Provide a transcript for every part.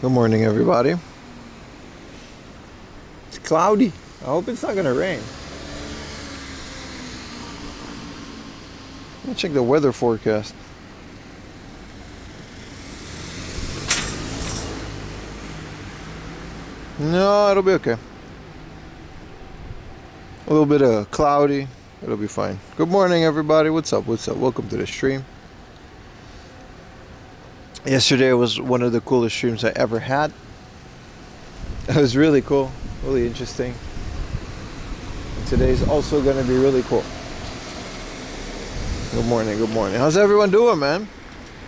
Good morning, everybody. It's cloudy. I hope it's not gonna rain. Let me check the weather forecast. No, it'll be okay. A little bit of cloudy. It'll be fine. Good morning, everybody. What's up? What's up? Welcome to the stream. Yesterday was one of the coolest streams I ever had. It was really cool, really interesting. And today's also going to be really cool. Good morning, good morning. How's everyone doing, man?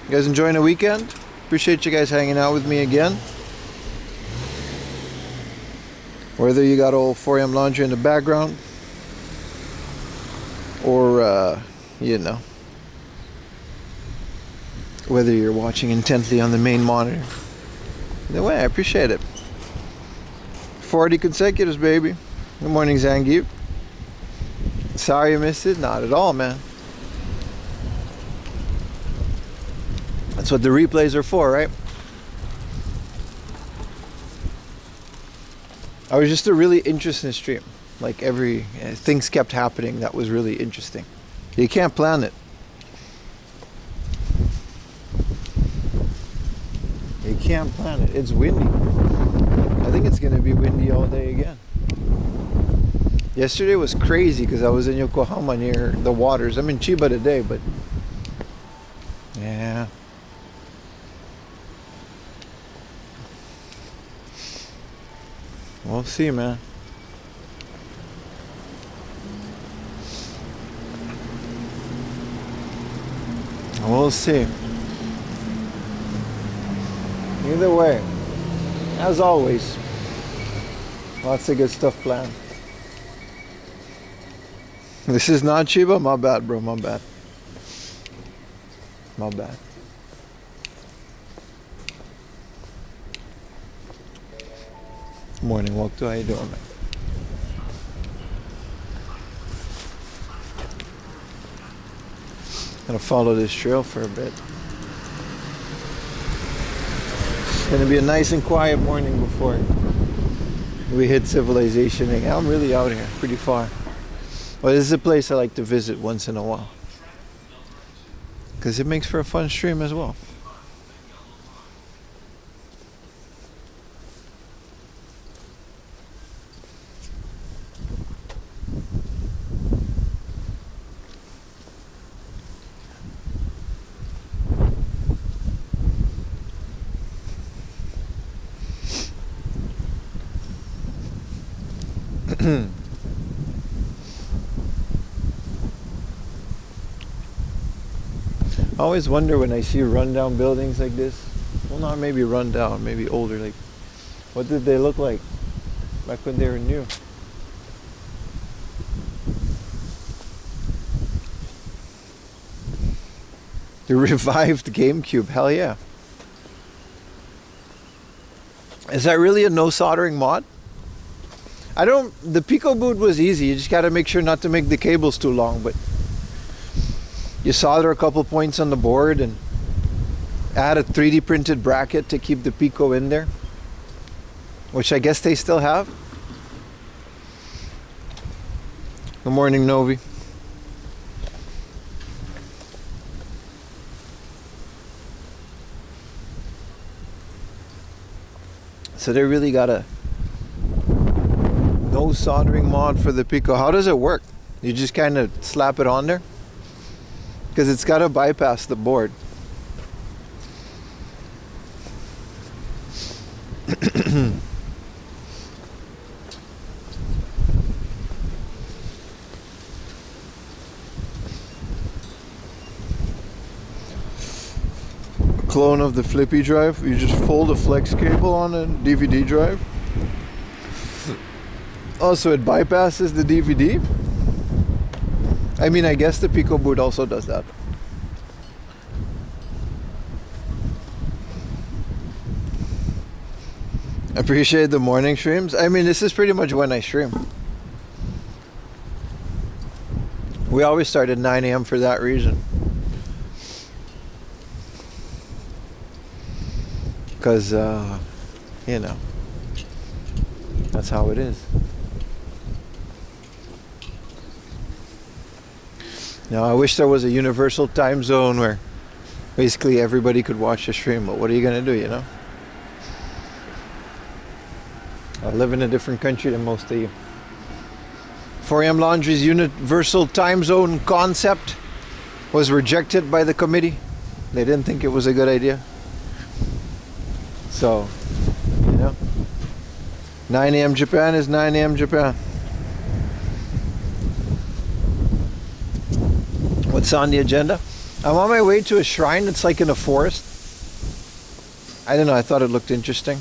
You guys enjoying the weekend? Appreciate you guys hanging out with me again. Whether you got old 4am laundry in the background, or you know, whether you're watching intently on the main monitor. Either way, I appreciate it. 40 consecutives, baby. Good morning, Zangief. Sorry you missed it. Not at all, man. That's what the replays are for, right? I was just a really interesting stream. Like things kept happening that was really interesting. You can't plan it. You can't plan it. It's windy. I think it's going to be windy all day again. Yesterday was crazy because I was in Yokohama near the waters. I'm in Chiba today, but yeah. We'll see, man. We'll see. Either way, as always, lots of good stuff planned. This is not Chiba? My bad, bro. My bad. My bad. Morning, Walk. How you doing, man? Gonna follow this trail for a bit. It's gonna be a nice and quiet morning before we hit civilization. I'm really out here, pretty far. But this is a place I like to visit once in a while, because it makes for a fun stream as well. I always wonder when I see rundown buildings like this. Well, not maybe rundown, maybe older. Like, what did they look like back when they were new? The revived GameCube, hell yeah. Is that really a no soldering mod? The Pico boot was easy. You just gotta make sure not to make the cables too long, but you solder a couple points on the board and add a 3D printed bracket to keep the Pico in there, which I guess they still have. Good morning, Novi. So they really got a no soldering mod for the Pico. How does it work? You just kind of slap it on there? Because it's got to bypass the board. Clone of the flippy drive. You just fold a flex cable on a DVD drive. Oh, so it bypasses the DVD? I mean, I guess the Pico boot also does that. Appreciate the morning streams. I mean, this is pretty much when I stream. We always start at 9 a.m. for that reason. Because, you know, that's how it is. Now, I wish there was a universal time zone where basically everybody could watch the stream, but what are you going to do, you know? I live in a different country than most of you. 4am Laundry's universal time zone concept was rejected by the committee. They didn't think it was a good idea. So, you know, 9 a.m. Japan is 9 a.m. Japan. What's on the agenda? I'm on my way to a shrine that's like in a forest. I don't know, I thought it looked interesting.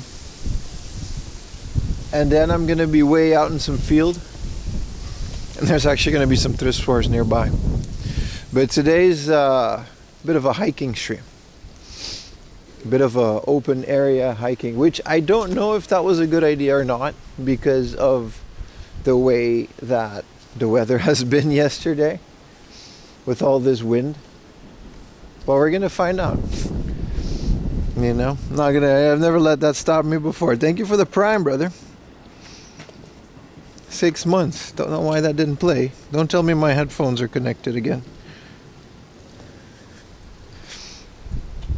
and then I'm gonna be way out in some field, and there's actually gonna be some thrift stores nearby. But today's a bit of a hiking stream, a bit of a open area hiking, which I don't know if that was a good idea or not because of the way that the weather has been yesterday with all this wind. But we're gonna find out. You know, I've never let that stop me before. Thank you for the Prime, brother. 6 months. Don't know why that didn't play. Don't tell me my headphones are connected again.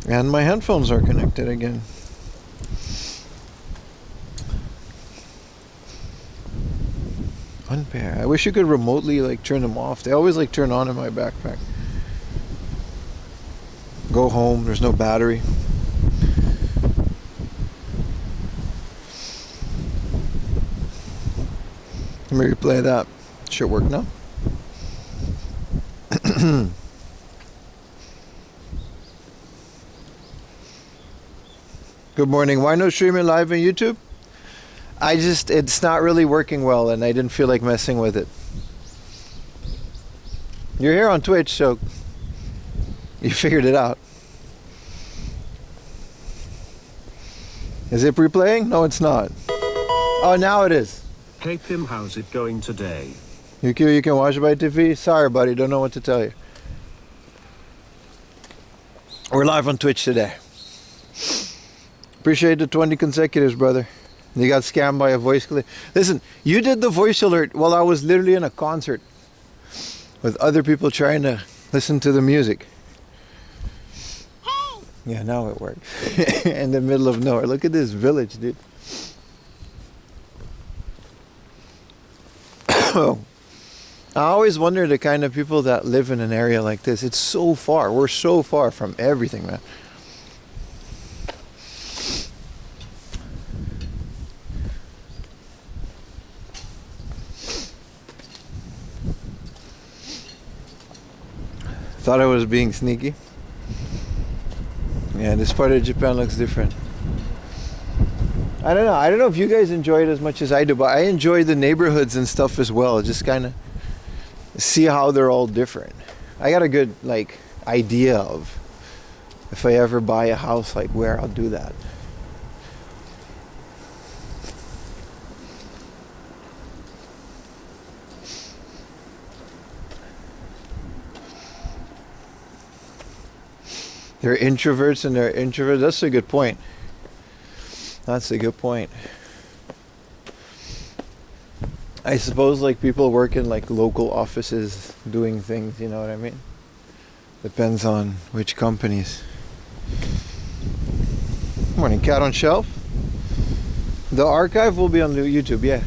And my headphones are connected again. Unpair. I wish you could remotely like turn them off. They always like turn on in my backpack. Go home, there's no battery. Let me replay that. Should work now. Good morning. Why no streaming live on YouTube? It's not really working well and I didn't feel like messing with it. You're here on Twitch, so you figured it out. Is it replaying? No, it's not. Oh, now it is. Hey Pim, how's it going today? You can watch it by TV? Sorry, buddy, don't know what to tell you. We're live on Twitch today. Appreciate the 20 consecutives, brother. You got scammed by a voice clip. Listen, you did the voice alert while I was literally in a concert with other people trying to listen to the music. Hey! Yeah, now it works. In the middle of nowhere. Look at this village, dude. I always wonder the kind of people that live in an area like this. It's so far. We're so far from everything, man. Thought I was being sneaky. Yeah, this part of Japan looks different. I don't know. I don't know if you guys enjoy it as much as I do, but I enjoy the neighborhoods and stuff as well. Just kind of see how they're all different. I got a good like idea of if I ever buy a house, like where I'll do that. They're introverts and they're introverts. That's a good point. That's a good point. I suppose like people work in like local offices doing things, you know what I mean? Depends on which companies. Morning, Cat on Shelf. The archive will be on YouTube, yeah.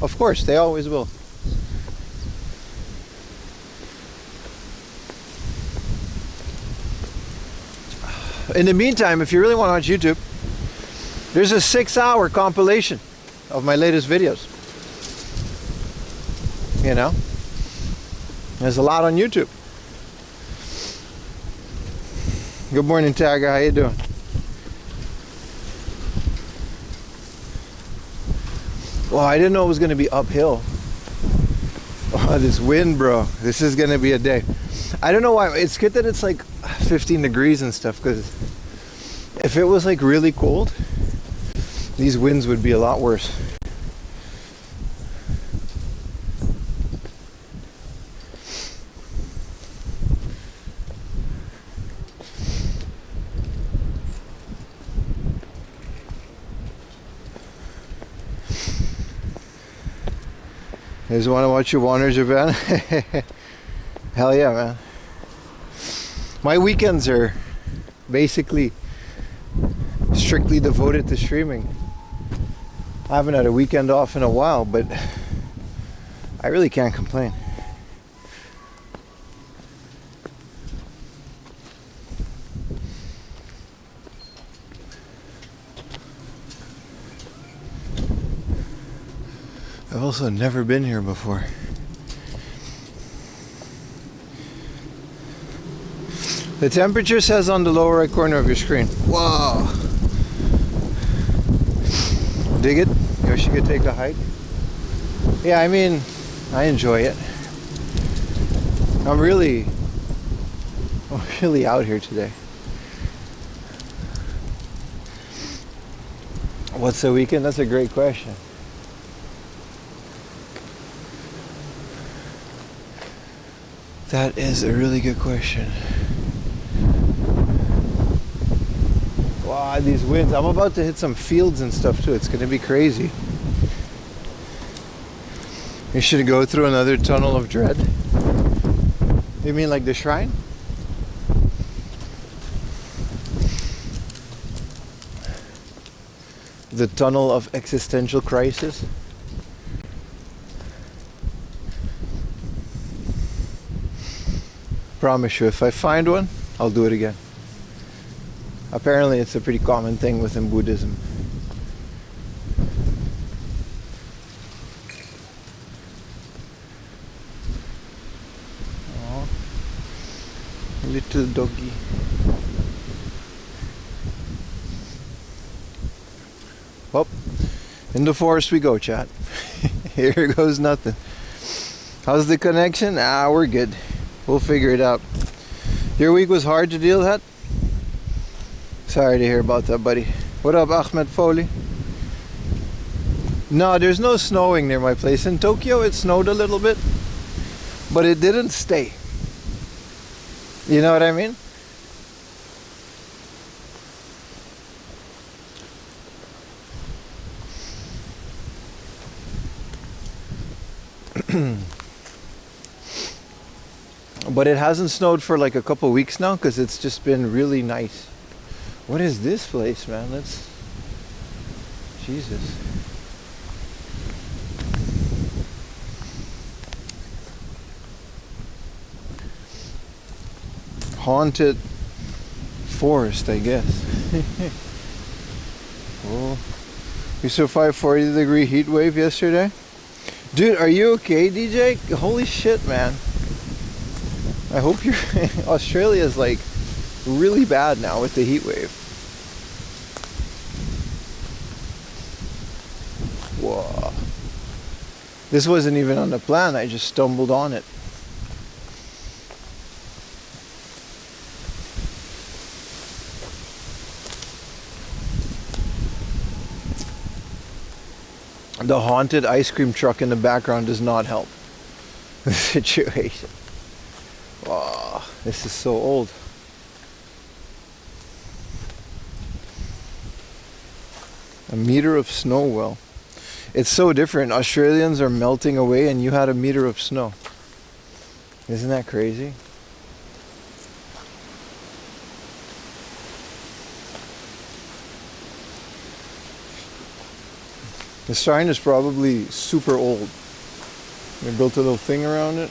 Of course, they always will. In the meantime, if you really want to watch YouTube, there's a 6-hour compilation of my latest videos. You know, there's a lot on YouTube. Good morning, Tagger. How you doing? Well, I didn't know it was going to be uphill. Oh, this wind, bro. This is going to be a day. I don't know why. It's good that it's like 15 degrees and stuff, because if it was like really cold, these winds would be a lot worse. You guys want to watch your Wander Japan? Hell yeah, man. My weekends are basically strictly devoted to streaming. I haven't had a weekend off in a while, but I really can't complain. I've also never been here before. The temperature says on the lower right corner of your screen. Wow. Dig it? Yoshi could take a hike. Yeah, I mean, I enjoy it. I'm really out here today. What's the weekend? That's a great question. That is a really good question. Wow, these winds. I'm about to hit some fields and stuff too. It's gonna be crazy. You should go through another tunnel of dread. You mean like the shrine? The tunnel of existential crisis? Promise you, if I find one, I'll do it again. Apparently it's a pretty common thing within Buddhism. Oh, little doggy. Well, in the forest we go, chat. Here goes nothing. How's the connection? Ah, we're good. We'll figure it out. Your week was hard to deal with? Sorry to hear about that, buddy. What up, Ahmed Foley? No, there's no snowing near my place. In Tokyo, it snowed a little bit, but it didn't stay. You know what I mean? But it hasn't snowed for like a couple weeks now because it's just been really nice. What is this place, man? Let's... Jesus. Haunted forest, I guess. Oh, we survived 40-degree heat wave yesterday. Dude, are you okay, DJ? Holy shit, man. I hope you're... Australia's like really bad now with the heat wave. Whoa. This wasn't even on the plan, I just stumbled on it. The haunted ice cream truck in the background does not help the situation. Wow, this is so old. A meter of snow, well. It's so different. Australians are melting away and you had a meter of snow. Isn't that crazy? The shrine is probably super old. They built a little thing around it.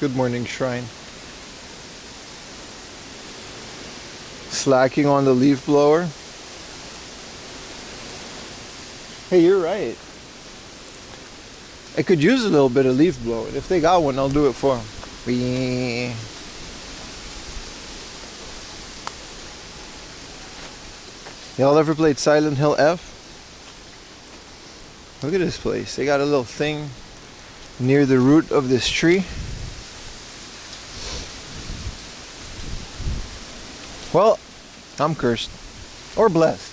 Good morning, shrine. Slacking on the leaf blower. Hey, you're right. I could use a little bit of leaf blower. If they got one, I'll do it for them. Y'all ever played Silent Hill F? Look at this place. They got a little thing near the root of this tree. Well, I'm cursed. Or blessed.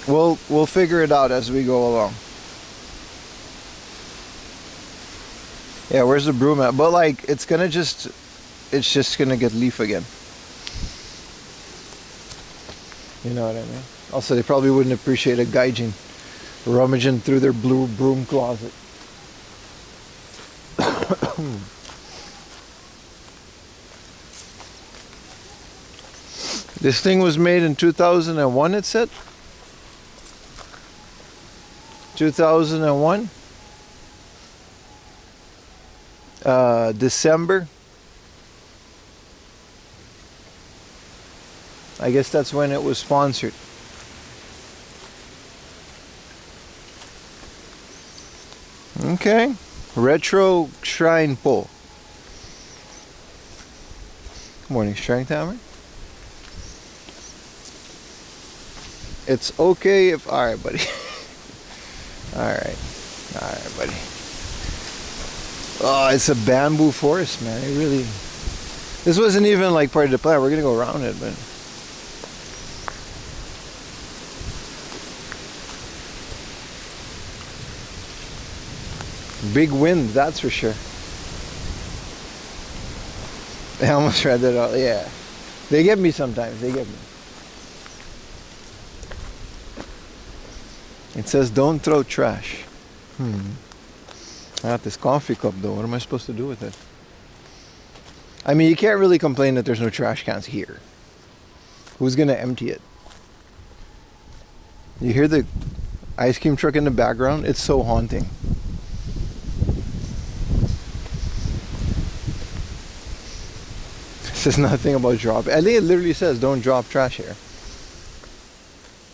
We'll figure it out as we go along. Yeah, where's the broom at? But like, it's just gonna get leaf again. You know what I mean? Also, they probably wouldn't appreciate a gaijin rummaging through their blue broom closet. This thing was made in 2001, it said? 2001? December? I guess that's when it was sponsored. Okay. Retro Shrine Pole. Good morning, Strength Hammer. It's okay if... Alright, buddy. Alright. Alright, buddy. Oh, it's a bamboo forest, man. It really... This wasn't even like part of the plan. We're gonna go around it, but... Big wind, that's for sure. I almost read that out. Yeah. They get me sometimes. They get me. It says don't throw trash. I got this coffee cup though. What am I supposed to do with it? I mean, you can't really complain that there's no trash cans here. Who's gonna empty it? You hear the ice cream truck in the background? It's so haunting. It says nothing about drop. I think it literally says don't drop trash here.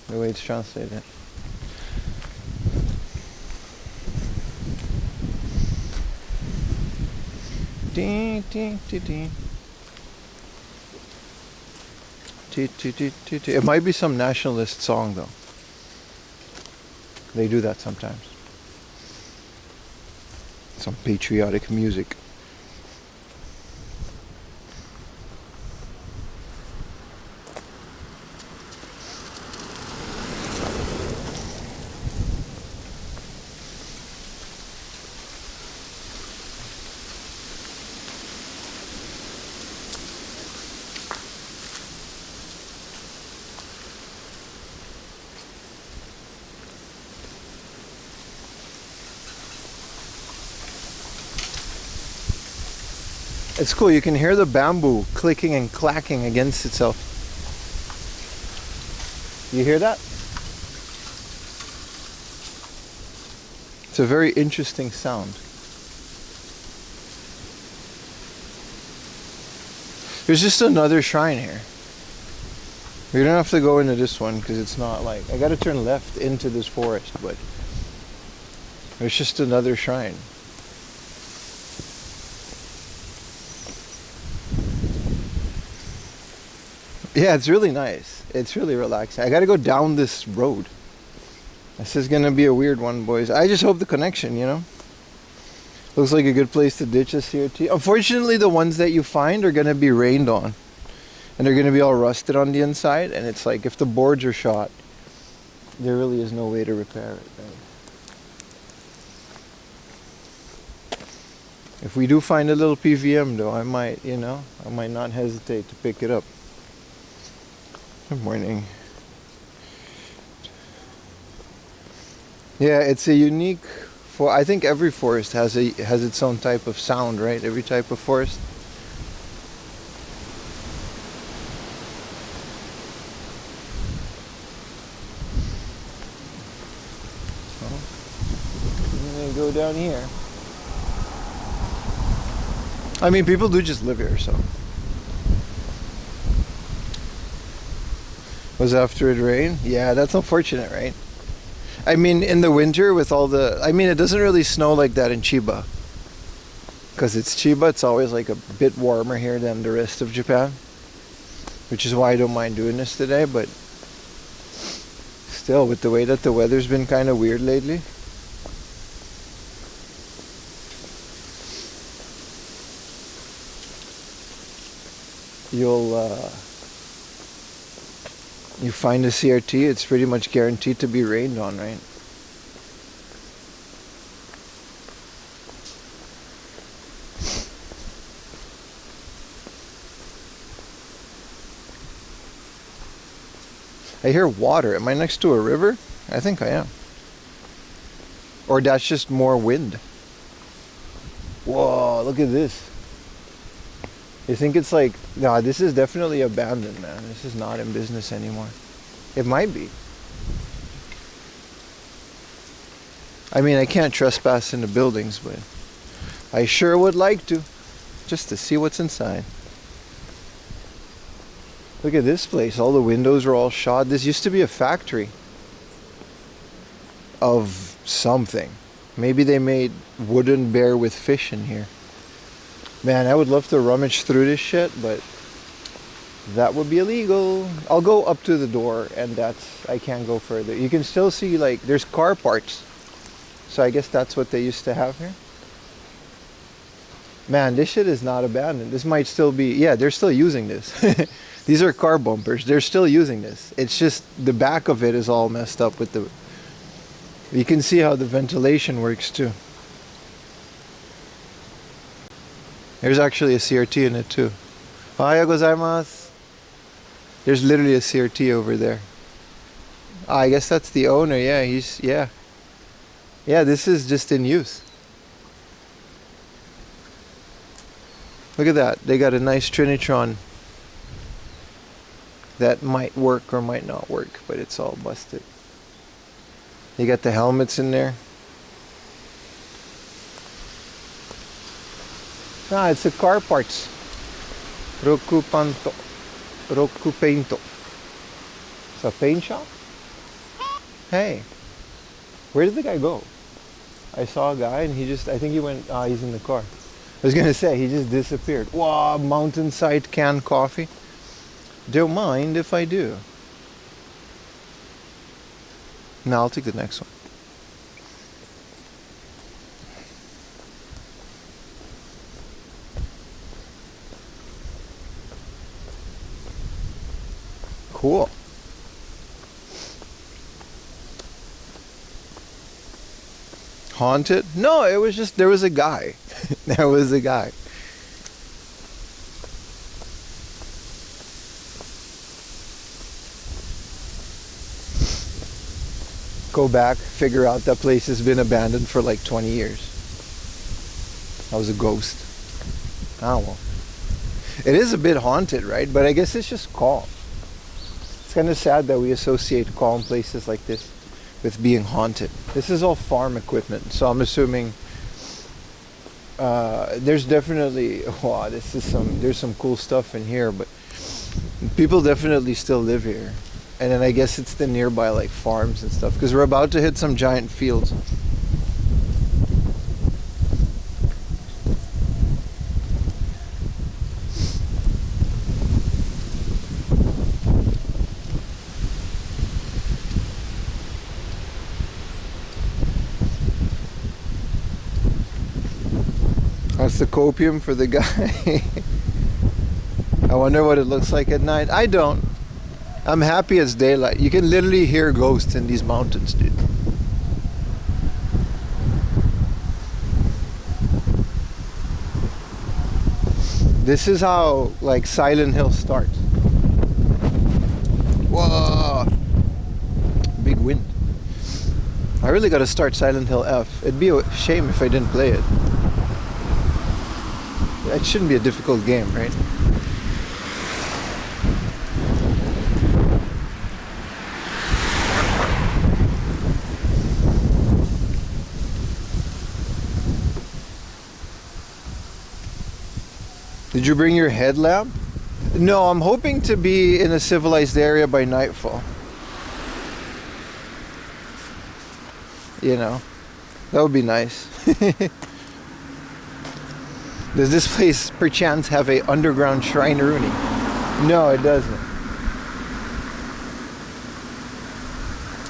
The way it's translated. Ding, ding, ding, ding. It might be some nationalist song though. They do that sometimes. Some patriotic music. It's cool, you can hear the bamboo clicking and clacking against itself. You hear that? It's a very interesting sound. There's just another shrine here. We don't have to go into this one because it's not like... I gotta turn left into this forest, but... There's just another shrine. Yeah, it's really nice. It's really relaxing. I gotta go down this road. This is gonna be a weird one, boys. I just hope the connection, you know? Looks like a good place to ditch a CRT. Unfortunately, the ones that you find are gonna be rained on. And they're gonna be all rusted on the inside. And it's like, if the boards are shot, there really is no way to repair it. Right? If we do find a little PVM though, I might, you know, I might not hesitate to pick it up. Good morning. Yeah, it's a unique I think every forest has its own type of sound, right? Every type of forest. So, I'm gonna go down here. I mean, people do just live here, so. Was after it rained? Yeah, that's unfortunate, right? I mean, in the winter with all the... I mean, it doesn't really snow like that in Chiba. Because it's Chiba, it's always like a bit warmer here than the rest of Japan. Which is why I don't mind doing this today, but... Still, with the way that the weather's been kind of weird lately. You find a CRT, it's pretty much guaranteed to be rained on, right? I hear water. Am I next to a river? I think I am. Or that's just more wind. Whoa, look at this. You think it's like, nah, this is definitely abandoned, man. This is not in business anymore. It might be. I mean, I can't trespass into buildings, but I sure would like to, just to see what's inside. Look at this place. All the windows are all shot. This used to be a factory of something. Maybe they made wooden bear with fish in here. Man, I would love to rummage through this shit, but that would be illegal. I'll go up to the door, and I can't go further. You can still see, like, there's car parts So I guess that's what they used to have here. Man, this shit is not abandoned. This might still be, yeah, they're still using this. These are car bumpers. They're still using this. It's just the back of it is all messed up with the... You can see how the ventilation works too. There's actually a CRT in it too. Ohayou gozaimasu. There's literally a CRT over there. I guess that's the owner. Yeah, yeah. Yeah, this is just in use. Look at that. They got a nice Trinitron that might work or might not work, but it's all busted. They got the helmets in there. Ah, it's a car parts. Roku Painto. It's a paint shop? Hey, where did the guy go? I saw a guy and he just, I think he went, he's in the car. I was gonna say, he just disappeared. Wow, mountainside canned coffee. Don't mind if I do. No, I'll take the next one. Cool. Haunted? No, it was just, there was a guy. There was a guy. Go back, figure out that place has been abandoned for like 20 years. That was a ghost. Oh well. It is a bit haunted, right? But I guess it's just calm. It's kind of sad that we associate calm places like this with being haunted. This is all farm equipment, so I'm assuming there's definitely, wow, there's some cool stuff in here, but people definitely still live here. And then I guess it's the nearby like farms and stuff, because we're about to hit some giant fields. That's the copium for the guy. I wonder what it looks like at night. I don't. I'm happy it's daylight. You can literally hear ghosts in these mountains, dude. This is how like Silent Hill starts. Whoa! Big wind. I really gotta start Silent Hill F. It'd be a shame if I didn't play it. It shouldn't be a difficult game, right? Did you bring your headlamp? No, I'm hoping to be in a civilized area by nightfall. You know, that would be nice. Does this place perchance have a underground shrine Rooney? No, it doesn't.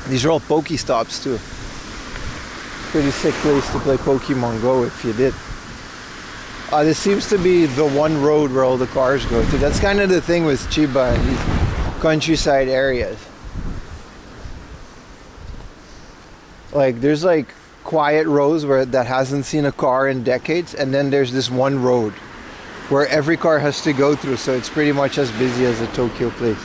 These are all Pokestops too. Pretty sick place to play Pokemon Go if you did. This seems to be the one road where all the cars go to. That's kind of the thing with Chiba and these countryside areas. Like there's like quiet roads where that hasn't seen a car in decades, and then there's this one road where every car has to go through, so it's pretty much as busy as a Tokyo place.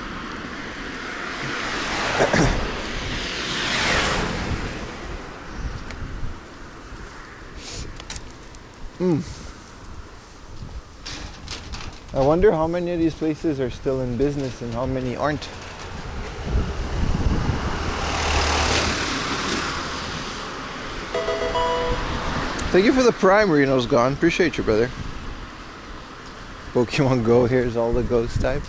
I wonder how many of these places are still in business and how many aren't. Thank you for the prime, Reno's gone. Appreciate you, brother. Pokemon Go, here's all the ghost type.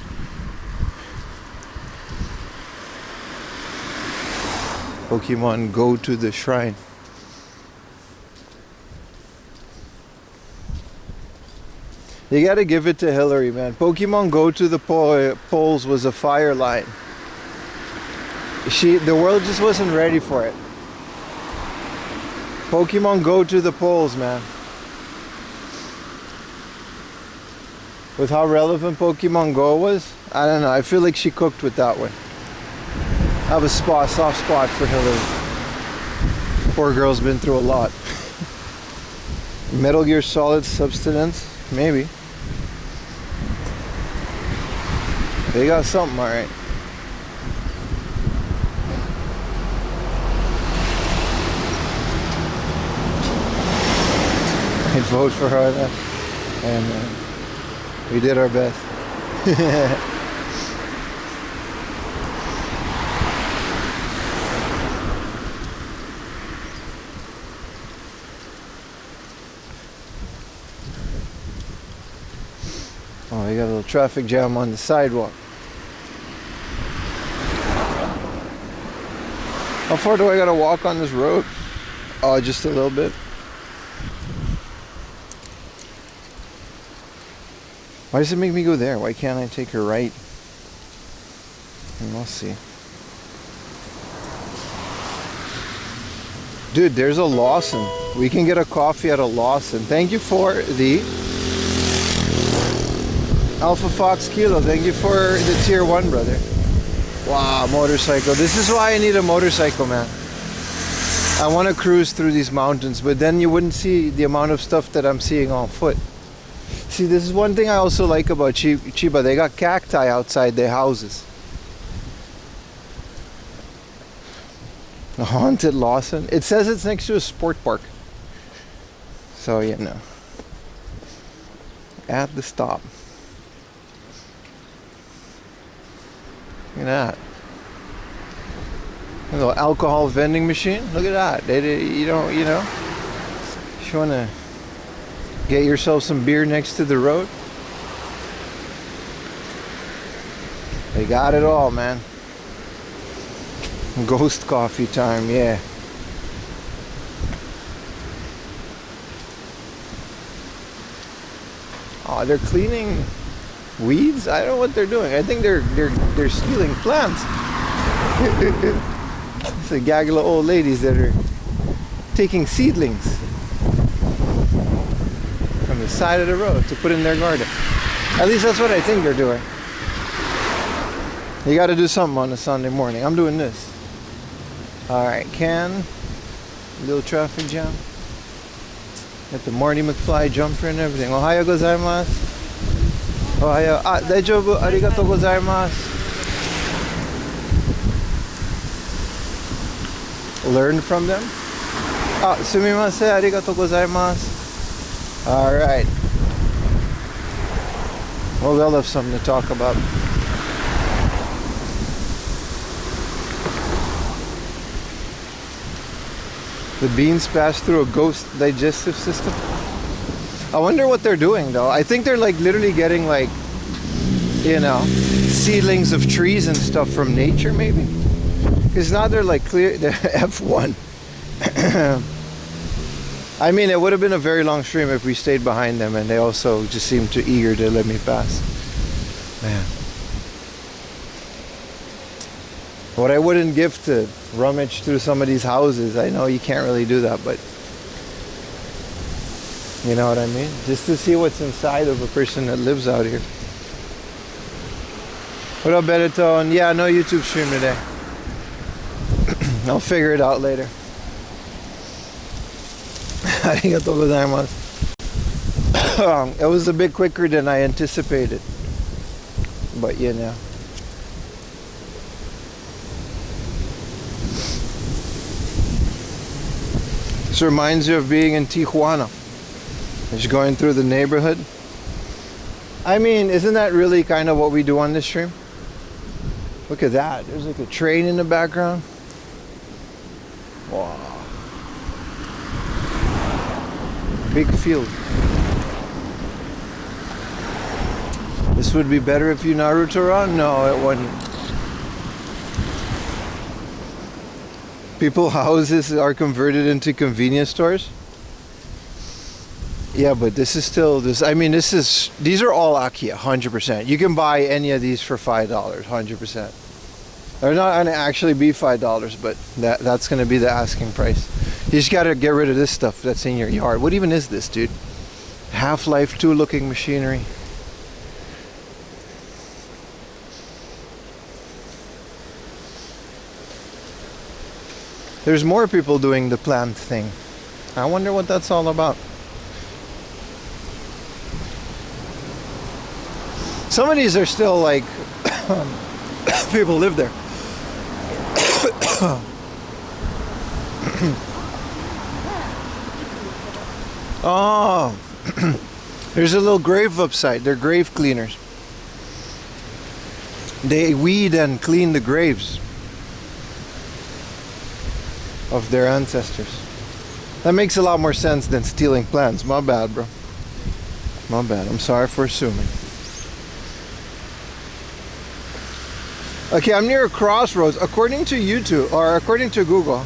Pokemon Go to the shrine. You gotta give it to Hillary, man. Pokemon Go to the polls was a fire line. The world just wasn't ready for it. Pokemon Go to the polls, man. With how relevant Pokemon Go was, I don't know. I feel like she cooked with that one. I have a soft spot for Hillary. Poor girl's been through a lot. Metal Gear Solid Substance, maybe. They got something, alright. I'd vote for her, and we did our best. Oh, we got a little traffic jam on the sidewalk. How far do I gotta walk on this road? Oh, just a little bit. Why does it make me go there? Why can't I take a right? And we'll see. Dude, there's a Lawson. We can get a coffee at a Lawson. Thank you for the Alpha Fox Kilo. Thank you for the tier 1, brother. Wow, motorcycle. This is why I need a motorcycle, man. I want to cruise through these mountains, but then you wouldn't see the amount of stuff that I'm seeing on foot. See, this is one thing I also like about Chiba. They got cacti outside their houses. A haunted Lawson. It says it's next to a sport park. So, you know. At the stop. Look at that. A little alcohol vending machine. Look at that. You know, if you want to get yourself some beer next to the road. They got it all, man. Ghost coffee time, yeah. Oh, they're cleaning weeds? I don't know what they're doing. I think they're stealing plants. It's a gaggle of old ladies that are taking seedlings from the side of the road to put in their garden. At least that's what I think they're doing. You got to do something on a Sunday morning. I'm doing this. Alright, little traffic jam. Got the Marty McFly jumper and everything. Ohayo gozaimasu. Ohayo. Daijoubu. Arigatou gozaimasu. Learn from them. Sumimasen. Arigatou gozaimasu. Alright. Well, they'll have something to talk about. The beans pass through a ghost digestive system. I wonder what they're doing though. I think they're like literally getting like, you know, seedlings of trees and stuff from nature maybe. Because now they're like clear, they're F1. I mean, it would have been a very long stream if we stayed behind them and they also just seemed too eager to let me pass. Man. What I wouldn't give to rummage through some of these houses. I know you can't really do that, but you know what I mean? Just to see what's inside of a person that lives out here. What up, Benetton? Yeah, no YouTube stream today. I'll figure it out later. Arigatou gozaimasu. It was a bit quicker than I anticipated. But you know. This reminds you of being in Tijuana. Just going through the neighborhood. I mean, isn't that really kind of what we do on this stream? Look at that. There's like a train in the background. Wow. Big field. This would be better if you Naruto run? No, it wouldn't. People's houses are converted into convenience stores. Yeah, but this is still this. I mean, these are all Akia, 100%. You can buy any of these for $5, 100%. They're not going to actually be $5, but that's going to be the asking price. You just gotta get rid of this stuff that's in your yard. What even is this, dude? Half-Life 2 looking machinery. There's more people doing the plant thing. I wonder what that's all about. Some of these are still like people live there. Oh, there's a little grave upside. They're grave cleaners. They weed and clean the graves of their ancestors. That makes a lot more sense than stealing plants. My bad, bro. My bad. I'm sorry for assuming. Okay, I'm near a crossroads. According to YouTube, or according to Google,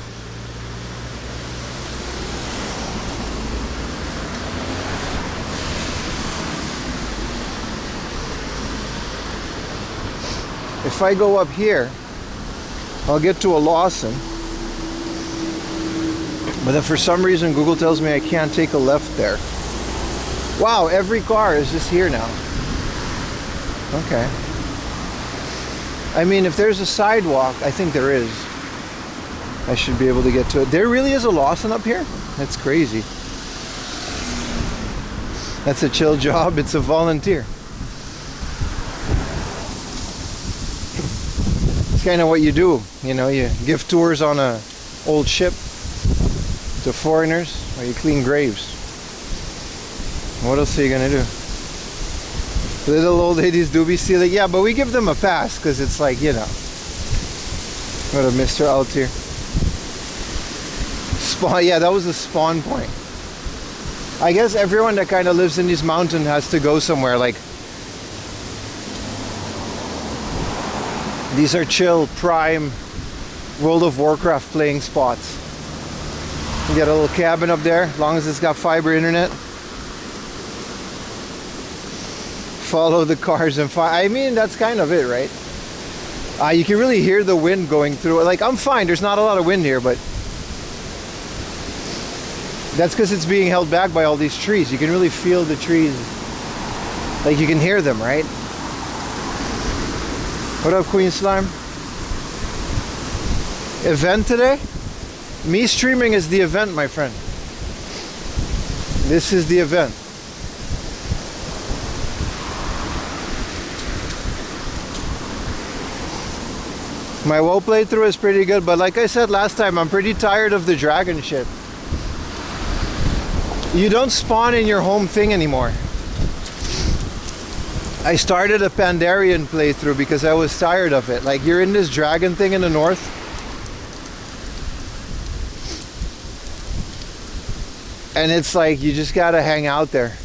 if I go up here, I'll get to a Lawson. But then for some reason Google tells me I can't take a left there. Wow, every car is just here now. Okay. I mean, if there's a sidewalk, I think there is. I should be able to get to it. There really is a Lawson up here? That's crazy. That's a chill job. It's a volunteer. It's kind of what you do. You know, you give tours on a old ship to foreigners, or you clean graves. What else are you gonna do? Little old ladies do be stealing. Yeah, but we give them a pass because it's like, you know. What a Mr. Altier. Spawn, yeah, that was a spawn point. I guess everyone that kind of lives in these mountains has to go somewhere. Like, these are chill, prime World of Warcraft playing spots. You get a little cabin up there, as long as it's got fiber internet. Follow the cars and I mean, that's kind of it, right? You can really hear the wind going through it. Like, I'm fine, there's not a lot of wind here, but that's because it's being held back by all these trees. You can really feel the trees. Like, you can hear them, right? What up, Queen Slime? Event today? Me streaming is the event, my friend. This is the event. My WoW playthrough is pretty good, but like I said last time, I'm pretty tired of the dragon shit. You don't spawn in your home thing anymore. I started a Pandarian playthrough because I was tired of it. Like, you're in this dragon thing in the north. And it's like, you just gotta hang out there.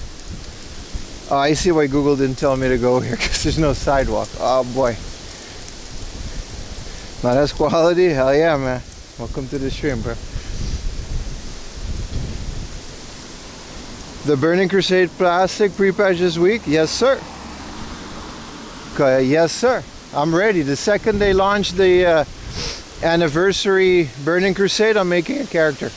Oh, I see why Google didn't tell me to go here, because there's no sidewalk. Oh boy. Now that's quality? Hell yeah, man. Welcome to the stream, bro. The Burning Crusade plastic pre-patch this week? Yes, sir. Okay, yes, sir. I'm ready. The second they launch the anniversary Burning Crusade, I'm making a character.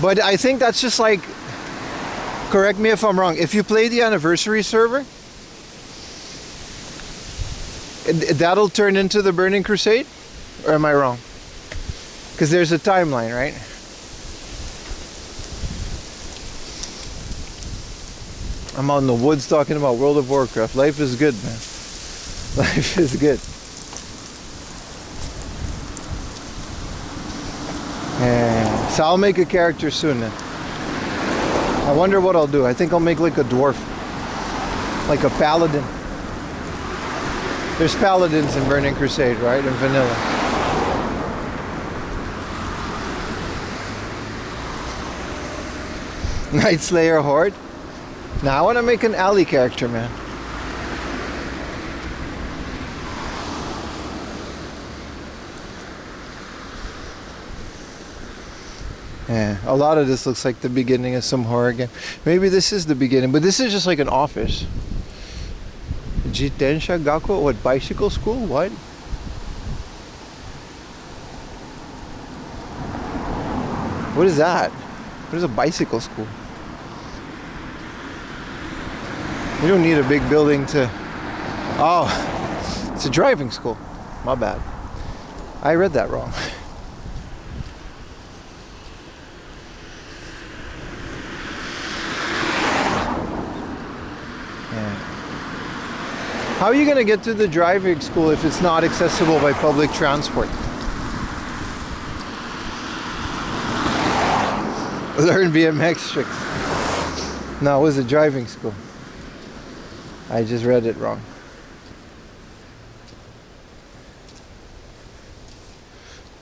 But I think that's just like, correct me if I'm wrong, if you play the anniversary server, that'll turn into the Burning Crusade? Or am I wrong? Because there's a timeline, right? I'm out in the woods talking about World of Warcraft. Life is good, man. Life is good. Yeah. So I'll make a character soon then. I wonder what I'll do. I think I'll make like a dwarf. Like a paladin. There's paladins in Burning Crusade, right? In vanilla. Night Slayer Horde? Now I want to make an alley character, man. Yeah, a lot of this looks like the beginning of some horror game. Maybe this is the beginning, but this is just like an office. Jitensha Gakko? What, bicycle school? What? What is that? What is a bicycle school? You don't need a big building to... Oh, it's a driving school. My bad. I read that wrong. Yeah. How are you going to get to the driving school if it's not accessible by public transport? Learn BMX tricks. No, it was a driving school. I just read it wrong.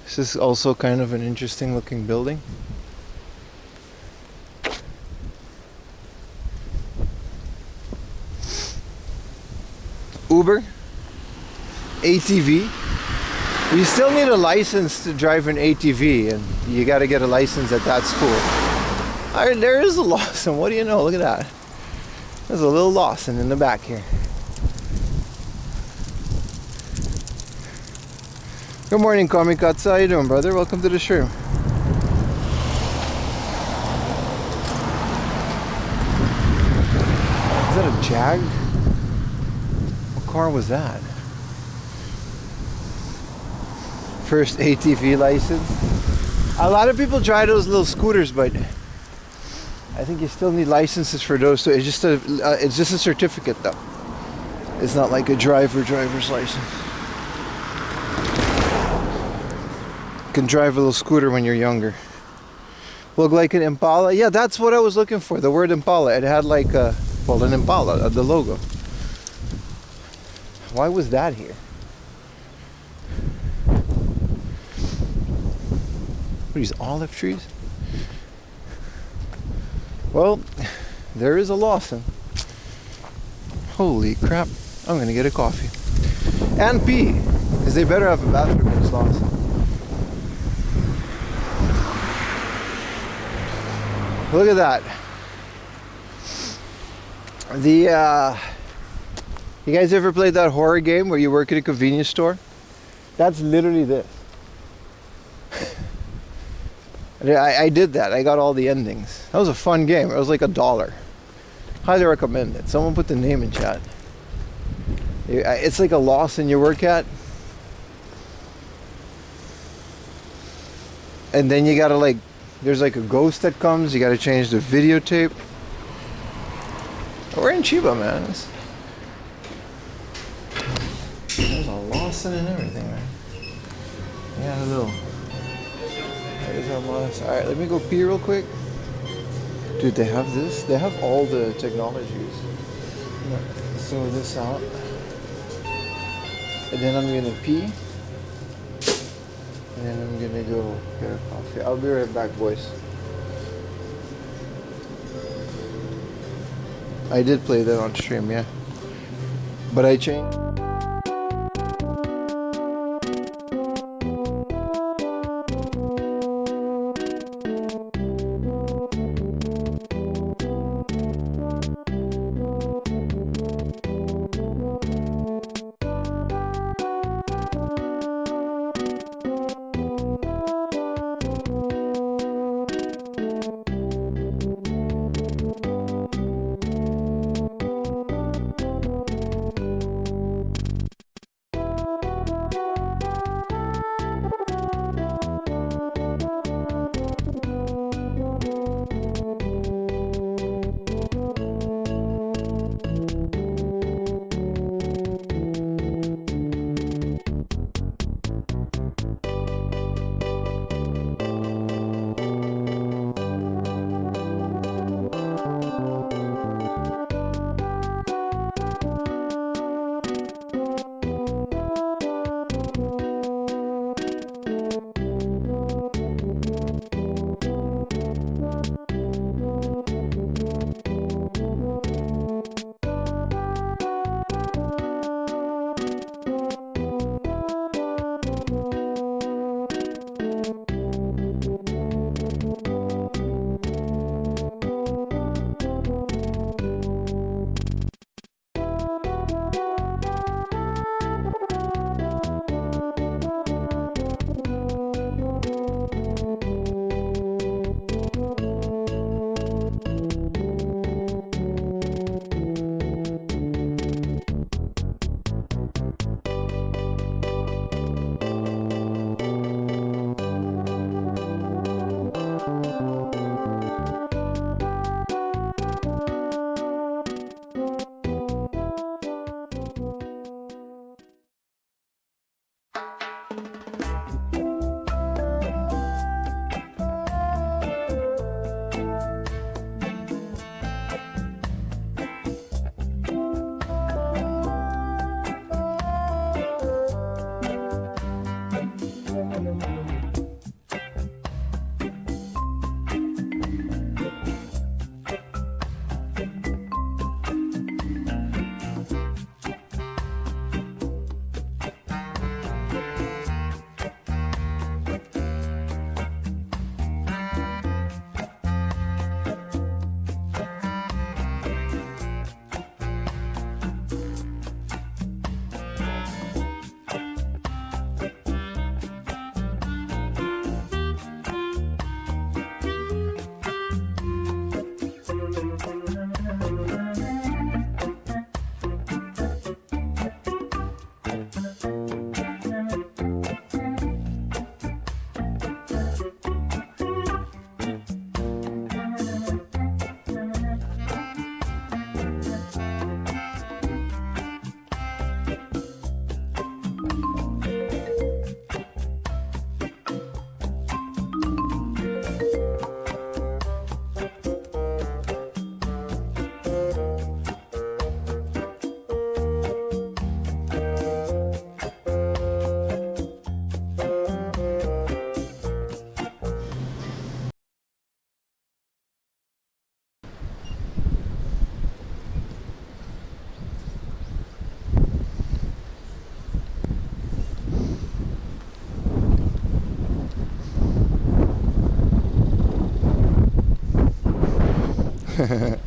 This is also kind of an interesting looking building. Uber, ATV. You still need a license to drive an ATV, and you got to get a license at that school. All right, there is a Lawson. What do you know? Look at that. There's a little Lawson in the back here. Good morning, Kamikatsu. How you doing, brother? Welcome to the stream. Is that a Jag? What car was that? First ATV license. A lot of people try those little scooters, but I think you still need licenses for those. So it's just a certificate, though. It's not like a driver's license. You can drive a little scooter when you're younger. Look like an Impala. Yeah, that's what I was looking for. The word Impala. It had like an Impala, the logo. Why was that here? What are these olive trees? Well, there is a Lawson. Holy crap. I'm gonna get a coffee. And pee. Because they better have a bathroom in this Lawson. Look at that. You guys ever played that horror game where you work at a convenience store? That's literally this. I did that. I got all the endings. That was a fun game. It was like $1. Highly recommend it. Someone put the name in chat. It's like a Lawson you work at. And then you gotta like, there's like a ghost that comes. You gotta change the videotape. We're in Chiba, man. There's a Lawson and everything, man. Yeah, a little. Alright, let me go pee real quick. Dude, they have this. They have all the technologies. Throw this out. And then I'm gonna pee. And then I'm gonna go get a coffee. I'll be right back, boys. I did play that on stream, yeah. But I changed. It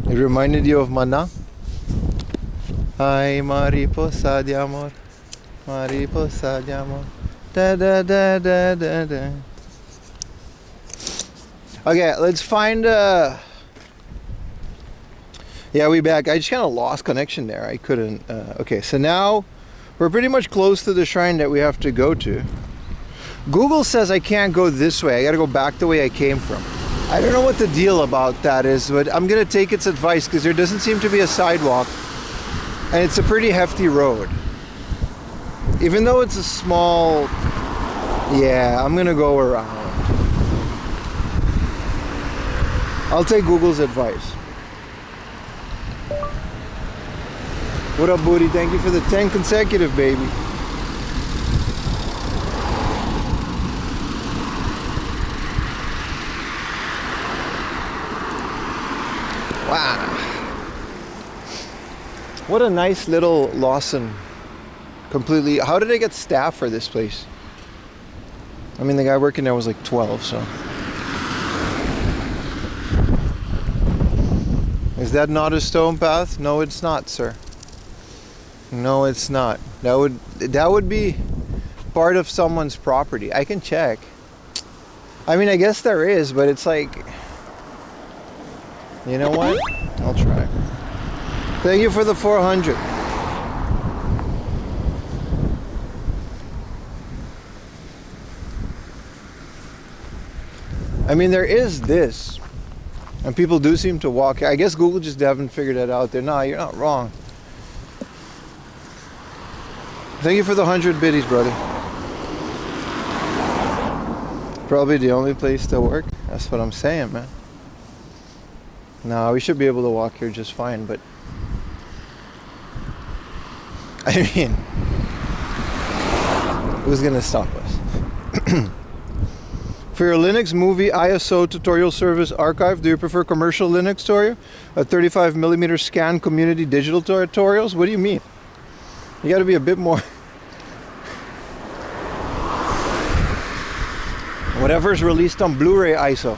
reminded you of Mana? Ay, mariposa de amor. Mariposa de amor. Da da da da da da. Okay, let's find yeah, we back. I just kind of lost connection there. I couldn't okay, so now we're pretty much close to the shrine that we have to go to. Google says I can't go this way. I gotta go back the way I came from. I don't know what the deal about that is, but I'm gonna take its advice because there doesn't seem to be a sidewalk and it's a pretty hefty road. Even though it's a small, yeah, I'm gonna go around. I'll take Google's advice. What up, Booty? Thank you for the 10 consecutive, baby. Wow. What a nice little Lawson. Completely. How did I get staff for this place? I mean, the guy working there was like 12, so. Is that not a stone path? No, it's not, sir. No, it's not. That would be part of someone's property. I can check. I mean, I guess there is, but it's like, you know what? I'll try. Thank you for the 400. I mean, there is this, and people do seem to walk. I guess Google just haven't figured that out there. No, you're not wrong. Thank you for the 100 biddies, brother. Probably the only place to work. That's what I'm saying, man. No, we should be able to walk here just fine, but I mean, who's gonna stop us? For your Linux movie ISO tutorial service archive, do you prefer commercial Linux tutorial, a 35mm scan community digital tutorials? What do you mean? You got to be a bit more. Whatever's released on Blu-ray ISO.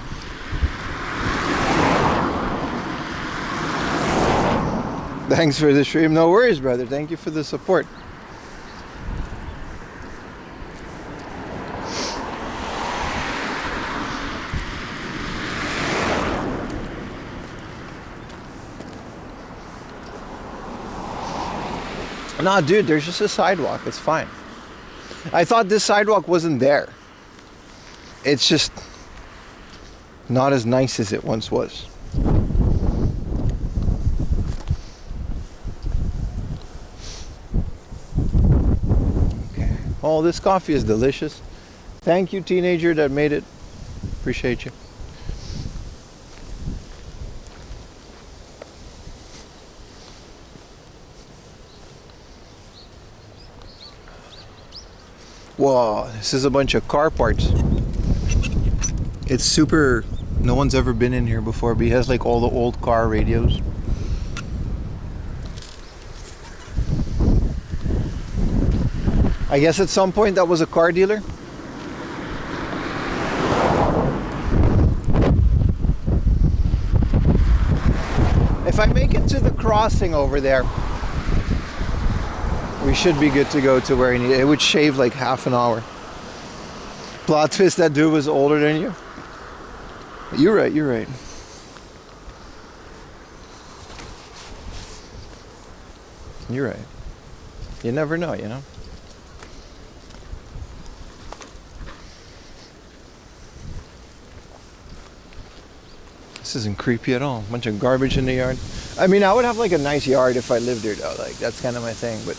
Thanks for the stream. No worries, brother. Thank you for the support. Nah, dude, there's just a sidewalk. It's fine. I thought this sidewalk wasn't there. It's just not as nice as it once was. Okay. Oh, this coffee is delicious. Thank you, teenager that made it. Appreciate you. Whoa, this is a bunch of car parts. It's super, no one's ever been in here before, but he has like all the old car radios. I guess at some point that was a car dealer. If I make it to the crossing over there, we should be good to go to where I need it. It would shave like half an hour. Plot twist, that dude was older than you. You're right, you're right. You're right. You never know, you know? This isn't creepy at all. Bunch of garbage in the yard. I mean, I would have like a nice yard if I lived there though. Like, that's kind of my thing, but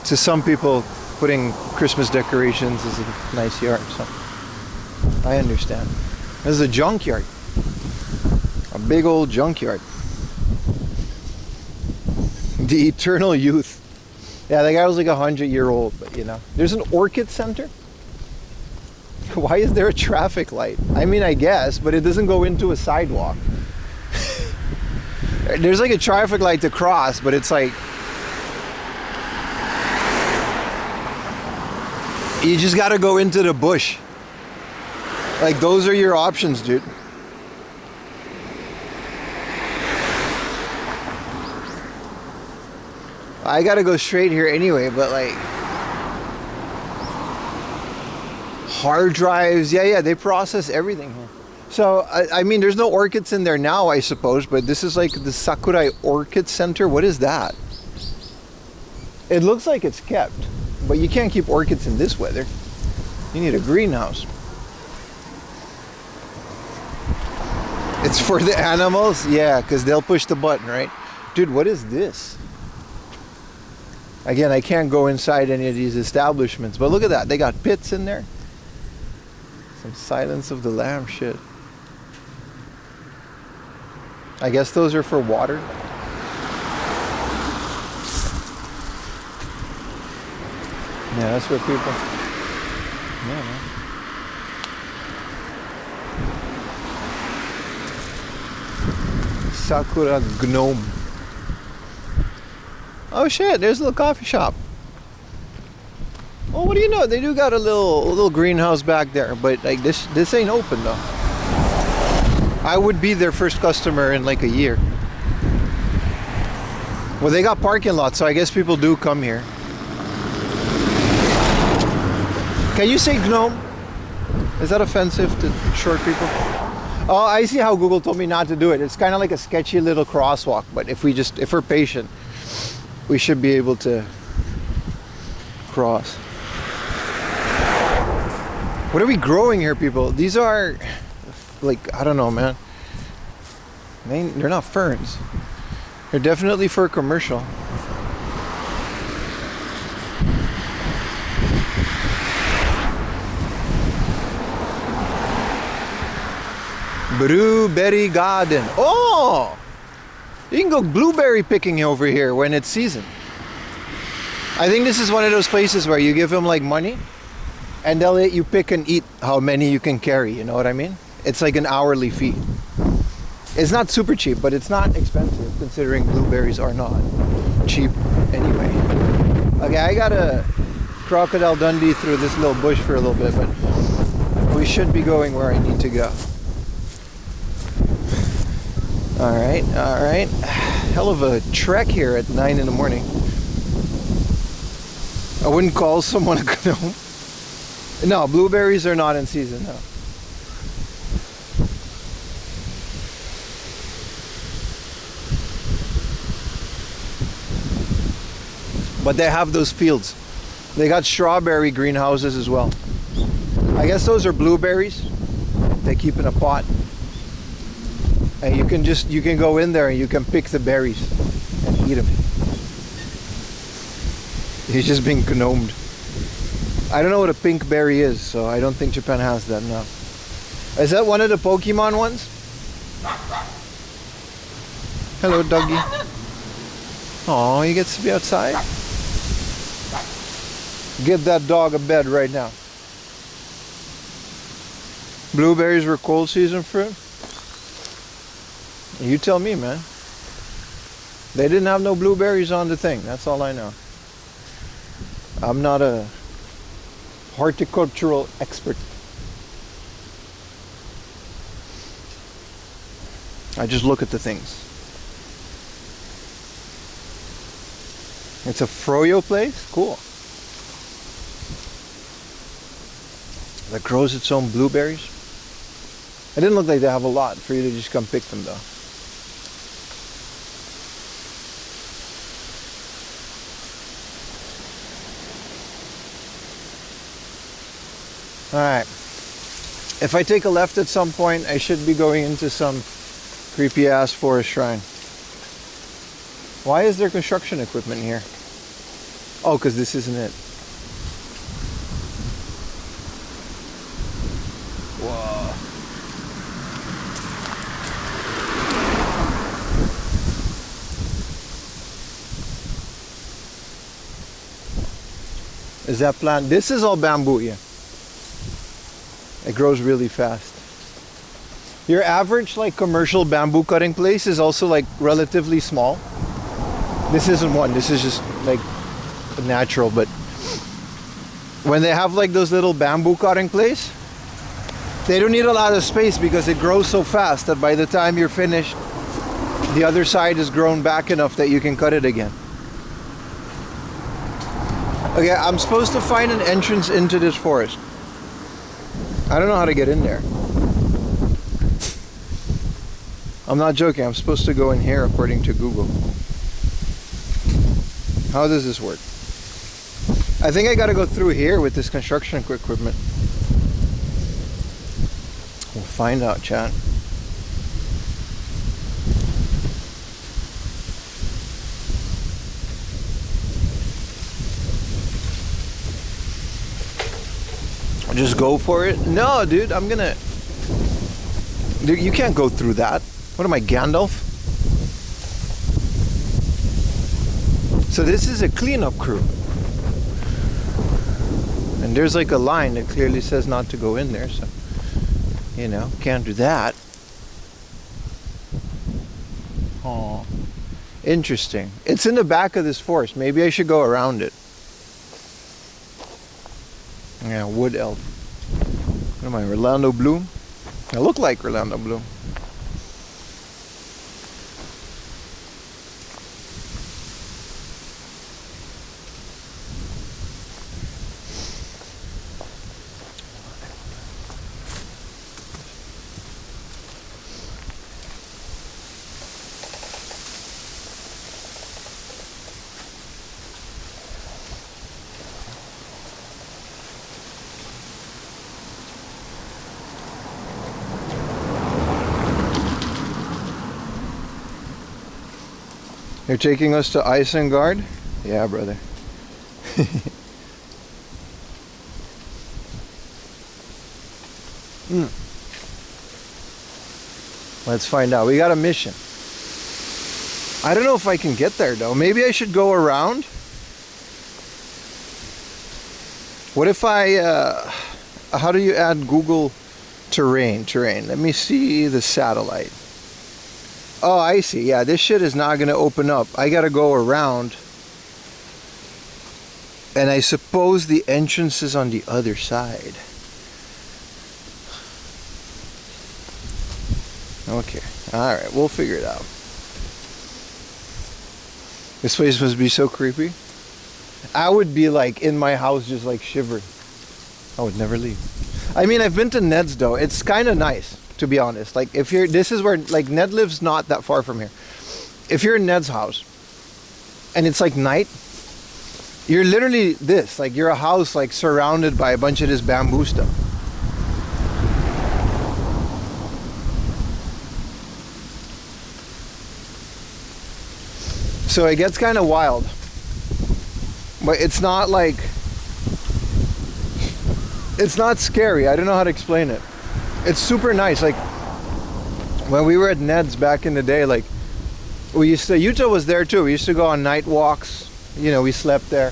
to some people, putting Christmas decorations is a nice yard, so I understand. This is a junkyard. A big old junkyard. The eternal youth. Yeah, the guy was like 100-year-old, but you know. There's an orchid center? Why is there a traffic light? I mean, I guess, but it doesn't go into a sidewalk. There's like a traffic light to cross, but it's like, you just gotta go into the bush. Like, those are your options, dude. I gotta go straight here anyway, but like hard drives, yeah, they process everything here. So I mean, there's no orchids in there now, I suppose, but this is like the Sakurai Orchid Center. What is that? It looks like it's kept, but you can't keep orchids in this weather. You need a greenhouse. It's for the animals? Yeah, because they'll push the button, right? Dude, what is this? Again, I can't go inside any of these establishments, but look at that. They got pits in there. Some Silence of the Lamb shit. I guess those are for water. Yeah, that's where people... Yeah, man. Sakura Gnome. Oh shit, there's a little coffee shop. Oh, what do you know? They do got a little greenhouse back there, but like this ain't open though. I would be their first customer in like a year. Well, they got parking lots, so I guess people do come here. Can you say gnome? Is that offensive to short people? Oh, I see how Google told me not to do it. It's kind of like a sketchy little crosswalk, but if we're patient, we should be able to cross. What are we growing here, people? These are like, I don't know, man. They're not ferns. They're definitely for commercial. Blueberry garden. Oh! You can go blueberry picking over here when it's season. I think this is one of those places where you give them like money and they'll let you pick and eat how many you can carry, you know what I mean? It's like an hourly fee. It's not super cheap, but it's not expensive considering blueberries are not cheap anyway. Okay, I gotta Crocodile Dundee through this little bush for a little bit, but we should be going where I need to go. All right. Hell of a trek here at 9 in the morning. I wouldn't call someone a gnome. No, blueberries are not in season, no. But they have those fields. They got strawberry greenhouses as well. I guess those are blueberries they keep in a pot. And you can go in there and you can pick the berries and eat them. He's just being gnomed. I don't know what a pink berry is, so I don't think Japan has that now. Is that one of the Pokemon ones? Hello, doggy. Oh, he gets to be outside. Get that dog a bed right now. Blueberries were cold season fruit? You tell me, man. They didn't have no blueberries on the thing. That's all I know. I'm not a horticultural expert. I just look at the things. It's a froyo place? Cool. That grows its own blueberries? It didn't look like they have a lot for you to just come pick them though. Alright, if I take a left at some point, I should be going into some creepy ass forest shrine. Why is there construction equipment here? Oh, because this isn't it. Whoa. Is that plant? This is all bamboo, yeah. It grows really fast. Your average like commercial bamboo cutting place is also like relatively small. This isn't one, this is just like natural, but when they have like those little bamboo cutting place, they don't need a lot of space because it grows so fast that by the time you're finished, the other side is grown back enough that you can cut it again. Okay, I'm supposed to find an entrance into this forest. I don't know how to get in there. I'm not joking, I'm supposed to go in here according to Google. How does this work? I think I gotta go through here with this construction equipment. We'll find out, chat. Just go for it? No, dude, I'm gonna... Dude, you can't go through that. What am I, Gandalf? So this is a cleanup crew. And there's like a line that clearly says not to go in there, so... You know, can't do that. Oh, interesting. It's in the back of this forest. Maybe I should go around it. Yeah, wood elf. What am I, Orlando Bloom? I look like Orlando Bloom. You're taking us to Isengard? Yeah, brother. Let's find out. We got a mission. I don't know if I can get there though. Maybe I should go around. What if I, how do you add Google terrain? Let me see the satellite. Oh, I see. Yeah, this shit is not going to open up. I got to go around. And I suppose the entrance is on the other side. Okay. Alright, we'll figure it out. This place must be so creepy. I would be like in my house just like shivering. I would never leave. I mean, I've been to Ned's though. It's kind of nice, to be honest. Like if you're, this is where, like Ned lives not that far from here. If you're in Ned's house and it's like night, you're literally this, like you're a house like surrounded by a bunch of this bamboo stuff. So it gets kind of wild, but it's not like, it's not scary. I don't know how to explain it. It's super nice. Like when we were at Ned's back in the day, like we used to, Utah was there too. We used to go on night walks. You know, we slept there.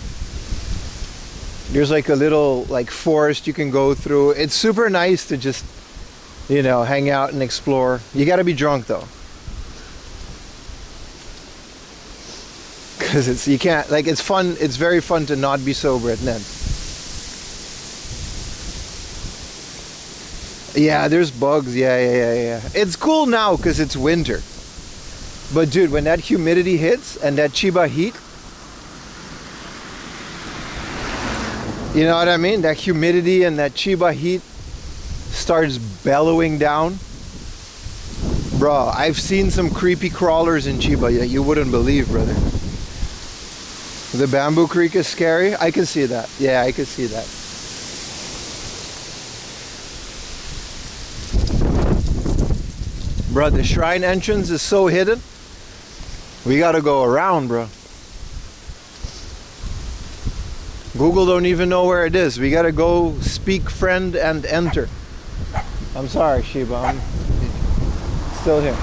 There's like a little like forest you can go through. It's super nice to just, you know, hang out and explore. You got to be drunk though. Because it's, you can't, like, it's fun, it's very fun to not be sober at Ned. Yeah, there's bugs, yeah. It's cool now because it's winter. But dude, when that humidity hits and that Chiba heat, you know what I mean? That humidity and that Chiba heat starts bellowing down. Bro, I've seen some creepy crawlers in Chiba that you wouldn't believe, brother. The bamboo creek is scary. I can see that. Yeah, I can see that. Bro, the shrine entrance is so hidden. We gotta go around, bro. Google don't even know where it is. We gotta go speak friend and enter. I'm sorry, Shiba. I'm still here.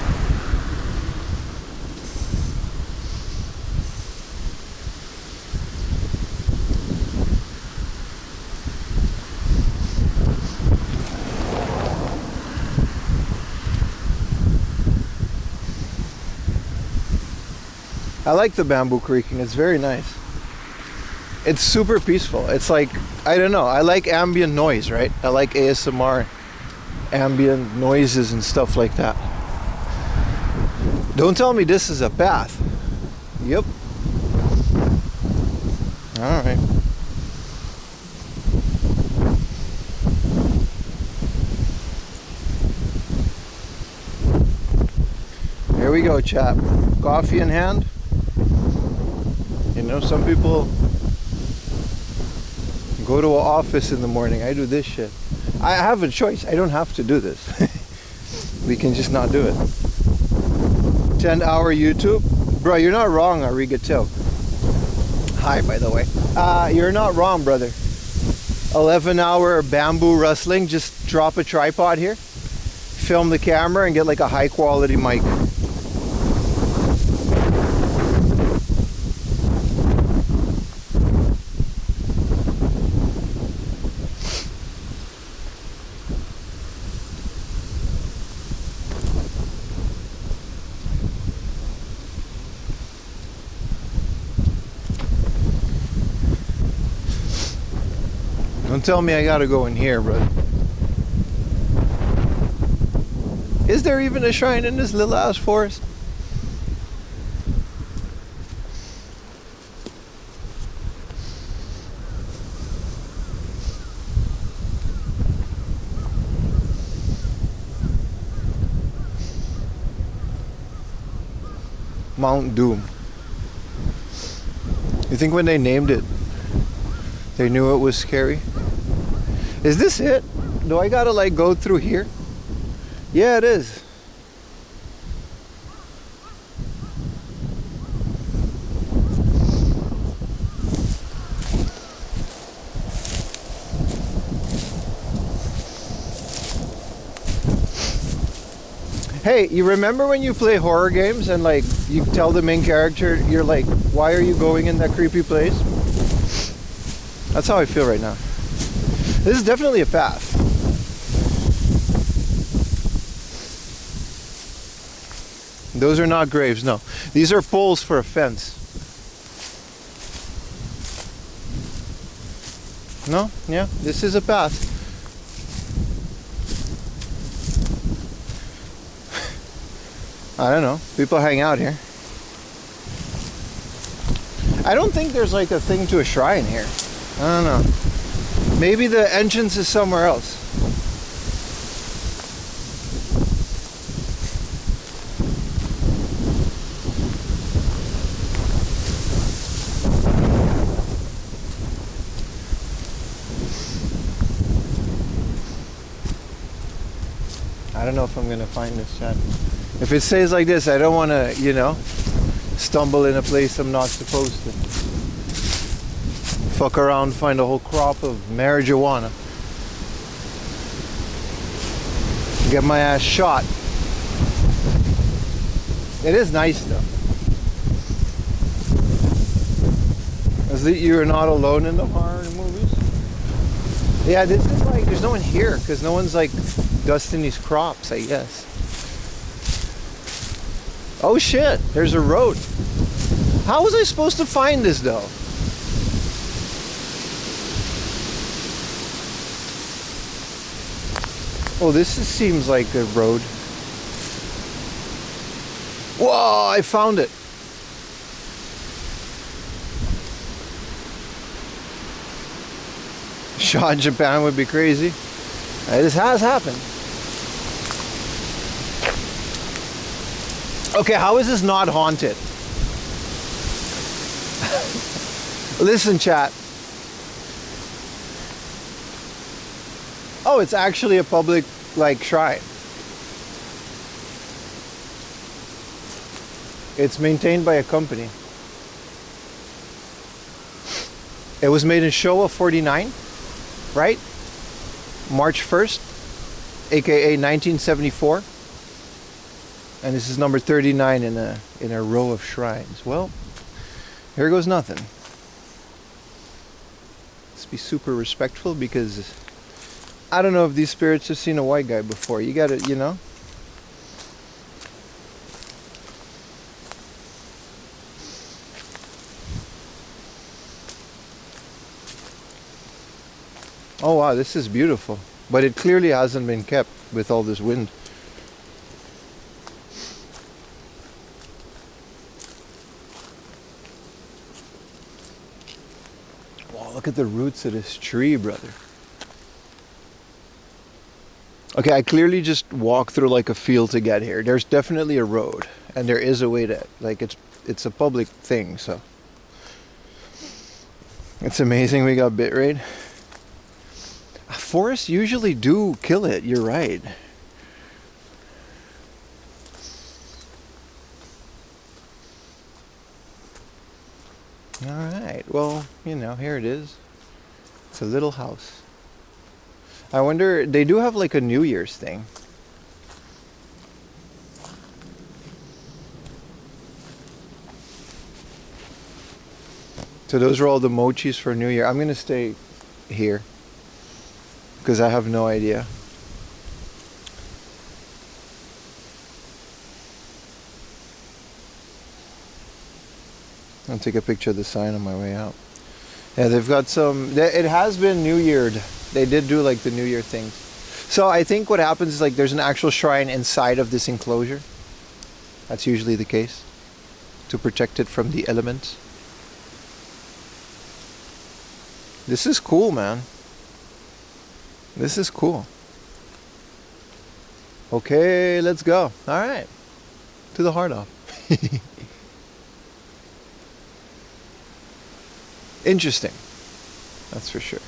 I like the bamboo creaking. It's very nice. It's super peaceful. It's like, I don't know, I like ambient noise, right? I like ASMR, ambient noises and stuff like that. Don't tell me this is a path. Yep. Alright. Here we go, chap. Coffee in hand. You know, some people go to an office in the morning. I do this shit. I have a choice. I don't have to do this. We can just not do it. 10-hour YouTube. Bro, you're not wrong, Arigato. Hi, by the way. You're not wrong, brother. 11-hour bamboo rustling. Just drop a tripod here. Film the camera and get like a high quality mic. Don't tell me I gotta go in here, brother. Is there even a shrine in this little ass forest? Mount Doom. You think when they named it, they knew it was scary? Is this it? Do I gotta like go through here? Yeah, it is. Hey, you remember when you play horror games and like you tell the main character, you're like, why are you going in that creepy place? That's how I feel right now. This is definitely a path. Those are not graves, no. These are poles for a fence. No? Yeah, this is a path. I don't know. People hang out here. I don't think there's like a thing to a shrine here. I don't know. Maybe the entrance is somewhere else. I don't know if I'm gonna find this, chat. If it stays like this, I don't want to, you know, stumble in a place I'm not supposed to. Fuck around, find a whole crop of marijuana. Get my ass shot. It is nice though. Is that you're not alone in the horror movies? Yeah, this is like, there's no one here because no one's like dusting these crops, I guess. Oh shit, there's a road. How was I supposed to find this though? Oh, seems like a road. Whoa, I found it. Shot in Japan would be crazy. This has happened. Okay, how is this not haunted? Listen, chat. Oh, it's actually a public, like, shrine. It's maintained by a company. It was made in Showa 49, right? March 1st, aka 1974. And this is number 39 in a row of shrines. Well, here goes nothing. Let's be super respectful because I don't know if these spirits have seen a white guy before. You gotta, you know. Oh wow, this is beautiful. But it clearly hasn't been kept with all this wind. Wow, look at the roots of this tree, brother. Okay, I clearly just walked through like a field to get here. There's definitely a road. and there is a way to, like, it's a public thing, so it's amazing we got bitrate. Forests usually do kill it, you're right. Alright, well, you know, here it is. It's a little house. I wonder, they do have like a New Year's thing. So those are all the mochis for New Year. I'm gonna stay here because I have no idea. I'll take a picture of the sign on my way out. Yeah, they've got some, it has been New Year'd. They did do like the New Year things. So I think what happens is like there's an actual shrine inside of this enclosure. That's usually the case, to protect it from the elements. This is cool, man. This is cool. Okay, let's go. All right, to the heart off. Interesting, that's for sure.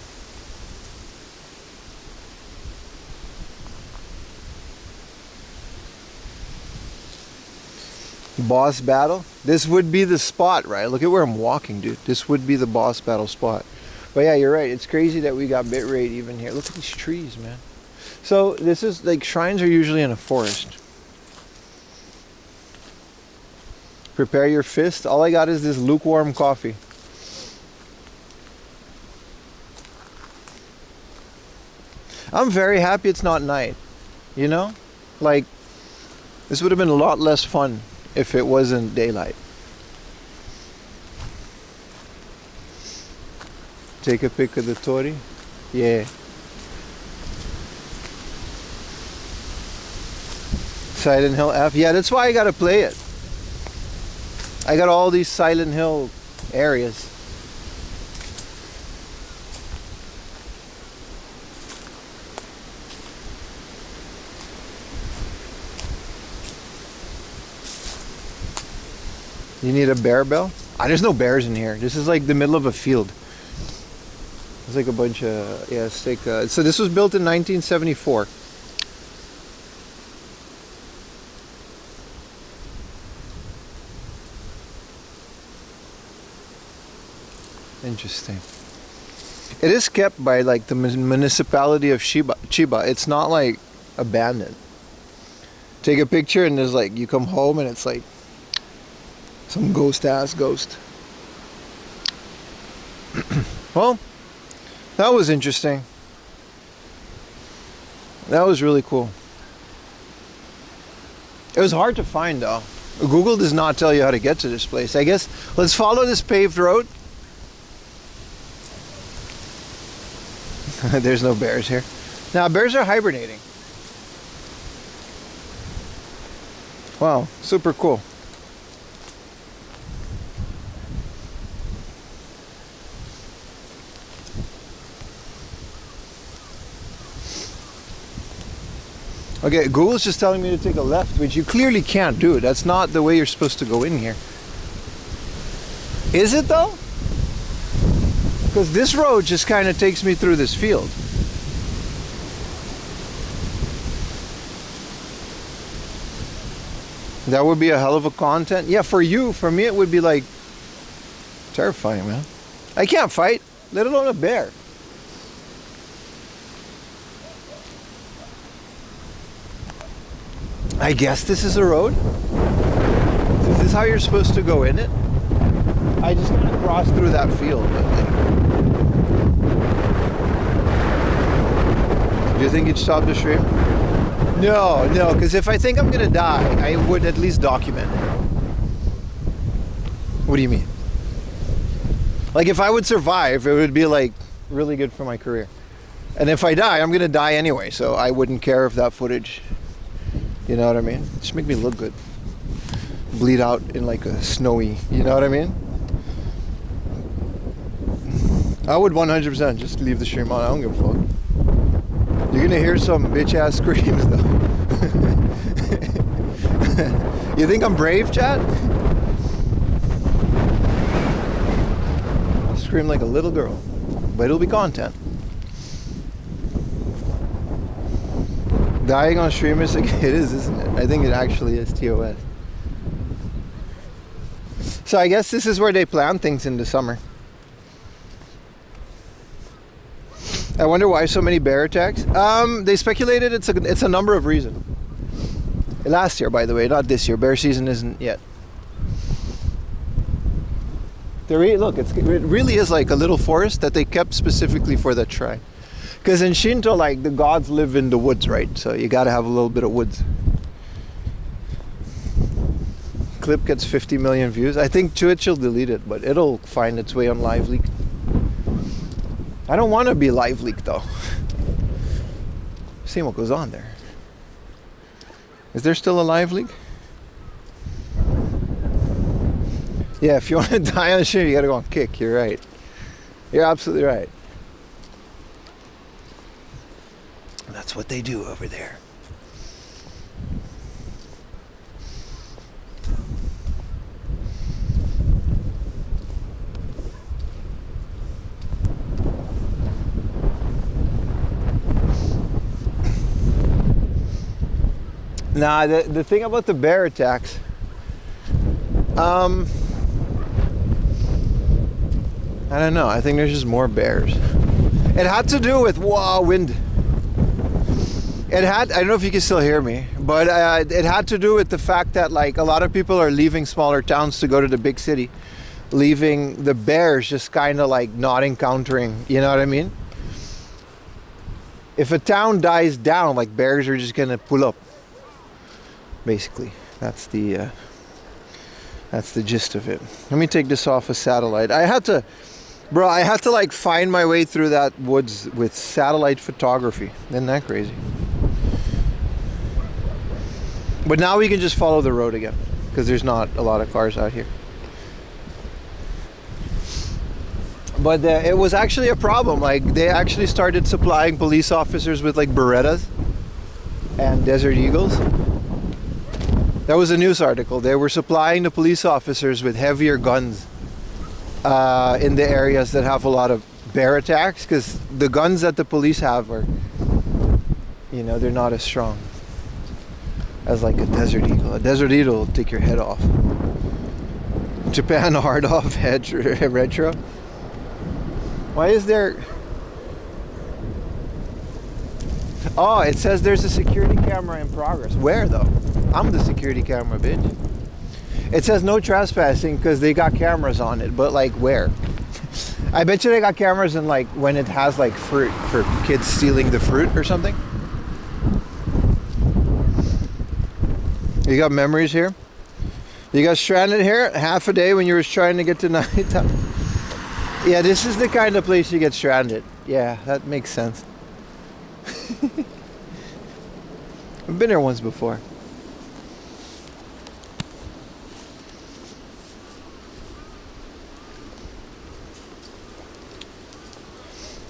Boss battle. This would be the spot, right? Look at where I'm walking, dude. This would be the boss battle spot. But yeah, you're right. It's crazy that we got bitrate even here. Look at these trees, man. So this is like, shrines are usually in a forest. Prepare your fist. All I got is this lukewarm coffee. I'm very happy it's not night. You know? Like, this would have been a lot less fun if it wasn't daylight. Take a pic of the Tori. Yeah. Silent Hill F. Yeah, that's why I gotta play it. I got all these Silent Hill areas. You need a bear bell? There's no bears in here. This is like the middle of a field. It's like a bunch of, yeah, it's like, so this was built in 1974. Interesting. It is kept by like the municipality of Chiba. It's not like abandoned. Take a picture and there's like, you come home and it's like some ghost-ass ghost. Well, that was interesting. That was really cool. It was hard to find though. Google does not tell you how to get to this place. I guess let's follow this paved road. There's no bears here. Now, bears are hibernating. Wow, super cool. Okay, Google's just telling me to take a left, which you clearly can't do. That's not the way you're supposed to go in here. Is it though? Because this road just kind of takes me through this field. That would be a hell of a content. Yeah, for you, for me it would be like terrifying, man. I can't fight, let alone a bear. I guess this is a road. Is this how you're supposed to go in it? I just kind of crossed through that field, but like, do you think you'd stop the stream? No, because if I think I'm gonna die, I would at least document it. What do you mean? Like, if I would survive, it would be like really good for my career. And if I die, I'm gonna die anyway, so I wouldn't care if that footage, you know what I mean? Just make me look good. Bleed out in like a snowy, you know what I mean? I would 100% just leave the stream on. I don't give a fuck. You're gonna hear some bitch ass screams though. You think I'm brave, Chad? I'll scream like a little girl, but it'll be content. Dying on stream is like, it is, isn't it? I think it actually is TOS. So I guess this is where they plan things in the summer. I wonder why so many bear attacks. They speculated it's a number of reasons. Last year, by the way, not this year. Bear season isn't yet. Look, it really is like a little forest that they kept specifically for that shrine. Because in Shinto, like, the gods live in the woods, right? So you gotta have a little bit of woods. Clip gets 50 million views. I think Twitch will delete it, but it'll find its way on Live Leak. I don't want to be Live Leak though. See what goes on there. Is there still a Live Leak? Yeah, if you want to die on stream, you gotta go on Kick. You're right. You're absolutely right. That's what they do over there. Nah, the thing about the bear attacks, I don't know. I think there's just more bears. It had to do with wind. I don't know if you can still hear me, but it had to do with the fact that like a lot of people are leaving smaller towns to go to the big city, leaving the bears just kind of like not encountering, you know what I mean? If a town dies down, like bears are just gonna pull up. Basically, that's the gist of it. Let me take this off a satellite. I had to like find my way through that woods with satellite photography. Isn't that crazy? But now we can just follow the road again because there's not a lot of cars out here. But it was actually a problem. Like they actually started supplying police officers with like Berettas and Desert Eagles. That was a news article. They were supplying the police officers with heavier guns in the areas that have a lot of bear attacks, because the guns that the police have are, you know, they're not as strong as like a Desert Eagle. A Desert Eagle will take your head off. Japan hard off retro. Why is there... Oh, it says there's a security camera in progress. Where though? I'm the security camera, bitch. It says no trespassing because they got cameras on it, but like where? I bet you they got cameras in like when it has like fruit for kids stealing the fruit or something. You got memories here? You got stranded here half a day when you were trying to get to nighttime. Yeah, this is the kind of place you get stranded. Yeah, that makes sense. I've been here once before.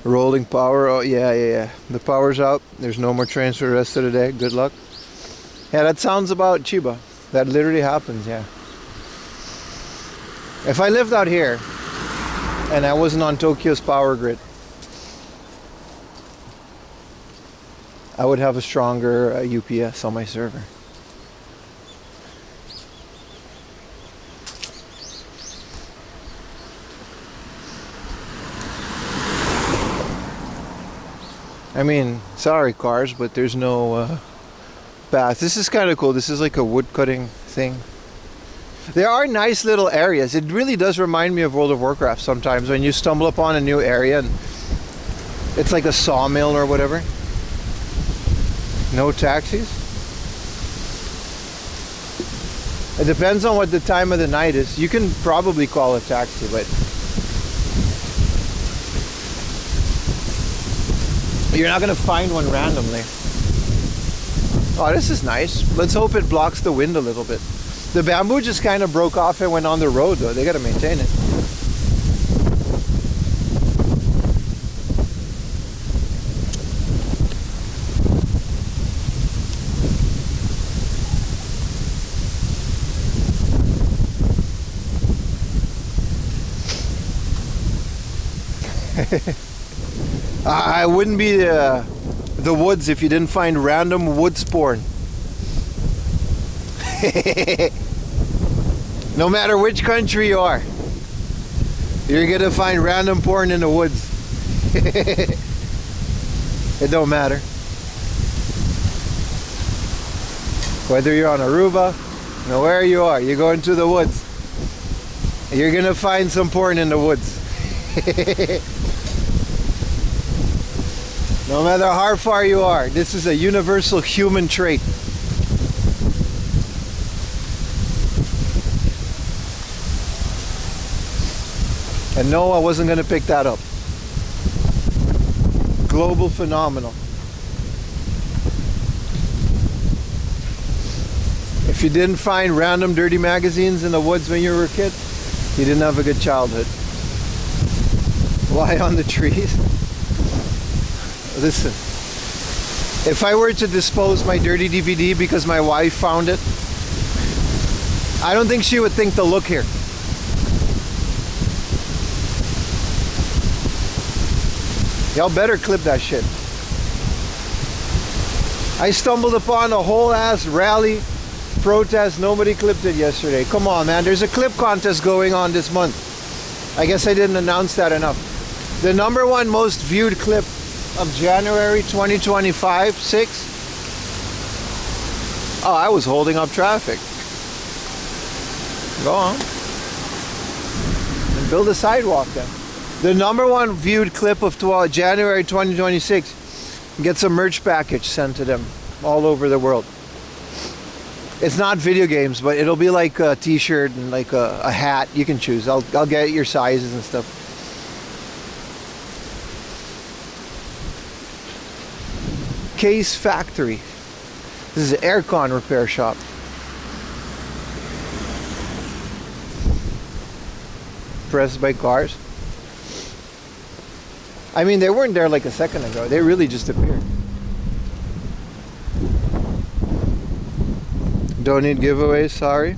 Rolling power. Oh yeah. The power's out. There's no more trains for the rest of the day. Good luck. Yeah, that sounds about Chiba. That literally happens, yeah. If I lived out here and I wasn't on Tokyo's power grid, I would have a stronger UPS on my server. I mean, sorry cars, but there's no path. This is kind of cool. This is like a wood cutting thing. There are nice little areas. It really does remind me of World of Warcraft sometimes when you stumble upon a new area and it's like a sawmill or whatever. No taxis? It depends on what the time of the night is. You can probably call a taxi, but you're not going to find one randomly. Oh, this is nice. Let's hope it blocks the wind a little bit. The bamboo just kind of broke off and went on the road, though. They got to maintain it. I wouldn't be the woods if you didn't find random wood spawn. No matter which country you are, you're gonna find random porn in the woods. It don't matter. Whether you're on Aruba, where you are, you go into the woods, you're gonna find some porn in the woods. No matter how far you are, this is a universal human trait. And no, I wasn't gonna pick that up. Global phenomenon. If you didn't find random dirty magazines in the woods when you were a kid, you didn't have a good childhood. Why on the trees? Listen, if I were to dispose my dirty DVD because my wife found it, I don't think she would think to look here. Y'all better clip that shit. I stumbled upon a whole ass rally protest. Nobody clipped it yesterday. Come on, man. There's a clip contest going on this month. I guess I didn't announce that enough. The #1 most viewed clip of January 2025, 6. Oh, I was holding up traffic. Go on. And build a sidewalk then. The #1 viewed clip of January 2026 gets a merch package sent to them all over the world. It's not video games, but it'll be like a t-shirt and like a hat. You can choose. I'll get your sizes and stuff. Case Factory. This is an aircon repair shop. Pressed by cars. I mean, they weren't there like a second ago. They really just appeared. Don't need giveaways, sorry.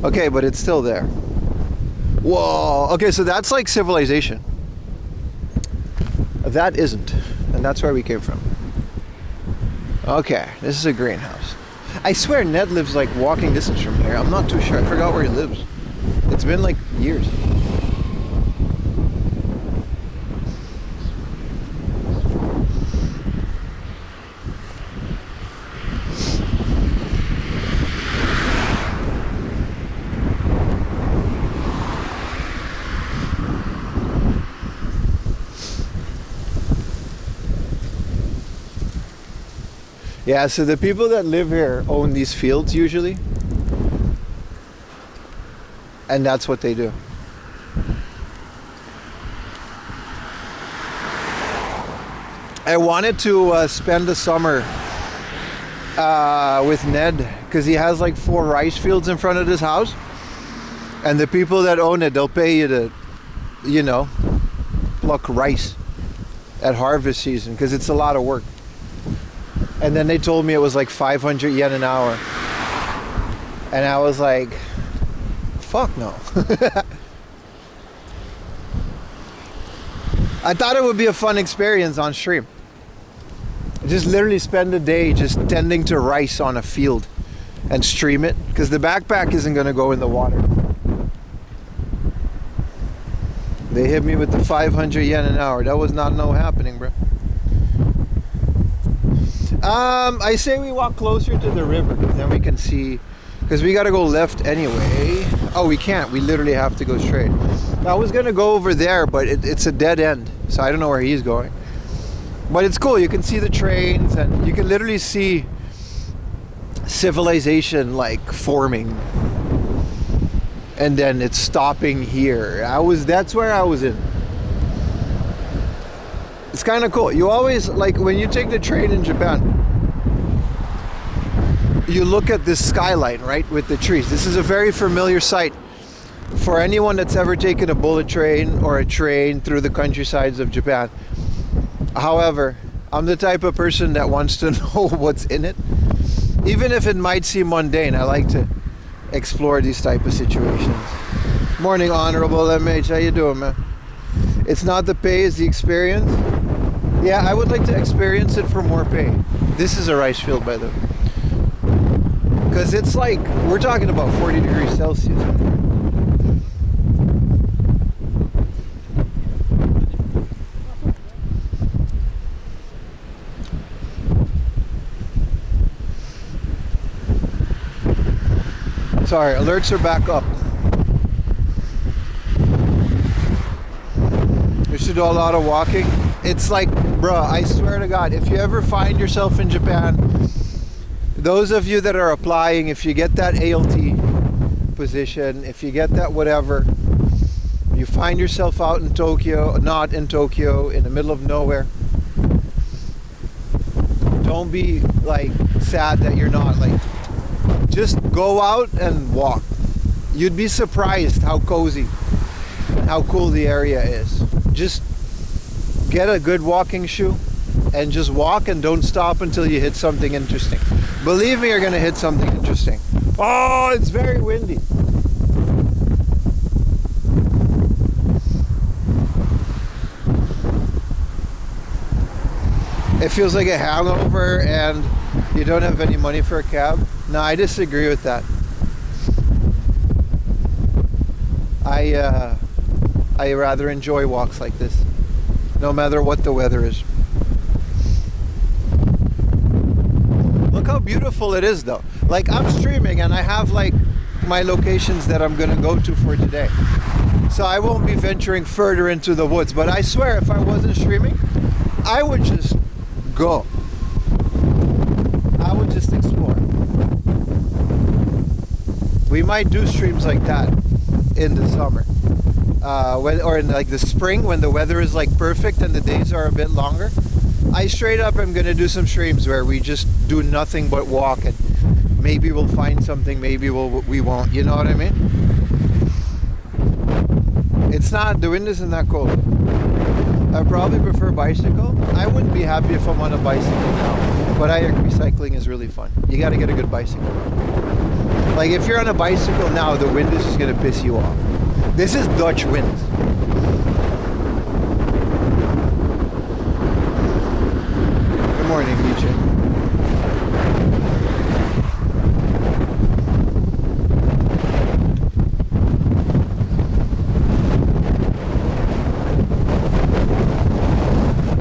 Okay, but it's still there. Whoa. Okay, so that's like civilization. That isn't. And that's where we came from. Okay, this is a greenhouse. I swear Ned lives like walking distance from here. I'm not too sure. I forgot where he lives. It's been like years. Yeah, so the people that live here own these fields usually. And that's what they do. I wanted to spend the summer with Ned because he has like 4 rice fields in front of his house. And the people that own it, they'll pay you to, you know, pluck rice at harvest season because it's a lot of work. And then they told me it was like 500 yen an hour. And I was like, fuck no. I thought it would be a fun experience on stream. Just literally spend a day just tending to rice on a field and stream it. Because the backpack isn't going to go in the water. They hit me with the 500 yen an hour. That was not happening, bro. I say we walk closer to the river because then we can see, because we got to go left anyway. Oh, we can't. We literally have to go straight. I was going to go over there, but it's a dead end. So I don't know where he's going. But it's cool. You can see the trains and you can literally see civilization like forming. And then it's stopping here. That's where I was in. It's kind of cool. You always, like when you take the train in Japan, you look at this skyline, right, with the trees. This is a very familiar sight for anyone that's ever taken a bullet train or a train through the countrysides of Japan. However, I'm the type of person that wants to know what's in it. Even if it might seem mundane, I like to explore these type of situations. Morning, Honorable MH. How you doing, man? It's not the pay, it's the experience. Yeah, I would like to experience it for more pay. This is a rice field, by the way. Because it's like, we're talking about 40 degrees Celsius. Sorry, alerts are back up. We should do a lot of walking. It's like, bruh, I swear to God, if you ever find yourself in Japan, those of you that are applying, if you get that ALT position, if you get that whatever, you find yourself out in Tokyo, not in Tokyo, in the middle of nowhere, don't be like sad that you're not, like, just go out and walk. You'd be surprised how cozy and how cool the area is. Just get a good walking shoe and just walk, and don't stop until you hit something interesting. Believe me, you're gonna hit something interesting. Oh, it's very windy. It feels like a hangover and you don't have any money for a cab. No, I disagree with that. I rather enjoy walks like this, no matter what the weather is. Look how beautiful it is though. Like, I'm streaming and I have like my locations that I'm gonna go to for today. So I won't be venturing further into the woods, but I swear if I wasn't streaming, I would just go. I would just explore. We might do streams like that in the summer. Or in like the spring when the weather is like perfect and the days are a bit longer. I straight up am gonna do some streams where we just do nothing but walk, and maybe we'll find something, maybe we won't, you know what I mean? It's not, the wind isn't that cold. I probably prefer bicycle. I wouldn't be happy if I'm on a bicycle now, but I agree, cycling is really fun. You gotta get a good bicycle. Like, if you're on a bicycle now, the wind is just gonna piss you off. This is Dutch wind. Good morning, DJ.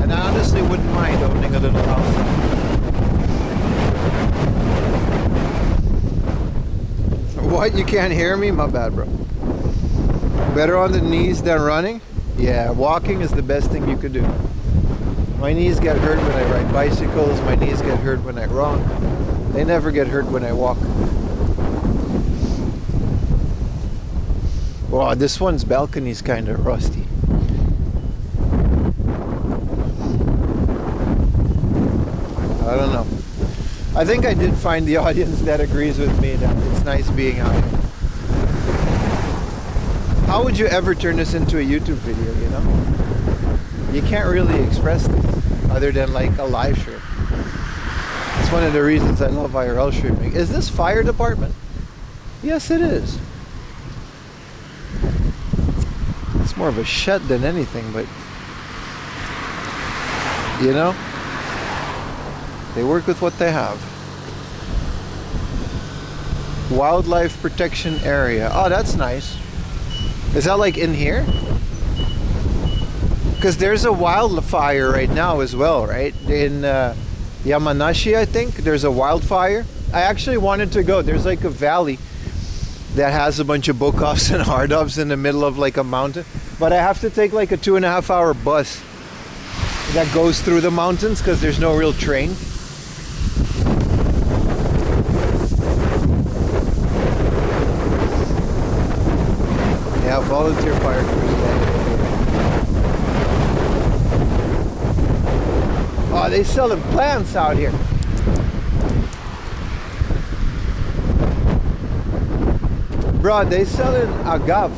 And I honestly wouldn't mind owning a little house. What? You can't hear me? My bad, bro. Better on the knees than running? Yeah, walking is the best thing you could do. My knees get hurt when I ride bicycles. My knees get hurt when I run. They never get hurt when I walk. Wow, this one's balcony is kind of rusty. I don't know. I think I did find the audience that agrees with me that it's nice being out here. How would you ever turn this into a YouTube video, you know? You can't really express this other than like a live stream. It's one of the reasons I love IRL streaming. Is this fire department? Yes, it is. It's more of a shed than anything, but you know, they work with what they have. Wildlife protection area. Oh, that's nice. Is that like in here? Because there's a wildfire right now as well, right? In Yamanashi, I think, there's a wildfire. I actually wanted to go. There's like a valley that has a bunch of book-offs and hard-offs in the middle of like a mountain. But I have to take like a 2.5 hour bus that goes through the mountains because there's no real train. Yeah, volunteer fire crews. Oh, they selling plants out here. Bro, they selling agave.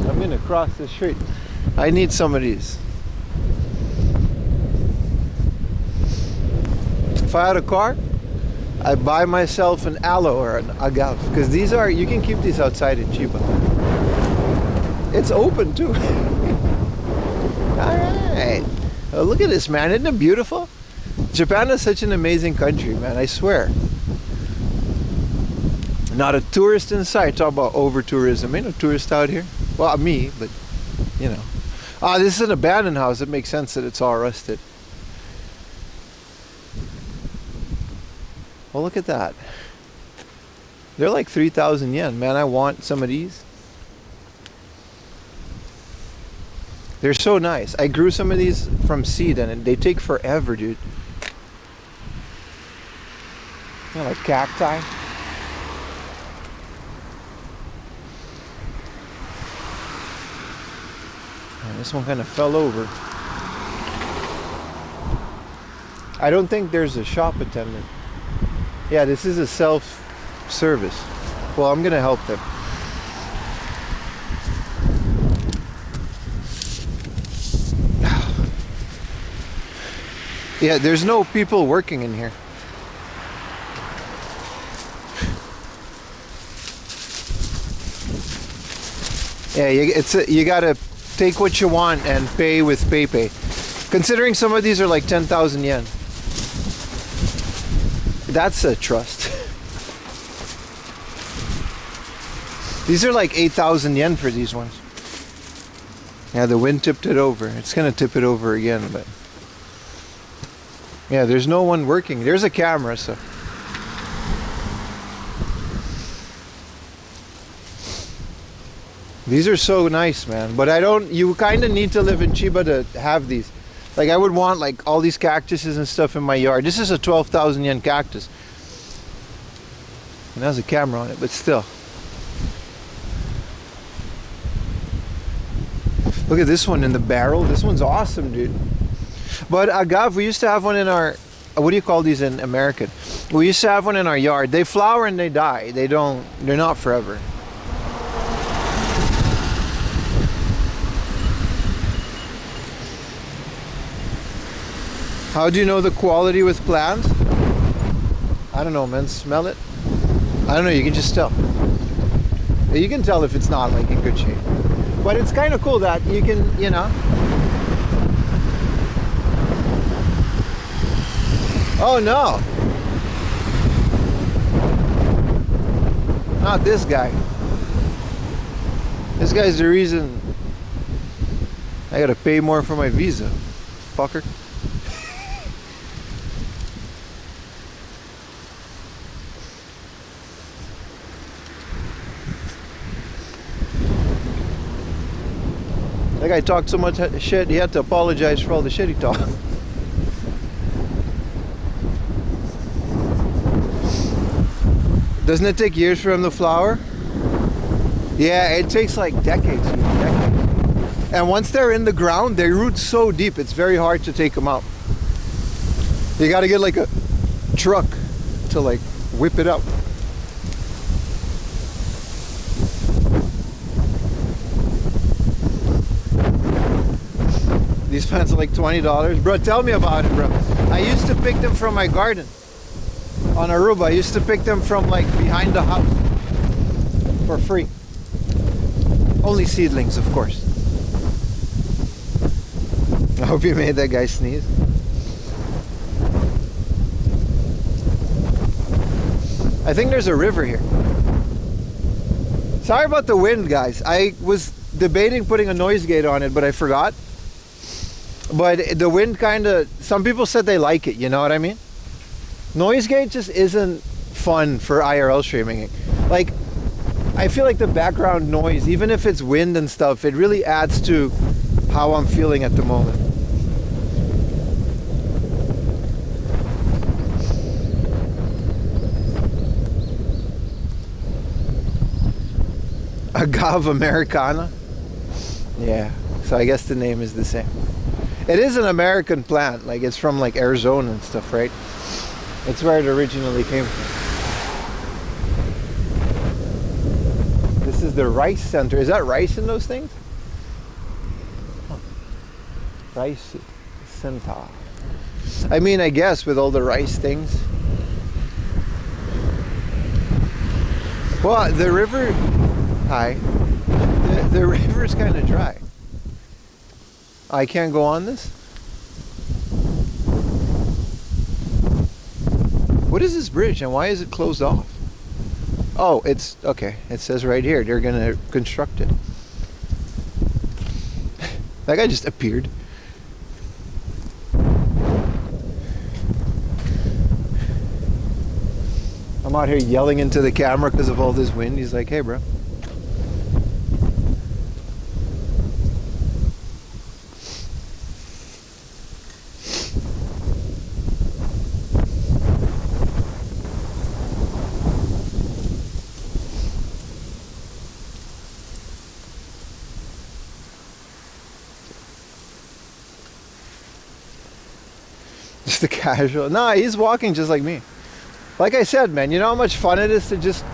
I'm gonna cross the street. I need some of these. If I had a car, I'd buy myself an aloe or an agave, because these are, you can keep these outside in Chiba. It's open too. Alright. Oh, look at this, man. Isn't it beautiful? Japan is such an amazing country, man. I swear. Not a tourist in sight. Talk about over-tourism. Ain't no tourist out here. Well, me, but, you know. Ah, this is an abandoned house. It makes sense that it's all rusted. Well, look at that. They're like 3,000 yen. Man, I want some of these. They're so nice. I grew some of these from seed and they take forever, dude. You know, like cacti. And this one kind of fell over. I don't think there's a shop attendant. Yeah, this is a self-service. Well, I'm gonna help them. Yeah, there's no people working in here. Yeah, you gotta take what you want and pay with PayPay. Considering some of these are like 10,000 yen. That's a trust. These are like 8,000 yen for these ones. Yeah, the wind tipped it over. It's gonna tip it over again, but yeah, there's no one working. There's a camera, so. These are so nice, man. But you kind of need to live in Chiba to have these. Like, I would want like all these cactuses and stuff in my yard. This is a 12,000 yen cactus. And there's a camera on it, but still. Look at this one in the barrel. This one's awesome, dude. But agave, we used to have one in our, what do you call these in American? We used to have one in our yard. They flower and they die. They're not forever. How do you know the quality with plants? I don't know, man. Smell it? I don't know. You can just tell. You can tell if it's not like in good shape. But it's kind of cool that you can, you know. Oh no. Not this guy. This guy's the reason I gotta pay more for my visa. Fucker. That guy talked so much shit, he had to apologize for all the shit he talked. Doesn't it take years for them to flower? Yeah, it takes like decades. And once they're in the ground, they root so deep, it's very hard to take them out. You gotta get like a truck to like whip it up. These plants are like $20. Bro, tell me about it, bro. I used to pick them from my garden. On Aruba, I used to pick them from like behind the house. For free. Only seedlings, of course. I hope you made that guy sneeze. I think there's a river here. Sorry about the wind, guys. I was debating putting a noise gate on it, but I forgot. But the wind kind of, some people said they like it, you know what I mean? Noise gate just isn't fun for IRL streaming. Like, I feel like the background noise, even if it's wind and stuff, it really adds to how I'm feeling at the moment. Agave Americana? Yeah, so I guess the name is the same. It is an American plant, like it's from like Arizona and stuff, right? It's where it originally came from. This is the rice center. Is that rice in those things? Huh. Rice center. I mean, I guess with all the rice things. Well, the river, hi. The river's kind of dry. I can't go on this? What is this bridge and why is it closed off? Oh, it's okay. It says right here they're gonna construct it. That guy just appeared. I'm out here yelling into the camera because of all this wind. He's like, hey, bro. Just a casual. Nah, he's walking just like me. Like I said, man, you know how much fun it is to just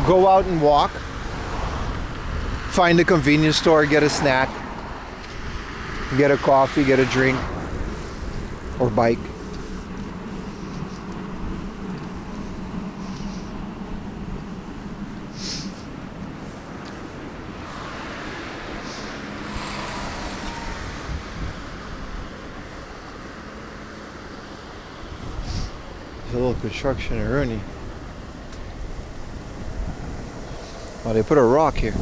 go out and walk? Find a convenience store, get a snack, get a coffee, get a drink, or bike. A little construction in Rooney. Oh, they put a rock here.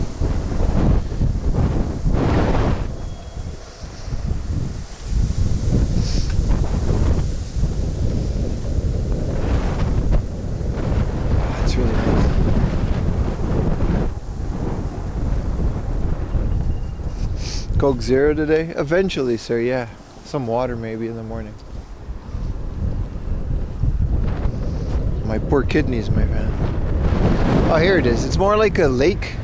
That's really nice. Coke Zero today? Eventually, sir, yeah. Some water maybe in the morning. My poor kidneys, my man. Oh, here it is. It's more like a lake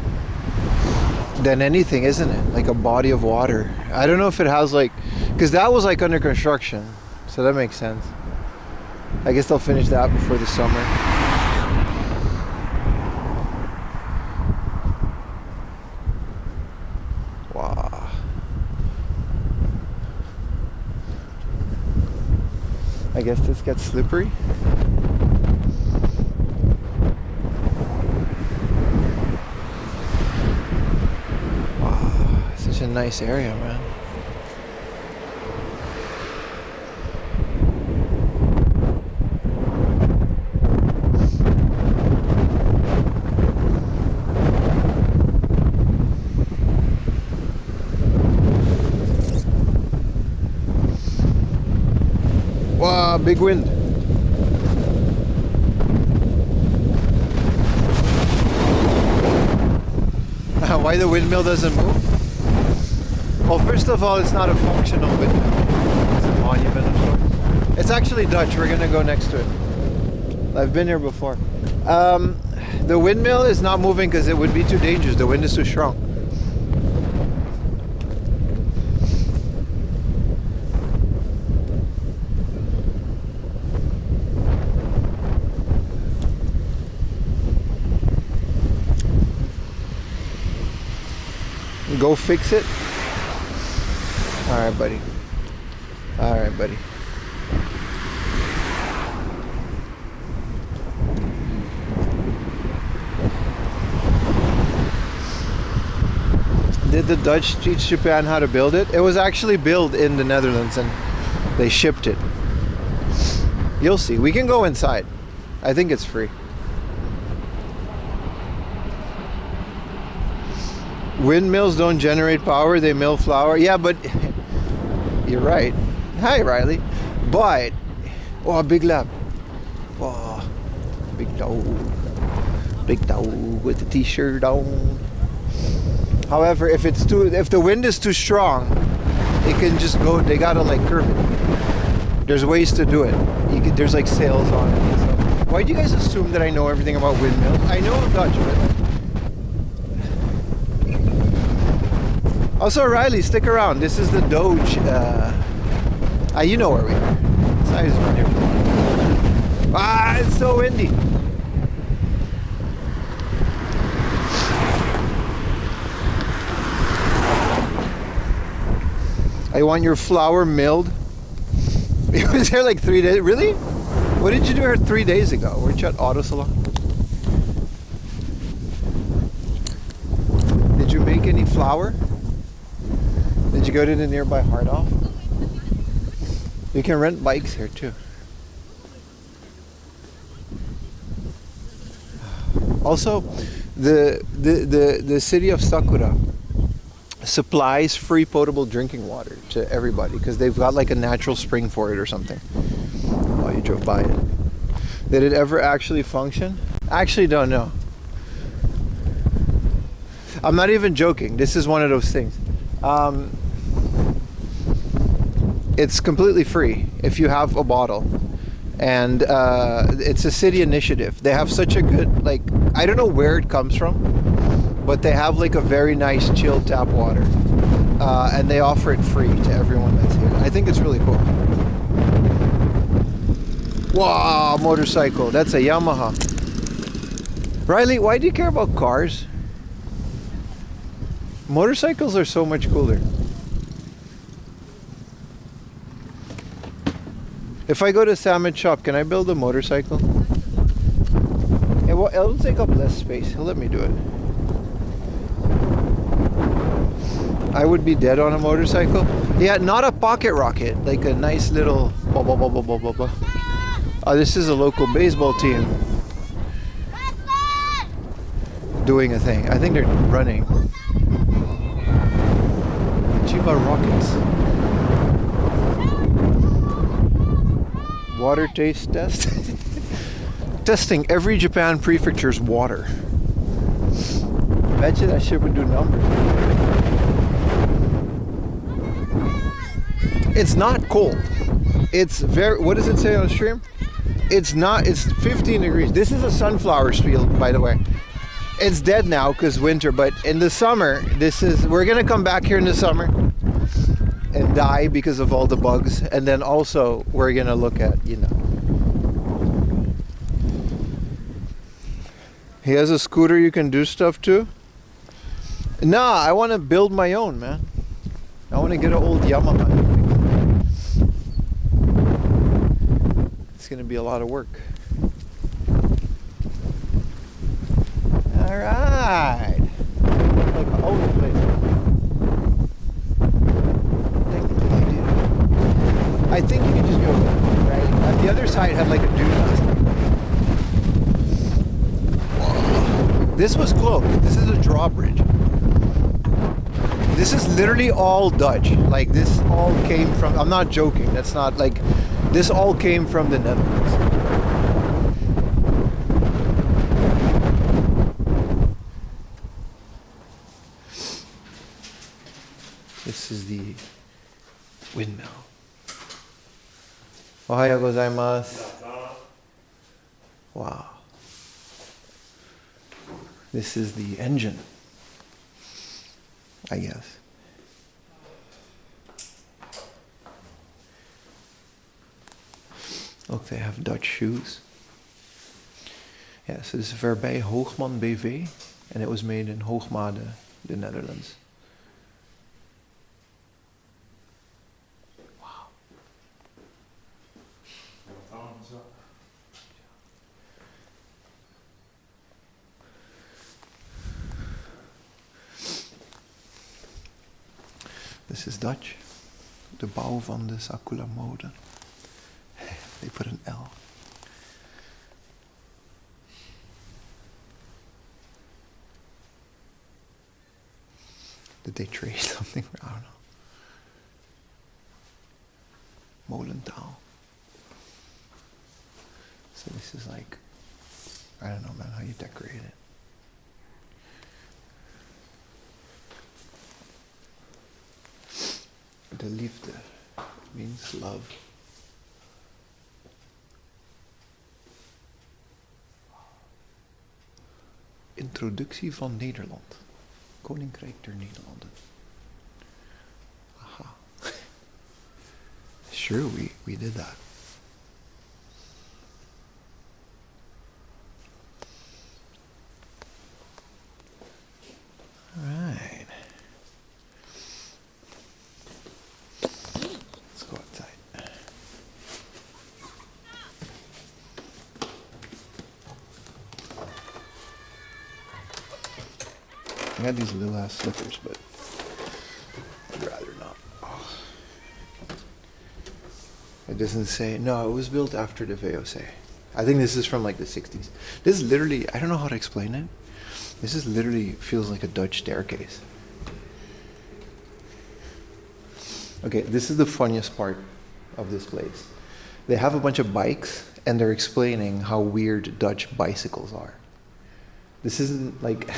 than anything, isn't it? Like a body of water. I don't know if it has like, because that was like under construction, so that makes sense. I guess they'll finish that before the summer. Wow. I guess this gets slippery. A nice area, man. Wow, big wind. Why the windmill doesn't move? Well, first of all, it's not a functional windmill. It's a monument of sorts. It's actually Dutch. We're gonna go next to it. I've been here before. The windmill is not moving because it would be too dangerous. The wind is too strong. Go fix it. Alright, buddy. Alright, buddy. Did the Dutch teach Japan how to build it? It was actually built in the Netherlands and they shipped it. You'll see. We can go inside. I think it's free. Windmills don't generate power, they mill flour. Yeah, but you're right. Hi, Riley. But, oh, big lap. Oh, big dog. Big dog with the t-shirt on. However, if the wind is too strong, it can just go, they gotta like curb it. There's ways to do it. There's like sails on it and stuff. Why do you guys assume that I know everything about windmills? I know Dutch, but... Also, Riley, stick around. This is the Doge. You know where we are. It's here. Ah, it's so windy. I want your flour milled. It was here like 3 days. Really? What did you do here 3 days ago? Weren't you at Auto Salon? Did you make any flour? Did you go to the nearby Hardoff? You can rent bikes here too. Also, the city of Sakura supplies free potable drinking water to everybody because they've got like a natural spring for it or something. Oh, you drove by it. Did it ever actually function? I actually don't know. I'm not even joking. This is one of those things. It's completely free if you have a bottle. And it's a city initiative. They have such a good, like, I don't know where it comes from, but they have like a very nice chilled tap water. And they offer it free to everyone that's here. I think it's really cool. Wow, motorcycle. That's a Yamaha. Riley, why do you care about cars? Motorcycles are so much cooler. If I go to Salmon Shop, can I build a motorcycle? It'll take up less space. He'll let me do it. I would be dead on a motorcycle. Yeah, not a pocket rocket. Like a nice little... Oh, this is a local baseball team. Doing a thing. I think they're running. Chiba Rockets. Water taste test. Testing every Japan prefecture's water. Bet you that shit would do numbers. It's not cold. It's very, what does it say on the stream? It's not, it's 15 degrees. This is a sunflower field, by the way. It's dead now because winter, but in the summer, we're gonna come back here in the summer and die because of all the bugs. And then also we're gonna look at, you know. He has a scooter you can do stuff to? Nah, I want to build my own, man. I want to get an old Yamaha. It's gonna be a lot of work. All right. Like all over the place. I think you can just go right. The other side had like a dune last time. Whoa. This was closed. This is a drawbridge. This is literally all Dutch. Like this all came from, I'm not joking. That's not like, this all came from the Netherlands. This is the windmill. Ohayou gozaimasu. Wow. This is the engine, I guess. Look, they have Dutch shoes. Yeah, so this is Verbij Hoogman BV, and it was made in Hoogmade, the Netherlands. Wow. This is Dutch. De bouw van de Sakura mode. They put an L. Did they trade something? I don't know. Molentaal. So this is like, I don't know, man, how you decorate it. De liefde means love. Introductie van Nederland. Koninkrijk der Nederlanden. Aha. Sure, we did that. All right. Let's go outside. I got these little ass slippers, but I'd rather not. doesn't say. No, it was built after the VOC. I think this is from like the 60s. This is literally, I don't know how to explain it. This is literally feels like a Dutch staircase. Okay, this is the funniest part of this place. They have a bunch of bikes and they're explaining how weird Dutch bicycles are. This isn't like,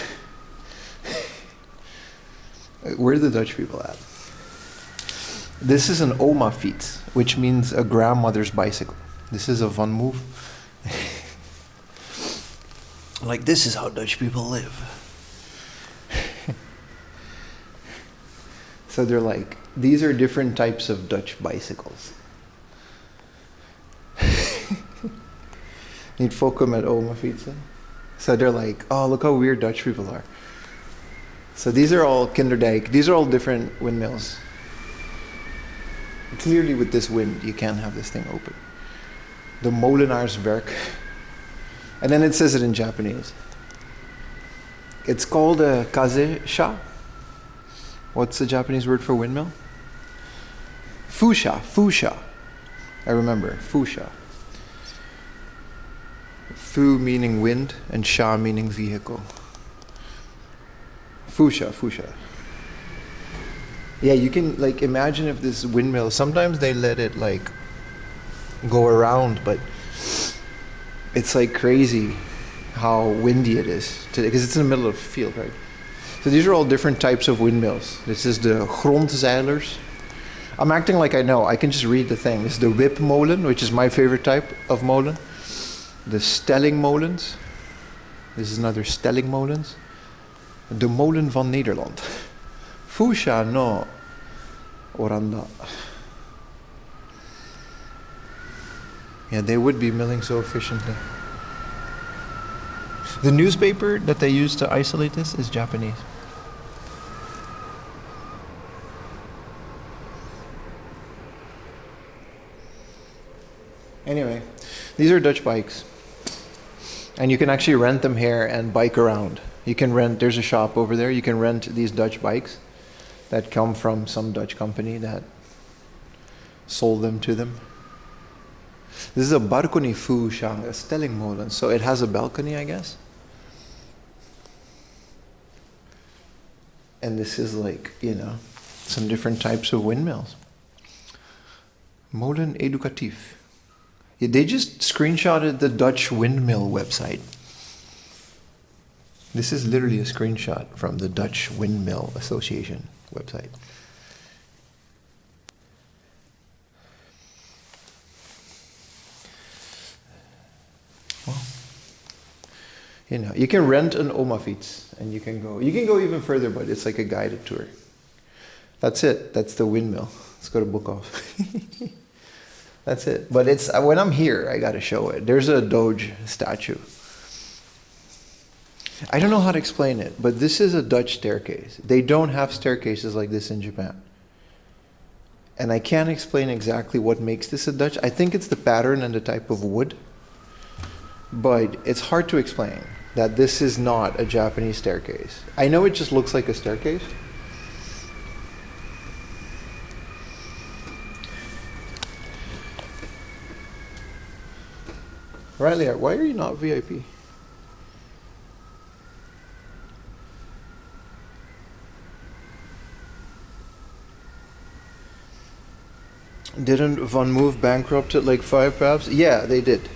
where are the Dutch people at? This is an oma fiets, which means a grandmother's bicycle. This is a van move. Like, this is how Dutch people live. So they're like, these are different types of Dutch bicycles. Niet fokken met oma fietsen. So they're like, oh, look how weird Dutch people are. So these are all kinderdijk. These are all different windmills. Clearly with this wind, you can't have this thing open. The molenaarswerk. And then it says it in Japanese. It's called a kaze-sha. What's the Japanese word for windmill? Fusha. I remember, fusha. Fu meaning wind and sha meaning vehicle. Fusha. Yeah, you can like imagine if this windmill, sometimes they let it like go around, but it's like crazy how windy it is today, because it's in the middle of a field, right? So these are all different types of windmills. This is the grondzeilers. I'm acting like I know. I can just read the thing. This is the wipmolen, which is my favorite type of molen. The stellingmolens. This is another stellingmolens. De molen van Nederland. Fusha no Oranda. Yeah, they would be milling so efficiently. The newspaper that they use to isolate this is Japanese. Anyway, these are Dutch bikes. And you can actually rent them here and bike around. You can rent, there's a shop over there, you can rent these Dutch bikes that come from some Dutch company that sold them to them. This is a balcony fusha, a stellingmolen, so it has a balcony, I guess. And this is like, you know, some different types of windmills. Molen educatief. Yeah, they just screenshotted the Dutch windmill website. This is literally a screenshot from the Dutch Windmill Association website. Well, you know, you can rent an oma fiets and you can go even further, but it's like a guided tour. That's it. That's the windmill. Let's go to book off. That's it. But it's when I'm here, I gotta show it. There's a Doge statue. I don't know how to explain it, but this is a Dutch staircase. They don't have staircases like this in Japan. And I can't explain exactly what makes this a Dutch. I think it's the pattern and the type of wood. But it's hard to explain that this is not a Japanese staircase. I know it just looks like a staircase. Riley, why are you not VIP? Didn't Van Move bankrupt at like 5 perhaps? Yeah, they did.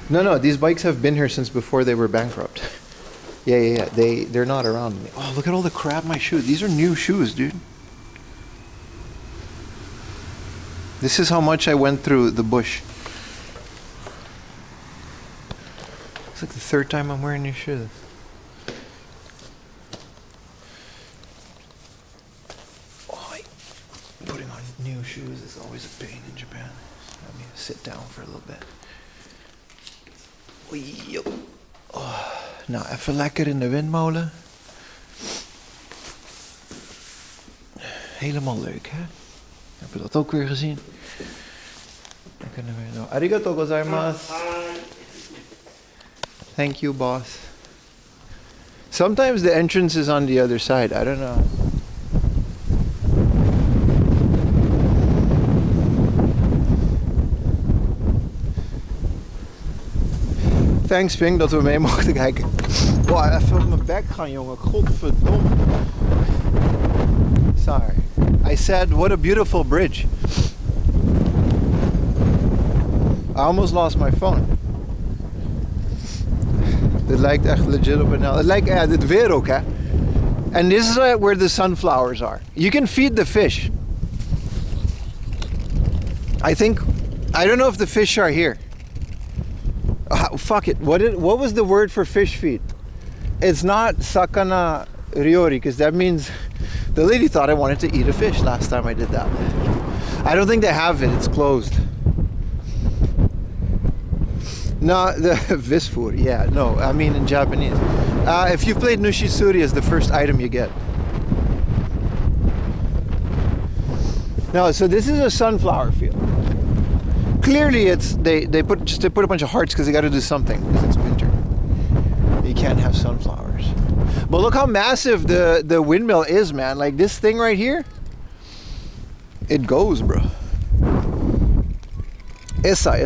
No, these bikes have been here since before they were bankrupt. Yeah. They're not around me. Oh, look at all the crap in my shoes. These are new shoes, dude. This is how much I went through the bush. It's like the 3rd time I'm wearing new shoes. Putting on new shoes is always a pain in Japan. Let me sit down for a little bit. Oei, oh. Nou, even lekker in de windmolen. Helemaal leuk, hè? Heb je dat ook weer gezien? Dan kunnen we zo. Arigatou gozaimasu. Thank you, boss. Sometimes the entrance is on the other side. I don't know. Thanks Ping dat we mee mochten kijken. Wow, even op mijn bek gaan jongen, godverdomme. Sorry. I said what a beautiful bridge. I almost lost my phone. Dit lijkt echt legit op een L. Het lijkt, ja, dit weer ook hè. And this is where the sunflowers are. You can feed the fish. I don't know if the fish are here. Fuck it. What was the word for fish feed? It's not sakana ryori, because that means the lady thought I wanted to eat a fish last time I did that. I don't think they have it. It's closed. No, the visfood. Yeah, no. I mean in Japanese. If you've played Nushisuri, is the first item you get. No, so this is a sunflower field. Clearly, it's they put a bunch of hearts because they got to do something because it's winter. You can't have sunflowers. But look how massive the windmill is, man. Like this thing right here, it goes, bro. Issa.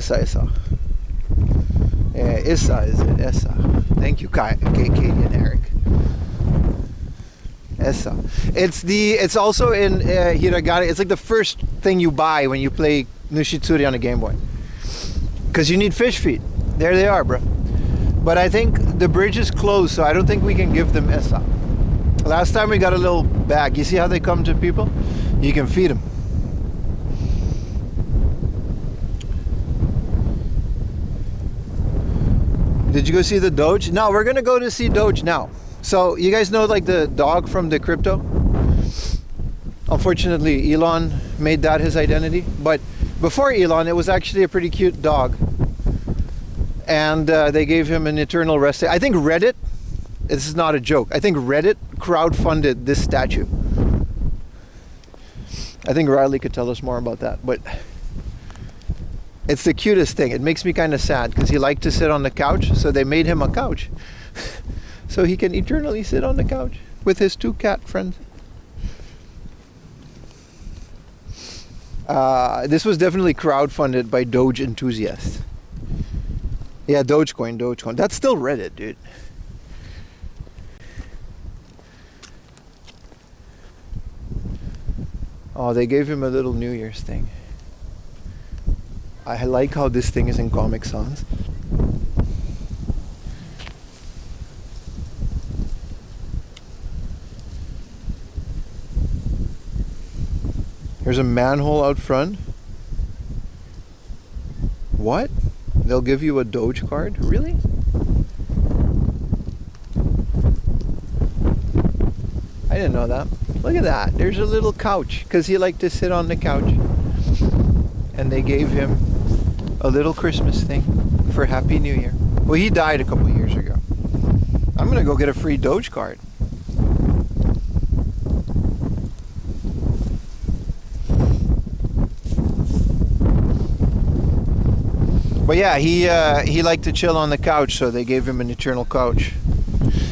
Yeah, Issa is it? Issa. Thank you, Katie and Eric. Issa. It's also in hiragana. It's like the first thing you buy when you play Nushitsuri on a Game Boy. Because you need fish feed. There they are, bro. But I think the bridge is closed, so I don't think we can give them essa. Last time we got a little bag. You see how they come to people? You can feed them. Did you go see the Doge? No, we're gonna go to see Doge now. So you guys know like the dog from the crypto? Unfortunately, Elon made that his identity. But before Elon, it was actually a pretty cute dog. And they gave him an eternal rest. I think Reddit, this is not a joke, I think Reddit crowdfunded this statue. I think Riley could tell us more about that. But it's the cutest thing. It makes me kind of sad because he liked to sit on the couch. So they made him a couch. So he can eternally sit on the couch with his two cat friends. This was definitely crowdfunded by Doge enthusiasts. Yeah, Dogecoin. That's still Reddit, dude. Oh, they gave him a little New Year's thing. I like how this thing is in Comic Sans. There's a manhole out front. What? They'll give you a Doge card? Really? I didn't know that. Look at that. There's a little couch because he liked to sit on the couch. And they gave him a little Christmas thing for Happy New Year. Well, he died a couple years ago. I'm going to go get a free Doge card. But yeah, he liked to chill on the couch, so they gave him an eternal couch.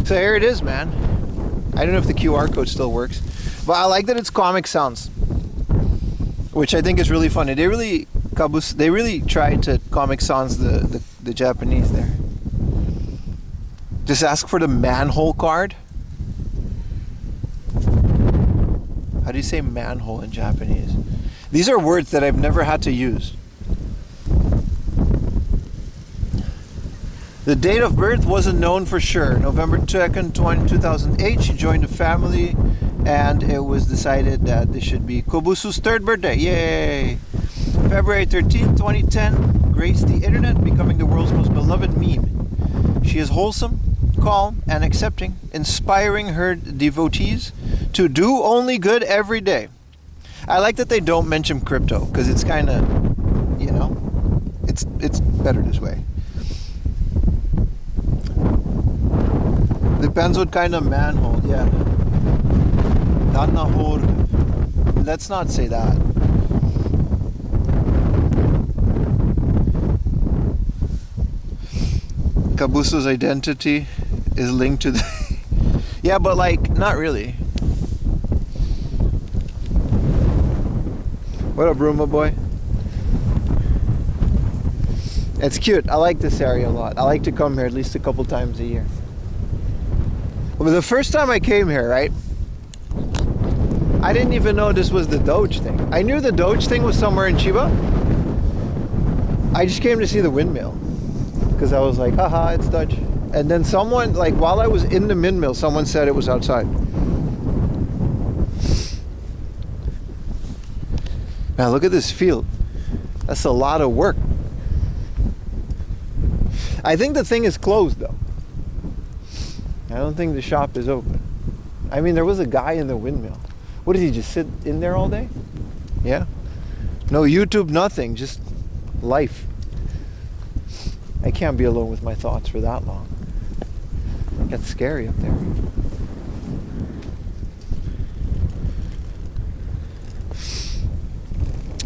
So here it is, man. I don't know if the QR code still works, but I like that it's Comic Sans, which I think is really funny. They really tried to Comic Sans the Japanese there. Just ask for the manhole card. How do you say manhole in Japanese? These are words that I've never had to use. The date of birth wasn't known for sure. November 2nd, 2008, she joined a family and it was decided that this should be Kobusu's third birthday. Yay! February 13th, 2010, graced the internet, becoming the world's most beloved meme. She is wholesome, calm, and accepting, inspiring her devotees to do only good every day. I like that they don't mention crypto because it's kind of, you know, it's better this way. Depends what kind of manhole, yeah. Danahor. Let's not say that. Kabusu's identity is linked to the... Yeah, but like, not really. What up, Roomba boy? It's cute. I like this area a lot. I like to come here at least a couple times a year. Well, the first time I came here, right, I didn't even know this was the Doge thing. I knew the Doge thing was somewhere in Chiba. I just came to see the windmill because I was like, haha, it's Dutch. And then someone, like, while I was in the windmill, someone said it was outside. Now look at this field. That's a lot of work. I think the thing is closed though. I don't think the shop is open. I mean, there was a guy in the windmill. What did he just sit in there all day? Yeah. No YouTube, nothing, just life. I can't be alone with my thoughts for that long. It gets scary up there.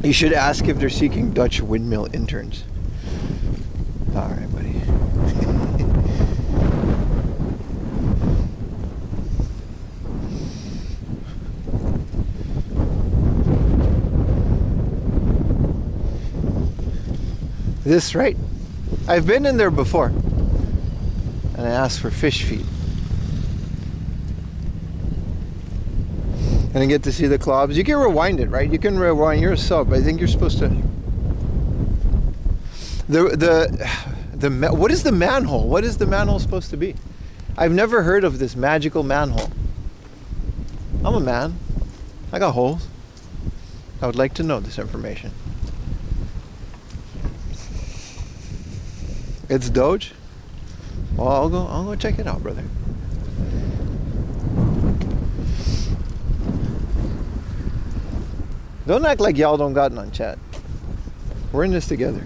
You should ask if they're seeking Dutch windmill interns. All right, buddy. This, right? I've been in there before. And I asked for fish feed. And I get to see the clubs. You can rewind it, right? You can rewind. You're a sub. I think you're supposed to. What is the manhole? What is the manhole supposed to be? I've never heard of this magical manhole. I'm a man. I got holes. I would like to know this information. It's Doge? Well, I'll go check it out, brother. Don't act like y'all don't got none, chat. We're in this together.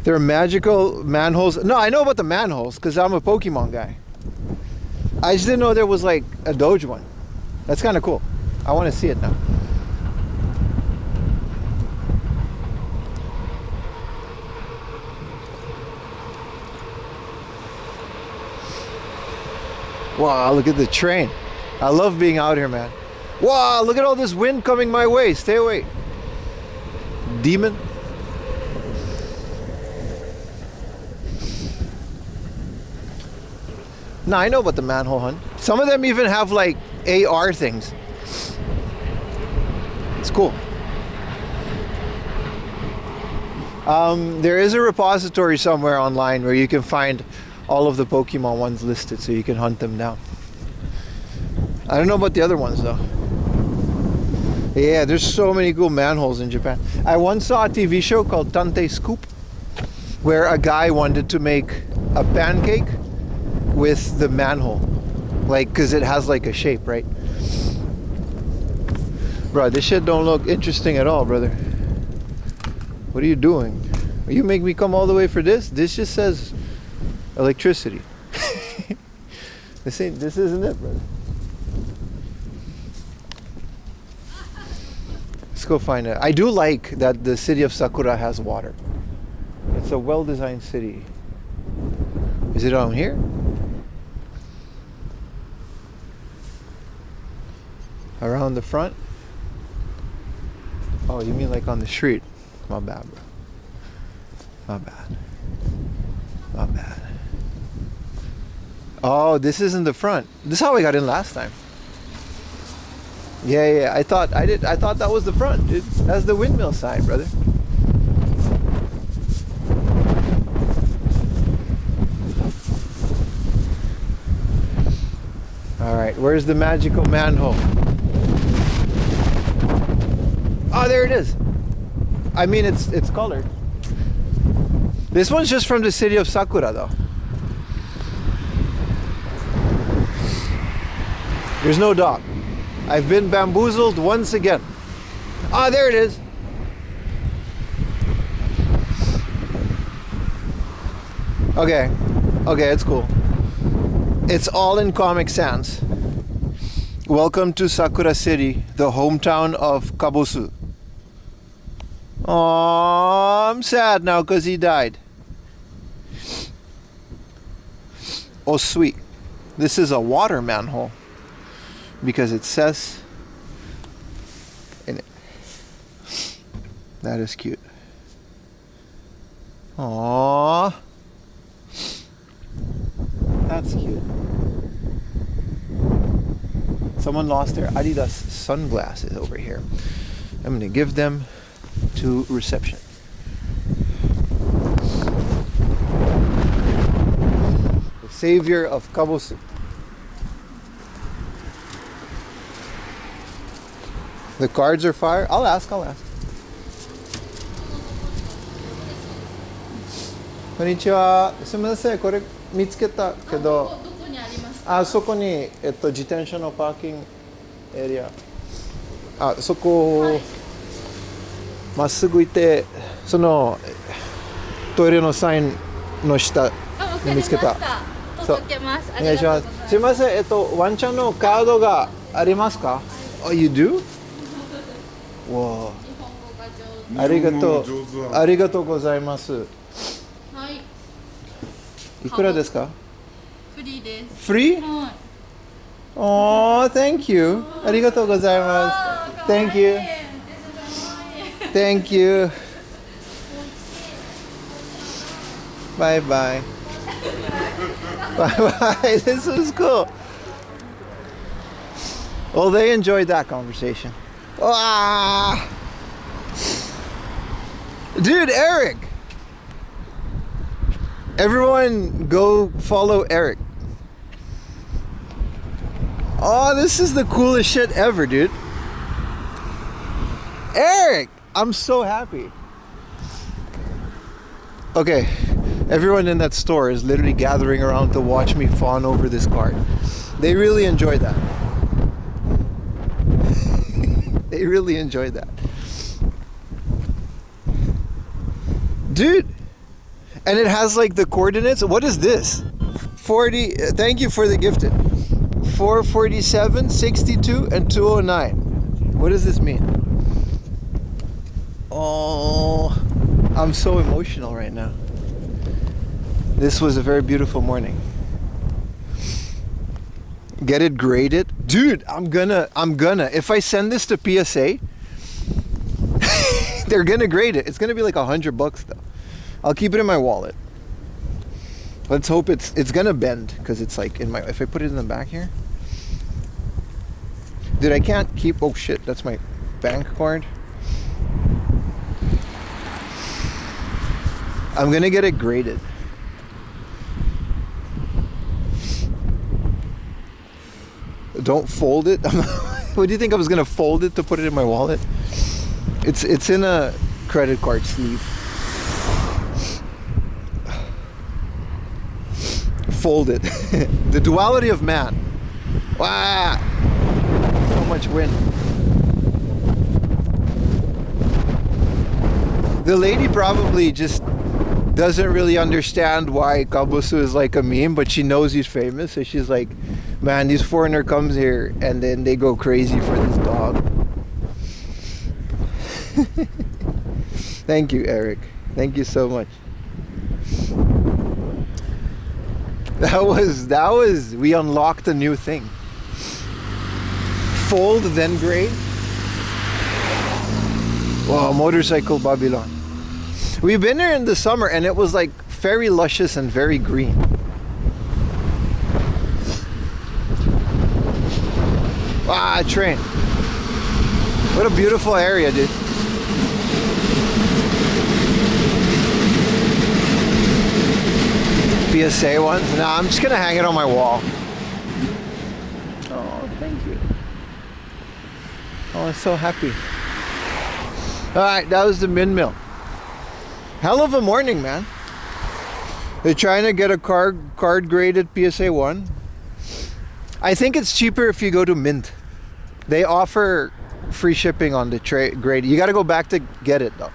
There are magical manholes. No, I know about the manholes because I'm a Pokemon guy. I just didn't know there was like a Doge one. That's kind of cool. I want to see it now. Wow, look at the train. I love being out here, man. Wow, look at all this wind coming my way. Stay away. Demon. No, I know about the manhole hunt. Some of them even have like AR things. It's cool. There is a repository somewhere online where you can find all of the Pokemon ones listed so you can hunt them down. I don't know about the other ones though. Yeah, there's so many cool manholes in Japan. I once saw a TV show called Tante Scoop where a guy wanted to make a pancake with the manhole, like, because it has like a shape, right? Bro, this shit don't look interesting at all, brother. What are you doing? You make me come all the way for this? This just says electricity. This isn't it, brother. Let's go find it. I do like that the city of Sakura has water. It's a well-designed city. Is it on here? Around the front? Oh, you mean like on the street? My bad, bro. My bad. My bad. Oh, this isn't the front. This is how I got in last time. Yeah. I thought that was the front, dude. That's the windmill sign, brother. All right, where's the magical manhole? Oh, there it is. I mean, it's colored. This one's just from the city of Sakura, though. There's no dog. I've been bamboozled once again. Ah, there it is. Okay, it's cool. It's all in Comic Sans. Welcome to Sakura City, the hometown of Kabosu. Oh, I'm sad now because he died. Oh, sweet. This is a water manhole because it says in it. That is cute. Aww. That's cute. Someone lost their Adidas sunglasses over here. I'm gonna give them to reception. The savior of Kabosu. The cards are fire. I'll ask. Konnichiwa. すみません、これ見つけたけど。どこにありますか？あそこに、自転車のパーキングエリア。あそこ、はい、まっすぐ行って、そのトイレのサインの下に見つけた。届けます。お願いします。すみません、ワンちゃんのカードがありますか？Oh, you do? わ日本語が上手。ありがとう。ありがとうございます。はい。いくらですか？フリーです。フリー？はい。Oh, thank you. ありがとうございます。Thank you. Thank you. Bye bye. Bye bye. This was cool. Well, they enjoyed that conversation. Ah! Dude, Eric! Everyone go follow Eric. Oh, this is the coolest shit ever, dude. Eric! I'm so happy. Okay, everyone in that store is literally gathering around to watch me fawn over this card. They really enjoyed that. They really enjoyed that. Dude! And it has like the coordinates. What is this? 40, thank you for the gifted. 447, 62, and 209. What does this mean? Oh, I'm so emotional right now. This was a very beautiful morning. Get it graded. Dude, I'm gonna. If I send this to PSA, they're gonna grade it. It's gonna be like $100 though. I'll keep it in my wallet. Let's hope it's gonna bend because it's like in my. If I put it in the back here, dude, I can't keep. Oh shit, that's my bank card. I'm gonna get it graded. Don't fold it. What do you think I was gonna fold it to put it in my wallet? It's in a credit card sleeve. Fold it. The duality of man. Wow. So much wind. The lady probably just doesn't really understand why Kabosu is like a meme, but she knows he's famous, so she's like, man, this foreigner comes here and then they go crazy for this dog. Thank you, Eric. Thank you so much. That was we unlocked a new thing. Fold then grade. Wow, motorcycle Babylon. We've been there in the summer and it was like very luscious and very green. Ah, train. What a beautiful area, dude. PSA ones? Nah, I'm just gonna hang it on my wall. Oh, thank you. Oh, I'm so happy. Alright, that was the WINDMILL. Hell of a morning, man. They're trying to get a card graded PSA 1. I think it's cheaper if you go to Mint. They offer free shipping on the grade. You gotta go back to get it though.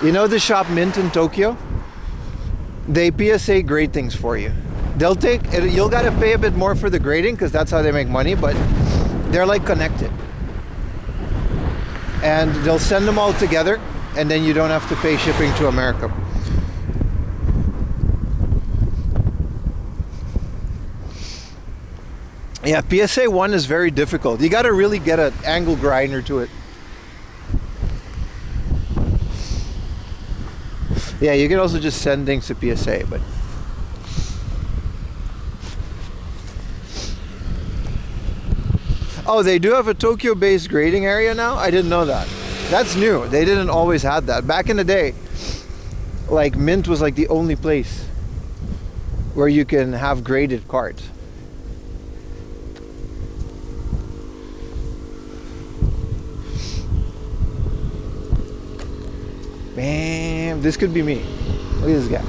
You know the shop Mint in Tokyo? They PSA grade things for you. They'll take, you'll gotta pay a bit more for the grading because that's how they make money, but they're like connected. And they'll send them all together and then you don't have to pay shipping to America. Yeah, PSA 1 is very difficult. You gotta really get an angle grinder to it. Yeah, you can also just send things to PSA, but oh, they do have a Tokyo-based grading area now? I didn't know that. That's new. They didn't always have that. Back in the day, like Mint was like the only place where you can have graded cards. Man, this could be me. Look at this guy.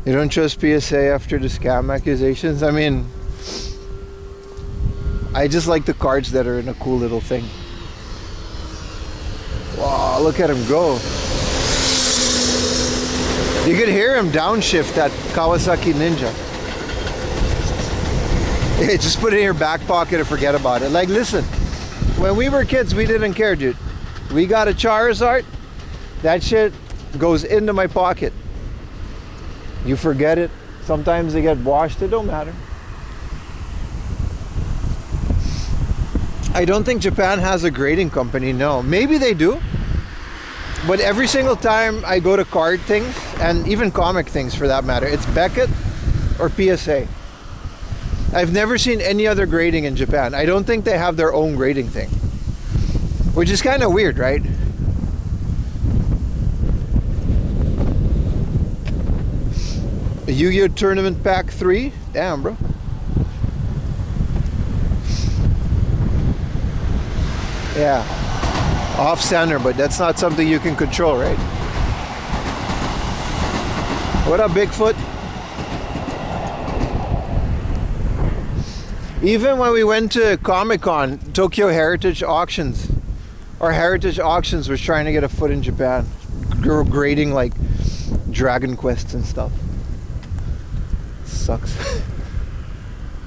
You don't trust PSA after the scam accusations? I mean, I just like the cards that are in a cool little thing. Wow, look at him go. You could hear him downshift that Kawasaki Ninja. Hey, just put it in your back pocket and forget about it. Like, listen, when we were kids, we didn't care, dude. We got a Charizard, that shit goes into my pocket. You forget it. Sometimes they get washed, it don't matter. I don't think Japan has a grading company, no. Maybe they do. But every single time I go to card things, and even comic things for that matter, it's Beckett or PSA. I've never seen any other grading in Japan. I don't think they have their own grading thing. Which is kind of weird, right? A Yu-Gi-Oh! Tournament Pack 3? Damn, bro. Yeah. Off center, but that's not something you can control, right? What up, Bigfoot? Even when we went to Comic-Con, Tokyo Heritage Auctions, or Heritage Auctions was trying to get a foot in Japan, grading like Dragon Quests and stuff. Sucks.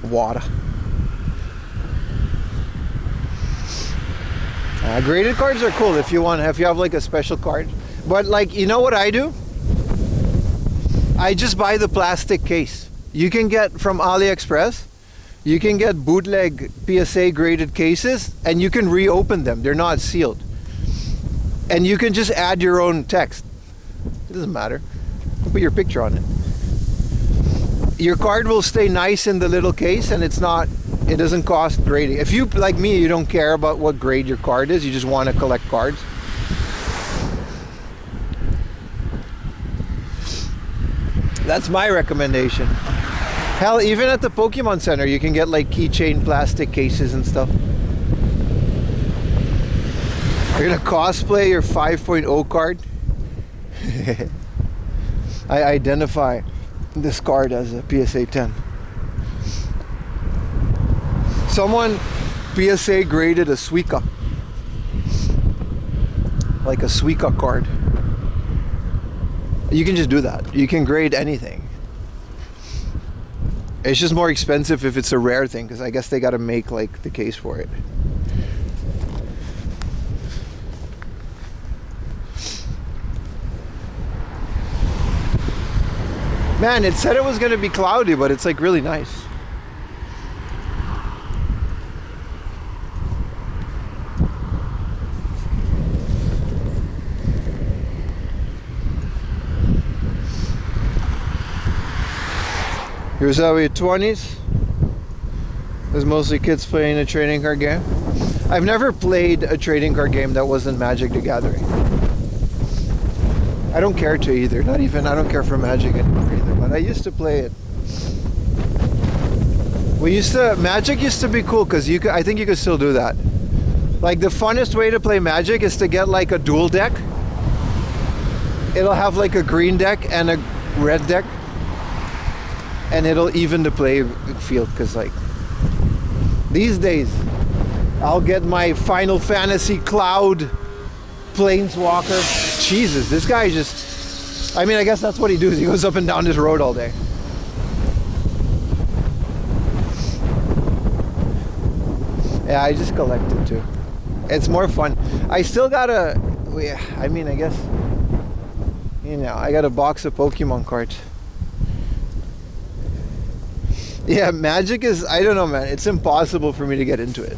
Water. Graded cards are cool if you have like a special card. But like, you know what I do? I just buy the plastic case. You can get from AliExpress, you can get bootleg PSA graded cases and you can reopen them. They're not sealed. And you can just add your own text. It doesn't matter. You put your picture on it. Your card will stay nice in the little case and it doesn't cost grading. If you, like me, you don't care about what grade your card is, you just want to collect cards. That's my recommendation. Hell, even at the Pokemon Center, you can get like keychain plastic cases and stuff. You're gonna cosplay your 5.0 card? I identify this card as a PSA 10. Someone PSA graded a Suica. Like a Suica card. You can just do that. You can grade anything. It's just more expensive if it's a rare thing, because I guess they gotta make like the case for it. Man, it said it was gonna be cloudy, but it's like really nice. Here's how we 20s. There's mostly kids playing a trading card game. I've never played a trading card game that wasn't Magic the Gathering. I don't care to either. I don't care for Magic anymore either, but I used to play it. Magic used to be cool because I think you could still do that. Like the funnest way to play Magic is to get like a dual deck. It'll have like a green deck and a red deck. And it'll even the play field, because like these days I'll get my Final Fantasy Cloud Planeswalker. Jesus, this guy just, I mean, I guess that's what he does. He goes up and down this road all day. Yeah, I just collect it too. It's more fun. I still gotta, I mean, I guess, you know, I got a box of Pokemon cards. Yeah, Magic is, I don't know, man. It's impossible for me to get into it.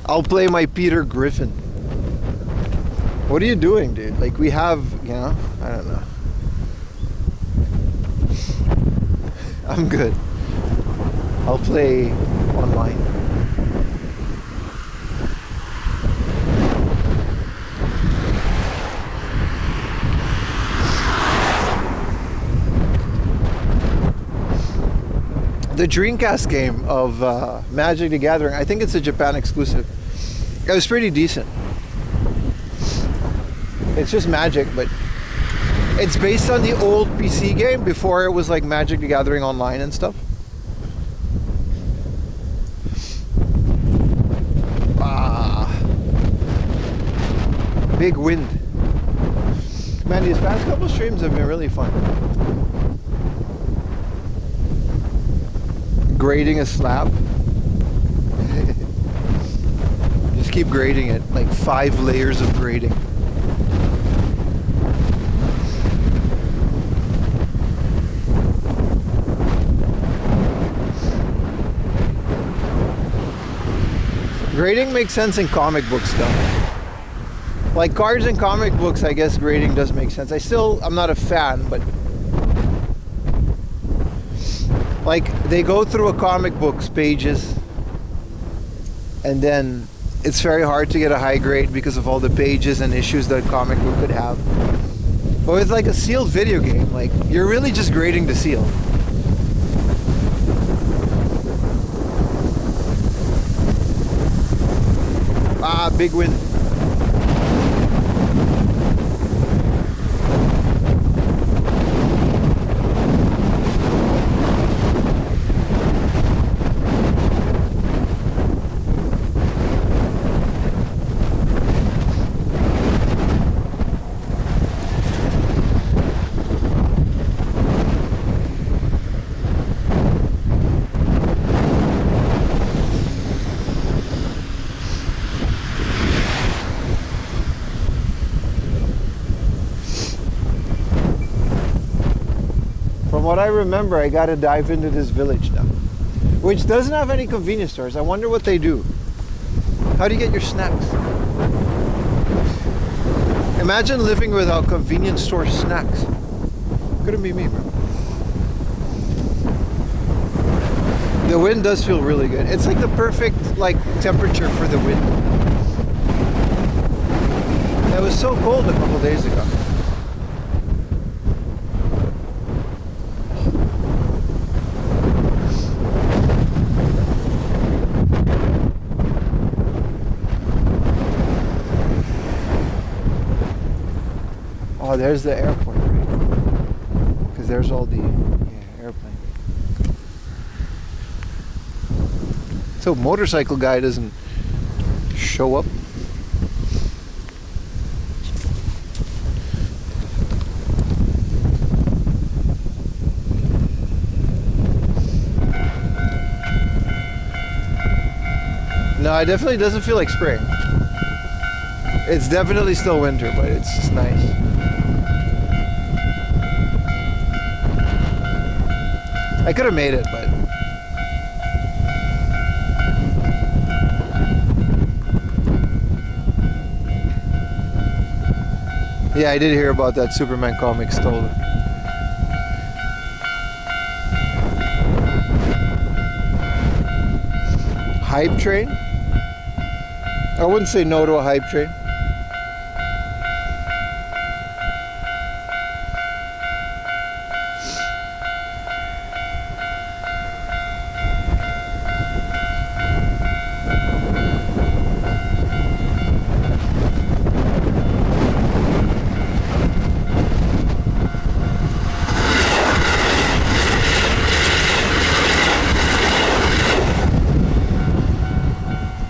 I'll play my Peter Griffin. What are you doing, dude? Like, we have, you know, I don't know. I'm good. I'll play online. The Dreamcast game of Magic the Gathering, I think it's a Japan exclusive. It was pretty decent. It's just Magic, but it's based on the old PC game before it was like Magic the Gathering Online and stuff. Big wind. Man, these past couple streams have been really fun. Grading a slab. Just keep grading it, like 5 layers of grading. Grading makes sense in comic books though. Like cards and comic books, I guess grading does make sense. I'm not a fan, but like they go through a comic book's pages and then it's very hard to get a high grade because of all the pages and issues that a comic book could have. But with like a sealed video game, like you're really just grading the seal. Big win. What I remember, I gotta dive into this village now, which doesn't have any convenience stores. I wonder what they do. How do you get your snacks? Imagine living without convenience store snacks. Couldn't be me, bro. The wind does feel really good. It's like the perfect like temperature for the wind. It was so cold a couple days ago. Oh, there's the airport, right? Because there's all the airplane. So motorcycle guy doesn't show up. No, it definitely doesn't feel like spring. It's definitely still winter, but it's just nice. I could have made it, but yeah, I did hear about that Superman comic stolen. Hype train? I wouldn't say no to a hype train.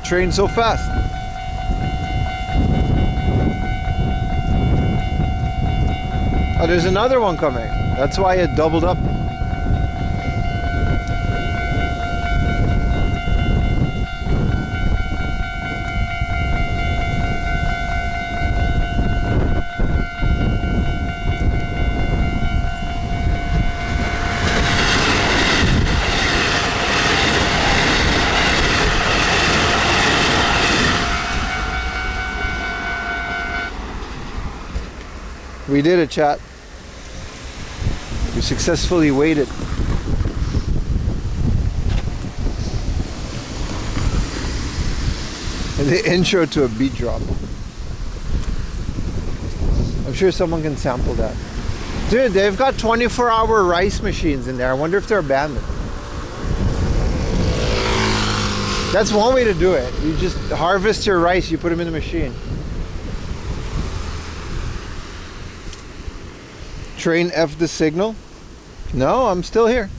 Train so fast. Oh, there's another one coming. That's why it doubled up. We did it, chat. We successfully waited. The intro to a beat drop. I'm sure someone can sample that. Dude, they've got 24-hour rice machines in there. I wonder if they're abandoned. That's one way to do it. You just harvest your rice, you put them in the machine. Train F the signal? No, I'm still here.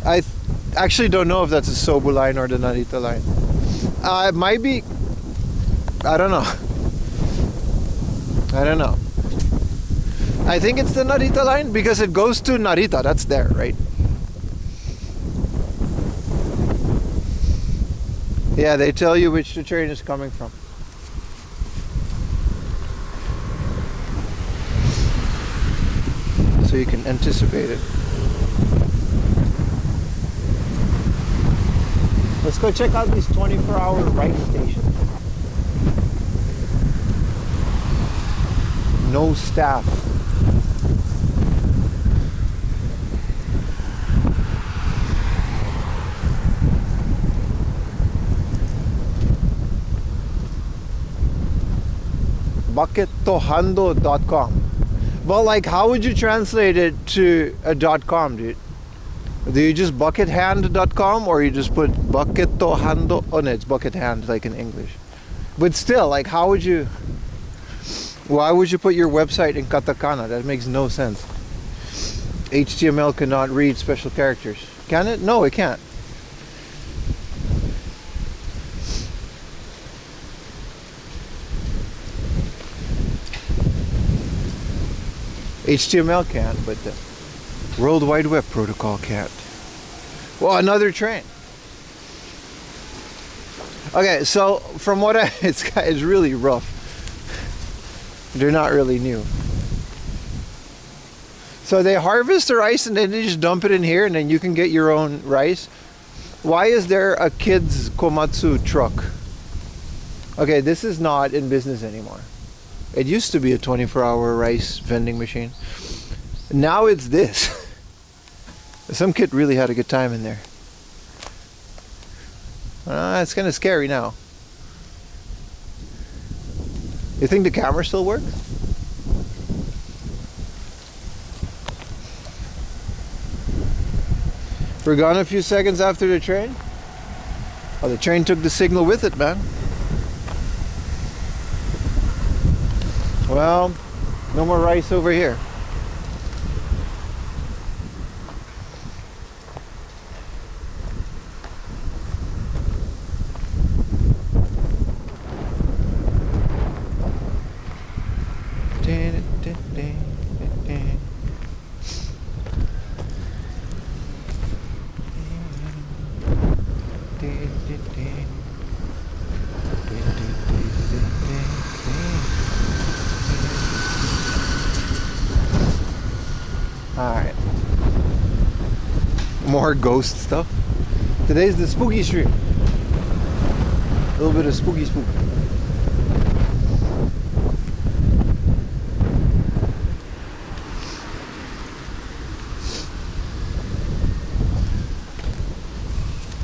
I actually don't know if that's a Sobu line or the Narita line. It might be. I don't know. I don't know. I think it's the Narita line because it goes to Narita. That's there, right? Yeah, they tell you which the train is coming from. So you can anticipate it. Let's go check out these 24-hour rice stations. No staff. Buckettohando.com. Well, like, how would you translate it to a .com, dude? Do you just buckethand.com or you just put buckettohando? Oh no, it's bucket hand, like in English. But still, like, how would you? Why would you put your website in katakana? That makes no sense. HTML cannot read special characters. Can it? No, it can't. HTML can, but the World Wide Web protocol can't. Well, another train. Okay, so from what it's really rough. They're not really new. So they harvest the rice and then they just dump it in here and then you can get your own rice. Why is there a kids komatsu truck? Okay, this is not in business anymore. It used to be a 24-hour rice vending machine. Now it's this. Some kid really had a good time in there. It's kind of scary now. You think the camera still works? We're gone a few seconds after the train. Oh, the train took the signal with it, man. Well, no more rice over here. Alright. More ghost stuff. Today's the spooky stream. A little bit of spooky spook.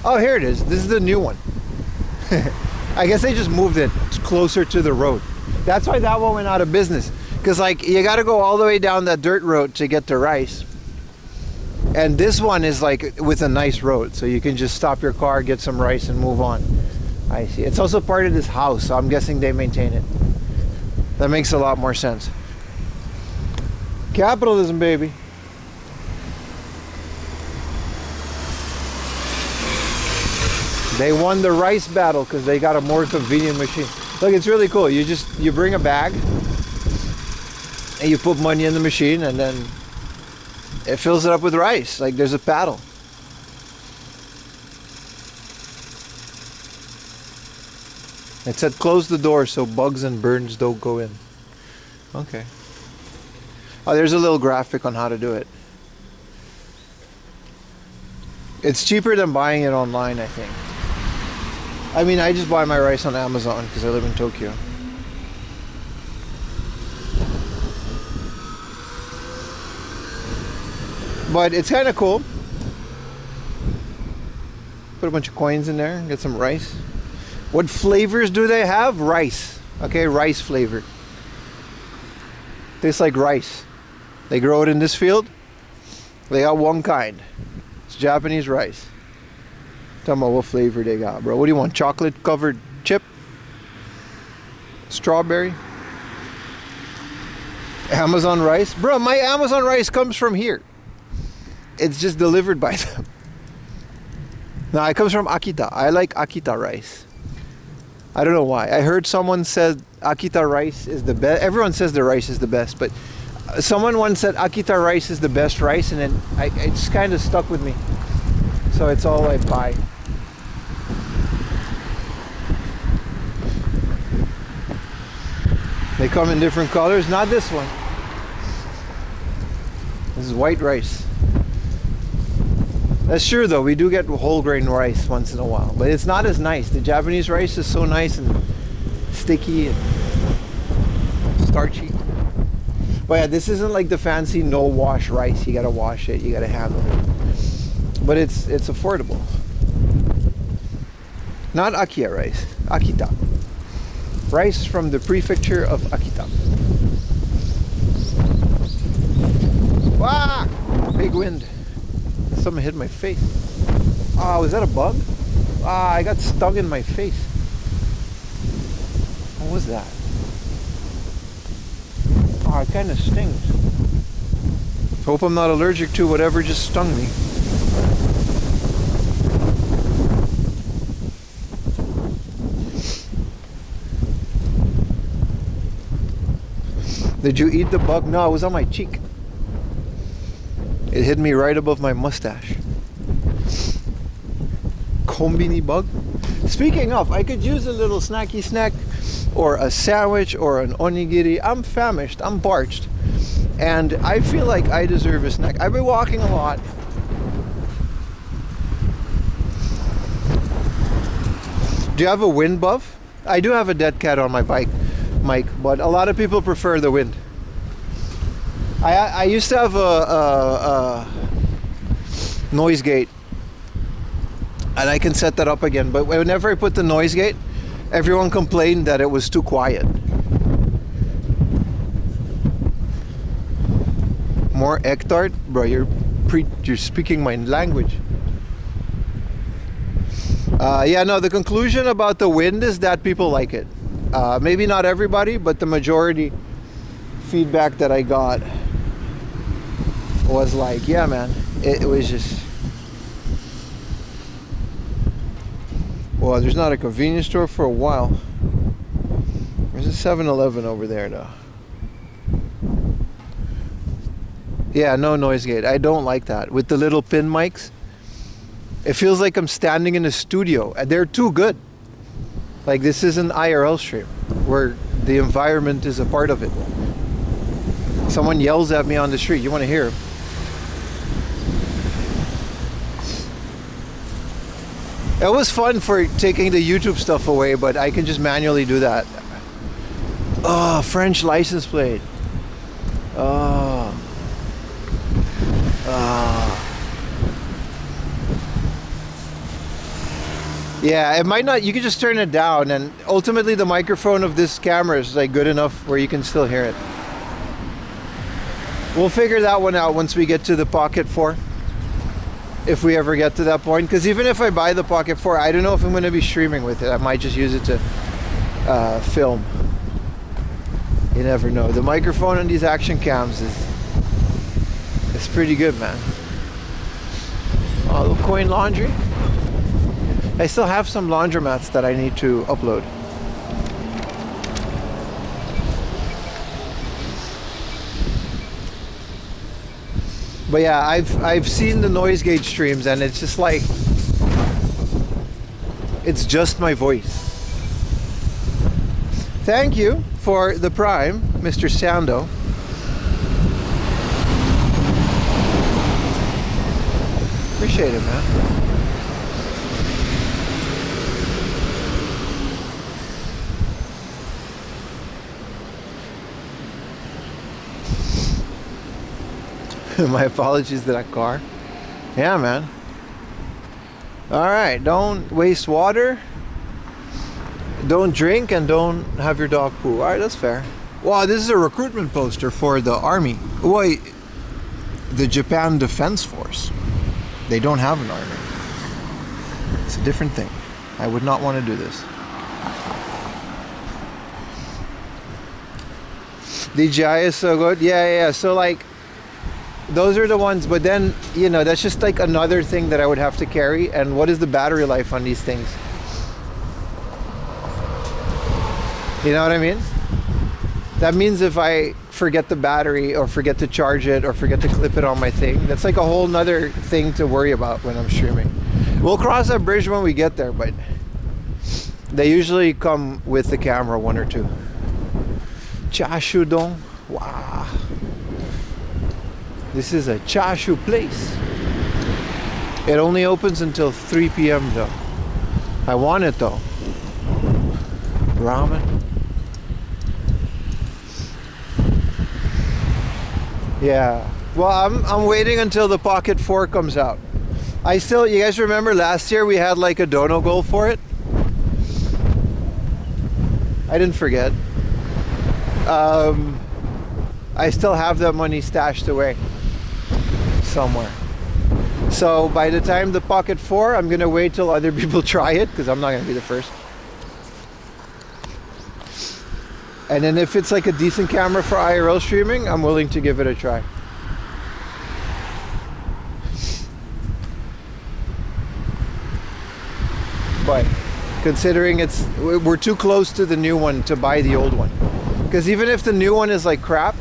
Oh, here it is. This is the new one. I guess they just moved it closer to the road. That's why that one went out of business. Because, like, you got to go all the way down that dirt road to get to rice. And this one is, like, with a nice road. So you can just stop your car, get some rice, and move on. I see. It's also part of this house, so I'm guessing they maintain it. That makes a lot more sense. Capitalism, baby. They won the rice battle because they got a more convenient machine. Look, it's really cool. You bring a bag and you put money in the machine and then it fills it up with rice. Like there's a paddle. It said close the door so bugs and birds don't go in. Okay. Oh, there's a little graphic on how to do it. It's cheaper than buying it online, I think. I mean, I just buy my rice on Amazon because I live in Tokyo. But it's kind of cool. Put a bunch of coins in there, get some rice. What flavors do they have? Rice. Okay, rice flavor. Tastes like rice. They grow it in this field. They got one kind. It's Japanese rice. Tell me what flavor they got, bro. What do you want? Chocolate covered chip? Strawberry? Amazon rice? Bro, my Amazon rice comes from here. It's just delivered by them. No, it comes from Akita. I like Akita rice. I don't know why. I heard someone said Akita rice is the best. Everyone says the rice is the best, but someone once said Akita rice is the best rice, and then it just kind of stuck with me. So it's all I buy. They come in different colors. Not this one. This is white rice. That's true though, we do get whole grain rice once in a while, but it's not as nice. The Japanese rice is so nice and sticky and starchy. But yeah, this isn't like the fancy no wash rice. You gotta wash it, you gotta handle it. But it's affordable. Not Akita rice, Akita. Rice from the prefecture of Akita. Wow! Big wind. Something hit my face. Oh, was that a bug? Ah, I got stung in my face. What was that? Oh, it kind of stings. Hope I'm not allergic to whatever just stung me. Did you eat the bug? No, it was on my cheek. It hit me right above my mustache. Kombini bug. Speaking of, I could use a little snacky snack or a sandwich or an onigiri. I'm famished, I'm parched, and I feel like I deserve a snack. I've been walking a lot. Do you have a wind buff? I do have a dead cat on my bike, Mike, but a lot of people prefer the wind. I used to have a noise gate, and I can set that up again, but whenever I put the noise gate, everyone complained that it was too quiet. More Ectart? Bro, you're speaking my language. Yeah, no, the conclusion about the wind is that people like it. Maybe not everybody, but the majority feedback that I got was like, yeah, man, it was just... Well, there's not a convenience store for a while. There's a 7-Eleven over there, though. Yeah, no noise gate. I don't like that. With the little pin mics, it feels like I'm standing in a studio. They're too good. Like, this is an IRL stream where the environment is a part of it. Someone yells at me on the street. You want to hear him? It was fun for taking the YouTube stuff away, but I can just manually do that. Oh, French license plate. Oh. Yeah, it might not, you can just turn it down, and ultimately the microphone of this camera is like good enough where you can still hear it. We'll figure that one out once we get to the Pocket 4. If we ever get to that point, because even if I buy the Pocket 4, I don't know if I'm going to be streaming with it. I might just use it to film. You never know. The microphone on these action cams is pretty good, man. Oh, little coin laundry. I still have some laundromats that I need to upload. But yeah, I've seen the noise gate streams, and it's just like, it's just my voice. Thank you for the Prime, Mr. Sando. Appreciate it, man. My apologies to that car. Yeah, man. Alright, don't waste water. Don't drink and don't have your dog poo. Alright, that's fair. Wow, this is a recruitment poster for the army. Wait, the Japan Defense Force. They don't have an army. It's a different thing. I would not want to do this. DJI is so good. Yeah. So like, those are the ones, but then, you know, that's just like another thing that I would have to carry. And what is the battery life on these things? You know what I mean? That means if I forget the battery or forget to charge it or forget to clip it on my thing, that's like a whole nother thing to worry about when I'm streaming. We'll cross that bridge when we get there, but they usually come with the camera, one or two. Chashu Dong. Wow. This is a chashu place. It only opens until 3 p.m. though. I want it though. Ramen. Yeah. Well, I'm waiting until the Pocket 4 comes out. You guys remember last year we had like a dono goal for it? I didn't forget. I still have that money stashed away somewhere. So by the time the Pocket 4, I'm gonna wait till other people try it because I'm not gonna be the first. And then if it's like a decent camera for IRL streaming, I'm willing to give it a try. But considering we're too close to the new one to buy the old one. Because even if the new one is like crap,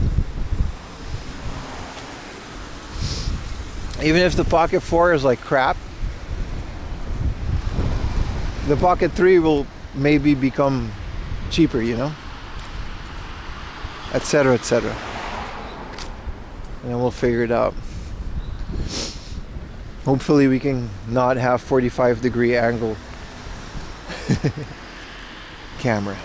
even if the Pocket 4 is like crap, the Pocket 3 will maybe become cheaper, you know? Etc, etc. And then we'll figure it out. Hopefully we can not have 45-degree angle camera.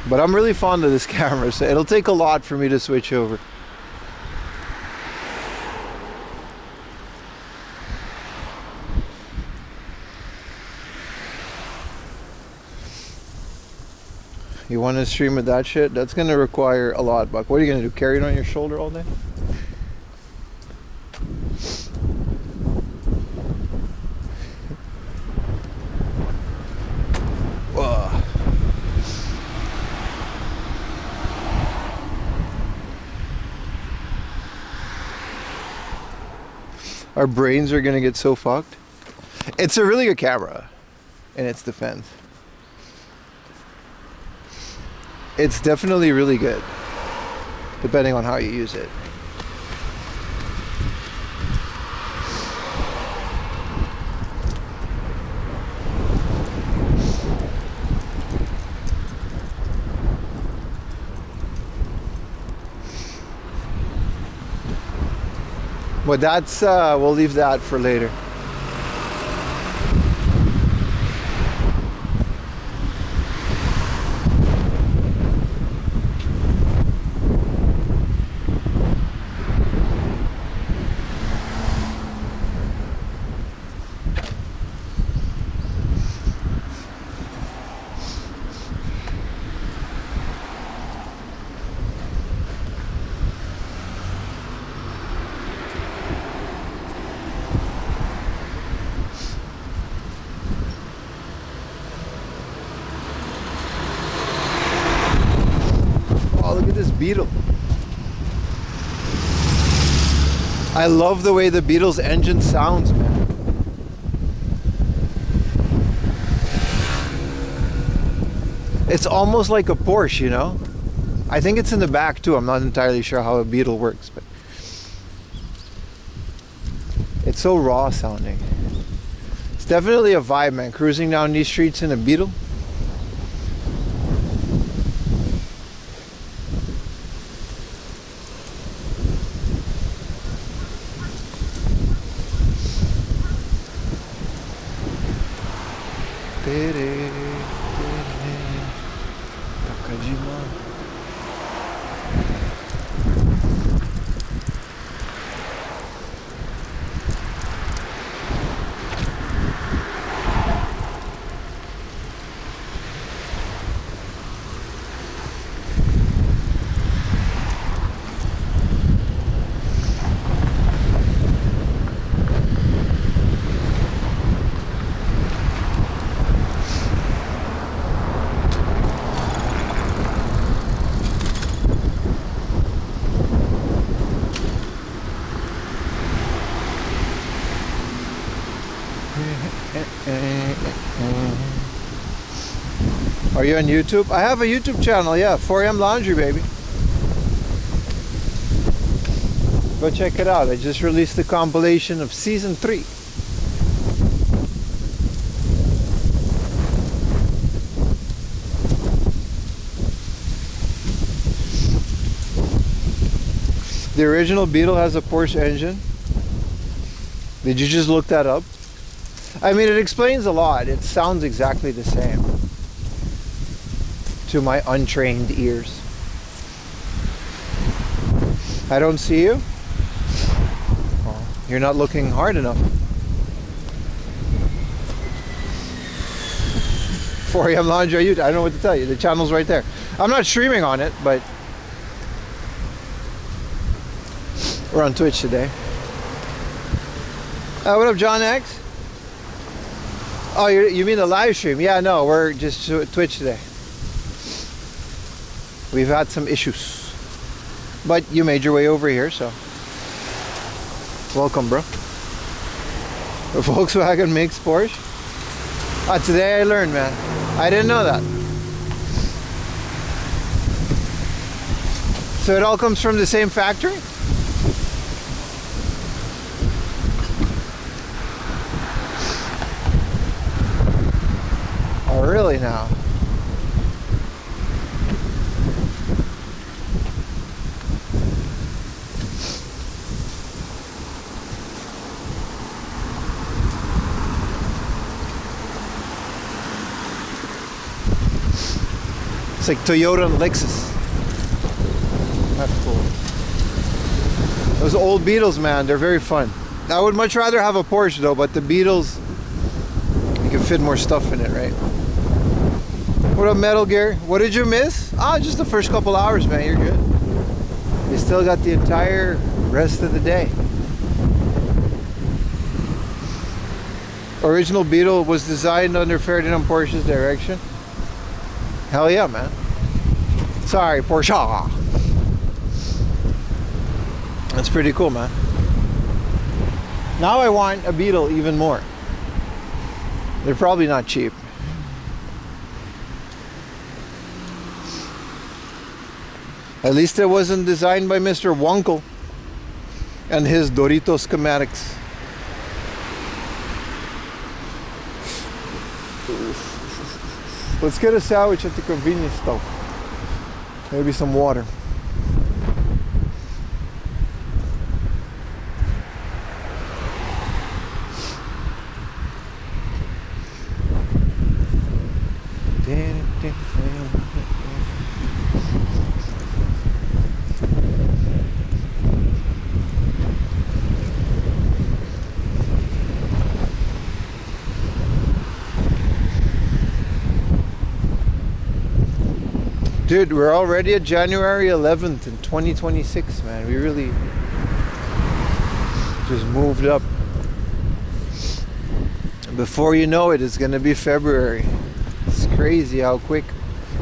But I'm really fond of this camera, so it'll take a lot for me to switch over. You want to stream with that shit? That's going to require a lot, Buck. What are you going to do? Carry it on your shoulder all day? Whoa. Our brains are going to get so fucked. It's a really good camera in its defense. It's definitely really good, depending on how you use it. But that's, we'll leave that for later. Beetle. I love the way the Beetle's engine sounds, man. It's almost like a Porsche, you know? I think it's in the back too. I'm not entirely sure how a Beetle works, but it's so raw sounding. It's definitely a vibe, man. Cruising down these streets in a Beetle. Are you on YouTube? I have a YouTube channel, yeah. 4am Laundry, baby. Go check it out. I just released the compilation of season 3. The original Beetle has a Porsche engine. Did you just look that up? I mean, it explains a lot. It sounds exactly the same to my untrained ears. I don't see you. Oh, you're not looking hard enough. 4am Laundry on YouTube. I don't know what to tell you. The channel's right there. I'm not streaming on it, but we're on Twitch today. What up, John X? Oh, you mean the live stream? Yeah, no, we're just Twitch today. We've had some issues, but you made your way over here, so welcome, bro. The Volkswagen makes Porsche. Today I learned, man. I didn't know that. So it all comes from the same factory? Oh, really now? It's like Toyota and Lexus. That's cool. Those old Beetles, man, they're very fun. I would much rather have a Porsche though, but the Beetles, you can fit more stuff in it, right? What up, Metal Gear? What did you miss? Just the first couple hours, man. You're good. You still got the entire rest of the day. Original Beetle was designed under Ferdinand Porsche's direction. Hell yeah, man. Sorry, Porsche. That's pretty cool, man. Now I want a Beetle even more. They're probably not cheap. At least it wasn't designed by Mr. Wonkel and his Dorito schematics. Let's get a sandwich at the convenience store. Maybe some water. Dude, we're already at January 11th in 2026, man. We really just moved up. Before you know it, it's gonna be February. It's crazy how quick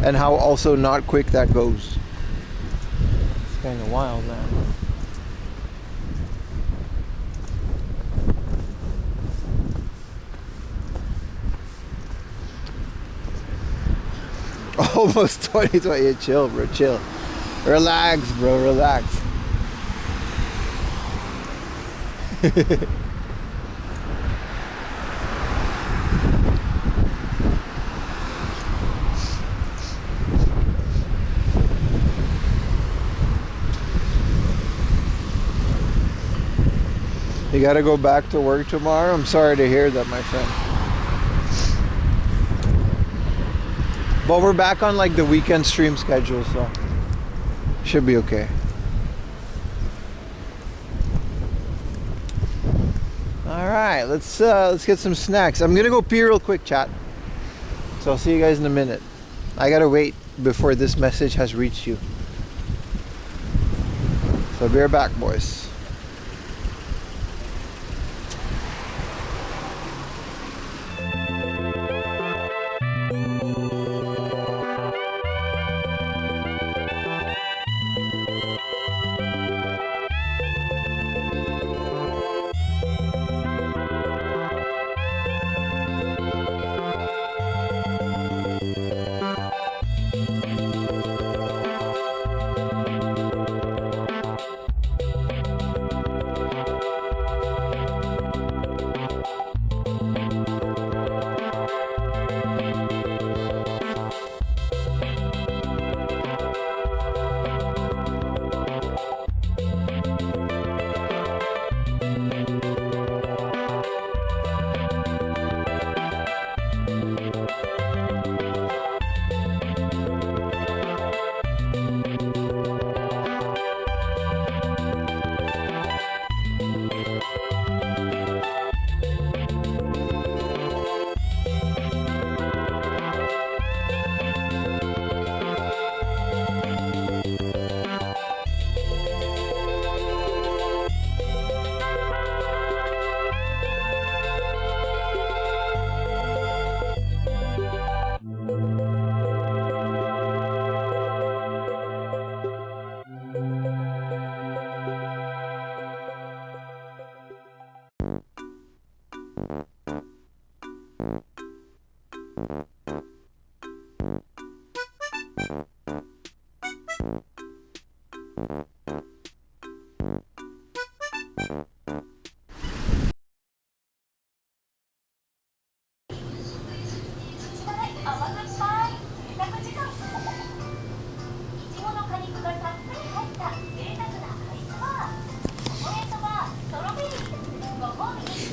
and how also not quick that goes. It's kind of wild, man. Almost 2020. Yeah, chill, bro, chill. Relax, bro, relax. You gotta go back to work tomorrow? I'm sorry to hear that, my friend. But we're back on like the weekend stream schedule, so should be okay. All right, let's get some snacks. I'm gonna go pee real quick, chat. So I'll see you guys in a minute. I gotta wait before this message has reached you. So be right back, boys.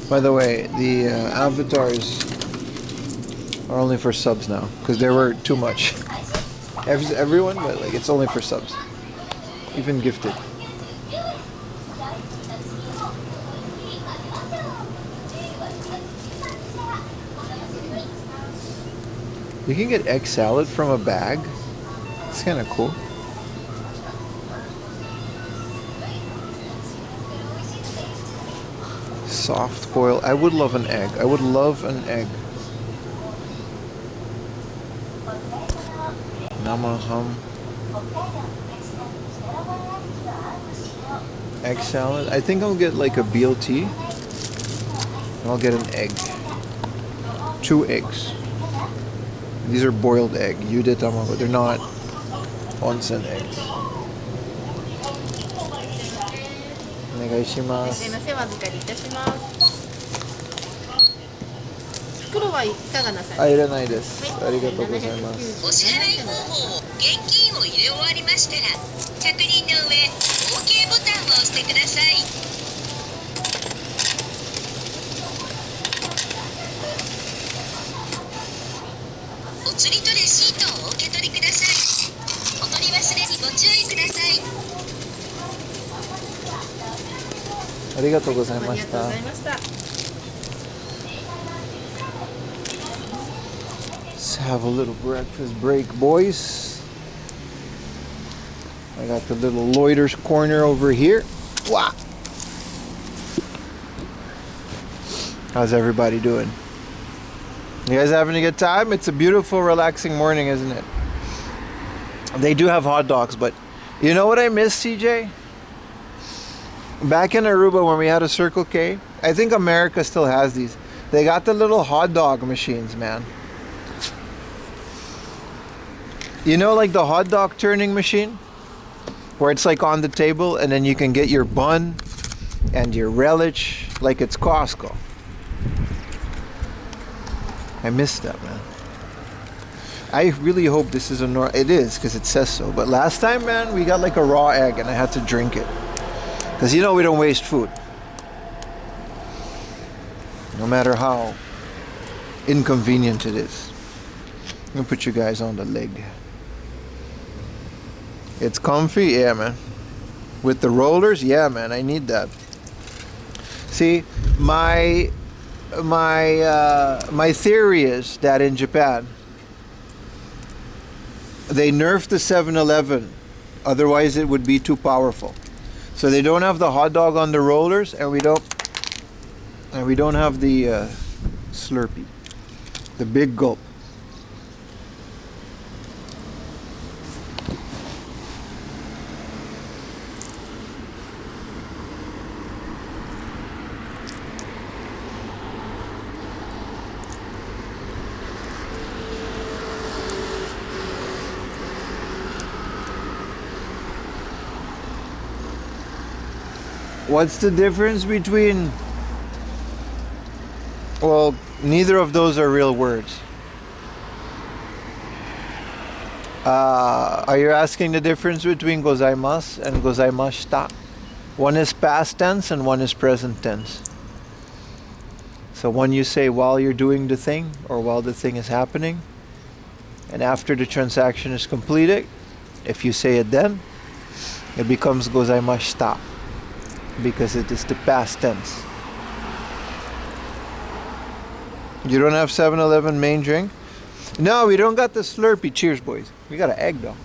By the way, the avatars are only for subs now because there were too much. Everyone, but like it's only for subs. Even gifted. You can get egg salad from a bag. It's kind of cool. Soft boil. I would love an egg. I would love an egg. Namaham. Egg salad. I think I'll get like a BLT. And I'll get an egg. 2 eggs. These are boiled egg. Yude tamago. They're not onsen eggs. Onegaishimasu. すいません、お預かりいたします。袋はいかがなさいますか？あ、いらないです。ありがとうございます。お支払い方法を現金を入れ終わりましたら、確認の上 OK ボタンを押してください。お釣りとレシートをお受け取りください。お取り忘れにご注意ください。ありがとうございまありがとうした。ございました。 Let's have a little breakfast break, boys. I got the little loiter's corner over here. Wow. How's everybody doing? You guys having a good time? It's a beautiful, relaxing morning, isn't it? They do have hot dogs, but you know what I miss, CJ? Back in Aruba when we had a Circle K, I think America still has these. They got the little hot dog machines, man. You know, like the hot dog turning machine? Where it's like on the table and then you can get your bun and your relish like it's Costco. I miss that, man. I really hope this is it is, because it says so. But last time, man, we got like a raw egg and I had to drink it. Because you know we don't waste food. No matter how inconvenient it is. I'm gonna put you guys on the leg. It's comfy, yeah, man. With the rollers, yeah, man, I need that. See, my theory is that in Japan they nerfed the 7-Eleven, otherwise it would be too powerful. So they don't have the hot dog on the rollers, and we don't have the Slurpee, the big gulp. What's the difference between... Well, neither of those are real words. Are you asking the difference between gozaimasu and gozaimashita? One is past tense and one is present tense. So one you say while you're doing the thing or while the thing is happening, and after the transaction is completed, if you say it then, it becomes gozaimashita, because it is the past tense. You don't have 7-Eleven main drink? No, we don't got the Slurpee. Cheers, boys. We got an egg, though.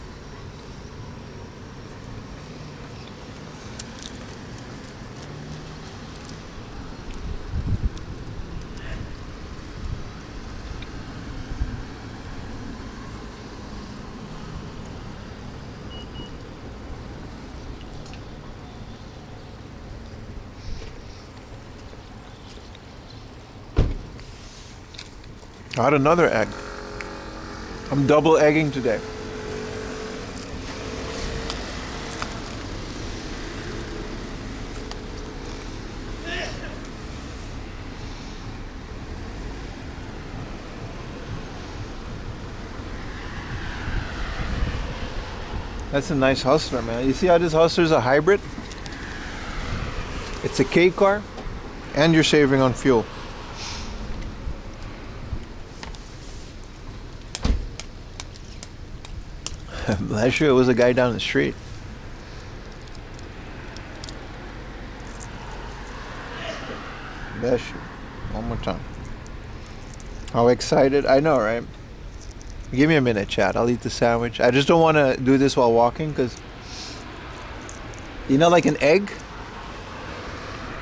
I had another egg. I'm double egging today. That's a nice Hustler, man. You see how this Hustler's a hybrid? It's a K car, and you're saving on fuel. Last year it was a guy down the street. Bless you. One more time. How excited. I know, right? Give me a minute, chat. I'll eat the sandwich. I just don't want to do this while walking because, you know, like an egg,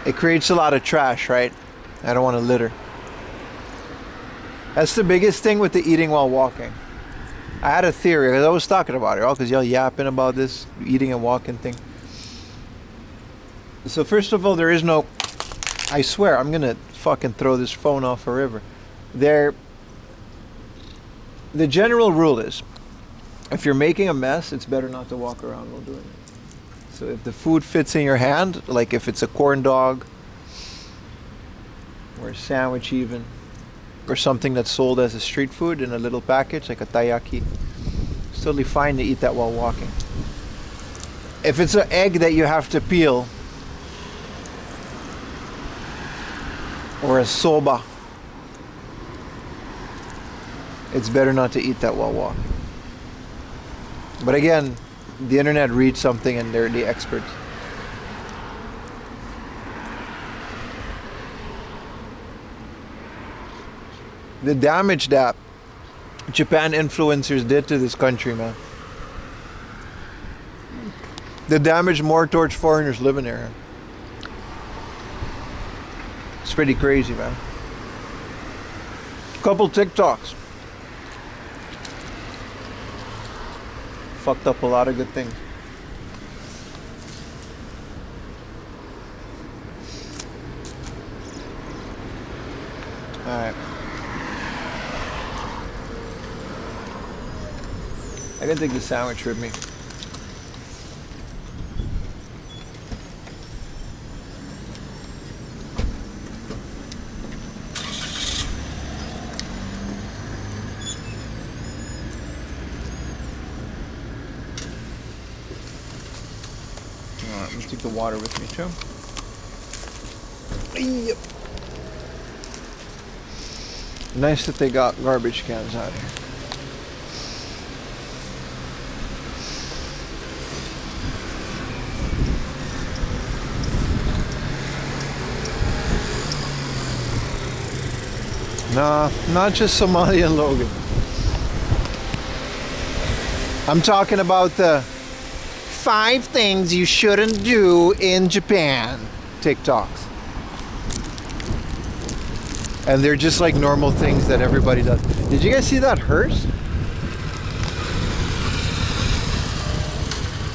it creates a lot of trash, right? I don't want to litter. That's the biggest thing with the eating while walking. I had a theory, because I was talking about it, all because y'all yapping about this eating and walking thing. So first of all, there is no, I swear, I'm going to fucking throw this phone off forever. The general rule is, if you're making a mess, it's better not to walk around while doing it. So if the food fits in your hand, like if it's a corn dog, or a sandwich even, or something that's sold as a street food in a little package, like a taiyaki, it's totally fine to eat that while walking. If it's an egg that you have to peel, or a soba, it's better not to eat that while walking. But again, the internet reads something and they're the experts. The damage that Japan influencers did to this country, man. The damage more towards foreigners living there. It's pretty crazy, man. Couple TikToks. Fucked up a lot of good things. Alright. I can take the sandwich with me. Alright, let me take the water with me too. Yep. Nice that they got garbage cans out here. Nah, not just Somali and Logan. I'm talking about the 5 things you shouldn't do in Japan TikToks. And they're just like normal things that everybody does. Did you guys see that hearse?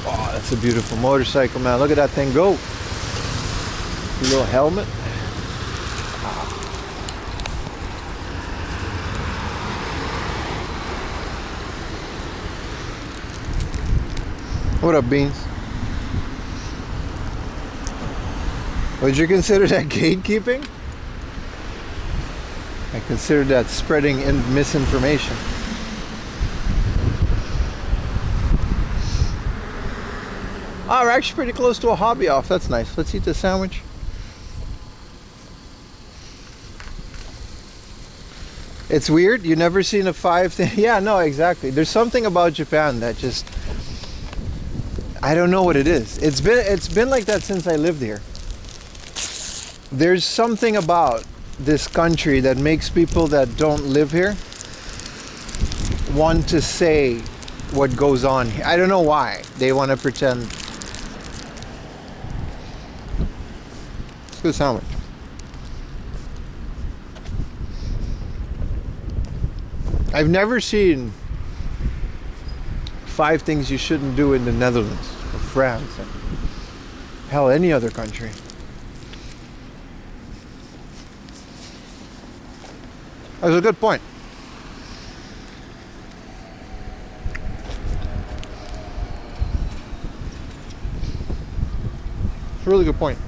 Oh, that's a beautiful motorcycle, man. Look at that thing go. Little helmet. What up, Beans? Would you consider that gatekeeping? I consider that spreading misinformation. Oh, we're actually pretty close to a hobby off. That's nice. Let's eat the sandwich. It's weird. You've never seen a 5 thing. Yeah, no, exactly. There's something about Japan that just, I don't know what it is. It's been like that since I lived here. There's something about this country that makes people that don't live here want to say what goes on here. I don't know why. They want to pretend. It's a good sandwich. I've never seen 5 things you shouldn't do in the Netherlands or France and hell, any other country. That's a good point. It's a really good point.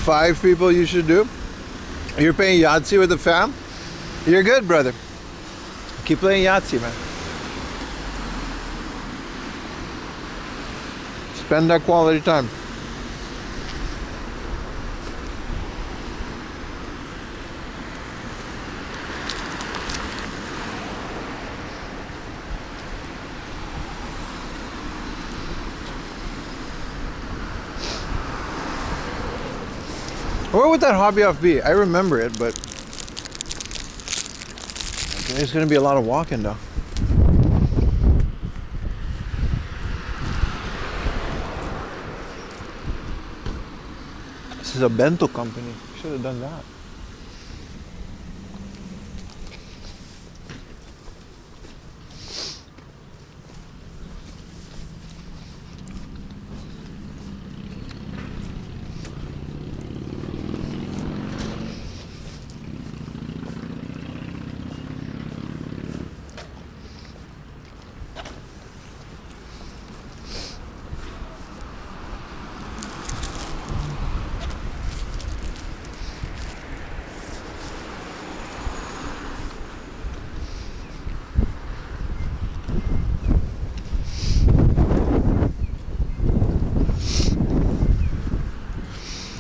5 people you should do. You're playing Yahtzee with the fam? You're good, brother. Keep playing Yahtzee, man. Spend that quality time. Where would that hobby off be? I remember it, but there's gonna be a lot of walking though. This is a bento company. Should have done that.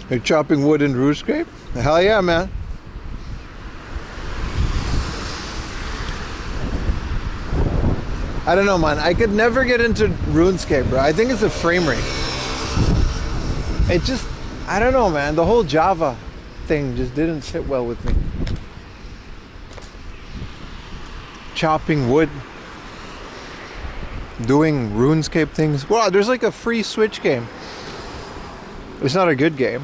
You're chopping wood in RuneScape? Hell yeah, man. I don't know, man. I could never get into RuneScape, bro. I think it's a frame rate. It just, I don't know, man. The whole Java thing just didn't sit well with me. Chopping wood. Doing RuneScape things. Wow, there's like a free Switch game. It's not a good game.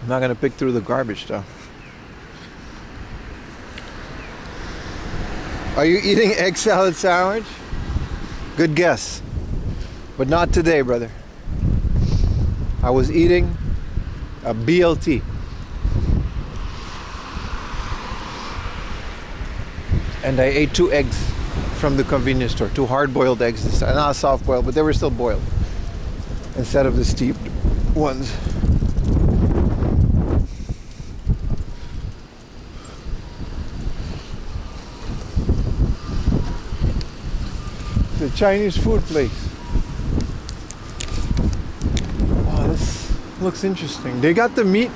I'm not gonna pick through the garbage though. Are you eating egg salad sandwich? Good guess. But not today, brother. I was eating a BLT. And I ate 2 eggs from the convenience store. 2 hard-boiled eggs this time. Not soft-boiled, but they were still boiled. Instead of the steeped ones. The Chinese food place. Oh, this looks interesting. They got the meat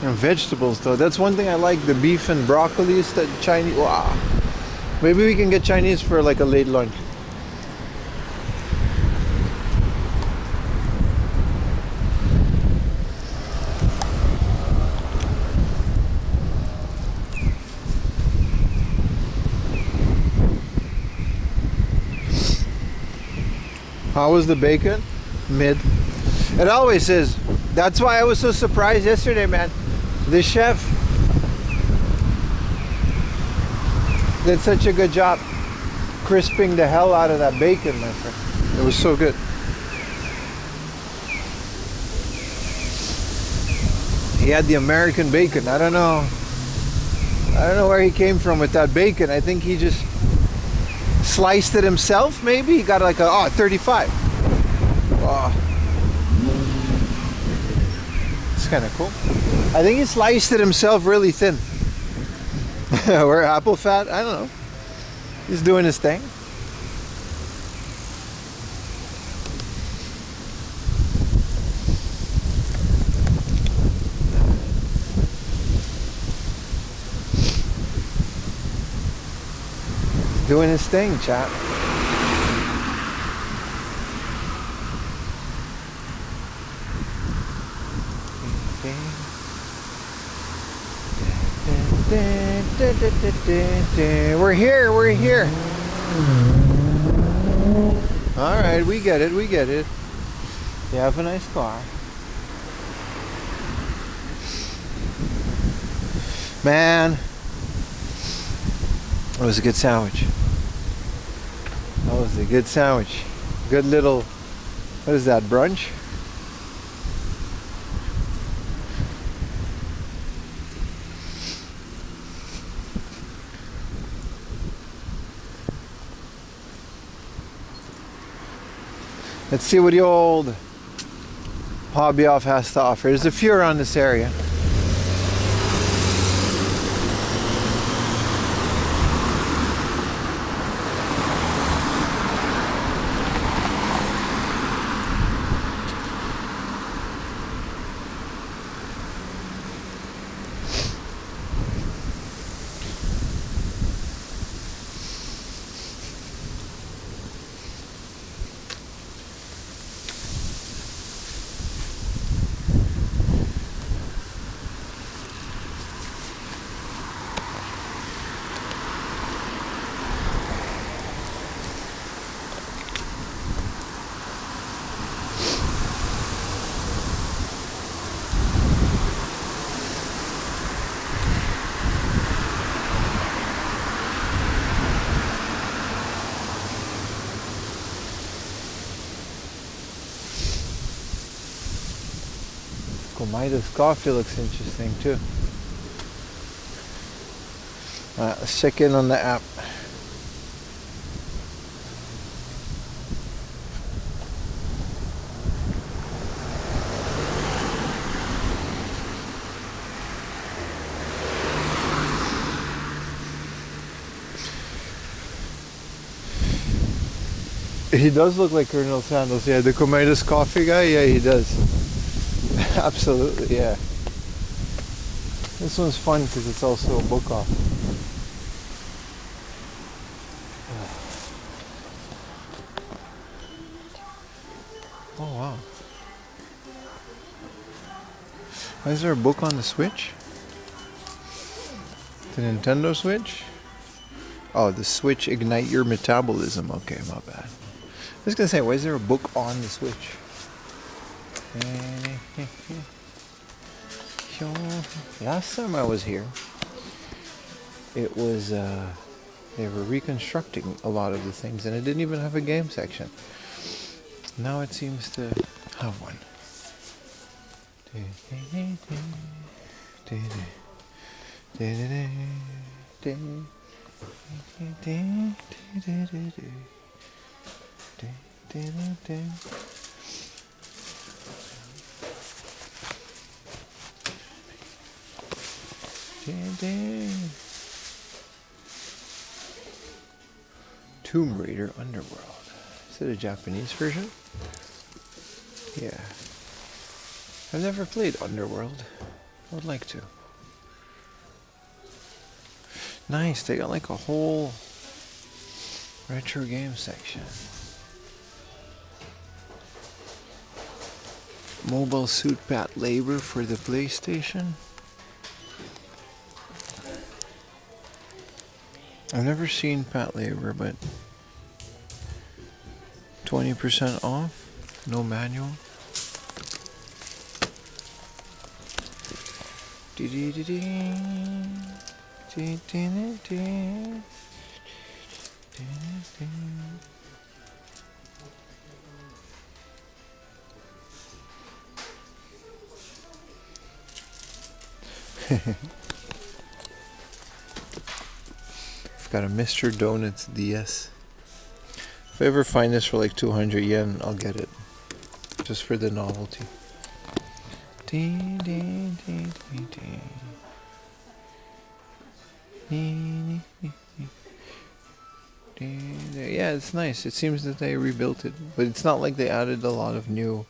and vegetables though. That's one thing I like. The beef and broccoli is that Chinese. Wow. Maybe we can get Chinese for like a late lunch. How was the bacon? Mid. It always is. That's why I was so surprised yesterday, man. The chef did such a good job crisping the hell out of that bacon, my friend. It was so good. He had the American bacon. I don't know where he came from with that bacon. I think he just sliced it himself, maybe. He got like a 35. Oh. It's kind of cool. I think he sliced it himself really thin. Or apple fat, I don't know. He's doing his thing. Doing his thing, chap. We're here. All right, we get it. You have a nice car. Man, it was a good sandwich. That was a good sandwich. Good little, what is that, brunch? Let's see what the old Hobby Off has to offer. There's a few around this area. Midas coffee looks interesting too. Let's check in on the app. He does look like Colonel Sandals. Yeah, the Comidas coffee guy. Yeah, he does. Absolutely, yeah. This one's fun because it's also a book off. Oh wow. Why is there a book on the Switch? The Nintendo Switch? Oh, the Switch Ignite Your Metabolism. Okay, my bad. I was gonna say, why is there a book on the Switch? Last time I was here, it was they were reconstructing a lot of the things, and it didn't even have a game section. Now it seems to have one. Tomb Raider Underworld. Is it a Japanese version? Yeah. I've never played Underworld. I would like to. Nice, they got like a whole retro game section. Mobile Suit Pat Labor for the PlayStation. I've never seen Pat Labor, but 20% off, no manual. I've got a Mr. Donuts DS. If I ever find this for like 200 yen, I'll get it. Just for the novelty. Yeah, it's nice. It seems that they rebuilt it, but it's not like they added a lot of new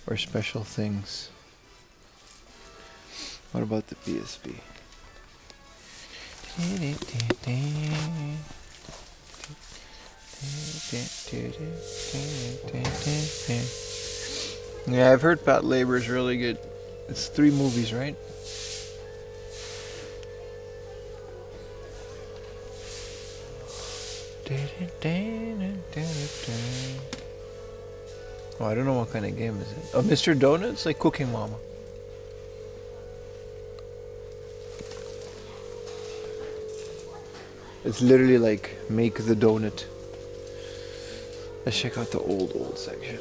or special things. What about the PSP? Yeah, I've heard Pat Labor is really good. It's 3 movies, right? Oh, I don't know what kind of game is it. Oh, Mr. Donuts? Like Cooking Mama. It's literally like make the donut. Let's check out the old section.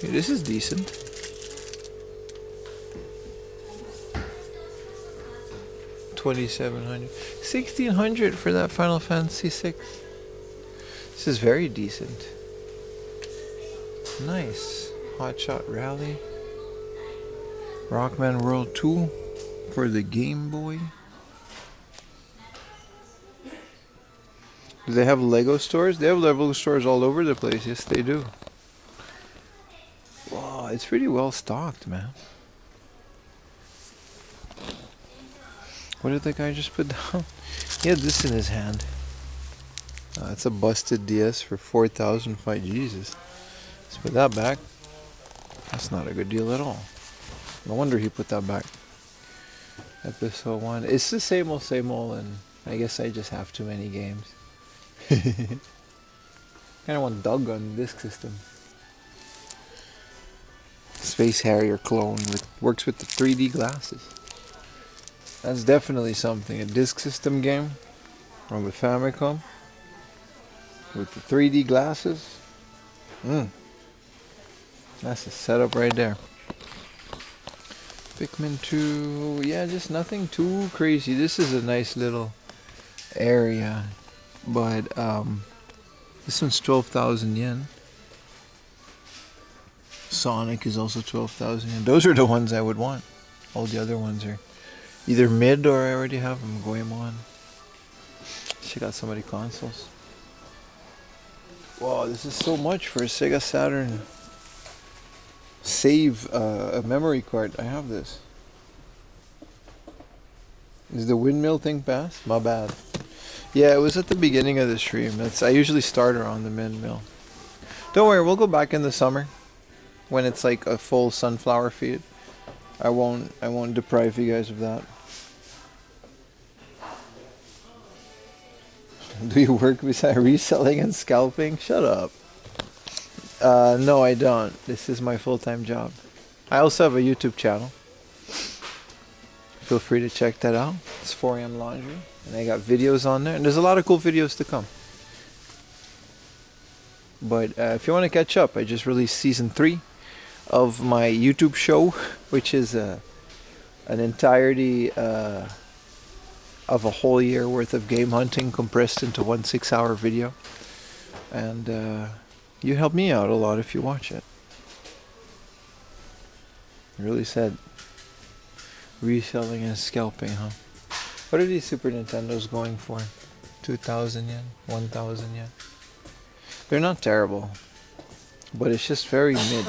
This is decent. $2,700. $1,600 for that Final Fantasy VI. This is very decent. Nice. Hotshot Rally. Rockman World 2 for the Game Boy. Do they have Lego stores? They have Lego stores all over the place. Yes, they do. Wow, it's pretty well stocked, man. What did that guy just put down? He had this in his hand. It's a busted DS for 4,005. Jesus. Let's put that back. That's not a good deal at all. No wonder he put that back. Episode 1. It's the same old, and I guess I just have too many games. Kind of want Doug on the disc system. Space Harrier clone works with the 3D glasses. That's definitely something. A disc system game from the Famicom with the 3D glasses. That's the setup right there. Pikmin 2, yeah, just nothing too crazy. This is a nice little area, but this one's 12,000 yen. Sonic is also 12,000 yen. Those are the ones I would want. All the other ones are either mid or I already have them. Goemon. Check out some of the consoles. Wow, this is so much for a Sega Saturn. Save a memory card. I have this. Is the windmill thing past? My bad. Yeah, it was at the beginning of the stream. I usually start around the windmill. Don't worry, we'll go back in the summer when it's like a full sunflower feed. I won't deprive you guys of that. Do you work beside reselling and scalping? Shut up. No, I don't. This is my full-time job. I also have a YouTube channel. Feel free to check that out. It's 4am Laundry. And I got videos on there. And there's a lot of cool videos to come. But if you want to catch up, I just released season 3 of my YouTube show, which is an entirety of a whole year worth of game hunting compressed into one 6-hour video. And you help me out a lot if you watch it. Really said reselling and scalping, huh? What are these Super Nintendos going for? 2,000 yen? 1,000 yen? They're not terrible, but it's just very mid.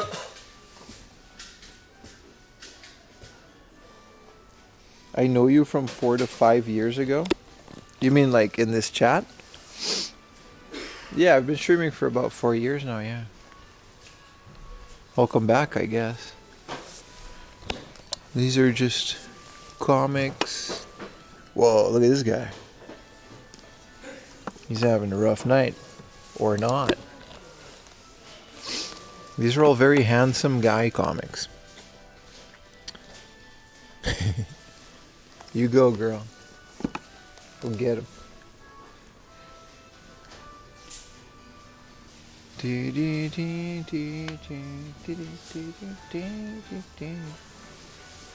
I know you from 4 to 5 years ago? You mean like in this chat? Yeah, I've been streaming for about 4 years now, yeah. Welcome back, I guess. These are just comics. Whoa, look at this guy. He's having a rough night. Or not. These are all very handsome guy comics. You go, girl. Go get him.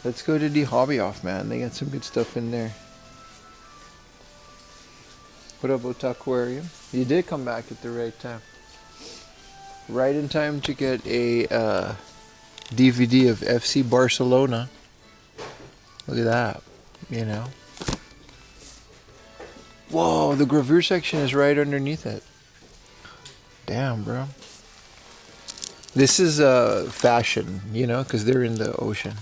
Let's go to the Hobby Off, man. They got some good stuff in there. What up, Otaquarium? You did come back at the right time. Right in time to get a DVD of FC Barcelona. Look at that. You know. Whoa, the gravure section is right underneath it. Damn, bro. This is fashion, you know, because they're in the ocean.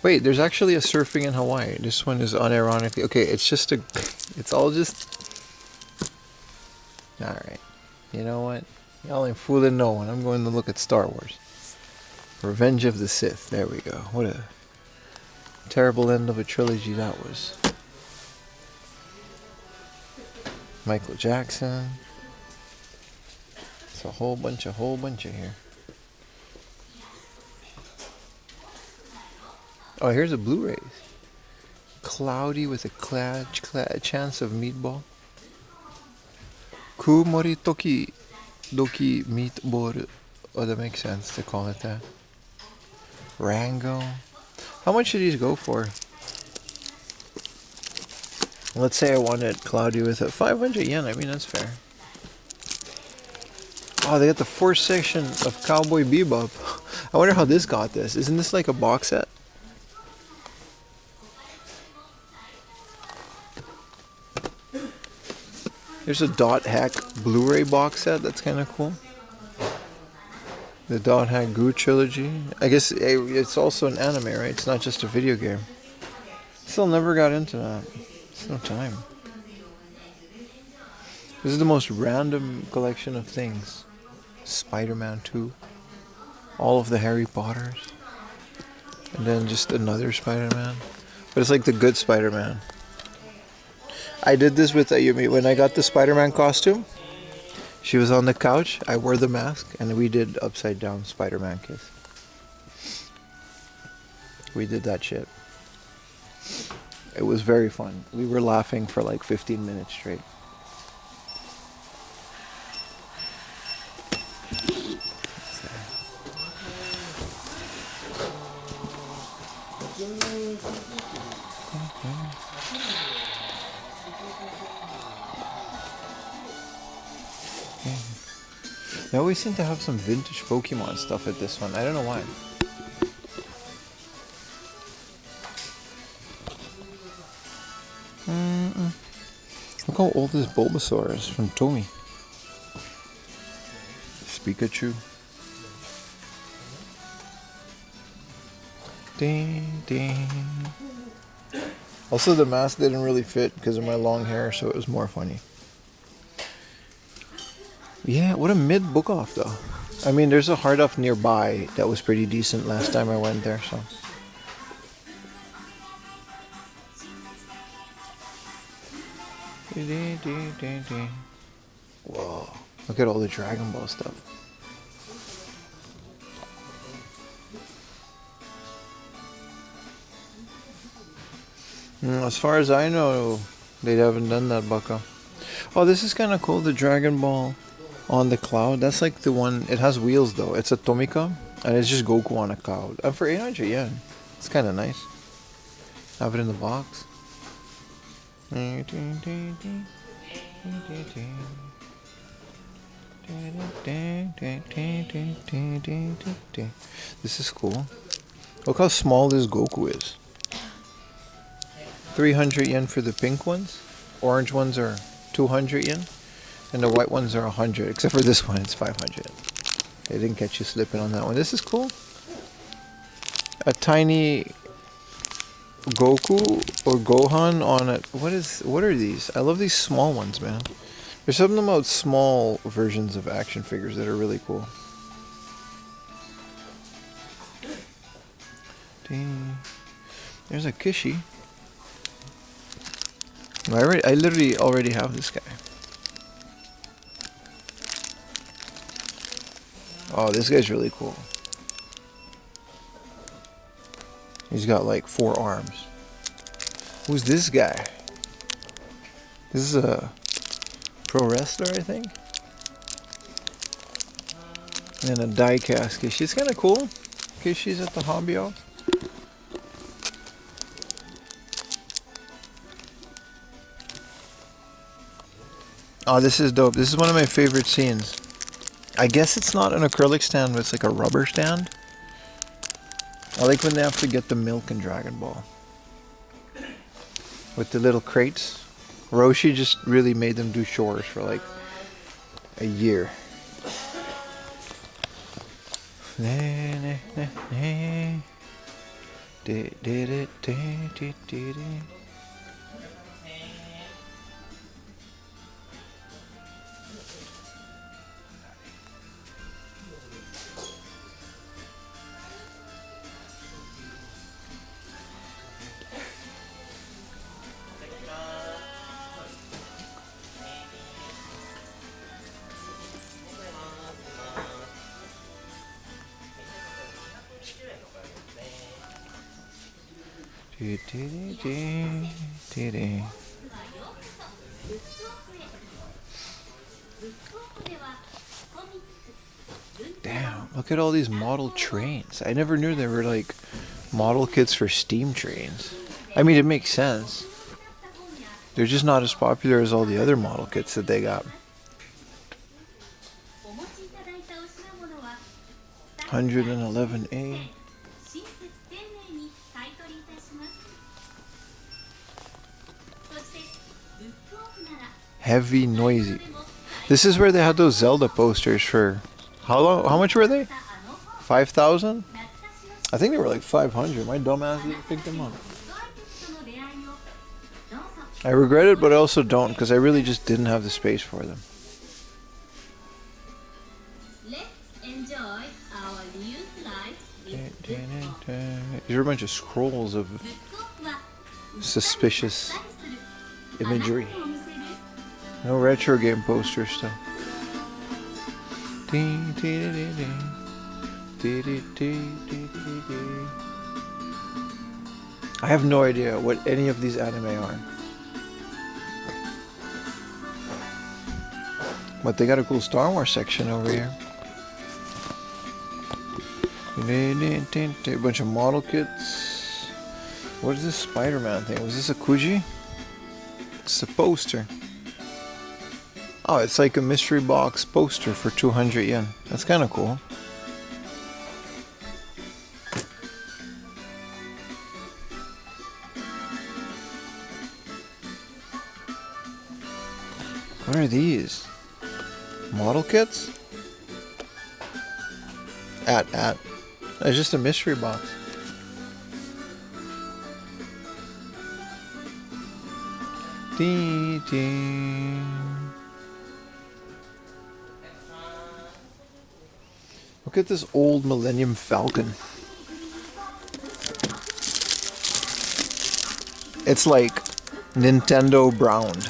Wait, there's actually a surfing in Hawaii. This one is unironically... Okay, it's just a... It's all just... Alright. You know what? Y'all ain't fooling no one. I'm going to look at Star Wars. Revenge of the Sith. There we go. What a terrible end of a trilogy that was. Michael Jackson. It's a whole bunch of here. Oh, here's a Blu-rays. Cloudy with a chance of meatball. Kumori Toki Doki Meatball. Oh, that makes sense to call it that. Rango. How much should these go for? Let's say I wanted Cloudy with a 500 yen. I mean, that's fair. Oh, they got the fourth section of Cowboy Bebop. I wonder how this got this. Isn't this like a box set? There's a Dot Hack Blu-ray box set. That's kind of cool. The Dot Hack Goo trilogy. I guess it's also an anime, right? It's not just a video game. Still never got into that. There's no time. This is the most random collection of things. Spider-Man 2. All of the Harry Potters. And then just another Spider-Man. But it's like the good Spider-Man. I did this with Ayumi when I got the Spider-Man costume. She was on the couch, I wore the mask, and we did upside down Spider-Man kiss. We did that shit. It was very fun. We were laughing for like 15 minutes straight. They always seem to have some vintage Pokemon stuff at this one. I don't know why. Look how old this Bulbasaur is from Tomy. Pikachu. Ding, ding. Also, the mask didn't really fit because of my long hair, so it was more funny. Yeah, what a mid book off though. I mean, there's a hard off nearby that was pretty decent last time I went there, so. Whoa, look at all the Dragon Ball stuff. As far as I know, they haven't done that, Baka. Oh, this is kind of cool, the Dragon Ball on the cloud. That's like the one, it has wheels though. It's a Tomika, and it's just Goku on a cloud. And for 800 yen, it's kind of nice. Have it in the box. This is cool. Look how small this Goku is. 300 yen for the pink ones. Orange ones are 200 yen. And the white ones are 100, except for this one, it's 500. They didn't catch you slipping on that one. This is cool. A tiny Goku or Gohan on it. What are these? I love these small ones, man. There's something about small versions of action figures that are really cool. Ding. There's a Kishi. I literally already have this guy. Oh, this guy's really cool. He's got like 4 arms. Who's this guy? This is a pro wrestler, I think. And a die-cast Kishi. It's kind of cool. Kishi's at the hobby off. Oh, this is dope. This is one of my favorite scenes. I guess it's not an acrylic stand, but it's like a rubber stand. I like when they have to get the milk in Dragon Ball. With the little crates. Roshi just really made them do chores for like a year. Damn, look at all these model trains. I never knew there were like model kits for steam trains. I mean, it makes sense. They're just not as popular as all the other model kits that they got. お持ちいただいたお品物は 111A. 親切丁寧に買い取りいたします。そしてブックオフなら Heavy Noisy. This is where they had those Zelda posters for how long? How much were they? 5,000? I think they were like 500. My dumbass didn't pick them up. I regret it, but I also don't because I really just didn't have the space for them. Let's enjoy our new life. These are a bunch of scrolls of suspicious imagery. No retro game poster stuff. I have no idea what any of these anime are. But they got a cool Star Wars section over here. A bunch of model kits. What is this Spider-Man thing? Was this a Kuji? It's a poster. Oh, it's like a mystery box poster for 200 yen. That's kind of cool. What are these? Model kits? It's just a mystery box. Dee dee. Look at this old Millennium Falcon. It's like Nintendo browned.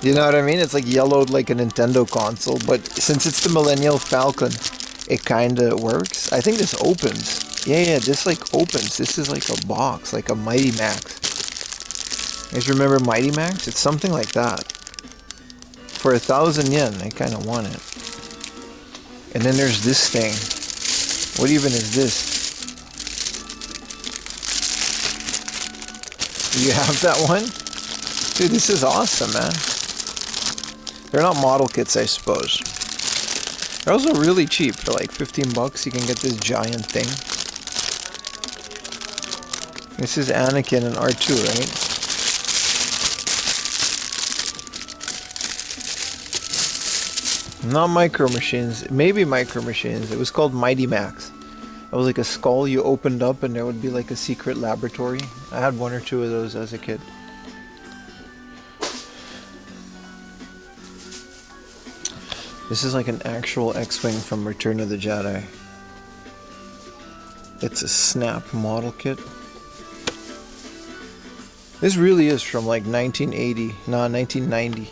You know what I mean? It's like yellowed like a Nintendo console, but since it's the Millennium Falcon, it kinda works. I think this opens. Yeah, this like opens. This is like a box, like a Mighty Max. You guys remember Mighty Max? It's something like that. For 1,000 yen, I kinda want it. And then there's this thing. What even is this? You have that one? Dude, this is awesome, man. They're not model kits, I suppose. They're also really cheap. For like 15 bucks, you can get this giant thing. This is Anakin and R2, right? Not Micro Machines. Maybe Micro Machines. It was called Mighty Max. It was like a skull you opened up and there would be like a secret laboratory. I had one or two of those as a kid. This is like an actual X-Wing from Return of the Jedi. It's a Snap model kit. This really is from like 1980, no, 1990.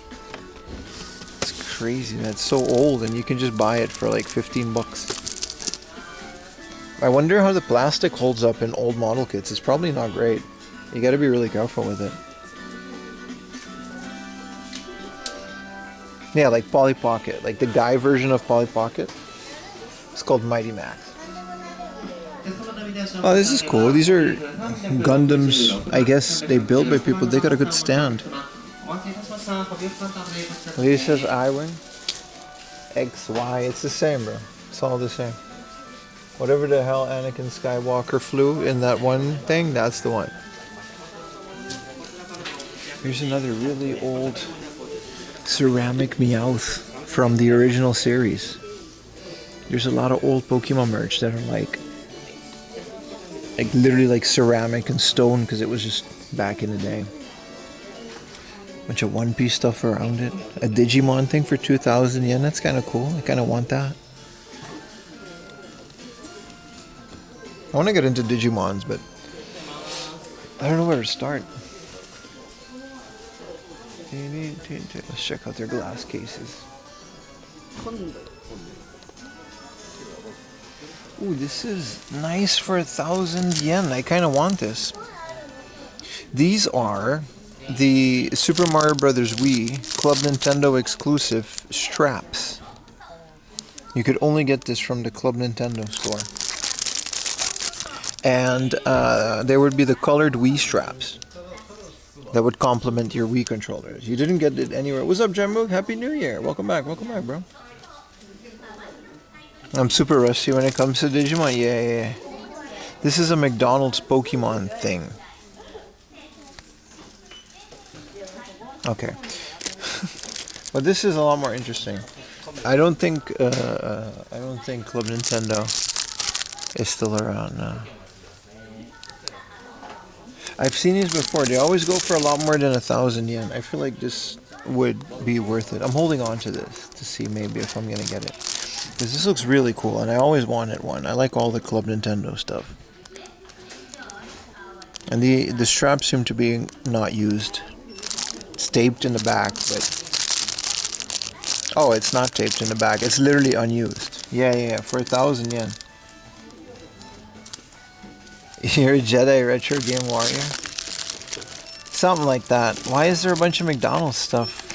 It's crazy, man. It's so old and you can just buy it for like 15 bucks. I wonder how the plastic holds up in old model kits. It's probably not great. You gotta be really careful with it. Yeah, like Polly Pocket, like the guy version of Polly Pocket. It's called Mighty Max. Oh, this is cool. These are Gundams, I guess they built by people. They got a good stand. This says I-Wing. XY, it's the same, bro. It's all the same. Whatever the hell Anakin Skywalker flew in that one thing, that's the one. Here's another really old ceramic Meowth from the original series. There's a lot of old Pokemon merch that are like literally like ceramic and stone because it was just back in the day. Bunch of One Piece stuff around it. A Digimon thing for 2,000 yen. That's kind of cool. I kind of want that. I want to get into Digimons, but I don't know where to start. Let's check out their glass cases. Ooh, this is nice for 1,000 yen. I kind of want this. These are the Super Mario Bros. Wii Club Nintendo exclusive straps. You could only get this from the Club Nintendo store. And there would be the colored Wii straps. that would complement your Wii controllers. You didn't get it anywhere. What's up, Jambook? Happy New Year. Welcome back, bro. I'm super rusty when it comes to Digimon. Yeah. This is a McDonald's Pokemon thing. Okay. But this is a lot more interesting. I don't think Club Nintendo is still around now. I've seen these before. They always go for a lot more than 1,000 yen. I feel like this would be worth it. I'm holding on to this to see maybe if I'm gonna get it. Because this looks really cool, and I always wanted one. I like all the Club Nintendo stuff. And the straps seem to be not used. It's taped in the back, but... Oh, it's not taped in the back. It's literally unused. Yeah. For 1,000 yen. You're a Jedi Retro Game Warrior? Something like that. Why is there a bunch of McDonald's stuff?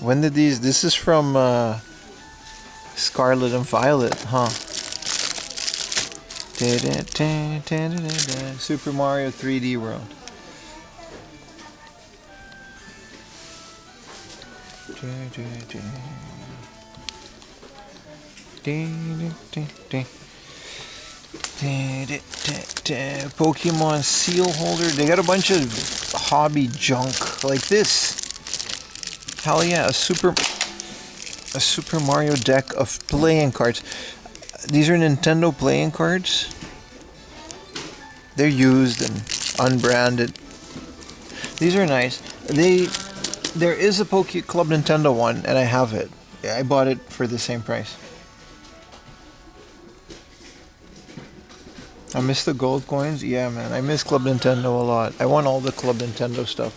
When did these... This is from Scarlet and Violet, huh? Super Mario 3D World. Pokemon seal holder. They got a bunch of hobby junk like this. Hell yeah, a Super Mario deck of playing cards. These are Nintendo playing cards. They're used and unbranded. These are nice. There is a Club Nintendo one, and I have it. Yeah, I bought it for the same price. I miss the gold coins. Yeah, man, I miss Club Nintendo a lot. I want all the Club Nintendo stuff.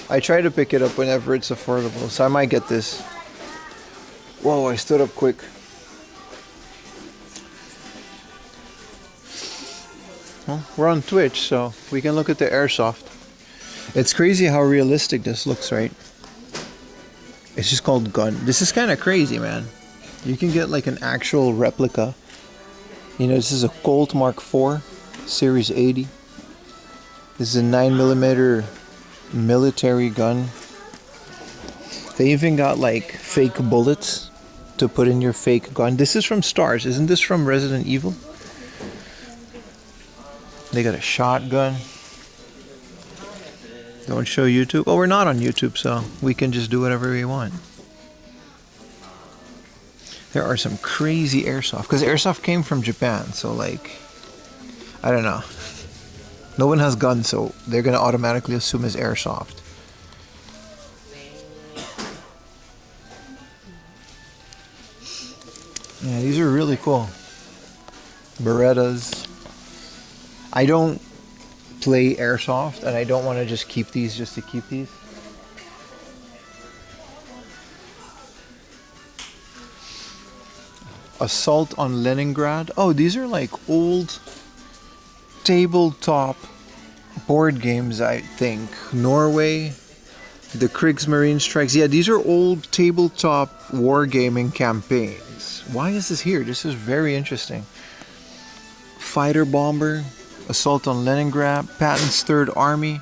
I try to pick it up whenever it's affordable, so I might get this. Whoa, I stood up quick. Well, we're on Twitch, so we can look at the airsoft. It's crazy how realistic this looks, right? It's just called gun. This is kind of crazy, man. You can get like an actual replica. You know, this is a Colt Mark IV, Series 80. This is a 9mm military gun. They even got like fake bullets to put in your fake gun. This is from Stars. Isn't this from Resident Evil? They got a shotgun. Don't show YouTube. Oh, we're not on YouTube, so we can just do whatever we want. There are some crazy airsoft, because airsoft came from Japan, so like, I don't know. No one has guns, so they're gonna automatically assume it's airsoft. Yeah, these are really cool. Berettas. I don't play airsoft, and I don't want to just keep these just to keep these. Assault on Leningrad. Oh, these are like old tabletop board games, I think. Norway, the Kriegsmarine Strikes. Yeah, these are old tabletop wargaming campaigns. Why is this here? This is very interesting. Fighter Bomber, Assault on Leningrad, Patton's Third Army.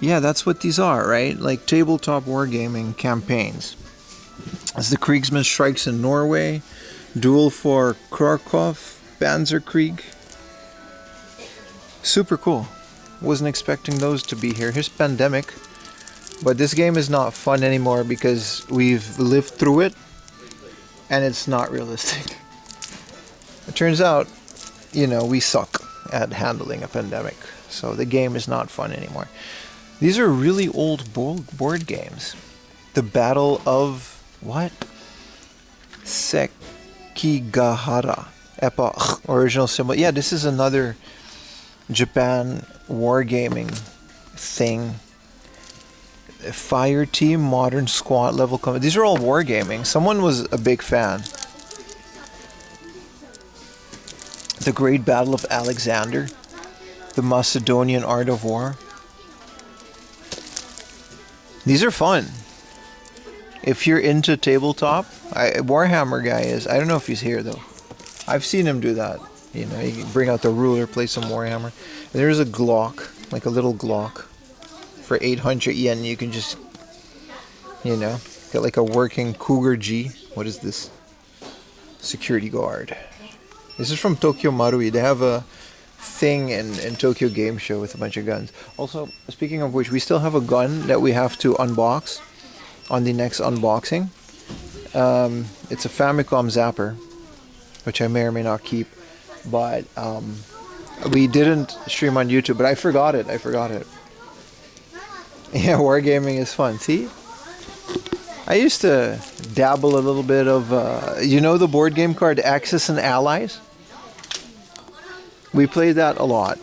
Yeah, that's what these are, right? Like tabletop wargaming campaigns. It's the Kriegsmarine Strikes in Norway. Duel for Krakow, Panzerkrieg. Super cool. Wasn't expecting those to be here. Here's Pandemic. But this game is not fun anymore because we've lived through it and it's not realistic. It turns out, you know, we suck at handling a pandemic. So the game is not fun anymore. These are really old board games. The Battle of... what? Sekigahara. Epoch. Original symbol. Yeah, this is another Japan wargaming thing. Fire Team, Modern Squad, Level Combat. These are all wargaming. Someone was a big fan. The Great Battle of Alexander. The Macedonian Art of War. These are fun. If you're into tabletop, Warhammer guy is. I don't know if he's here though. I've seen him do that. You know, you can bring out the ruler, play some Warhammer. And there's a Glock, like a little Glock. for 800 yen. You can just, you know, get like a working Cougar G. What is this? Security guard. This is from Tokyo Marui. They have a thing in Tokyo Game Show with a bunch of guns. Also, speaking of which, we still have a gun that we have to unbox on the next unboxing. It's a Famicom Zapper, which I may or may not keep, but we didn't stream on YouTube, but I forgot it. Yeah, wargaming is fun. See? I used to dabble a little bit of, you know the board game card Axis and Allies? We played that a lot.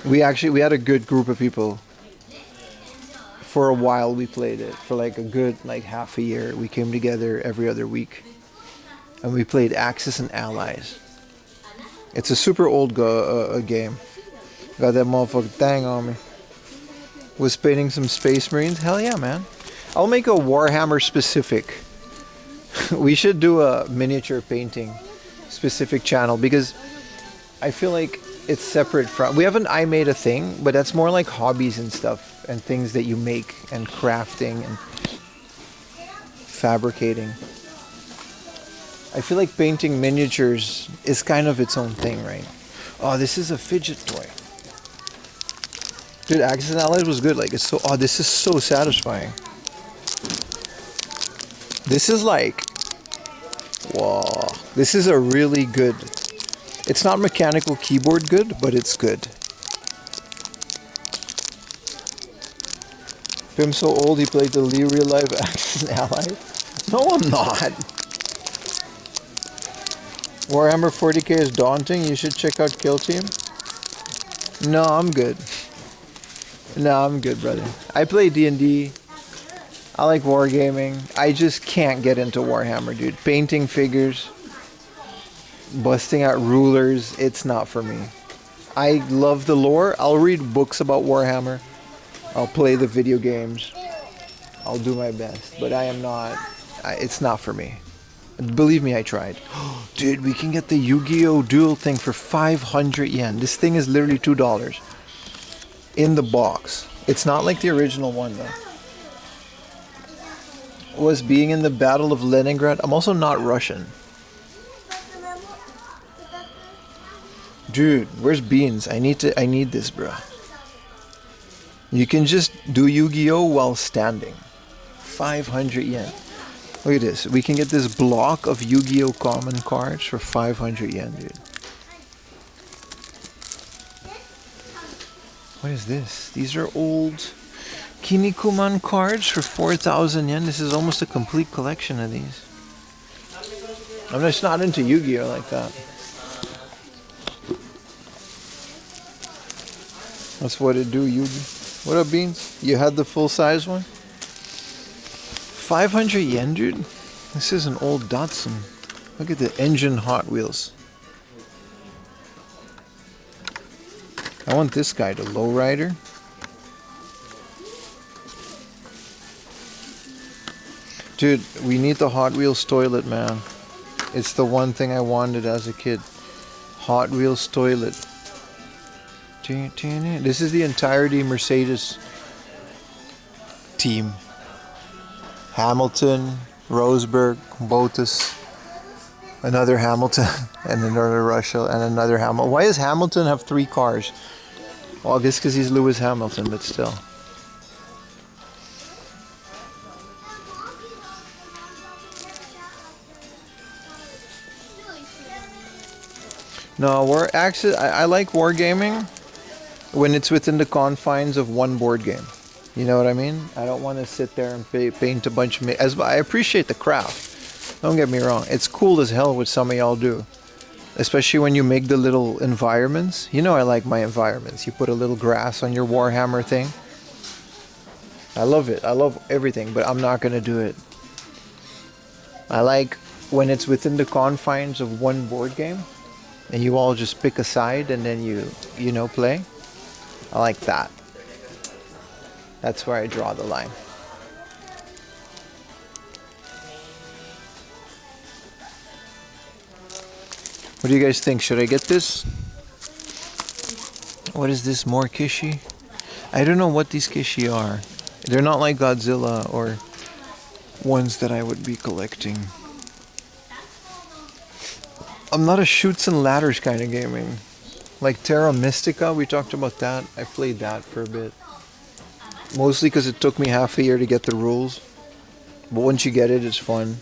We had a good group of people. For a while we played it. For like a good half a year. We came together every other week. And we played Axis and Allies. It's a super old game. Got that motherfucking thing on me. Was painting some Space Marines. Hell yeah, man. I'll make a Warhammer specific. We should do a miniature painting specific channel because I feel like it's separate from... We haven't I made a thing, but that's more like hobbies and stuff and things that you make and crafting and fabricating. I feel like painting miniatures is kind of its own thing, right? Oh, this is a fidget toy. Dude, Axis and Allies was good. Like, it's so... Oh, this is so satisfying. This is like... Whoa. This is a really good... It's not mechanical keyboard good, but it's good. Pim's so old he played the real life Axis and Allies. No, I'm not. Warhammer 40k is daunting. You should check out Kill Team. No, I'm good. No, I'm good, brother. I play D&D. I like wargaming. I just can't get into Warhammer, dude. Painting figures, busting out rulers, it's not for me. I love the lore. I'll read books about Warhammer. I'll play the video games. I'll do my best, but I am not... it's not for me. Believe me, I tried. Dude, we can get the Yu-Gi-Oh! Duel thing for 500 yen. This thing is literally $2 in the box. It's not like the original one, though. Was being in the Battle of Leningrad. I'm also not Russian. Dude, where's Beans? I need this, bro. You can just do Yu-Gi-Oh! While standing. 500 yen. Look at this. We can get this block of Yu-Gi-Oh! Common cards for 500 yen, dude. What is this? These are old Kinnikuman cards for 4,000 yen. This is almost a complete collection of these. I'm just not into Yu-Gi-Oh! Like that. That's what it do, Yugi. What up, Beans? You had the full-size one? 500 yen, dude? This is an old Datsun. Look at the engine Hot Wheels. I want this guy, the lowrider. Dude, we need the Hot Wheels toilet, man. It's the one thing I wanted as a kid. Hot Wheels toilet. This is the entirety Mercedes team. Hamilton, Rosberg, Bottas, another Hamilton, and another Russell, and another Hamilton. Why does Hamilton have 3 cars? Well, I guess because he's Lewis Hamilton, but still. No, I like wargaming when it's within the confines of one board game. You know what I mean? I don't want to sit there and paint a bunch of... I appreciate the craft. Don't get me wrong. It's cool as hell what some of y'all do. Especially when you make the little environments. You know I like my environments. You put a little grass on your Warhammer thing. I love it. I love everything, but I'm not going to do it. I like when it's within the confines of one board game. And you all just pick a side and then you know, play. I like that. That's where I draw the line. What do you guys think? Should I get this? What is this? More Kishi? I don't know what these Kishi are. They're not like Godzilla or ones that I would be collecting. I'm not a shoots and ladders kind of gaming. Like Terra Mystica, we talked about that. I played that for a bit. Mostly because it took me half a year to get the rules. But once you get it, it's fun.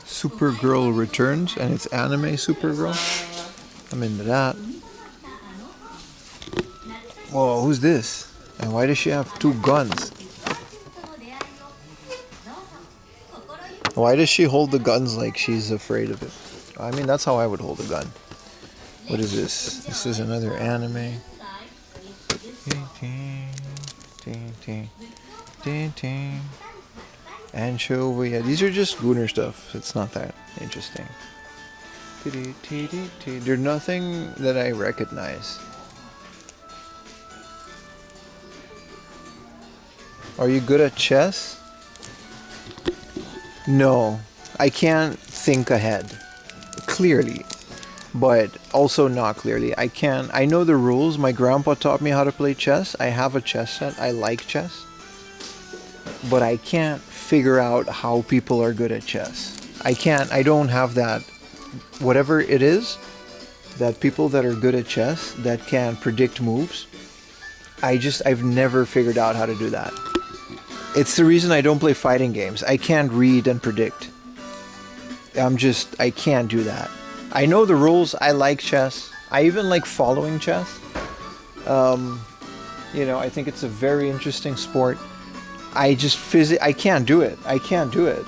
Supergirl returns, and it's anime Supergirl. I'm into that. Whoa, who's this? And why does she have two guns? Why does she hold the guns like she's afraid of it? I mean, that's how I would hold a gun. What is this? This is another anime. Anchovy. Yeah, these are just Gooner stuff. It's not that interesting. There's nothing that I recognize. Are you good at chess? No. I can't think ahead. Clearly. But also not clearly. I know the rules. My grandpa taught me how to play chess. I have a chess set. I like chess. But I can't figure out how people are good at chess. I don't have that, whatever it is, that people that are good at chess, that can predict moves, I've never figured out how to do that. It's the reason I don't play fighting games. I can't read and predict. I can't do that. I know the rules. I like chess. I even like following chess. I think it's a very interesting sport. I can't do it. I can't do it.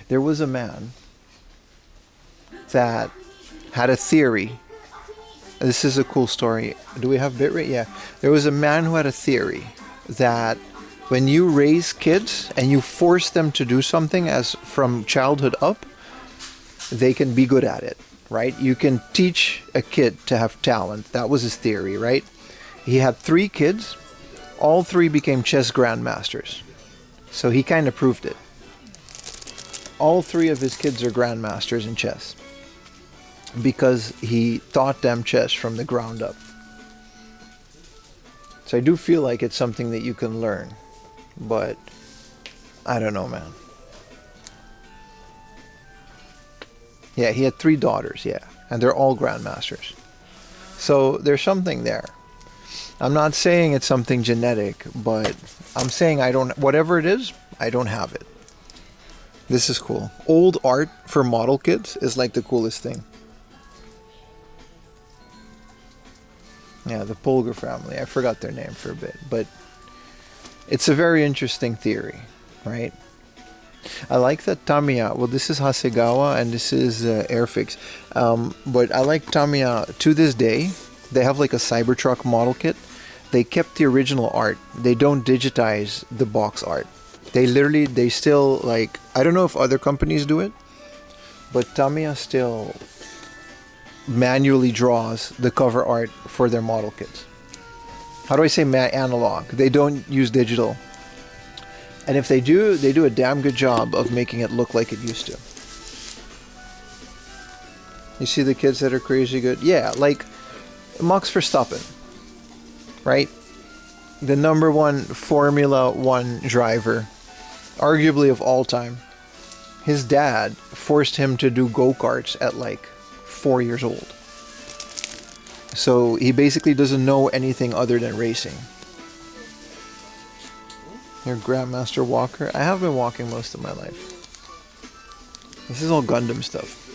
There was a man that had a theory. This is a cool story. Do we have bitrate? Yeah. There was a man who had a theory that when you raise kids and you force them to do something as from childhood up, they can be good at it. Right? You can teach a kid to have talent. That was his theory, right? He had 3 kids. All 3 became chess grandmasters. So he kind of proved it. All 3 of his kids are grandmasters in chess. Because he taught them chess from the ground up. So I do feel like it's something that you can learn. But I don't know, man. Yeah, he had 3 daughters, yeah. And they're all grandmasters. So there's something there. I'm not saying it's something genetic, but I'm saying whatever it is, I don't have it. This is cool. Old art for model kits is like the coolest thing. Yeah, the Polgar family. I forgot their name for a bit, but it's a very interesting theory, right? I like that Tamiya. Well, this is Hasegawa and this is Airfix. But I like Tamiya to this day. They have like a Cybertruck model kit. They kept the original art. They don't digitize the box art. They still like, I don't know if other companies do it, but Tamiya still manually draws the cover art for their model kits. How do I say analog? They don't use digital. And if they do a damn good job of making it look like it used to. You see the kids that are crazy good? Yeah, like Max Verstappen, right? The #1 Formula 1 driver, arguably of all time. His dad forced him to do go-karts at like 4 years old. So he basically doesn't know anything other than racing. Your Grandmaster Walker. I have been walking most of my life. This is all Gundam stuff.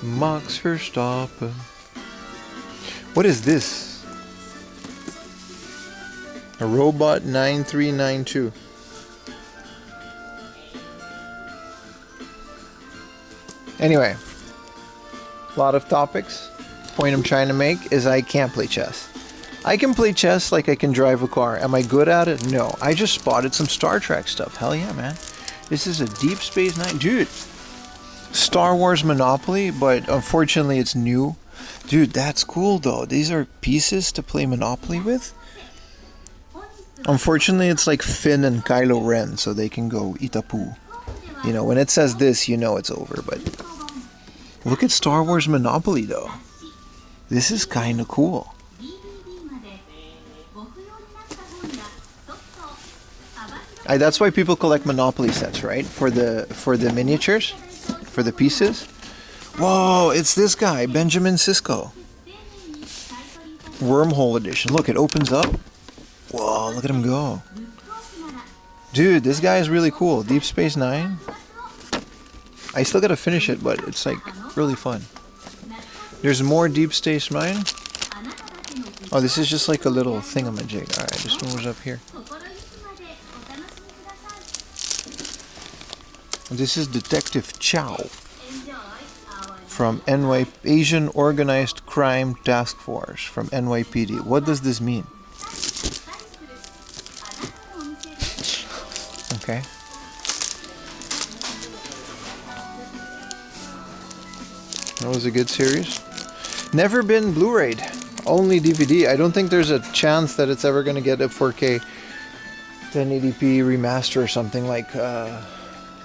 Max Verstappen. What is this? A Robot 9392. Anyway, a lot of topics. Point I'm trying to make is I can't play chess. I can play chess like I can drive a car. Am I good at it? No. I just spotted some Star Trek stuff. Hell yeah, man. This is a Deep Space Nine. Dude, Star Wars Monopoly, but unfortunately it's new. Dude, that's cool though. These are pieces to play Monopoly with. Unfortunately, it's like Finn and Kylo Ren, so they can go Itapu. You know, when it says this, you know it's over, but look at Star Wars Monopoly though. This is kind of cool. That's why people collect Monopoly sets, right? For the miniatures, for the pieces. Whoa, it's this guy, Benjamin Sisko. Wormhole edition. Look, it opens up. Whoa, look at him go. Dude, this guy is really cool. Deep Space Nine. I still gotta finish it, but it's like really fun. There's more Deep Space Nine. Oh, this is just like a little thingamajig. Alright, this one was up here. This is Detective Chow from Asian Organized Crime Task Force from NYPD. What does this mean? Okay. That was a good series. Never been Blu-rayed, only DVD. I don't think there's a chance that it's ever going to get a 4K 1080p remaster or something like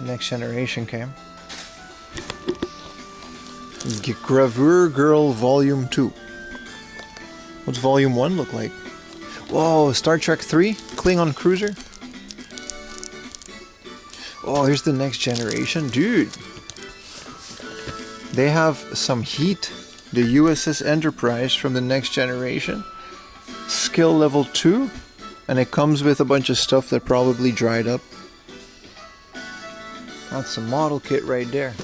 Next Generation came. Gravure Girl Volume 2. What's Volume 1 look like? Whoa, Star Trek 3? Klingon Cruiser? Oh, here's the Next Generation. Dude! They have some heat. The USS Enterprise from the Next Generation. Skill level 2. And it comes with a bunch of stuff that probably dried up. That's a model kit right there.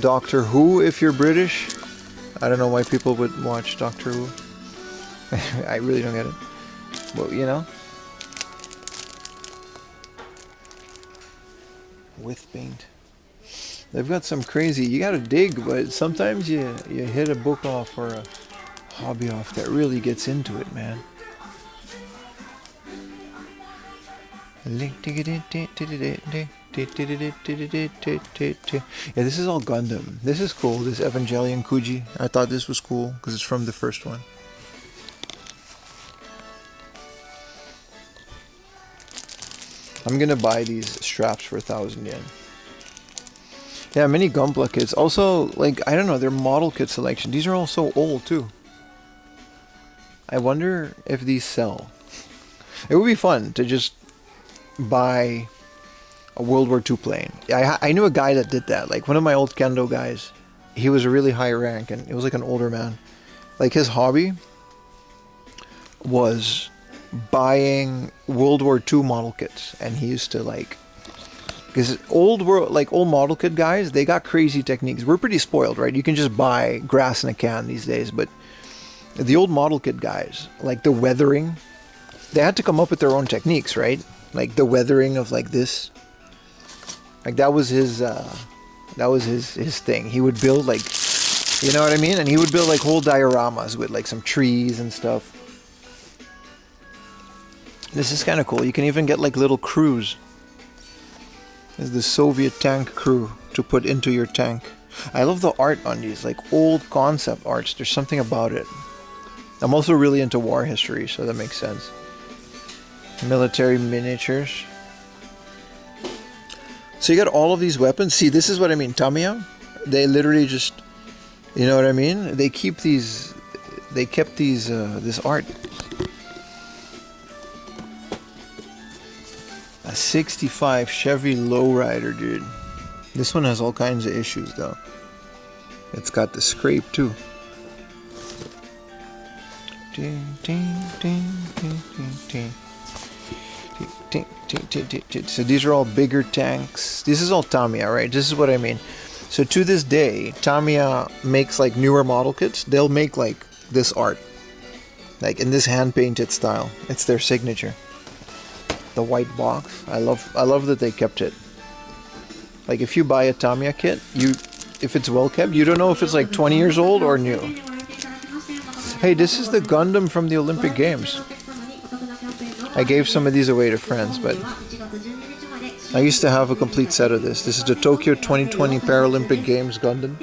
Doctor Who, if you're British. I don't know why people would watch Doctor Who. I really don't get it. Well, you know. With paint. They've got some crazy, you gotta dig, but sometimes you hit a book off or a hobby off that really gets into it, man. Yeah, this is all Gundam. This is cool, this Evangelion Kuji. I thought this was cool because it's from the first one. I'm gonna buy these straps for 1,000 yen. Yeah, many Gunpla kits. Also, like, I don't know, their model kit selection. These are all so old too. I wonder if these sell. It would be fun to just buy a World War II plane. I knew a guy that did that. Like, one of my old Kendo guys. He was a really high rank, and it was like an older man. Like, his hobby was buying World War II model kits, and he used to, like, because old model kit guys, they got crazy techniques. We're pretty spoiled, right? You can just buy grass in a can these days, but the old model kit guys, like the weathering, they had to come up with their own techniques, right? Like the weathering of like this, like that was his thing. He would build, like, you know what I mean? And he would build like whole dioramas with like some trees and stuff. This is kind of cool. You can even get like little crews. This is the Soviet tank crew to put into your tank. I love the art on these, like old concept arts. There's something about it. I'm also really into war history, so that makes sense. Military miniatures. So you got all of these weapons. See, this is what I mean. Tamiya, they literally just, you know what I mean? They keep these, they kept these, this art. A 65 Chevy Lowrider, dude. This one has all kinds of issues, though. It's got the scrape, too. So these are all bigger tanks. This is all Tamiya, right? This is what I mean. So to this day, Tamiya makes like newer model kits. They'll make like this art, like in this hand-painted style. It's their signature. The white box. I love that they kept it. Like if you buy a Tamiya kit, if it's well kept, you don't know if it's like 20 years old or new. Hey, this is the Gundam from the Olympic Games. I gave some of these away to friends, but I used to have a complete set of this. This is the Tokyo 2020 Paralympic Games Gundam.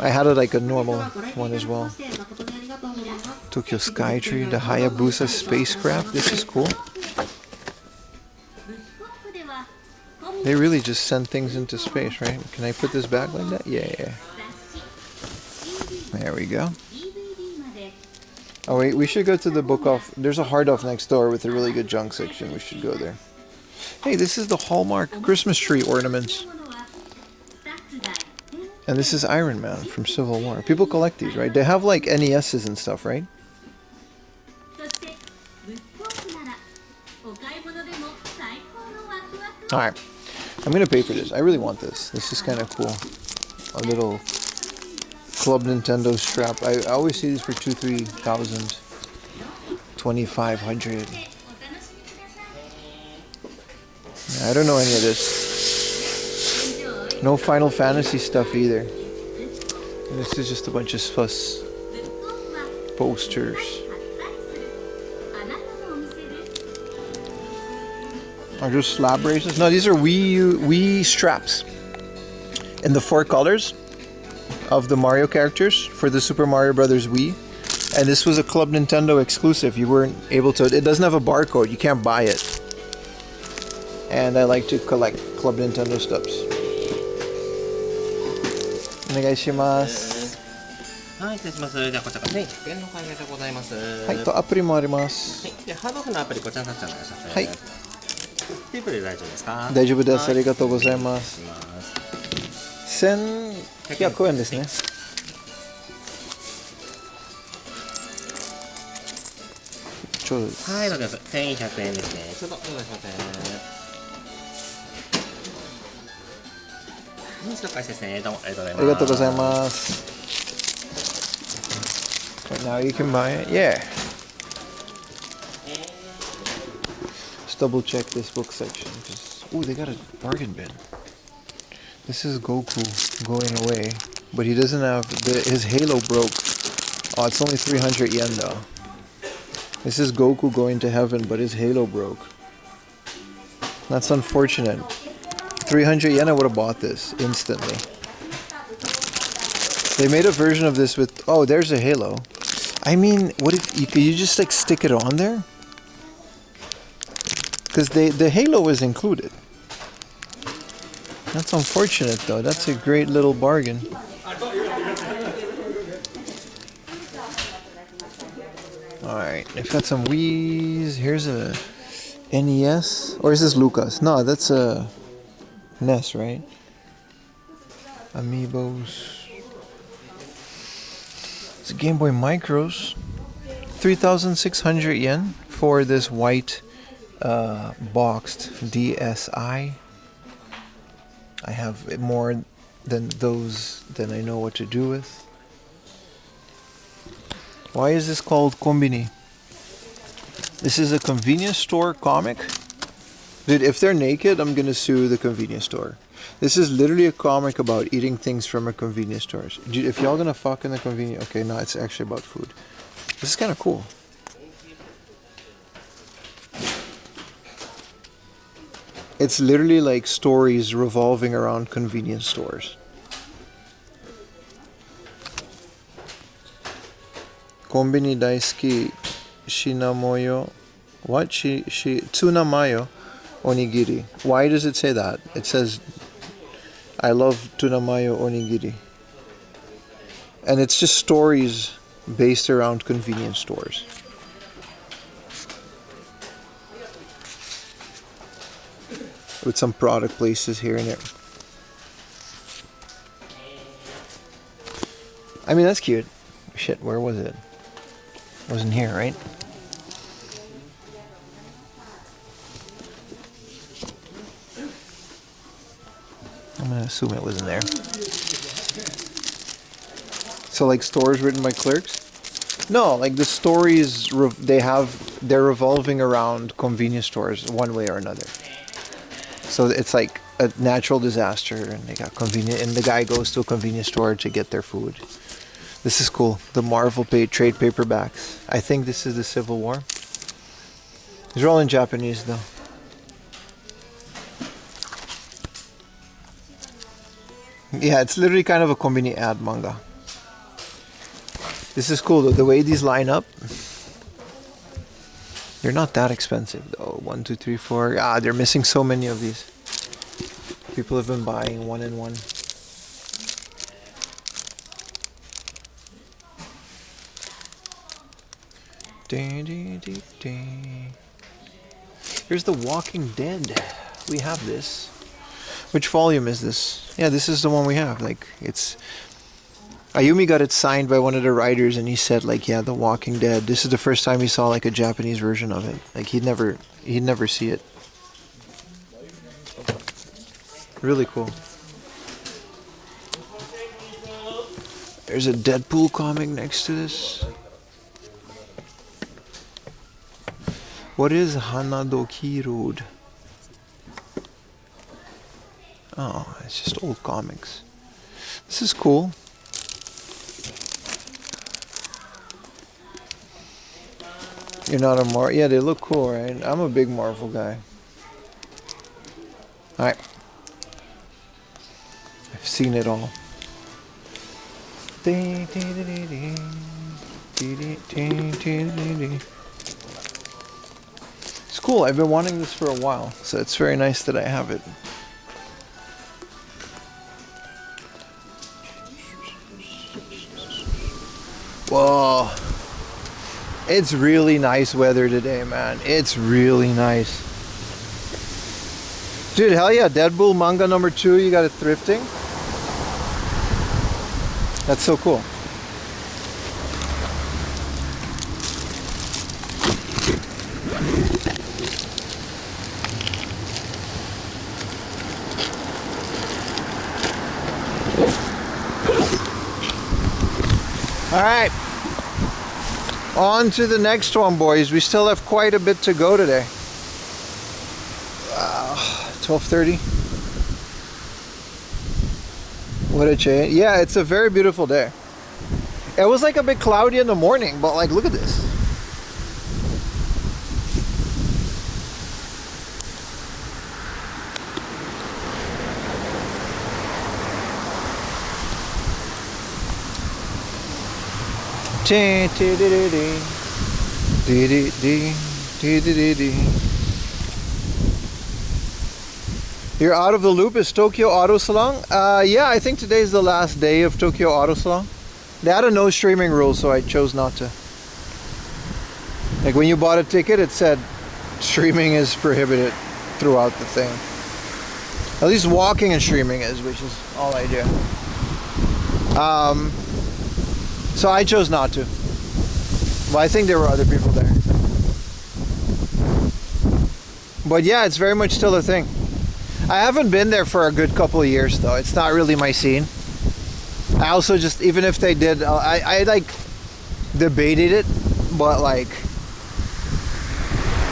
I had it like a normal one as well. Tokyo Skytree, the Hayabusa spacecraft. This is cool. They really just send things into space, right? Can I put this back like that? Yeah. There we go. Oh wait, we should go to the book off. There's a hard off next door with a really good junk section. We should go there. Hey, this is the Hallmark Christmas tree ornaments. And this is Iron Man from Civil War. People collect these, right? They have like NESs and stuff, right? Alright. I'm gonna pay for this. I really want this. This is kind of cool. A little Club Nintendo strap. I always see these for 2,000, 3,000, 2,500. I don't know any of this. No Final Fantasy stuff either. And this is just a bunch of posters. Are those slab braces? No, these are Wii straps. In the 4 colors of the Mario characters for the Super Mario Brothers Wii. And this was a Club Nintendo exclusive. You weren't able to... It doesn't have a barcode. You can't buy it. And I like to collect Club Nintendo stuffs. お願いします。はい、失礼します。じゃあこちらから100円の買い上げでございます。はい、とアプリもあります。はい、でハードオフのアプリこちらになっちゃうので、はい。テープで大丈夫ですか？大丈夫です。ありがとうございます。1100円ですね。ちょうどです。はい、どうぞ。1100円ですね。ちょっとお願いします。もう一度返しですね。どうもありがとうございます。ありがとうございます。But now you can buy it. Yeah. Let's double check this book section. Oh, they got a bargain bin. This is Goku going away, but he doesn't have his halo broke. Oh, it's only 300 yen though. This is Goku going to heaven, but his halo broke. That's unfortunate. 300 yen, I would have bought this instantly. They made a version of this with... Oh, there's a halo. I mean, what if... Could you just like stick it on there? Because the halo is included. That's unfortunate though. That's a great little bargain. Alright, I've got some Wii's. Here's a NES. Or is this Lucas? No, that's a NES, right? Amiibos. It's a Game Boy Micros. 3,600 yen for this white boxed DSi. I have more than those than I know what to do with. Why is this called Konbini? This is a convenience store comic. Dude, if they're naked, I'm gonna sue the convenience store. This is literally a comic about eating things from a convenience store. Dude, if y'all gonna fuck in the convenience... Okay, no, it's actually about food. This is kind of cool. It's literally like stories revolving around convenience stores. Konbini daisuki shinamoyo. What? Tsunamayo onigiri. Why does it say that? It says, I love Tsunamayo onigiri. And it's just stories based around convenience stores. With some product places here and there. I mean, that's cute. Shit, where was it? It wasn't here, right? I'm gonna assume it wasn't there. So like stores written by clerks? No, like the stories they're revolving around convenience stores one way or another. So it's like a natural disaster, and they got convenient, and the guy goes to a convenience store to get their food. This is cool. The Marvel trade paperbacks. I think this is the Civil War. These are all in Japanese though. Yeah, it's literally kind of a Konbini ad manga. This is cool though, the way these line up. They're not that expensive though. 1, 2, 3, 4. Ah, they're missing so many of these. People have been buying one and one. Here's The Walking Dead. We have this. Which volume is this? Yeah, this is the one we have. Like, it's... Ayumi got it signed by one of the writers, and he said, like, yeah, The Walking Dead. This is the first time he saw, like, a Japanese version of it. Like, he'd never see it. Really cool. There's a Deadpool comic next to this. What is Hanadoki Road? Oh, it's just old comics. This is cool. You're not a Marvel. Yeah, they look cool, right? I'm a big Marvel guy. Alright. I've seen it all. It's cool. I've been wanting this for a while, so it's very nice that I have it. Whoa. It's really nice weather today, man. It's really nice. Dude, hell yeah. Deadpool manga number 2. You got it thrifting. That's so cool. All right. On to the next one, boys. We still have quite a bit to go today. 12:30. What a change. Yeah, it's a very beautiful day. It was like a bit cloudy in the morning, but like, look at this. You're out of the loop. Is Tokyo Auto Salon? Yeah, I think today's the last day of Tokyo Auto Salon. They had a no streaming rule, so I chose not to. Like when you bought a ticket, it said streaming is prohibited throughout the thing. At least walking and streaming is, which is all I do. So I chose not to. Well, I think there were other people there. But yeah, it's very much still a thing. I haven't been there for a good couple of years though. It's not really my scene. I also just, even if they did, I like debated it, but like,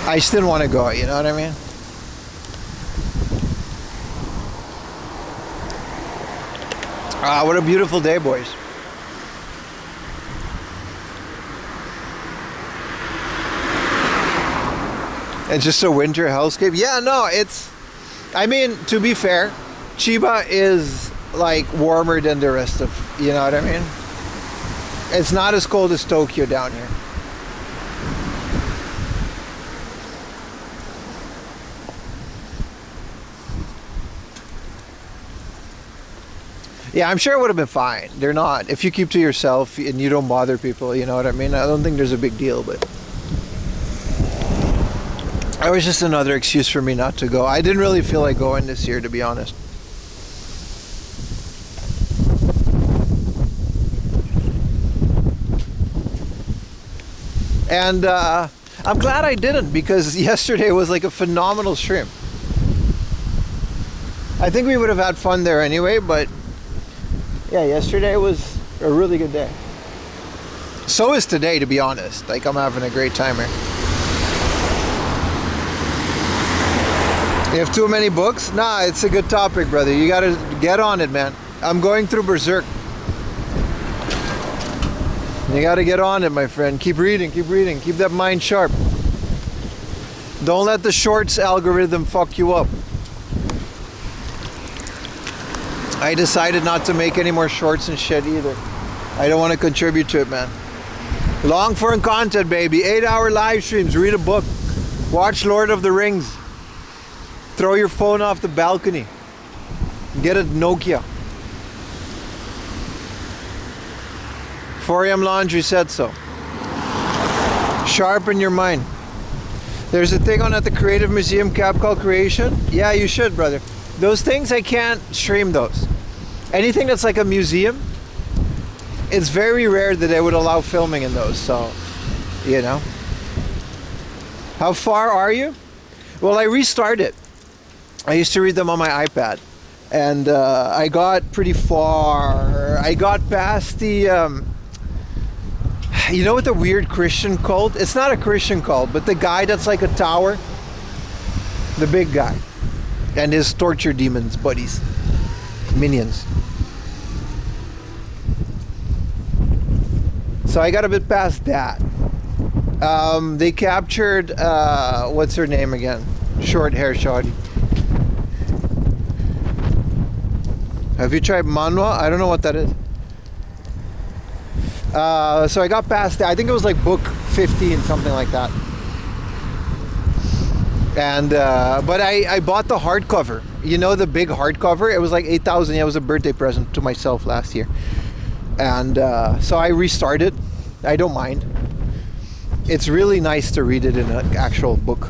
I just didn't want to go, you know what I mean? Ah, what a beautiful day, boys. It's just a winter hellscape. Yeah, no, it's, I mean, to be fair, Chiba is like warmer than the rest of, you know what I mean? It's not as cold as Tokyo down here. Yeah, I'm sure it would have been fine. They're not. If you keep to yourself and you don't bother people, you know what I mean? I don't think there's a big deal, but it was just another excuse for me not to go. I didn't really feel like going this year, to be honest. And I'm glad I didn't, because yesterday was like a phenomenal stream. I think we would have had fun there anyway, but yeah, yesterday was a really good day. So is today, to be honest. Like, I'm having a great time here. You have too many books? Nah, it's a good topic, brother. You gotta get on it, man. I'm going through berserk. You gotta get on it, my friend. Keep reading, keep reading. Keep that mind sharp. Don't let the shorts algorithm fuck you up. I decided not to make any more shorts and shit either. I don't want to contribute to it, man. Long form content, baby. 8-hour live streams. Read a book. Watch Lord of the Rings. Throw your phone off the balcony. Get a Nokia. 4am Laundry said so. Sharpen your mind. There's a thing on at the Creative Museum Cap called Creation. Yeah, you should, brother. Those things, I can't stream those. Anything that's like a museum, it's very rare that they would allow filming in those, so, you know. How far are you? Well, I restarted. I used to read them on my iPad, and I got pretty far. I got past the, you know what the weird Christian cult? It's not a Christian cult, but the guy that's like a tower, the big guy, and his torture demons, buddies, minions. So I got a bit past that. They captured, what's her name again? Short hair shawty. Have you tried manhwa? I don't know what that is. So I got past that. I think it was like book 15, something like that. And but I bought the hardcover. You know, the big hardcover. It was like 8,000. Yeah, it was a birthday present to myself last year. And so I restarted. I don't mind. It's really nice to read it in an actual book.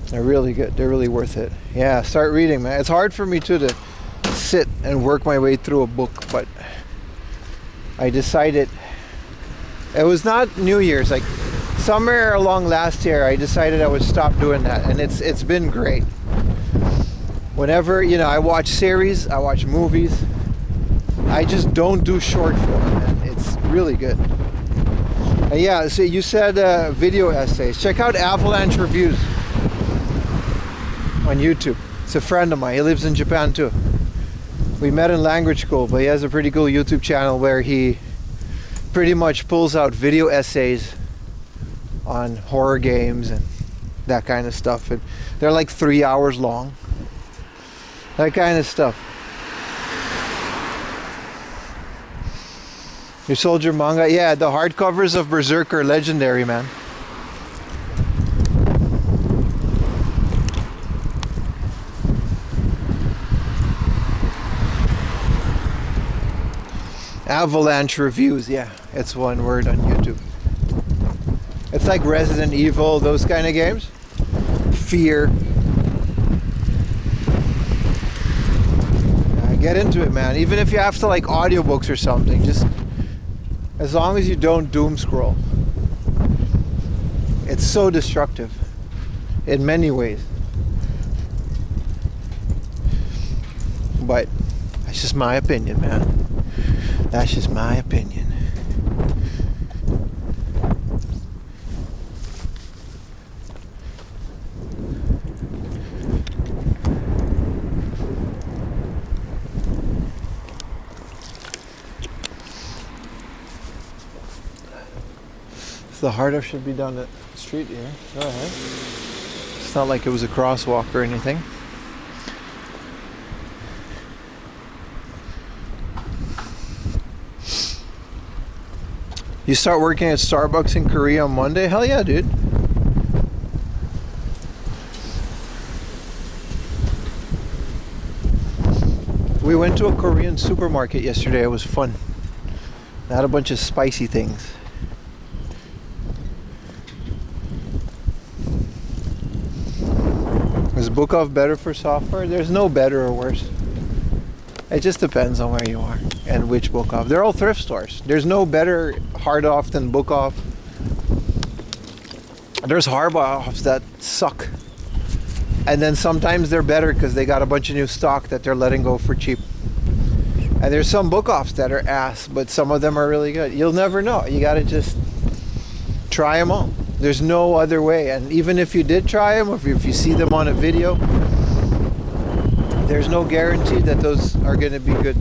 They're really good. They're really worth it. Yeah, start reading, man. It's hard for me too to sit and work my way through a book, but I decided it was not New Year's, like somewhere along last year I decided I would stop doing that, and it's been great. Whenever, you know, I watch series, I watch movies, I just don't do short form, and it's really good. Yeah, so you said video essays. Check out Avalanche Reviews on YouTube. It's a friend of mine. He lives in Japan too. We met in language school, but he has a pretty cool YouTube channel where he pretty much pulls out video essays on horror games and that kind of stuff. And they're like 3 hours long. That kind of stuff. You sold your manga? Yeah, the hardcovers of Berserk are legendary, man. Avalanche Reviews, yeah, it's one word on YouTube. It's like Resident Evil, those kind of games. Fear. Yeah, get into it, man. Even if you have to like audiobooks or something, just as long as you don't doom scroll. It's so destructive in many ways. But that's just my opinion, man. That's just my opinion. So the hard up should be down the street here. Go ahead. It's not like it was a crosswalk or anything. You start working at Starbucks in Korea on Monday? Hell yeah, dude. We went to a Korean supermarket yesterday. It was fun. They had a bunch of spicy things. Is book off better for software? There's no better or worse. It just depends on where you are and which book off. They're all thrift stores. There's no better hard off than book off. There's hard offs that suck. And then sometimes they're better because they got a bunch of new stock that they're letting go for cheap. And there's some book offs that are ass, but some of them are really good. You'll never know. You gotta just try them all. There's no other way. And even if you did try them, or if you see them on a video, there's no guarantee that those are going to be good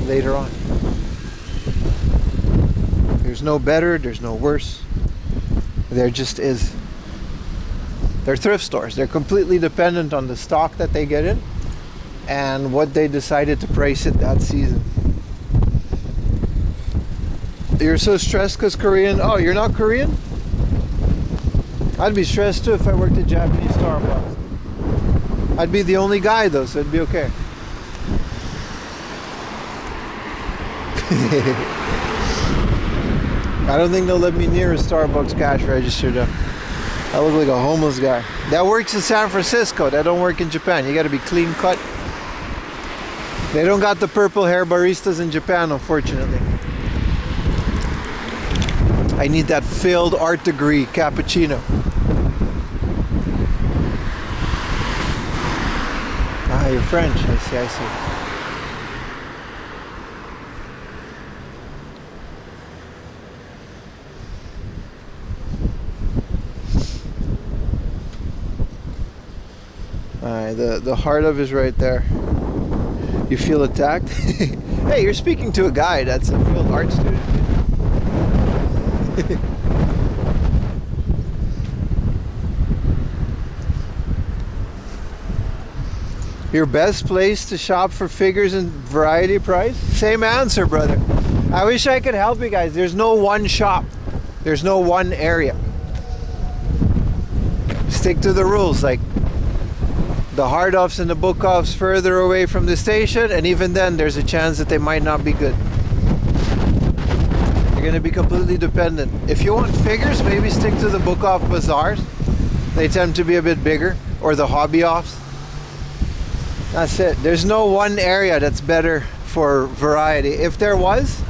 later on. There's no better, there's no worse. There just is. They're thrift stores. They're completely dependent on the stock that they get in and what they decided to price it that season. You're so stressed because Korean. Oh, you're not Korean? I'd be stressed too if I worked at Japanese Starbucks. I'd be the only guy though, so it'd be okay. I don't think they'll let me near a Starbucks cash register though. I look like a homeless guy. That works in San Francisco. That don't work in Japan. You gotta be clean cut. They don't got the purple hair baristas in Japan, unfortunately. I need that failed art degree cappuccino. Ah, you're French. I see, I see. Alright, the heart of is right there. You feel attacked? Hey, you're speaking to a guy that's a field art student. Your best place to shop for figures and variety price? Same answer, brother. I wish I could help you guys. There's no one shop. There's no one area. Stick to the rules. Like the hard offs and the book offs further away from the station, and even then there's a chance that they might not be good. You're going to be completely dependent. If you want figures, maybe stick to the book off bazaars. They tend to be a bit bigger, or the hobby offs. That's it. There's no one area that's better for variety. If there was,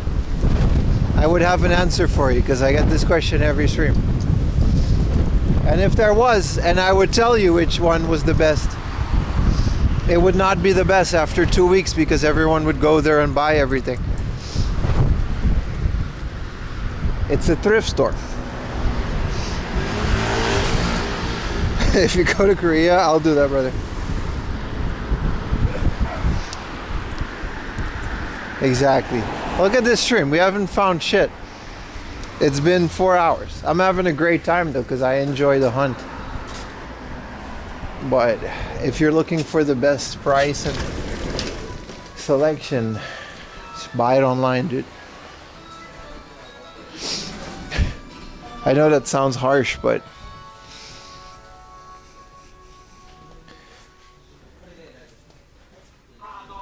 I would have an answer for you, because I get this question every stream. And if there was, and I would tell you which one was the best, it would not be the best after 2 weeks, because everyone would go there and buy everything. It's a thrift store. If you go to Korea, I'll do that, brother. Exactly. Look at this stream. We haven't found shit. It's been 4 hours. I'm having a great time though, because I enjoy the hunt. But if you're looking for the best price and selection, just buy it online, dude. I know that sounds harsh, but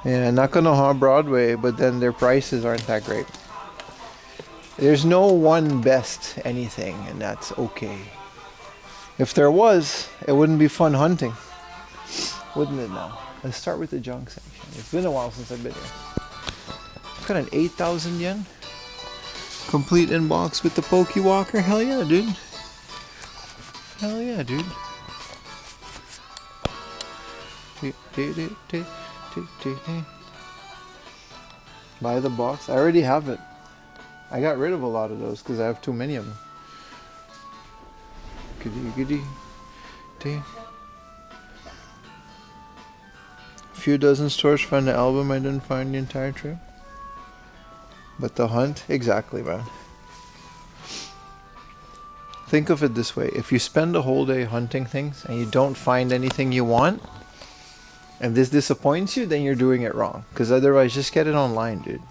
yeah, Nakanoha Broadway, but then their prices aren't that great. There's no one best anything, and that's okay. If there was, it wouldn't be fun hunting, wouldn't it now? Let's start with the junk section. It's been a while since I've been here. I've got an 8,000 yen complete inbox with the Poke Walker. Hell yeah, dude. Hell yeah, dude. Buy the box. I already have it. I got rid of a lot of those because I have too many of them. Goody. A few dozen stores found the album. I didn't find the entire trip. But the hunt, exactly, man. Think of it this way. If you spend a whole day hunting things and you don't find anything you want, and this disappoints you, then you're doing it wrong. Because otherwise, just get it online, dude.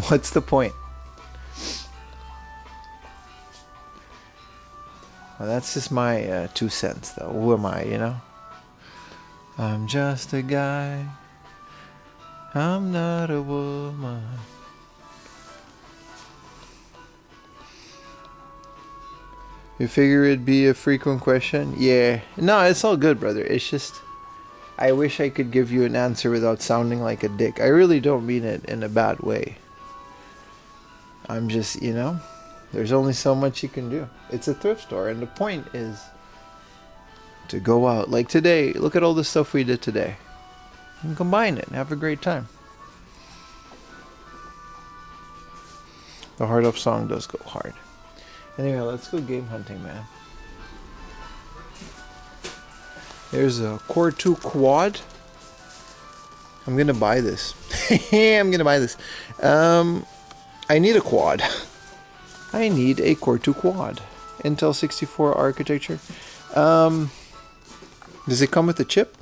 What's the point? Well, that's just my 2 cents, though. Who am I, you know? I'm just a guy. I'm not a woman. You figure it'd be a frequent question? Yeah. No, it's all good, brother. It's just, I wish I could give you an answer without sounding like a dick. I really don't mean it in a bad way. I'm just, you know, there's only so much you can do. It's a thrift store, and the point is to go out. Like today, look at all the stuff we did today. And combine it and have a great time. The Heart Up song does go hard. Anyway, let's go game hunting, man. There's a Core 2 quad. I'm gonna buy this. I'm gonna buy this. I need a quad. I need a Core 2 quad. Intel 64 architecture. Does it come with a chip?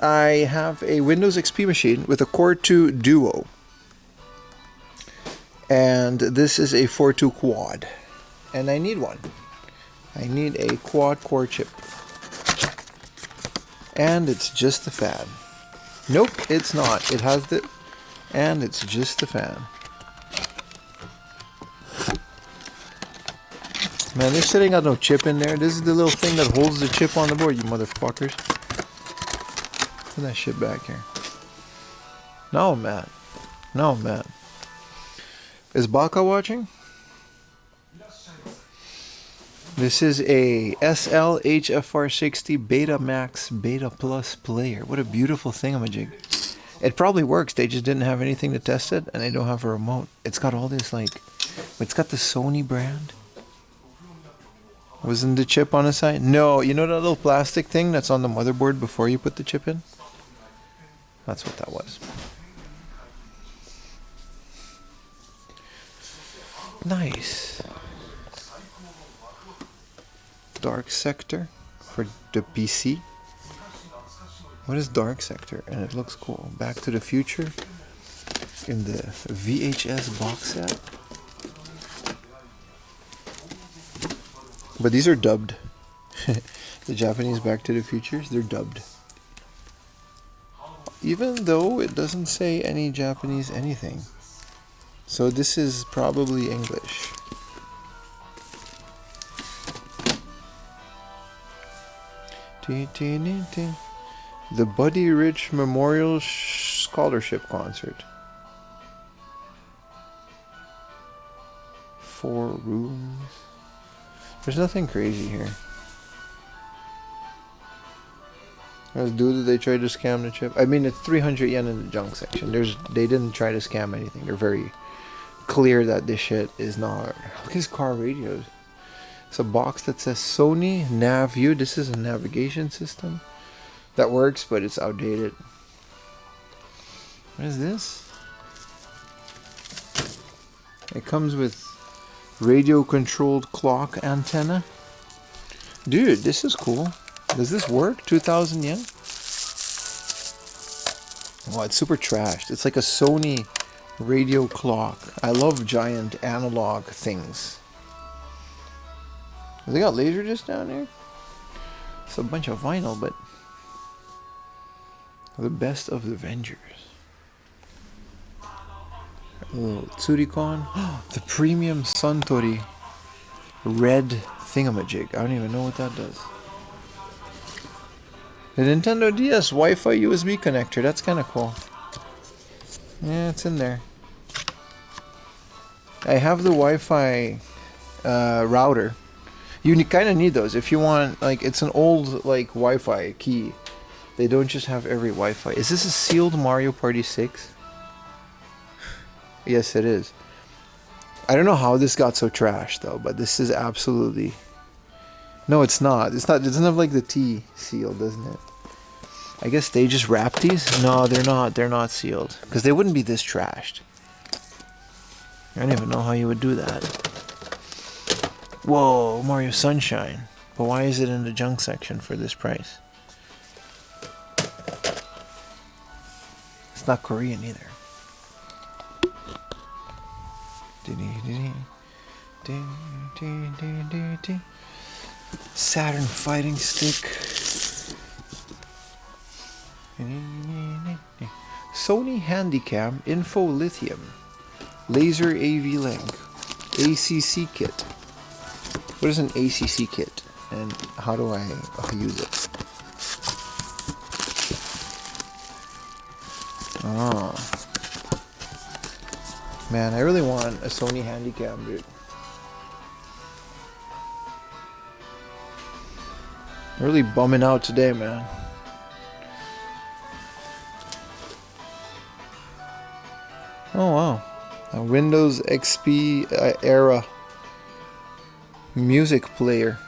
I have a Windows XP machine with a Core 2 Duo. And this is a 4-2 quad. And I need one. I need a quad core chip. And it's just the fan. Nope, it's not. It has the... And it's just the fan. Man, they're sitting got no chip in there. This is the little thing that holds the chip on the board, you motherfuckers. Put that shit back here. No, man. No, man. Is Baka watching? This is a SL HFR60 Beta Max Beta Plus player. What a beautiful thingamajig. It probably works. They just didn't have anything to test it, and they don't have a remote. It's got all this, like... It's got the Sony brand. Wasn't the chip on the side? No, you know that little plastic thing that's on the motherboard before you put the chip in? That's what that was. Nice. Dark Sector for the PC. What is Dark Sector? And it looks cool. Back to the Future in the VHS box set. But these are dubbed. The Japanese Back to the Futures, they're dubbed. Even though it doesn't say any Japanese anything. So this is probably English. The Buddy Rich Memorial Scholarship Concert. 4 rooms. There's nothing crazy here. As dude, they tried to scam the chip. I mean, it's 300 yen in the junk section. They didn't try to scam anything. They're very clear that this shit is not. Look at his car radios. It's a box that says Sony NavView. This is a navigation system that works, but it's outdated. What is this? It comes with radio controlled clock antenna. Dude, this is cool. Does this work? 2,000 yen? Oh, it's super trashed. It's like a Sony radio clock. I love giant analog things. They got laser disc down there? It's a bunch of vinyl, but the best of the Avengers. Oh, Tsurikon. The premium Suntory red thingamajig. I don't even know what that does. The Nintendo DS Wi-Fi USB connector. That's kind of cool. Yeah, it's in there. I have the Wi-Fi router. You kind of need those if you want. Like, it's an old like Wi-Fi key. They don't just have every Wi-Fi. Is this a sealed Mario Party 6? Yes, it is. I don't know how this got so trashed though, but this is absolutely... No, it's not. It's not. It doesn't have like the T seal, doesn't it? I guess they just wrap these? No, they're not. They're not sealed. Because they wouldn't be this trashed. I don't even know how you would do that. Whoa, Mario Sunshine. But why is it in the junk section for this price? It's not Korean either. Saturn fighting stick. Sony Handycam Info Lithium. Laser AV Link. ACC kit. What is an ACC kit? And how do I use it? Oh. Man, I really want a Sony Handycam, dude. I'm really bumming out today, man. Oh, wow. A Windows XP era music player.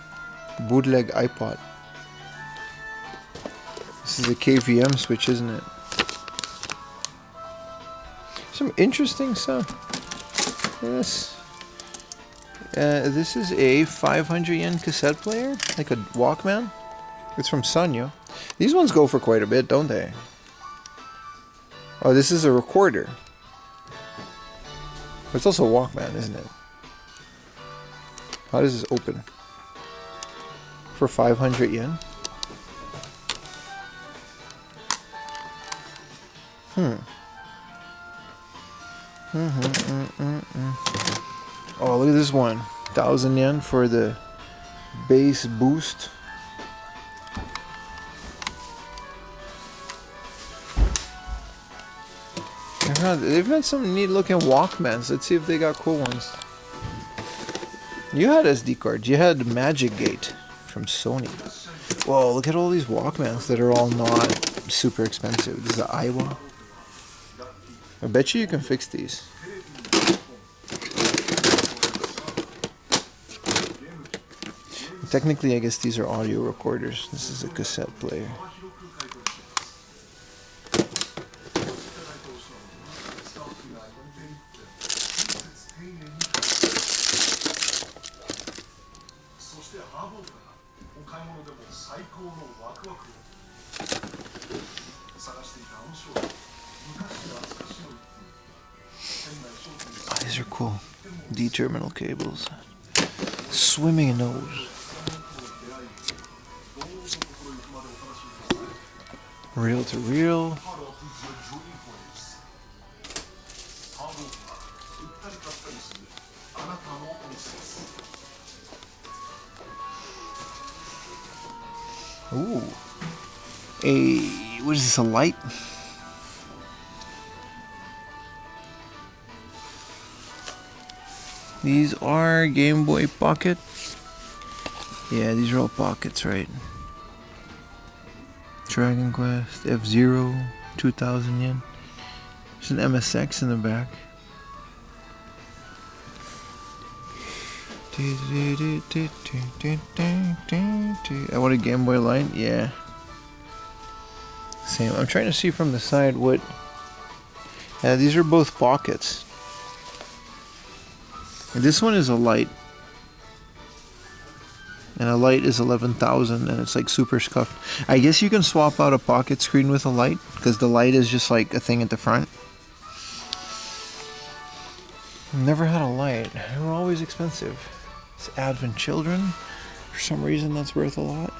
Bootleg iPod. This is a KVM switch, isn't it? Some interesting stuff. Yes. This is a 500 yen cassette player, like a Walkman. It's from Sanyo. These ones go for quite a bit, don't they? Oh, this is a recorder. It's also a Walkman, isn't it? How does this open? For 500 yen? Oh, look at this one. 1,000 yen for the bass boost. They've got some neat looking Walkmans. Let's see if they got cool ones. You had SD cards. You had Magic Gate from Sony. Whoa, look at all these Walkmans that are all not super expensive. This is an Aiwa. I bet you can fix these. Technically, I guess these are audio recorders. This is a cassette player. Oh, these are cool. D-terminal cables. Swimming in those. Reel to reel. Ooh. What is this, a light? These are Game Boy Pocket. Yeah, these are all pockets, right? Dragon Quest, F-Zero, 2,000 yen. There's an MSX in the back. I want a Game Boy Light, yeah. Same. I'm trying to see from the side what. Yeah, these are both pockets. And this one is a light. And a light is 11,000 and it's like super scuffed. I guess you can swap out a pocket screen with a light because the light is just like a thing at the front. Never had a light. They were always expensive. It's Advent Children. For some reason that's worth a lot.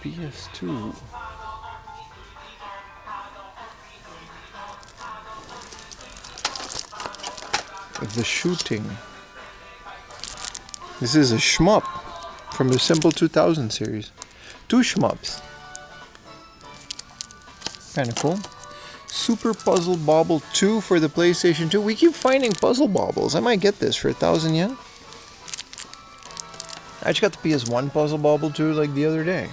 PS2. The shooting. This is a shmup from the Simple 2000 series. 2 shmups. Kinda cool. Super Puzzle Bobble 2 for the PlayStation 2. We keep finding puzzle baubles. I might get this for 1,000 yen. I just got the PS1 Puzzle Bobble 2 like the other day.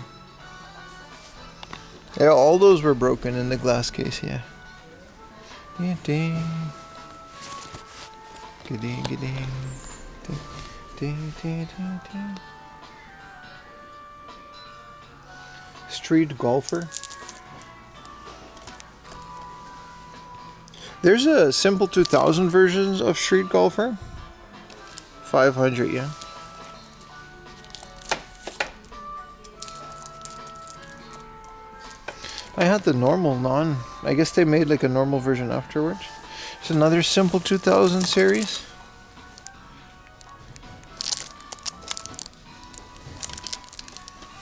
Yeah, all those were broken in the glass case, yeah. Street Golfer. There's a Simple 2000 versions of Street Golfer. 500 yen. I had the normal I guess they made like a normal version afterwards. It's another Simple 2000 series.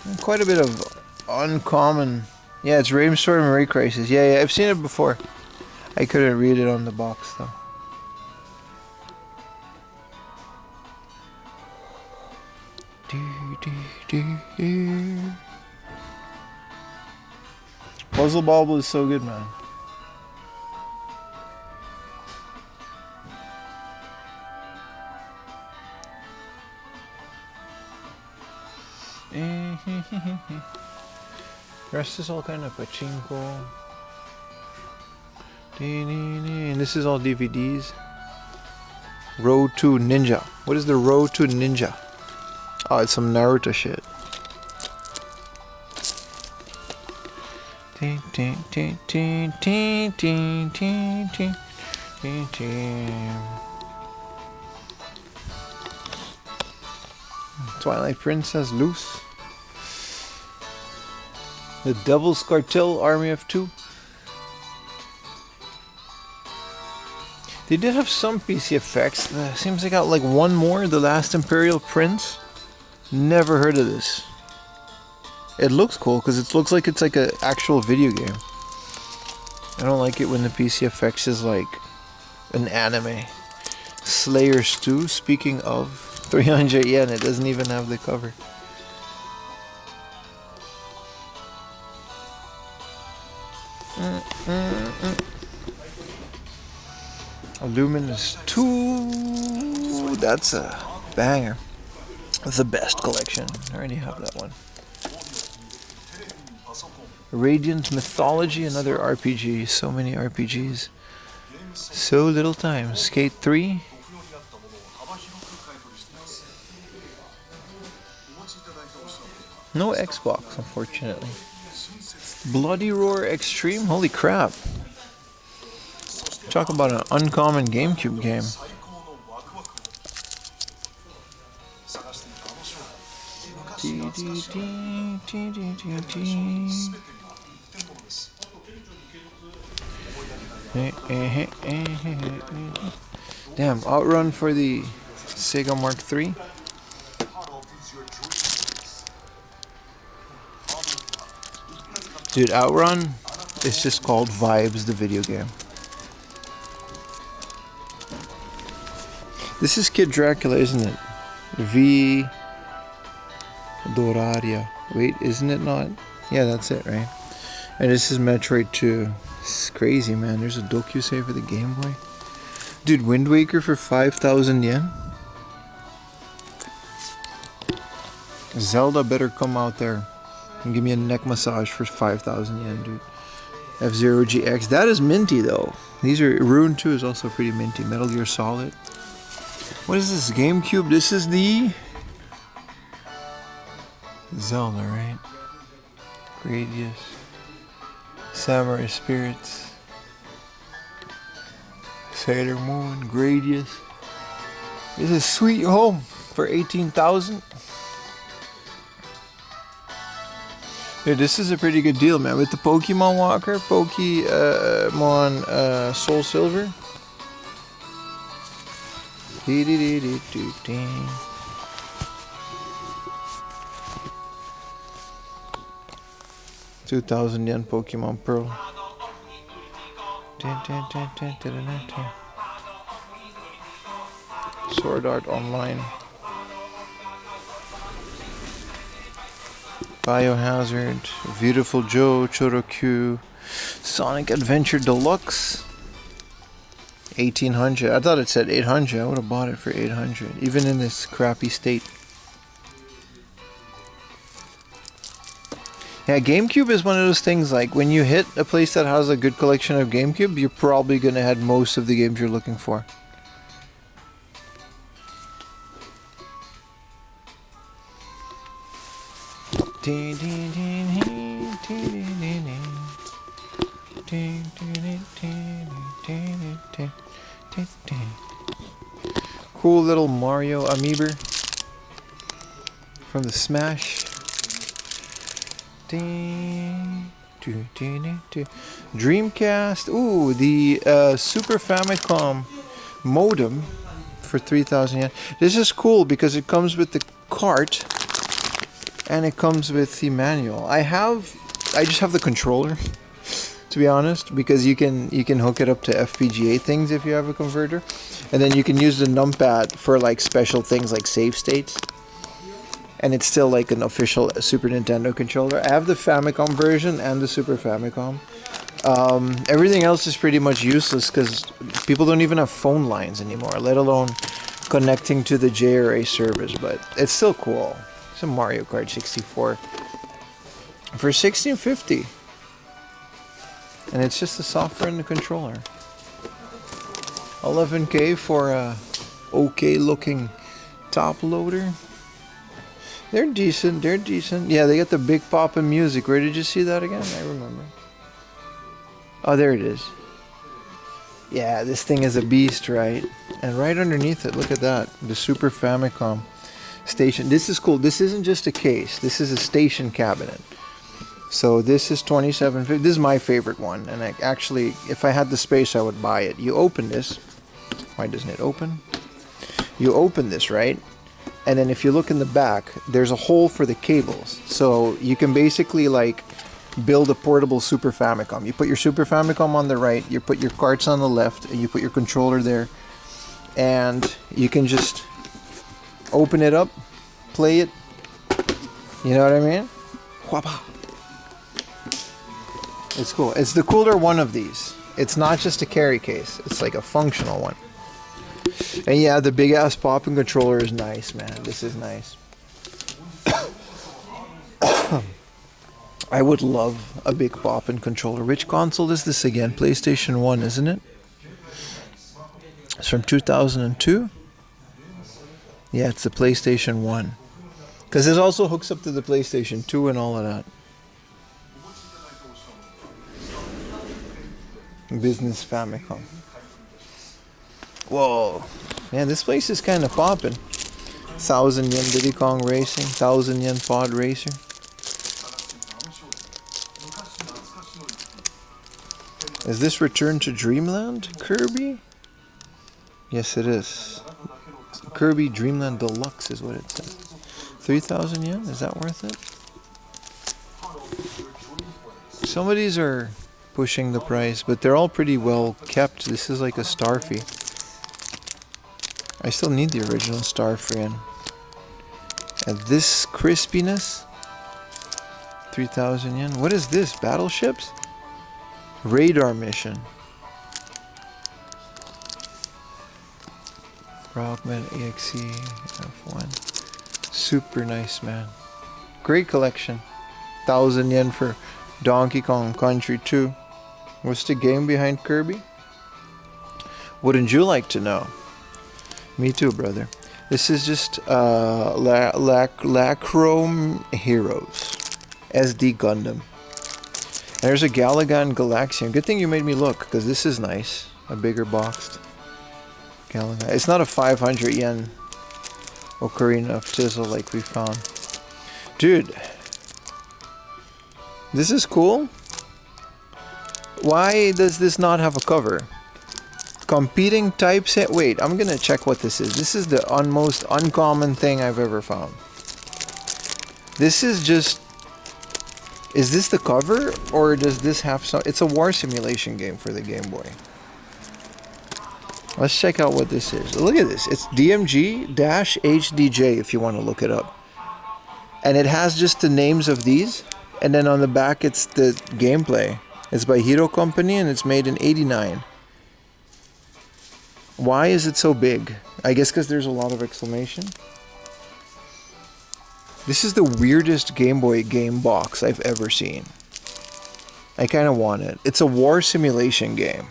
And quite a bit of uncommon. Yeah, it's Rainstorm and Ray Crisis. Yeah, I've seen it before. I couldn't read it on the box though. Puzzle Bobble is so good, man. The rest is all kind of pachinko. And this is all DVDs. Road to Ninja. What is the Road to Ninja? Oh, it's some Naruto shit. Tin, tin, tin, tin, tin, tin, tin, tin, tin, tin. Twilight Princess loose. The Devil's Cartel Army of Two. They did have some PC effects. Seems they got like one more. The Last Imperial Prince. Never heard of this. It looks cool because it looks like it's like an actual video game. I don't like it when the PC effects is like an anime. Slayers 2, speaking of, 300 yen, it doesn't even have the cover. Luminous 2, that's a banger. The best collection. I already have that one. Radiant Mythology, another RPG. So many RPGs. So little time. Skate 3. No Xbox, unfortunately. Bloody Roar Extreme. Holy crap. Talk about an uncommon GameCube game. Damn, Outrun for the Sega Mark III. Dude, Outrun is just called Vibes, the video game. This is Kid Dracula, isn't it? V Doraria. Wait, isn't it not? Yeah, that's it, right? And this is Metroid 2. This is crazy, man. There's a DocuSave for the Game Boy. Dude, Wind Waker for 5,000 yen? Zelda better come out there and give me a neck massage for 5,000 yen, dude. F-Zero GX. That is minty, though. These are... Rune 2 is also pretty minty. Metal Gear Solid. What is this? GameCube? This is the... Zelda, right? Gradius. Samurai Spirits. Sailor Moon. Gradius. This is Sweet Home for 18,000. Dude, this is a pretty good deal, man. With the Pokemon Walker, Pokemon Soul Silver. 2,000 yen Pokemon Pearl. Sword Art Online. Biohazard, Beautiful Joe, Chorokyu, Sonic Adventure Deluxe. 1,800. I thought it said 800. I would have bought it for 800, even in this crappy state. Yeah, GameCube is one of those things, like when you hit a place that has a good collection of GameCube, you're probably gonna have most of the games you're looking for. Cool little Mario amiibo from the Smash. Dreamcast. Ooh, the Super Famicom modem for 3,000 yen. This is cool because it comes with the cart and it comes with the manual. I just have the controller, to be honest, because you can hook it up to FPGA things if you have a converter, and then you can use the numpad for like special things like save states. And it's still like an official Super Nintendo controller. I have the Famicom version and the Super Famicom. Everything else is pretty much useless because people don't even have phone lines anymore, let alone connecting to the JRA service. But it's still cool. It's a Mario Kart 64 for $16.50, and it's just the software and the controller. 11K for a okay looking top loader. They're decent. They're decent. Yeah, they got the big poppin' music. Where did you see that again? I remember. Oh, there it is. Yeah, this thing is a beast, right? And right underneath it, look at that. The Super Famicom station. This is cool. This isn't just a case. This is a station cabinet. So this is $27.50. This is my favorite one. And actually, if I had the space, I would buy it. You open this. Why doesn't it open? You open this, right? And then if you look in the back, there's a hole for the cables. So you can basically like build a portable Super Famicom. You put your Super Famicom on the right, you put your carts on the left, and you put your controller there. And you can just open it up, play it. You know what I mean? Whapa. It's cool. It's the cooler one of these. It's not just a carry case. It's like a functional one. And yeah, the big ass popping controller is nice, man. This is nice. I would love a big popping controller. Which console is this again? PlayStation 1, isn't it? It's from 2002? Yeah, it's the PlayStation 1. Because this also hooks up to the PlayStation 2 and all of that. Business Famicom. Whoa. Man, this place is kind of popping. 1,000 yen Diddy Kong Racing. 1,000 yen Pod Racer. Is this Return to Dreamland Kirby? Yes, it is. Kirby Dreamland Deluxe is what it says. 3,000 yen? Is that worth it? Some of these are pushing the price, but they're all pretty well kept. This is like a Starfy. I still need the original Starfy. And this crispiness, 3,000 yen. What is this? Battleships? Radar mission. Rockman EXE F1. Super nice, man. Great collection. 1,000 yen for Donkey Kong Country 2. What's the game behind Kirby? Wouldn't you like to know? Me too, brother. This is just Lachrome Heroes. SD Gundam. And there's a Galagan Galaxian. Good thing you made me look, because this is nice. A bigger boxed Galagan. It's not a 500 yen Ocarina of Tizzle like we found. Dude. This is cool. Why does this not have a cover? Competing typeset. Wait, I'm gonna check what this is. This is the most uncommon thing I've ever found. This is just... Is this the cover? Or does this have some... It's a war simulation game for the Game Boy. Let's check out what this is. Look at this. It's DMG-HDJ if you want to look it up. And it has just the names of these. And then on the back it's the gameplay. It's by Hero Company and it's made in '89. Why is it so big? I guess because there's a lot of exclamation. This is the weirdest Game Boy game box I've ever seen. I kind of want it. It's a war simulation game.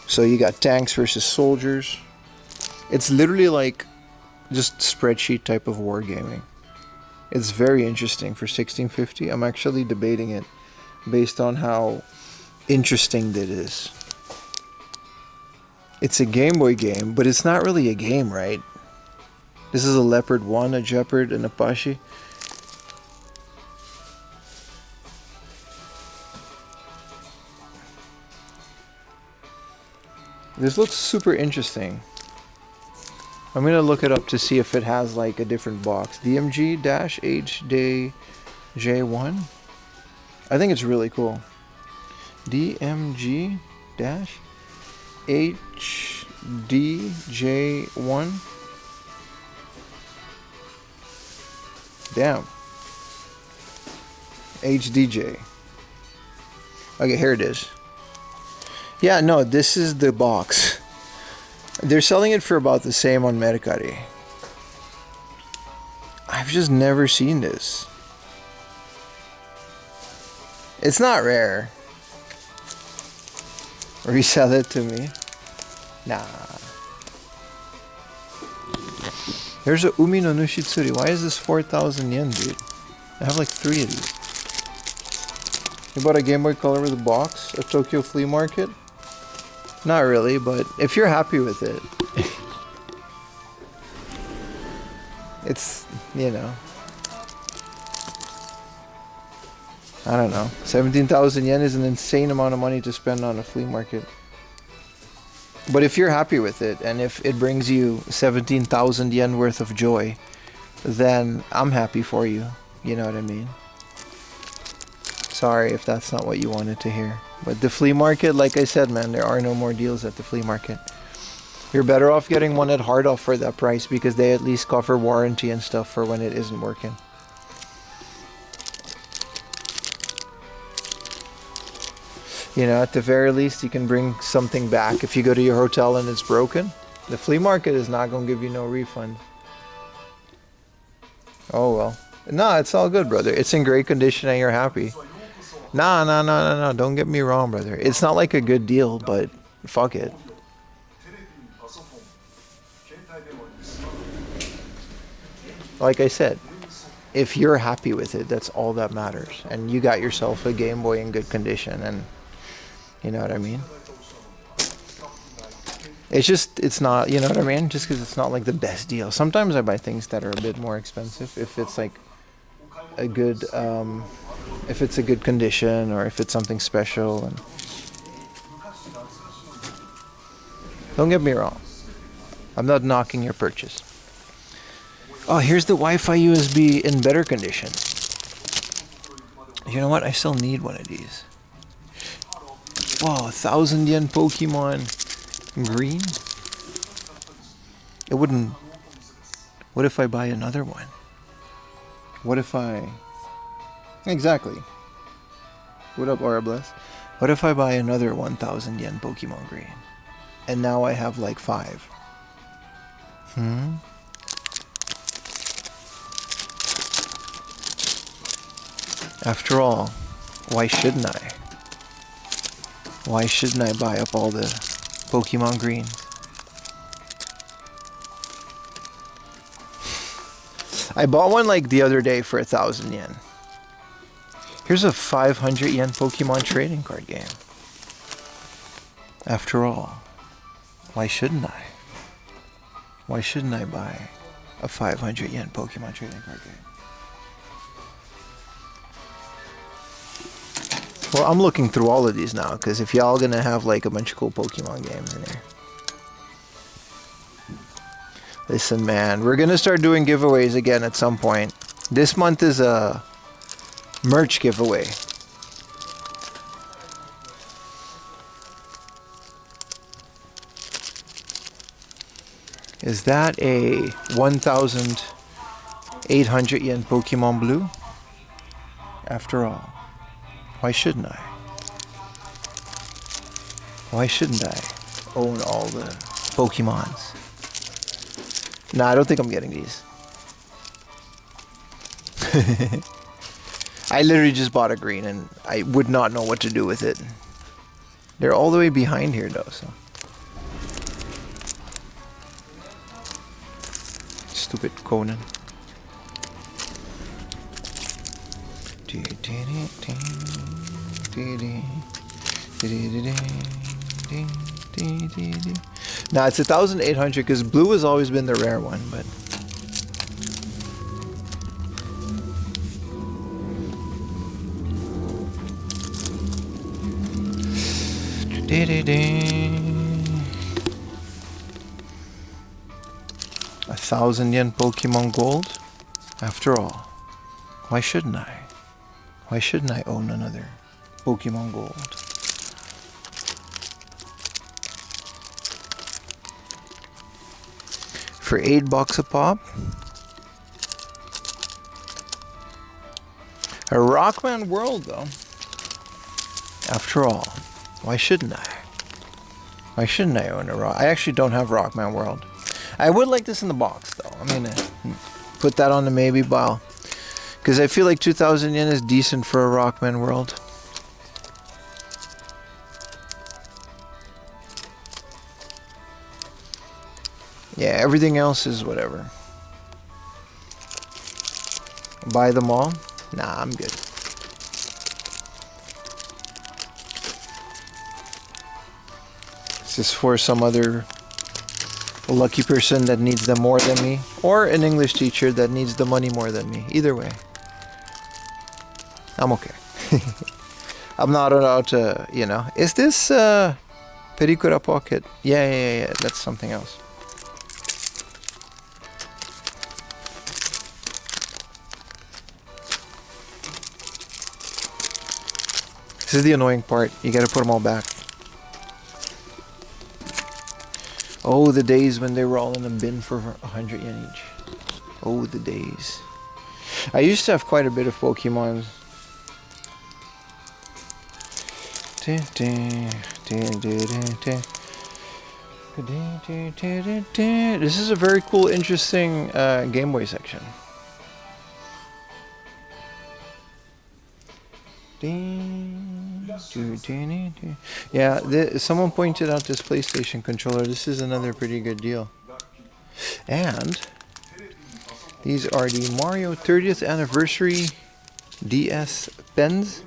So you got tanks versus soldiers. It's literally like just spreadsheet type of wargaming. It's very interesting for 1650. I'm actually debating it based on how interesting it is. It's a Game Boy game, but it's not really a game, right? This is a Leopard 1, a Jeopard, and a Pashi. This looks super interesting. I'm gonna look it up to see if it has like a different box. DMG-HDJ1. I think it's really cool. DMG-HDJ1. Damn. HDJ. Okay, here it is. Yeah, no, this is the box. They're selling it for about the same on Mercari. I've just never seen this. It's not rare. Resell it to me? Nah. There's a Umi no Nushitsuri. Why is this 4,000 yen, dude? I have like 3 of these. You bought a Game Boy Color with a box at Tokyo Flea Market? Not really, but if you're happy with it, it's, you know, I don't know. 17,000 yen is an insane amount of money to spend on a flea market. But if you're happy with it, and if it brings you 17,000 yen worth of joy, then I'm happy for you. You know what I mean? Sorry if that's not what you wanted to hear. But the flea market, like I said, man, there are no more deals at the flea market. You're better off getting one at Hard Off for that price because they at least cover warranty and stuff for when it isn't working. You know, at the very least, you can bring something back. If you go to your hotel and it's broken, the flea market is not going to give you no refund. Oh, well. Nah, it's all good, brother. It's in great condition and you're happy. Nah. Don't get me wrong, brother. It's not like a good deal, but fuck it. Like I said, if you're happy with it, that's all that matters. And you got yourself a Game Boy in good condition, and you know what I mean? It's not, you know what I mean? Just because it's not like the best deal. Sometimes I buy things that are a bit more expensive if it's like a good, if it's a good condition or if it's something special. And don't get me wrong, I'm not knocking your purchase. Oh, here's the Wi-Fi USB in better condition. You know what? I still need one of these. Wow, 1,000 yen Pokemon green? It wouldn't... What if I buy another one? What if I... Exactly. What up, Aurabless? What if I buy another 1,000 yen Pokemon green? And now I have like 5. After all, why shouldn't I? Why shouldn't I buy up all the Pokemon greens? I bought one like the other day for 1,000 yen. Here's a 500 yen Pokemon trading card game. After all, why shouldn't I? Why shouldn't I buy a 500 yen Pokemon trading card game? Well, I'm looking through all of these now, because if y'all gonna have like a bunch of cool Pokemon games in here. Listen, man, we're gonna start doing giveaways again at some point. This month is a merch giveaway. Is that a 1,800 yen Pokemon Blue? After all, why shouldn't I? Why shouldn't I own all the Pokemons? Nah, I don't think I'm getting these. I literally just bought a green and I would not know what to do with it. They're all the way behind here though, so. Stupid Conan. Nah, it's 1,800 because blue has always been the rare one, but a 1,000 yen Pokemon Gold? After all, why shouldn't I? Why shouldn't I own another Pokemon Gold? For $8 a pop? A Rockman World though. After all, why shouldn't I? Why shouldn't I own a Rock? I actually don't have Rockman World. I would like this in the box though. I'm gonna put that on the maybe pile. Because I feel like 2,000 yen is decent for a Rockman World. Yeah, everything else is whatever. Buy them all? Nah, I'm good. This is for some other lucky person that needs them more than me, or an English teacher that needs the money more than me. Either way, I'm okay. I'm not allowed to, you know. Is this Pericura pocket? Yeah. That's something else. This is the annoying part. You gotta put them all back. Oh, the days when they were all in a bin for 100 yen each. Oh, the days. I used to have quite a bit of Pokemon. This is a very cool, interesting Game Boy section. Yeah, someone pointed out this PlayStation controller. This is another pretty good deal. And these are the Mario 30th Anniversary DS pens.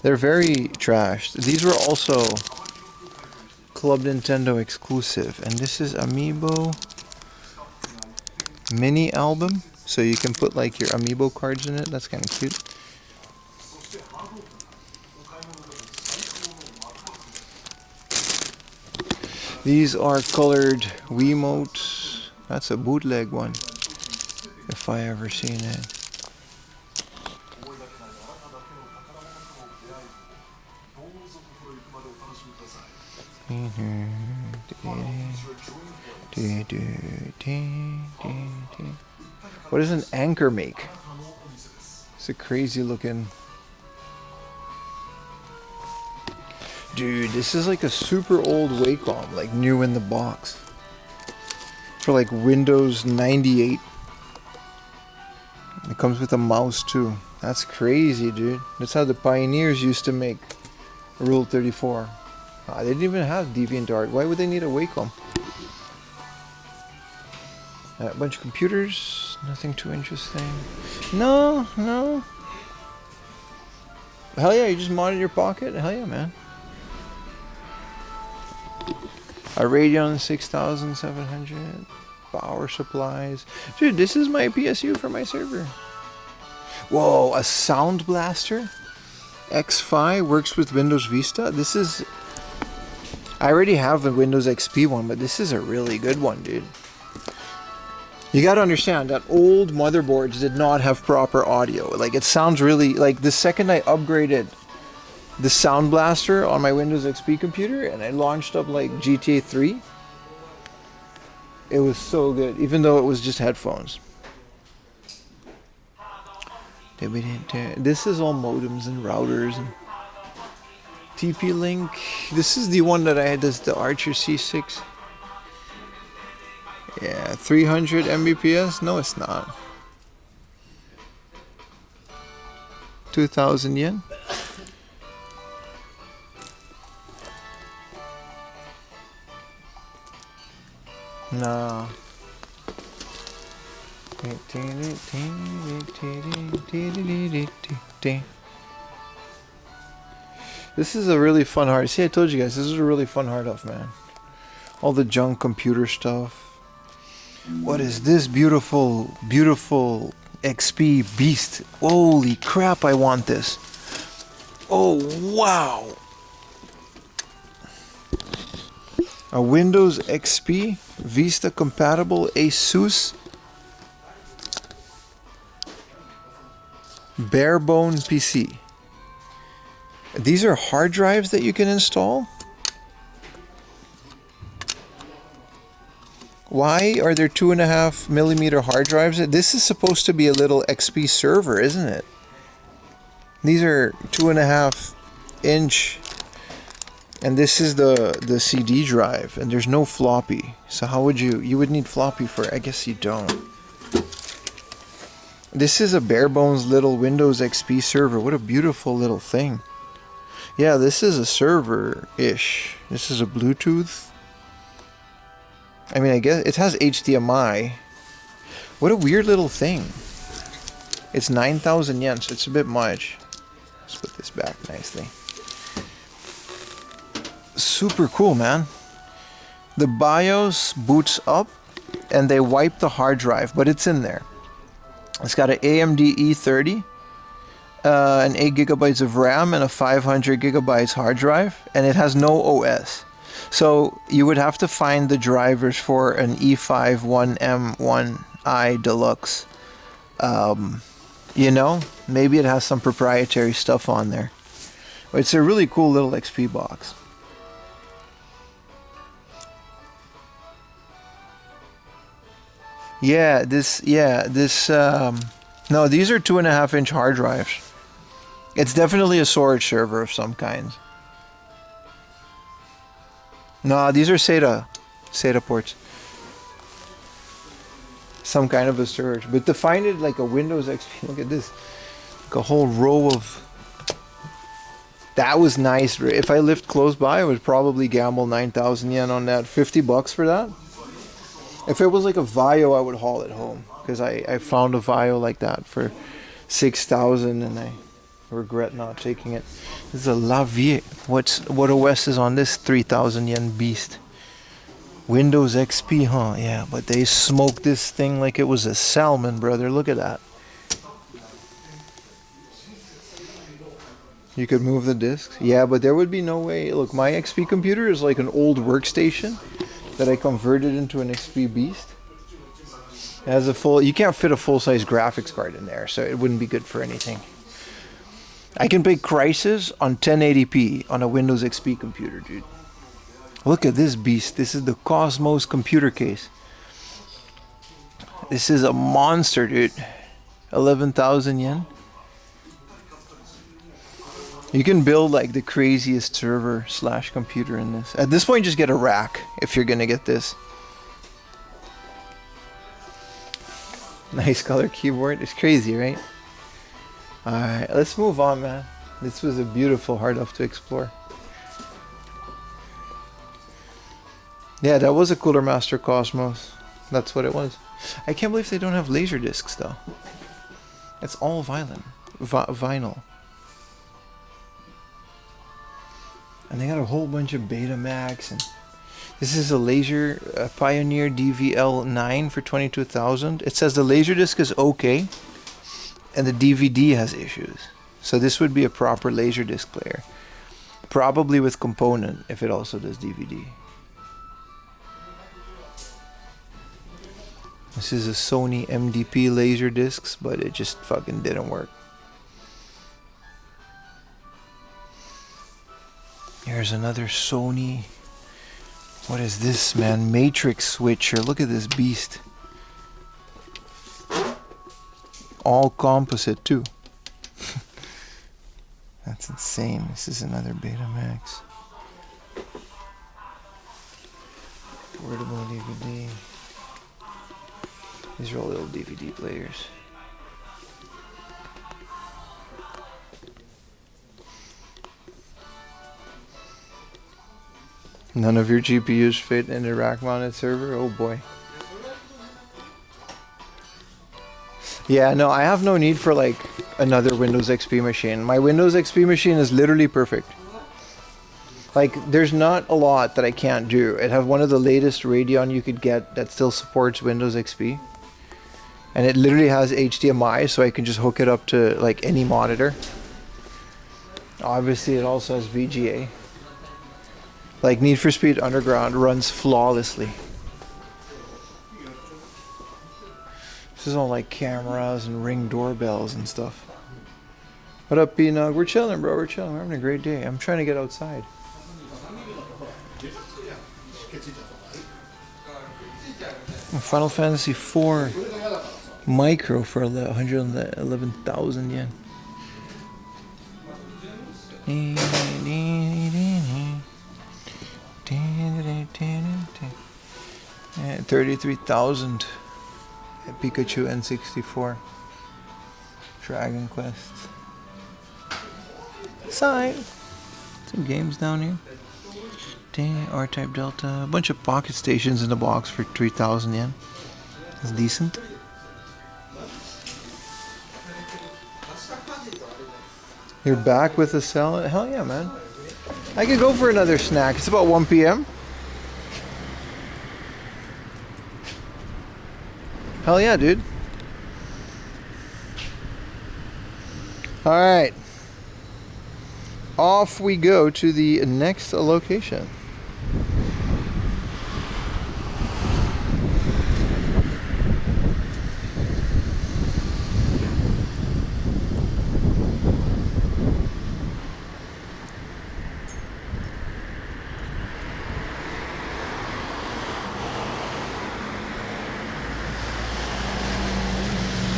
They're very trashed. These were also Club Nintendo exclusive. And this is Amiibo mini album. So you can put like your Amiibo cards in it. That's kind of cute. These are colored Wiimotes. That's a bootleg one, if I ever seen it. What does an anchor make? It's a crazy looking. Dude, this is like a super old Wacom, like new in the box. For like Windows 98. It comes with a mouse too. That's crazy, dude. That's how the pioneers used to make Rule 34. They didn't even have DeviantArt. Why would they need a Wacom? A bunch of computers. Nothing too interesting. No. Hell yeah, you just modded your pocket? Hell yeah, man. A Radeon 6700. Power supplies. Dude, this is my PSU for my server. Whoa, a Sound Blaster? X5 works with Windows Vista. This is... I already have a Windows XP one, but this is a really good one, dude. You gotta understand that old motherboards did not have proper audio. Like, it sounds really... Like, the second I upgraded the Sound Blaster on my Windows XP computer and I launched up, like, GTA 3, it was so good, even though it was just headphones. This is all modems and routers and TP-Link. This is the one that I had, this the Archer C6. Yeah, 300 Mbps? No, it's not. 2,000 yen? No. This is a really fun hard. See, I told you guys, this is a really fun hard off, man. All the junk computer stuff. What is this beautiful, beautiful XP beast? Holy crap, I want this. Oh, wow. A Windows XP Vista compatible Asus barebone PC. These are hard drives that you can install? Why are there 2.5mm hard drives? This is supposed to be a little XP server, isn't it? These are 2.5-inch, and this is the CD drive, and there's no floppy. So how would you would need floppy for it? I guess you don't. This is a bare bones little Windows XP server. What a beautiful little thing. Yeah, this is a server-ish. This is a Bluetooth. I mean, I guess it has HDMI. What a weird little thing. It's 9,000 yen, so it's a bit much. Let's put this back nicely. Super cool, man. The BIOS boots up and they wipe the hard drive, but it's in there. It's got an AMD E30, an 8 gigabytes of RAM, and a 500 gigabytes hard drive, and it has no OS. So you would have to find the drivers for an E5 1M1i Deluxe. You know, maybe it has some proprietary stuff on there. It's a really cool little XP box. No, these are 2.5-inch hard drives. It's definitely a storage server of some kind. No, these are SATA ports. Some kind of a storage. But to find it like a Windows XP, look at this. Like a whole row of... That was nice. If I lived close by, I would probably gamble 9,000 yen on that. 50 bucks for that. If it was like a Vio, I would haul it home. Because I found a Vio like that for 6,000 and I regret not taking it. This is a La Vie. What OS is on this 3,000 yen beast? Windows XP, huh? Yeah, but they smoked this thing like it was a salmon, brother. Look at that. You could move the discs. Yeah, but there would be no way. Look, my XP computer is like an old workstation that I converted into an XP beast. It has a full... You can't fit a full-size graphics card in there, so it wouldn't be good for anything. I can play Crysis on 1080p on a Windows XP computer, dude. Look at this beast. This is the Cosmos computer case. This is a monster, dude. 11,000 yen. You can build like the craziest server / computer in this. At this point, just get a rack if you're gonna get this. Nice color keyboard. It's crazy, right? Alright, let's move on, man. This was a beautiful hard up to explore. Yeah, that was a Cooler Master Cosmos. That's what it was. I can't believe they don't have laser discs though. It's all vinyl. And they got a whole bunch of Betamax, and this is a laser Pioneer DVL9 for 22,000. It says the laser disc is okay, and the DVD has issues. So this would be a proper laser disc player, probably with component if it also does DVD. This is a Sony MDP laser discs, but it just fucking didn't work. Here's another Sony. What is this, man? Matrix switcher. Look at this beast. All composite too. That's insane. This is another Betamax. Portable DVD. These are all little DVD players. None of your GPUs fit in a rack-mounted server? Oh boy. Yeah, no, I have no need for like another Windows XP machine. My Windows XP machine is literally perfect. Like, there's not a lot that I can't do. It has one of the latest Radeon you could get that still supports Windows XP. And it literally has HDMI, so I can just hook it up to like any monitor. Obviously, it also has VGA. Like Need for Speed Underground runs flawlessly. This is all like cameras and Ring doorbells and stuff. What up, P-Nog? We're chilling, bro. We're chilling. We're having a great day. I'm trying to get outside. Final Fantasy IV Micro for 111,000 yen. 33,000 Pikachu N64 Dragon Quest. Side. Some games down here. R-Type Delta. A bunch of Pocket Stations in the box for 3,000 yen. That's decent. You're back with a salad? Hell yeah, man. I could go for another snack. It's about 1 p.m. Hell yeah, dude. All right. Off we go to the next location.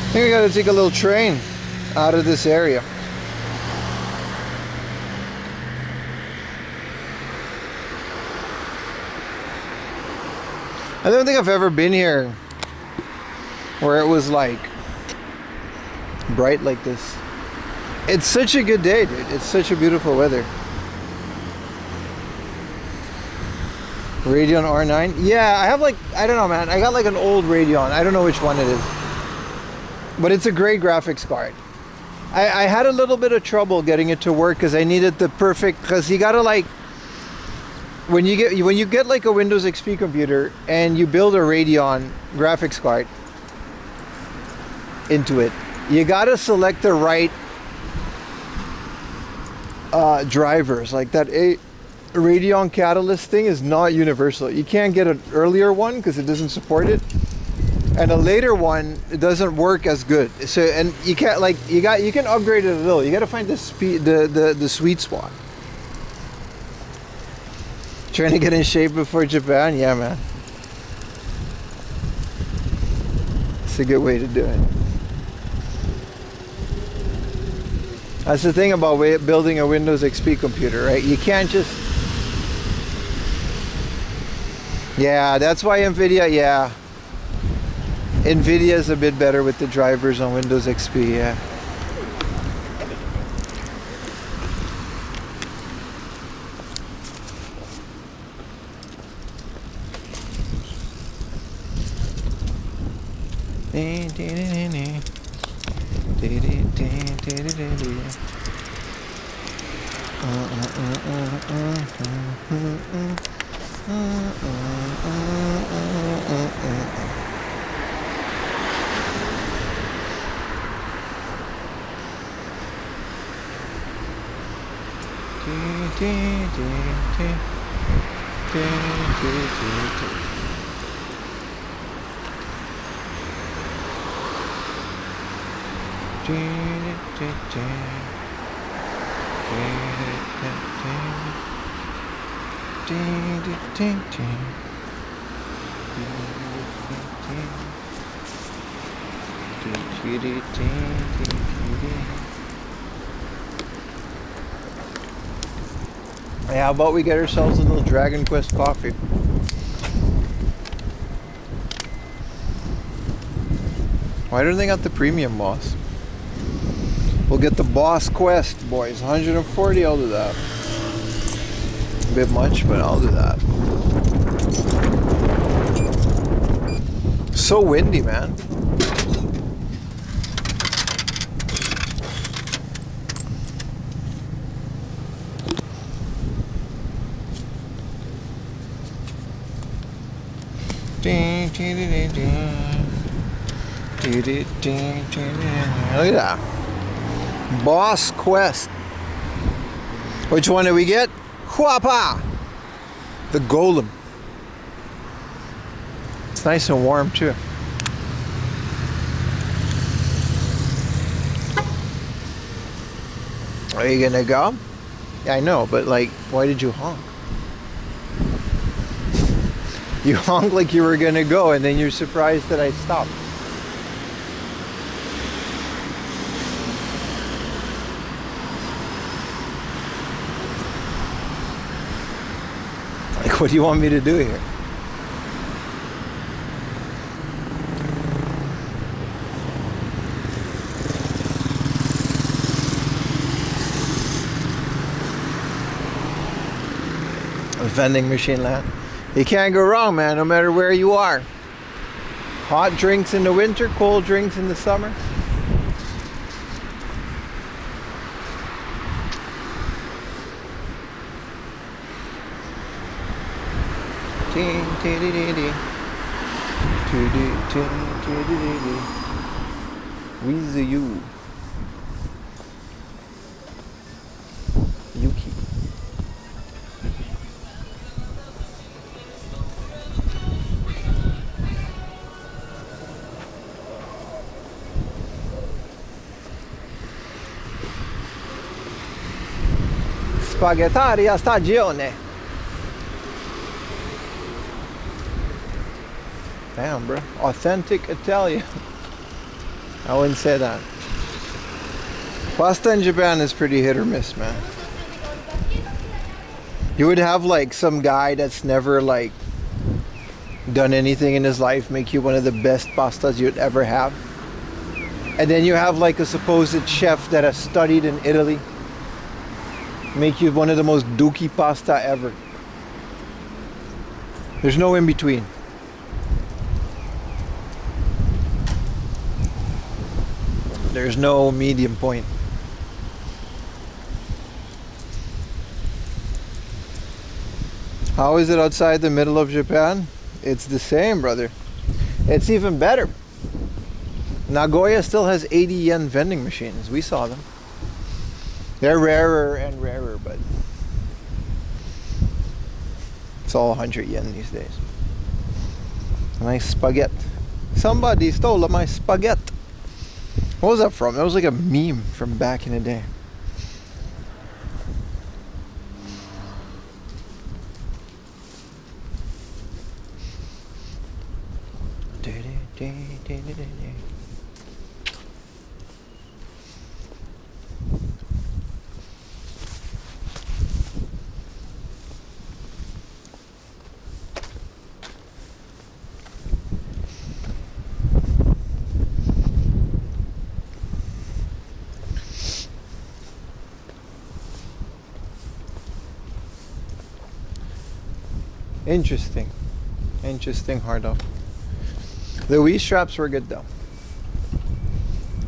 I think we gotta take a little train out of this area. I don't think I've ever been here where it was like bright like this. It's such a good day, dude. It's such a beautiful weather. Radeon R9? Yeah, I have like, I don't know, man. I got like an old Radeon. I don't know which one it is. But it's a great graphics card. I had a little bit of trouble getting it to work because I needed the perfect, because you gotta like, when you get like a Windows XP computer and you build a Radeon graphics card into it, you gotta select the right drivers. Like that Radeon Catalyst thing is not universal. You can't get an earlier one because it doesn't support it, and a later one it doesn't work as good. So, and you can't like you can upgrade it a little. You got to find the sweet spot. Trying to get in shape before Japan, yeah, man. It's a good way to do it. That's the thing about building a Windows XP computer, right? You can't just... Yeah, that's why NVIDIA, yeah. NVIDIA is a bit better with the drivers on Windows XP, yeah. Yeah, how about we get ourselves a little Dragon Quest coffee? Why don't they got the premium boss? We'll get the boss quest, boys. 140, I'll do that. A bit much, but I'll do that. So windy, man. Look at that. Boss quest. Which one did we get? Huapa! The golem. It's nice and warm too. Are you gonna go? Yeah, I know, but like, why did you honk? You honked like you were gonna go and then you're surprised that I stopped. Like, what do you want me to do here? A vending machine land. You can't go wrong, man, no matter where you are. Hot drinks in the winter, cold drinks in the summer. With you. Yuki. Spaghettaria stagione. Damn, bro. Authentic Italian. I wouldn't say that. Pasta in Japan is pretty hit or miss, man. You would have like some guy that's never like done anything in his life make you one of the best pastas you'd ever have. And then you have like a supposed chef that has studied in Italy make you one of the most dookie pasta ever. There's no in between. There's no medium point. How is it outside the middle of Japan? It's the same, brother. It's even better. Nagoya still has 80 yen vending machines. We saw them. They're rarer and rarer, but it's all 100 yen these days. Nice spaghetti. Somebody stole my spaghetti. What was that from? That was like a meme from back in the day. Interesting hard up. The Wii straps were good though.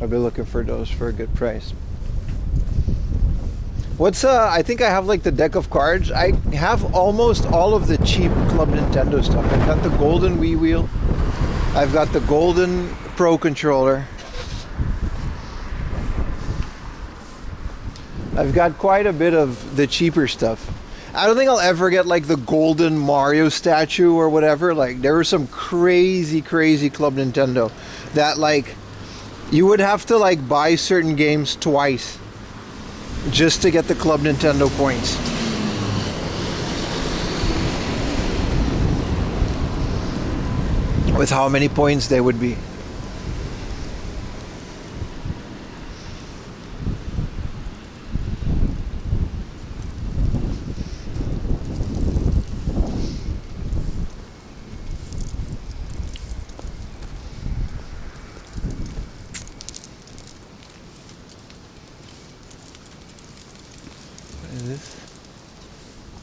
I've been looking for those for a good price. What's I think I have like the deck of cards. I have almost all of the cheap Club Nintendo stuff. I've got the golden Wii wheel. I've got the golden Pro controller. I've got quite a bit of the cheaper stuff. I don't think I'll ever get like the golden Mario statue or whatever. Like there was some crazy Club Nintendo that like you would have to like buy certain games twice just to get the Club Nintendo points. With how many points they would be.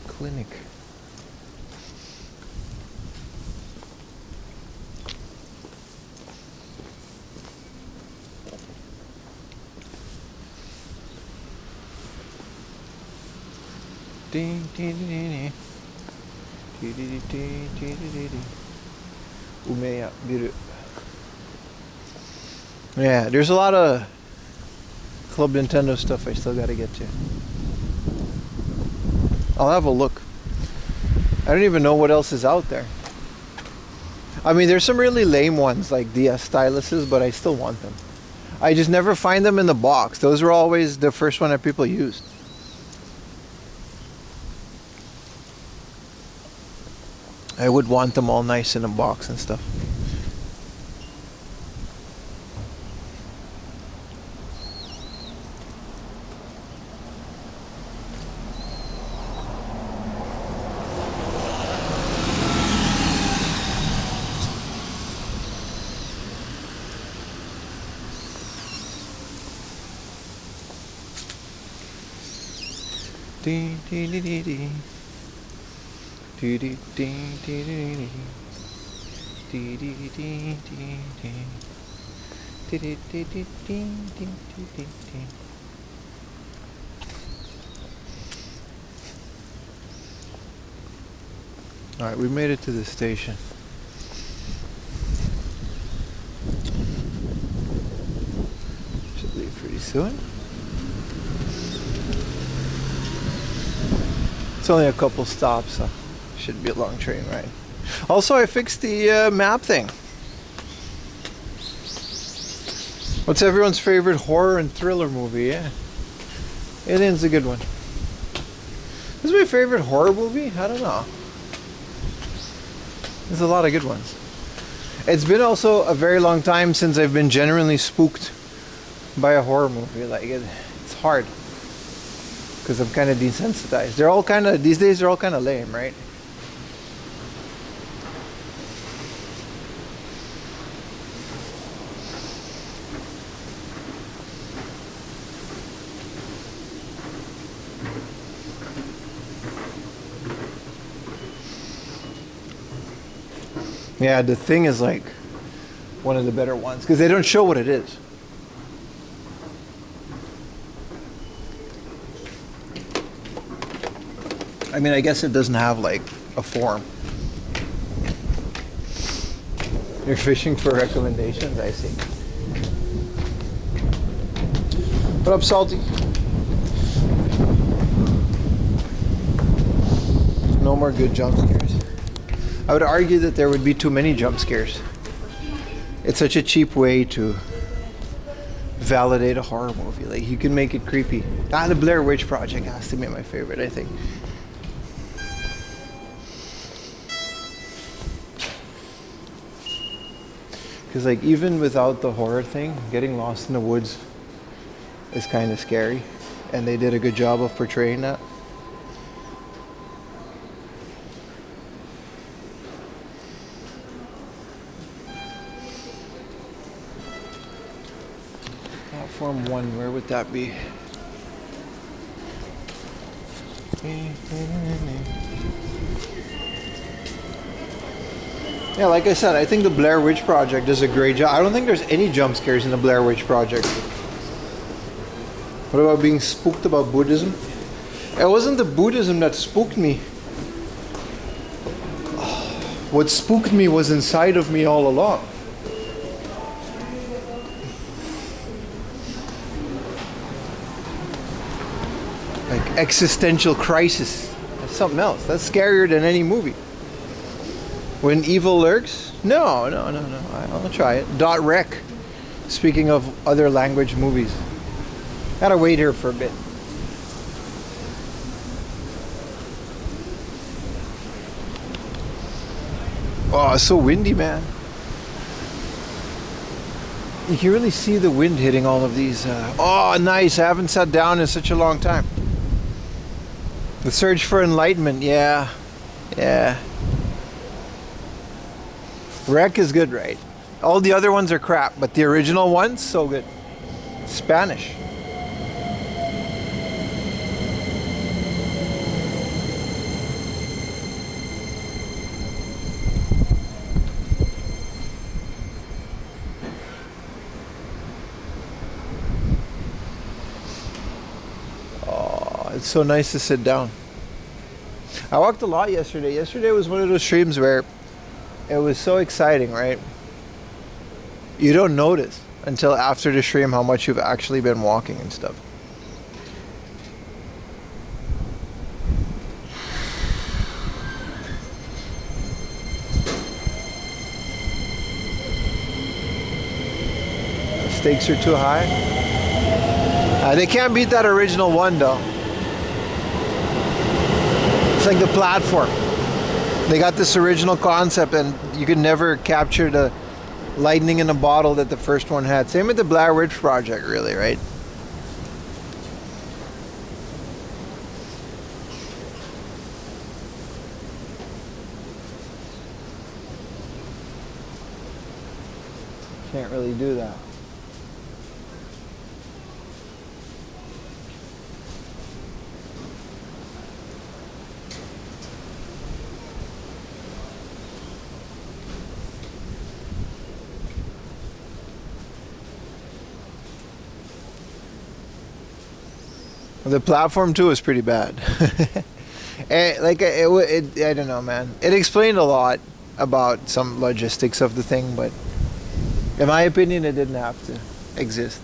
Clinic. Umeya biru. Yeah, there's a lot of Club Nintendo stuff I still gotta get to. I'll have a look. I don't even know what else is out there. I mean, there's some really lame ones like DS styluses, but I still want them. I just never find them in the box. Those were always the first one that people used. I would want them all nice in a box and stuff. Alright, we made it to the station. pretty soon. It's only a couple stops, so shouldn't be a long train ride. Also, I fixed the map thing. What's everyone's favorite horror and thriller movie? Yeah, Alien's a good one. This is my favorite horror movie? I don't know. There's a lot of good ones. It's been also a very long time since I've been genuinely spooked by a horror movie. Like it's hard because I'm kind of desensitized. They're all kind of, these days they're all kind of lame, right? Yeah, The Thing is like one of the better ones because they don't show what it is. I mean, I guess it doesn't have like a form. You're fishing for recommendations, I see. What up, Salty? No more good jump scares. I would argue that there would be too many jump scares. It's such a cheap way to validate a horror movie. Like, you can make it creepy. The Blair Witch Project has to be my favorite, I think. Because, like, even without the horror thing, getting lost in the woods is kind of scary. And they did a good job of portraying that. Platform 1, where would that be? Yeah, like I said, I think the Blair Witch Project does a great job. I don't think there's any jump scares in the Blair Witch Project. What about being spooked about Buddhism? It wasn't the Buddhism that spooked me. What spooked me was inside of me all along. Like existential crisis. That's something else. That's scarier than any movie. When evil lurks? No. I'll try it. .rec. Speaking of other language movies. Gotta wait here for a bit. Oh, it's so windy, man. You can really see the wind hitting all of these. Oh, nice. I haven't sat down in such a long time. The Search for Enlightenment, yeah. Rec is good, right? All the other ones are crap, but the original one's so good. Spanish. Oh, it's so nice to sit down. I walked a lot yesterday. Yesterday was one of those streams where it was so exciting, right? You don't notice until after the stream how much you've actually been walking and stuff. The stakes are too high. They can't beat that original one though. It's like the platform. They got this original concept and you could never capture the lightning in a bottle that the first one had. Same with the Blair Witch Project, really, right? Can't really do that. The platform too is pretty bad. I don't know, man. It explained a lot about some logistics of the thing, but in my opinion, it didn't have to exist.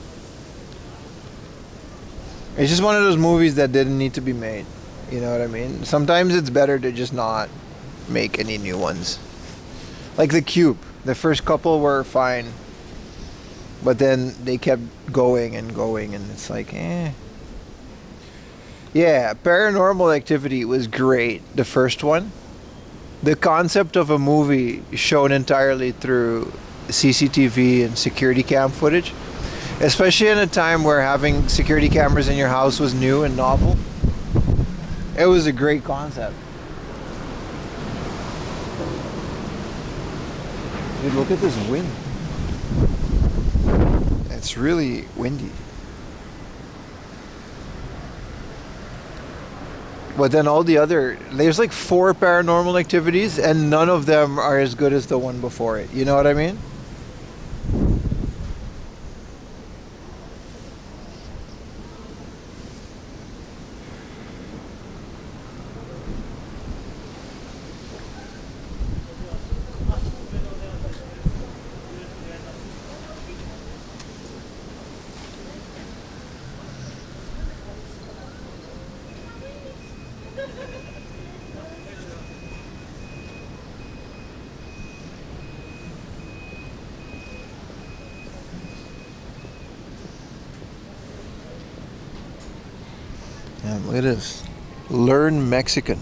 It's just one of those movies that didn't need to be made. You know what I mean? Sometimes it's better to just not make any new ones. Like The Cube. The first couple were fine. But then they kept going and going, and it's like, eh. Yeah, Paranormal Activity was great, the first one. The concept of a movie shown entirely through CCTV and security cam footage, especially in a time where having security cameras in your house was new and novel, it was a great concept. Dude, look at this wind. It's really windy. But then all the other, there's like 4 Paranormal Activities, and none of them are as good as the one before it. You know what I mean? Man, look at this. Learn Mexican.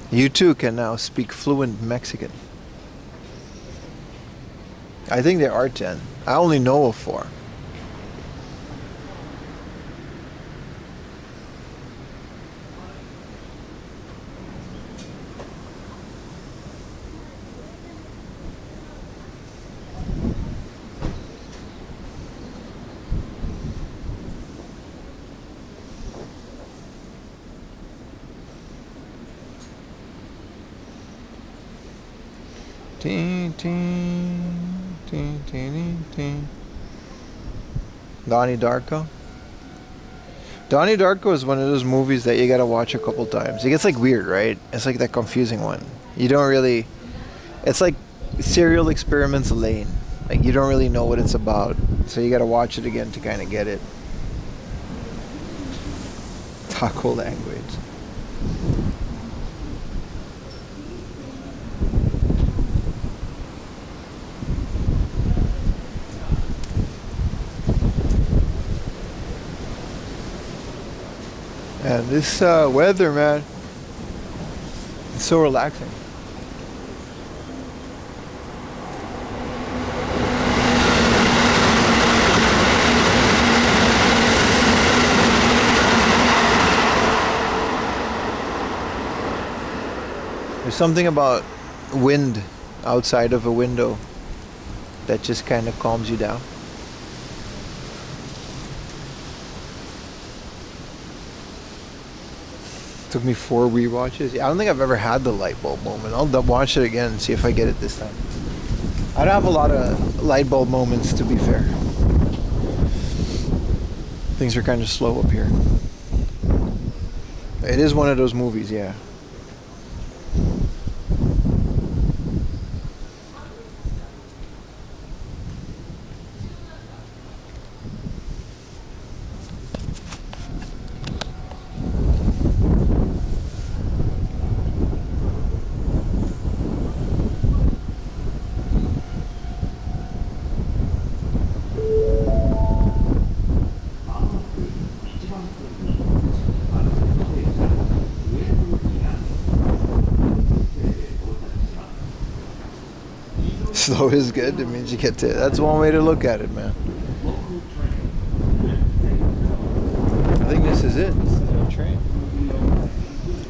You too can now speak fluent Mexican. I think there are 10. I only know of 4. Ting, ting, ting, ting, ting. Donnie Darko. Donnie Darko is one of those movies that you gotta watch a couple times. It gets like weird, right? It's like that confusing one. You don't really. It's like Serial Experiments Lane. Like you don't really know what it's about, so you gotta watch it again to kind of get it. Taco language. And this weather, man, it's so relaxing. There's something about wind outside of a window that just kind of calms you down. Took me 4 rewatches. I don't think I've ever had the light bulb moment. I'll watch it again and see if I get it this time. I don't have a lot of light bulb moments, to be fair. Things are kind of slow up here. It is one of those movies, yeah. Slow is good. It means you get to. That's one way to look at it, man. I think this is it. This is our train.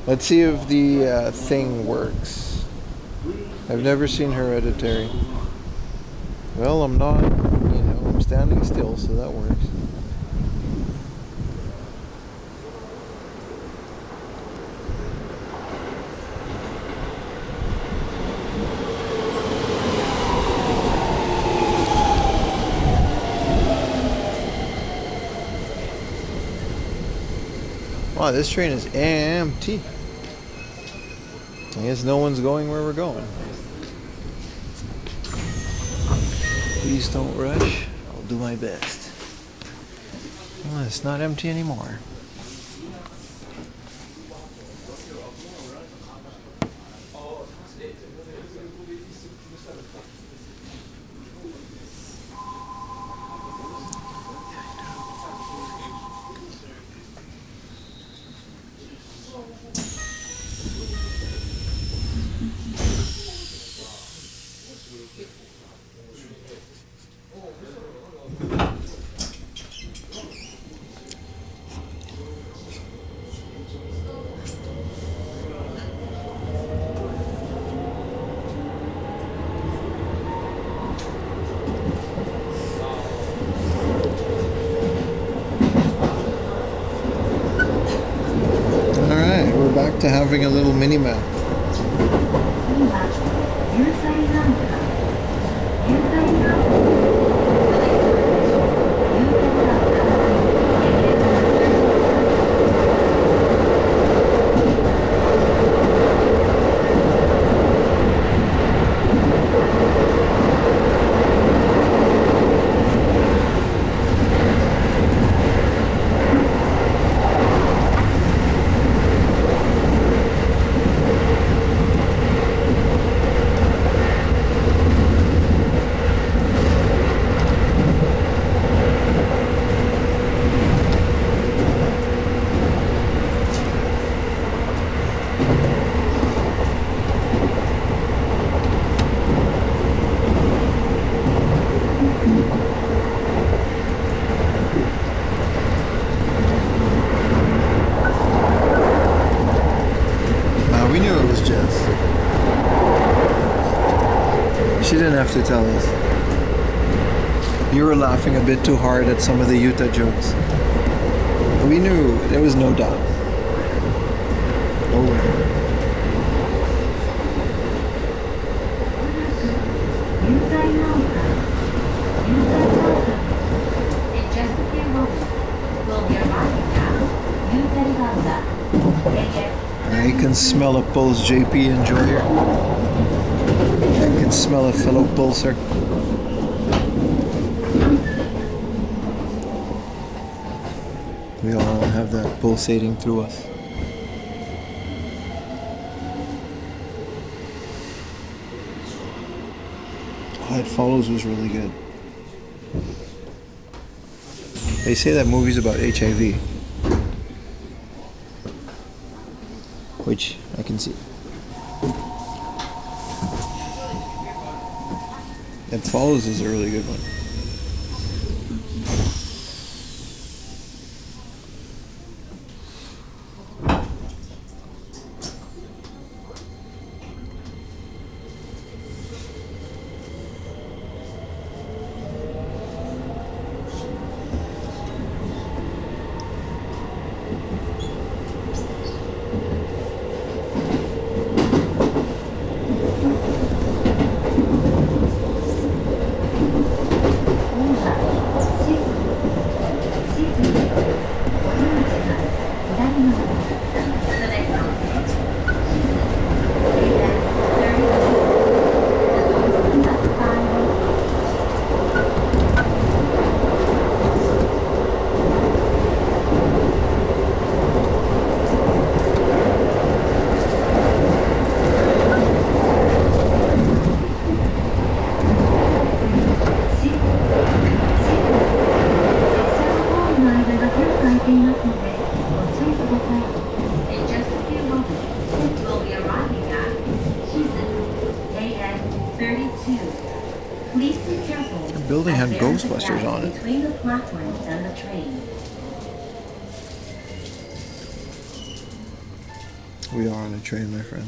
Let's see if the thing works. I've never seen Hereditary. Well, I'm not. I'm standing still, so that works. Wow, this train is empty. I guess no one's going where we're going. Please don't rush. I'll do my best. Well, it's not empty anymore. Alright, we're back to having a little mini map. 次は有罪なんか有罪なんか有罪なんWe knew it was Jess. She didn't have to tell us. You were laughing a bit too hard at some of the Utah jokes. We knew, there was no doubt. No way. 有罪なんか有罪なんか In just a few moments we'll be arriving at 有罪なんだ I can smell a pulse, JP. Enjoy her. I can smell a fellow pulser. We all have that pulsating through us. Oh, It Follows was really good. They say that movie's about HIV. Which I can see. It Follows is a really good one. The building had Ghostbusters on it. Between the platforms and the train. We are on a train, my friend.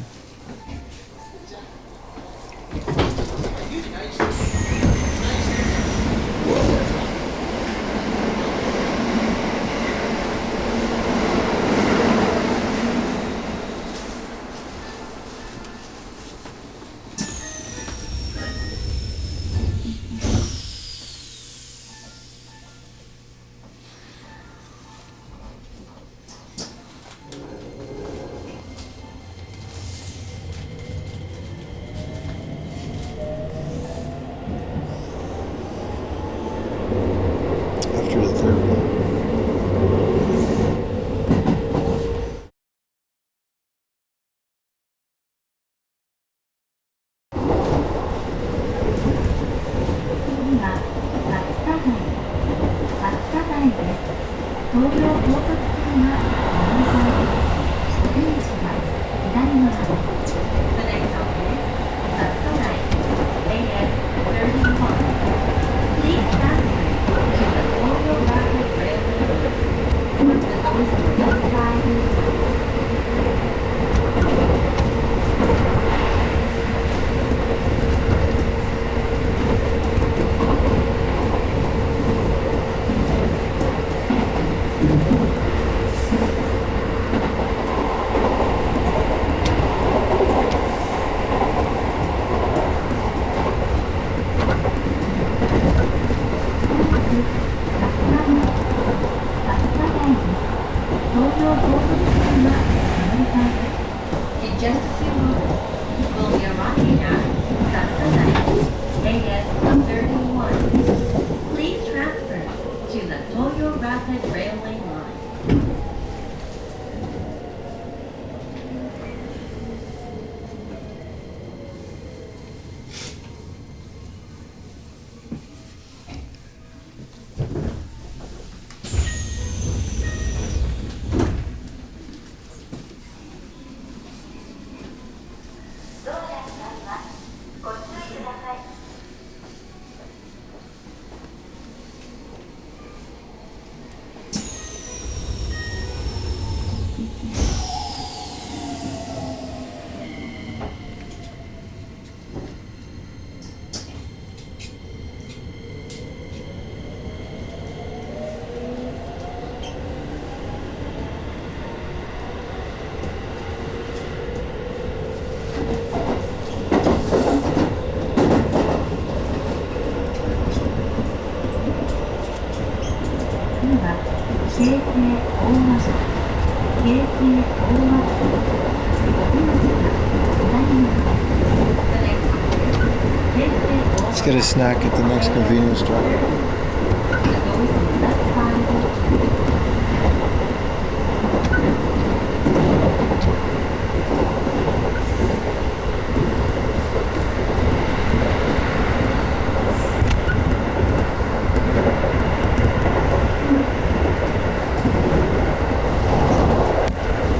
Let's get a snack at the next convenience store.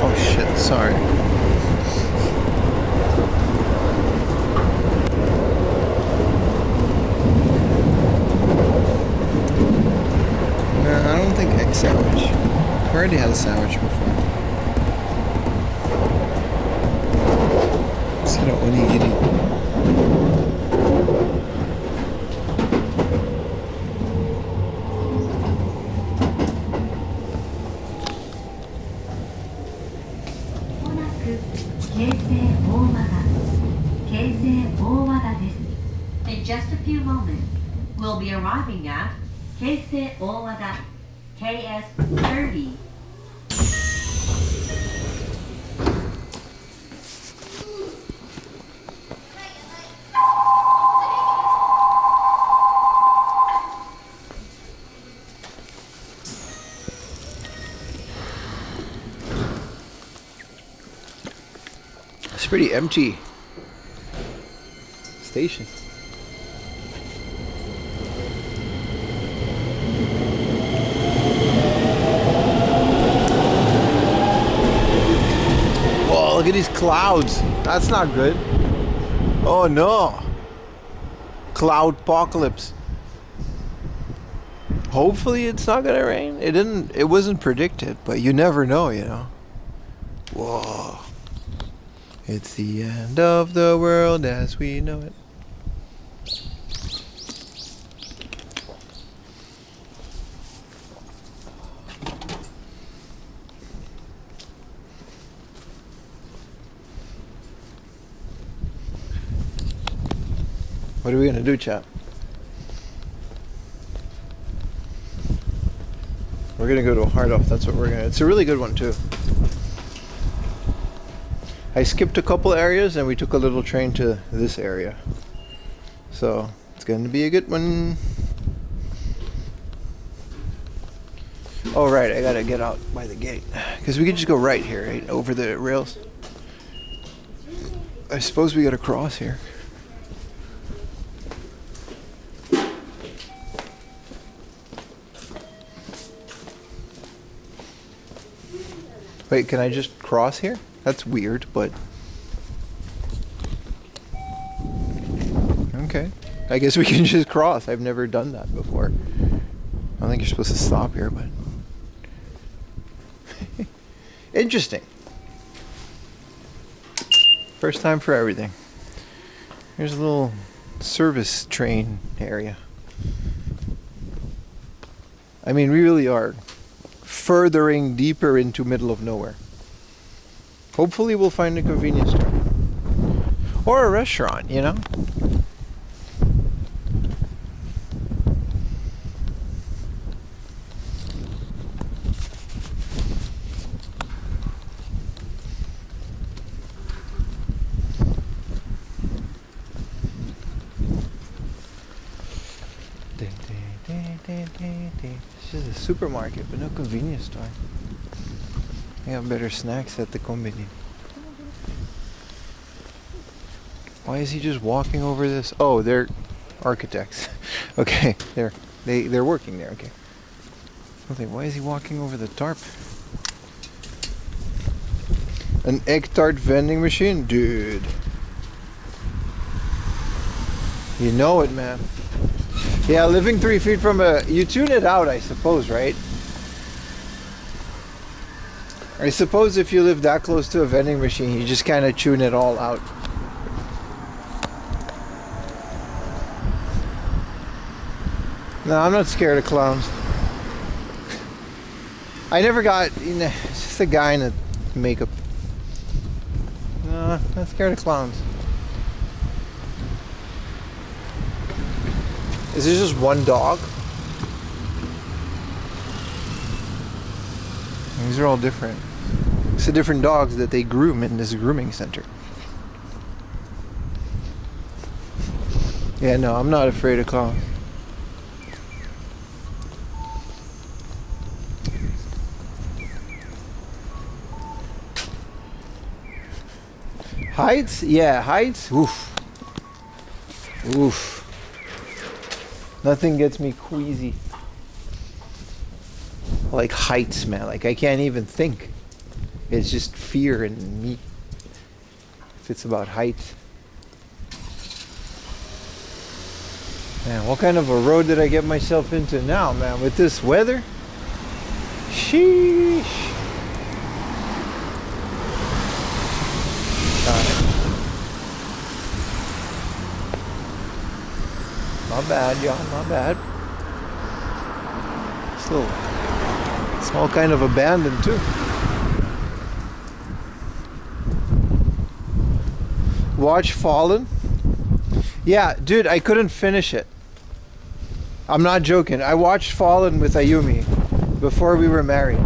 Oh shit, sorry. I don't think egg sandwich. I've already had a sandwich before. Let's get a onigiri. In just a few moments, we'll be arriving at Keisei Owada KS30. It's pretty empty station. Whoa, look at these clouds. That's not good. Oh no. Cloud apocalypse. Hopefully it's not gonna rain. It wasn't predicted, but you never know, you know. Whoa. It's the end of the world as we know it. What are we gonna do, chat? We're gonna go to a hard off. That's what we're gonna. It's a really good one too. I skipped a couple areas and we took a little train to this area. So it's going to be a good one. Oh right, I gotta get out by the gate. Because we could just go right here, right? Over the rails. I suppose we gotta cross here. Wait, can I just cross here? That's weird, but... Okay. I guess we can just cross. I've never done that before. I don't think you're supposed to stop here, but... Interesting. First time for everything. Here's a little service train area. I mean, we really are furthering deeper into middle of nowhere. Hopefully we'll find a convenience store. Or a restaurant, you know? This is a supermarket, but no convenience store. They got better snacks at the combini. Why is he just walking over this? Oh, they're architects. Okay, they're working there. Okay. Okay, why is he walking over the tarp? An egg tart vending machine, dude. You know it, man. Yeah, living 3 feet from a... You tune it out, I suppose, right? I suppose if you live that close to a vending machine, you just kind of tune it all out. No, I'm not scared of clowns. I never got... You know, it's just a guy in a makeup. No, I'm not scared of clowns. Is there just one dog? These are all different. It's the different dogs that they groom in this grooming center. Yeah, no, I'm not afraid of clowns. Heights? Yeah, heights? Oof. Oof. Nothing gets me queasy like heights, man. Like, I can't even think. It's just fear in me if it's about heights. Man, what kind of a road did I get myself into now, man? With this weather? Sheesh. Not bad, y'all, not bad. It's all kind of abandoned too. Watch Fallen? Yeah, dude, I couldn't finish it. I'm not joking. I watched Fallen with Ayumi before we were married.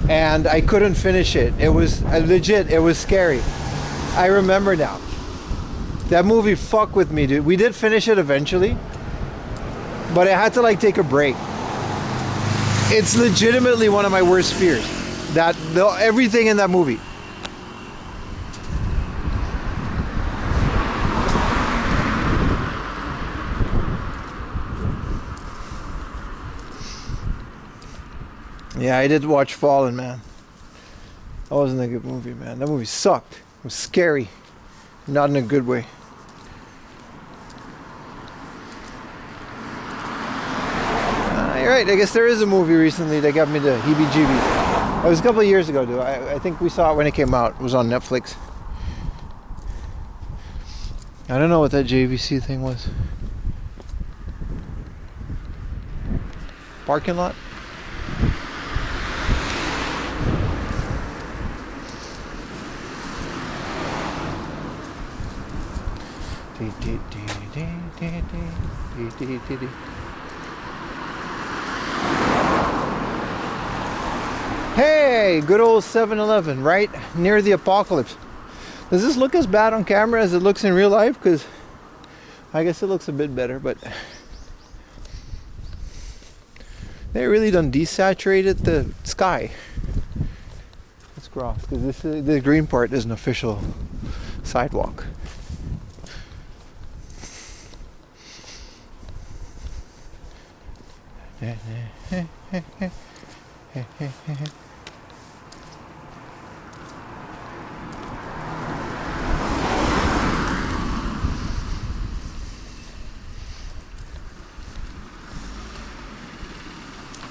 And I couldn't finish it. It was legit, it was scary. I remember now. That movie fucked with me, dude. We did finish it eventually, but I had to like take a break. It's legitimately one of my worst fears. Everything in that movie. Yeah, I did watch Fallen, man. That wasn't a good movie, man. That movie sucked. It was scary. Not in a good way. You're right. I guess there is a movie recently that got me the heebie-jeebies. It was a couple of years ago, dude. I think we saw it when it came out. It was on Netflix. I don't know what that JVC thing was. Parking lot? Hey, good old 7-Eleven, right near the apocalypse. Does this look as bad on camera as it looks in real life? Because I guess it looks a bit better, but they really done desaturated the sky. Let's cross, because this green part is an official sidewalk.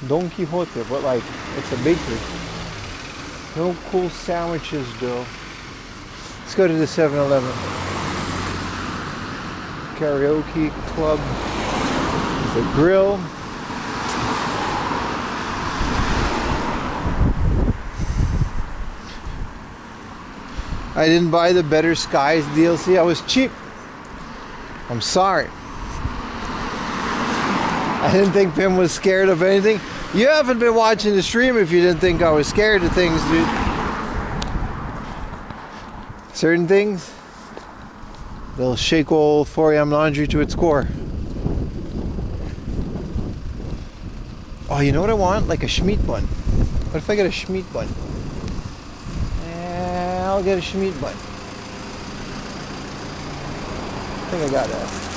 Don Quixote, but like, it's a bakery. No cool sandwiches though. Let's go to the 7-Eleven. Karaoke club. There's a grill. I didn't buy the Better Skies DLC. I was cheap. I'm sorry. I didn't think Pim was scared of anything. You haven't been watching the stream if you didn't think I was scared of things, dude. Certain things, they'll shake old 4am laundry to its core. Oh, you know what I want? Like a Schmeat bun. What if I get a Schmeat bun? I'll get a Schmeat bun. I think I got that.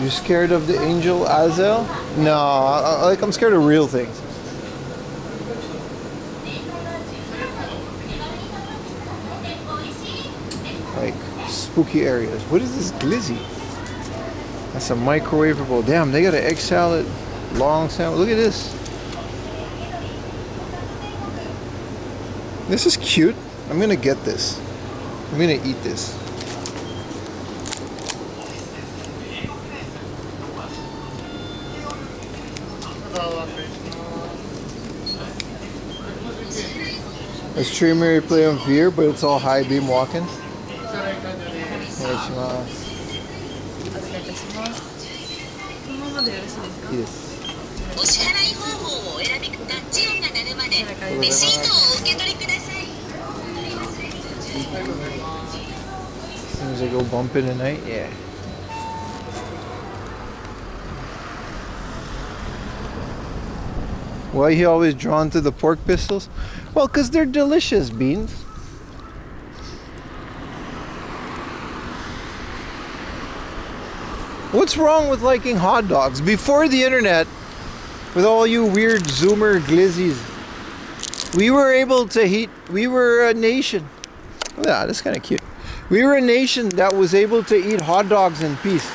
You scared of the angel Azel? No, I'm scared of real things. Like spooky areas. What is this glizzy? That's a microwavable. Damn, they got an egg salad, long sandwich. Look at this. This is cute. I'm gonna get this. I'm gonna eat this. A streamer you play on VR, but it's all high beam walking. Yes. お支払い方法をお選びタッチ音が鳴るまでレシートをお受け取りください As soon as I go bumping tonight, yeah. Why are you always drawn to the pork pistols? Well, because they're delicious, Beans. What's wrong with liking hot dogs? Before the internet, with all you weird Zoomer glizzies, we were able to eat, we were a nation. Yeah, that's kind of cute. We were a nation that was able to eat hot dogs in peace.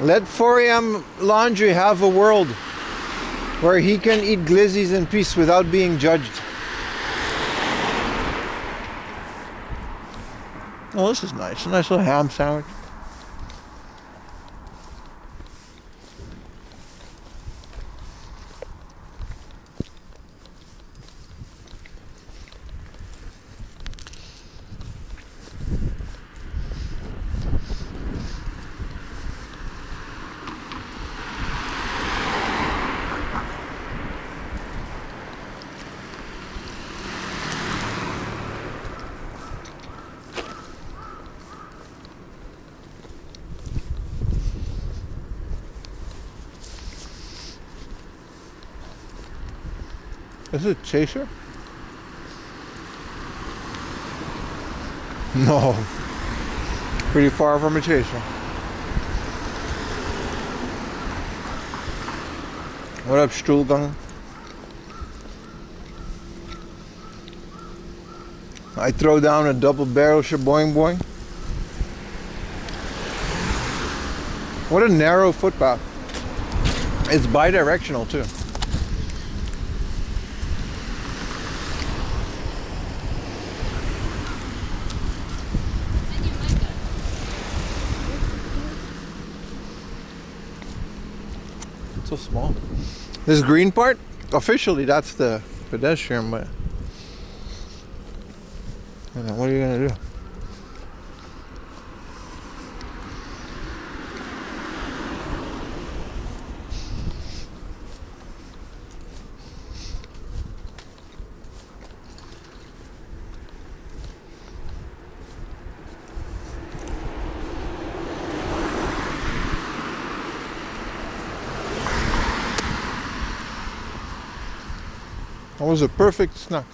Let 4am Laundry have a world where he can eat glizzies in peace without being judged. Oh, this is nice. A nice little ham sandwich. Is it a chaser? No. Pretty far from a chaser. What up, Stuhlgang? I throw down a double barrel shaboing boing. What a narrow footpath. It's bi-directional too. So small. This green part, officially that's the pedestrian, but what are you gonna do? That was a perfect snack.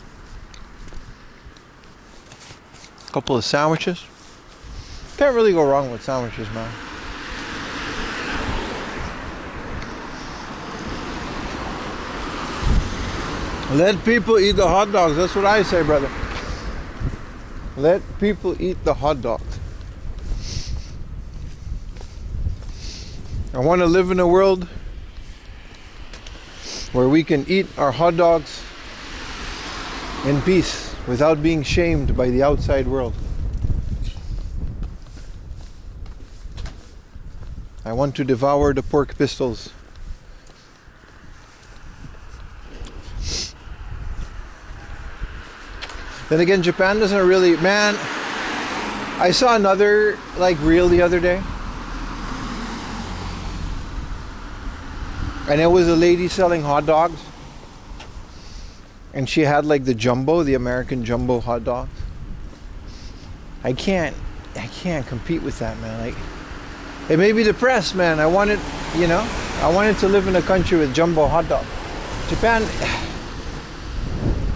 Couple of sandwiches. Can't really go wrong with sandwiches, man. Let people eat the hot dogs. That's what I say, brother. Let people eat the hot dogs. I want to live in a world where we can eat our hot dogs in peace without being shamed by the outside world. I want to devour the pork pistols. Then again, Japan doesn't really, man, I saw another like reel the other day. And it was a lady selling hot dogs. And she had like the jumbo, the American jumbo hot dogs. I can't compete with that, man. Like, it made me depressed, man. I wanted, you know, I wanted to live in a country with jumbo hot dog. Japan,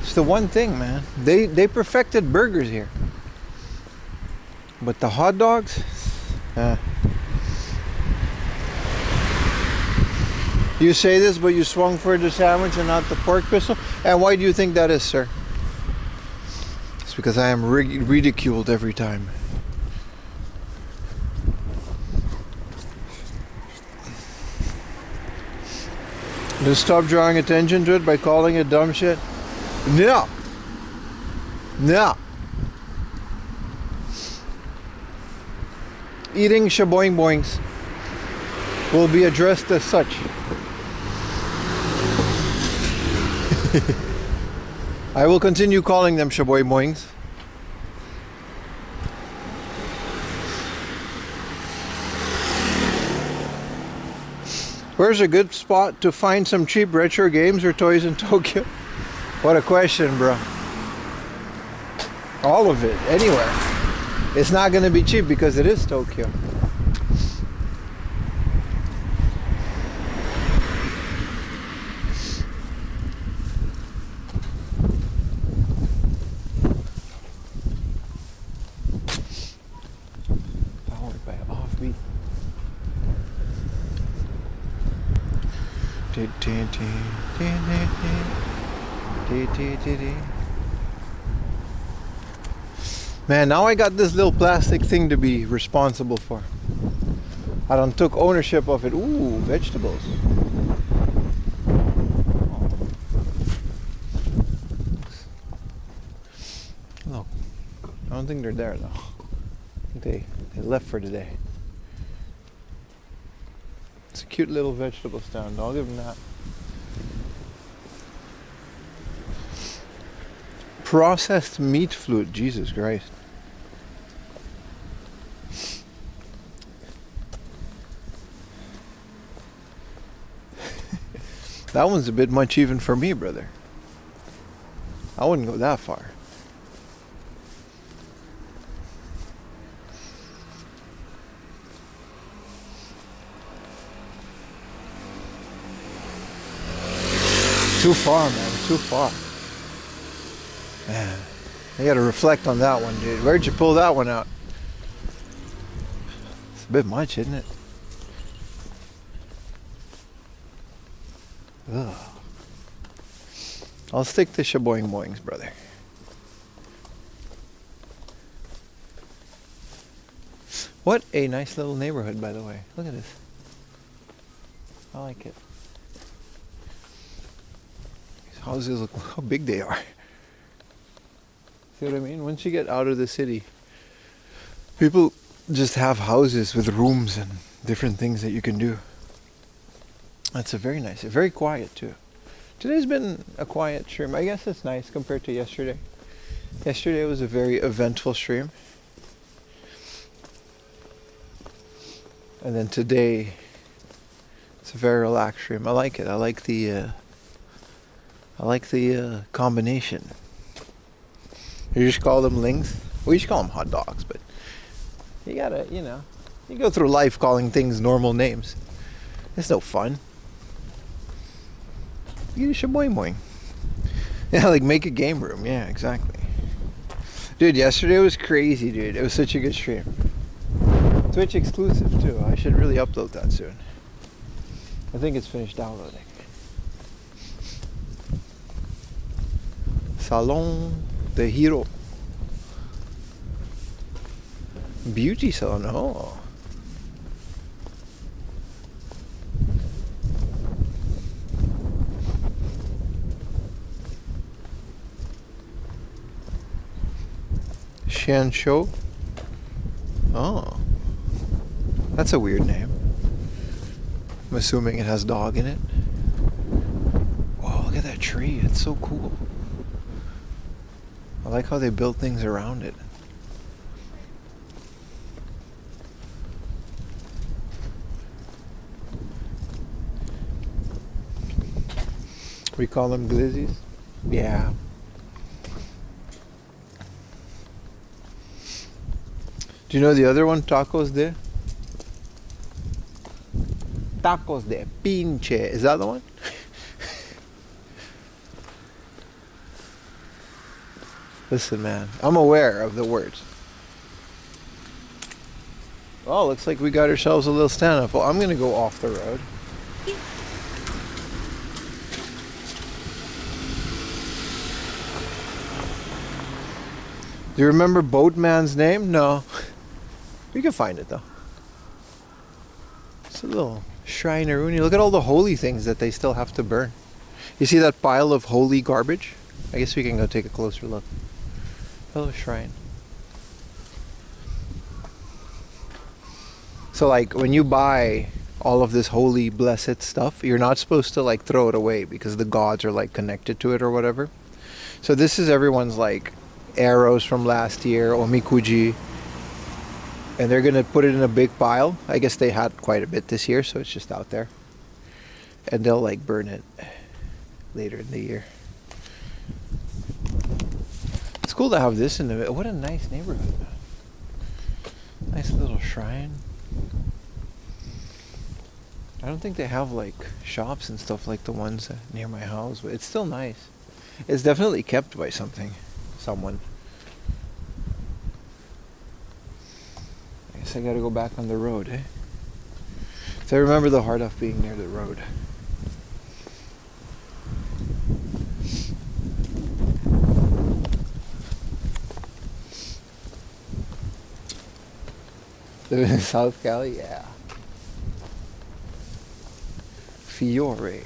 it's the one thing, man. They perfected burgers here. But the hot dogs, You say this, but you swung for the sandwich and not the pork pistol? And why do you think that is, sir? It's because I am ridiculed every time. Just stop drawing attention to it by calling it dumb shit? No. No. Eating shaboing boings will be addressed as such. I will continue calling them shaboing boings. Where's a good spot to find some cheap retro games or toys in Tokyo? What a question, bro. All of it, anywhere. It's not going to be cheap because it is Tokyo. Powered by Offbeat. Man, now I got this little plastic thing to be responsible for. I done took ownership of it. Ooh, vegetables. Look, I don't think they're there though. I think they left for today. It's a cute little vegetable stand. I'll give them that. Processed meat flute. Jesus Christ. That one's a bit much even for me, brother. I wouldn't go that far. Too far, man. Too far. Man, I gotta reflect on that one, dude. Where'd you pull that one out? It's a bit much, isn't it? Ugh. I'll stick to shaboing boings, brother. What a nice little neighborhood, by the way. Look at this. I like it. These houses, look how big they are. See what I mean? Once you get out of the city, people just have houses with rooms and different things that you can do. That's a very nice, very quiet too. Today's been a quiet stream. I guess it's nice compared to yesterday. Yesterday was a very eventful stream. And then today, it's a very relaxed stream. I like it. I like the combination. You just call them lings. We just call them hot dogs, but you gotta, you go through life calling things normal names. It's no fun. You get a shaboing boing. Yeah, like make a game room. Yeah, exactly. Dude, yesterday was crazy, dude. It was such a good stream. Twitch exclusive too. I should really upload that soon. I think it's finished downloading. Salon de Hiro. Beauty salon. Oh. Shansho. Oh. That's a weird name. I'm assuming it has dog in it. Whoa, look at that tree. It's so cool. I like how they built things around it. We call them glizzies? Yeah. Do you know the other one, tacos de? Tacos de pinche. Is that the one? Listen, man, I'm aware of the words. Oh, looks like we got ourselves a little stand-up. Well, I'm gonna go off the road. Do you remember Boatman's name? No. We can find it though. It's a little shrineroonie. Look at all the holy things that they still have to burn. You see that pile of holy garbage? I guess we can go take a closer look. Hello, shrine. So like when you buy all of this holy blessed stuff, you're not supposed to like throw it away because the gods are like connected to it or whatever. So this is everyone's like arrows from last year, omikuji, and they're gonna put it in a big pile. I guess they had quite a bit this year, so it's just out there, and they'll like burn it later in the year. It's cool to have this in the. What a nice neighborhood, man. Nice little shrine. I don't think they have like shops and stuff like the ones near my house, but it's still nice. It's definitely kept by someone. I guess I gotta go back on the road, eh? So I remember the heart of being near the road. Live in South Cali? Yeah. Fiore.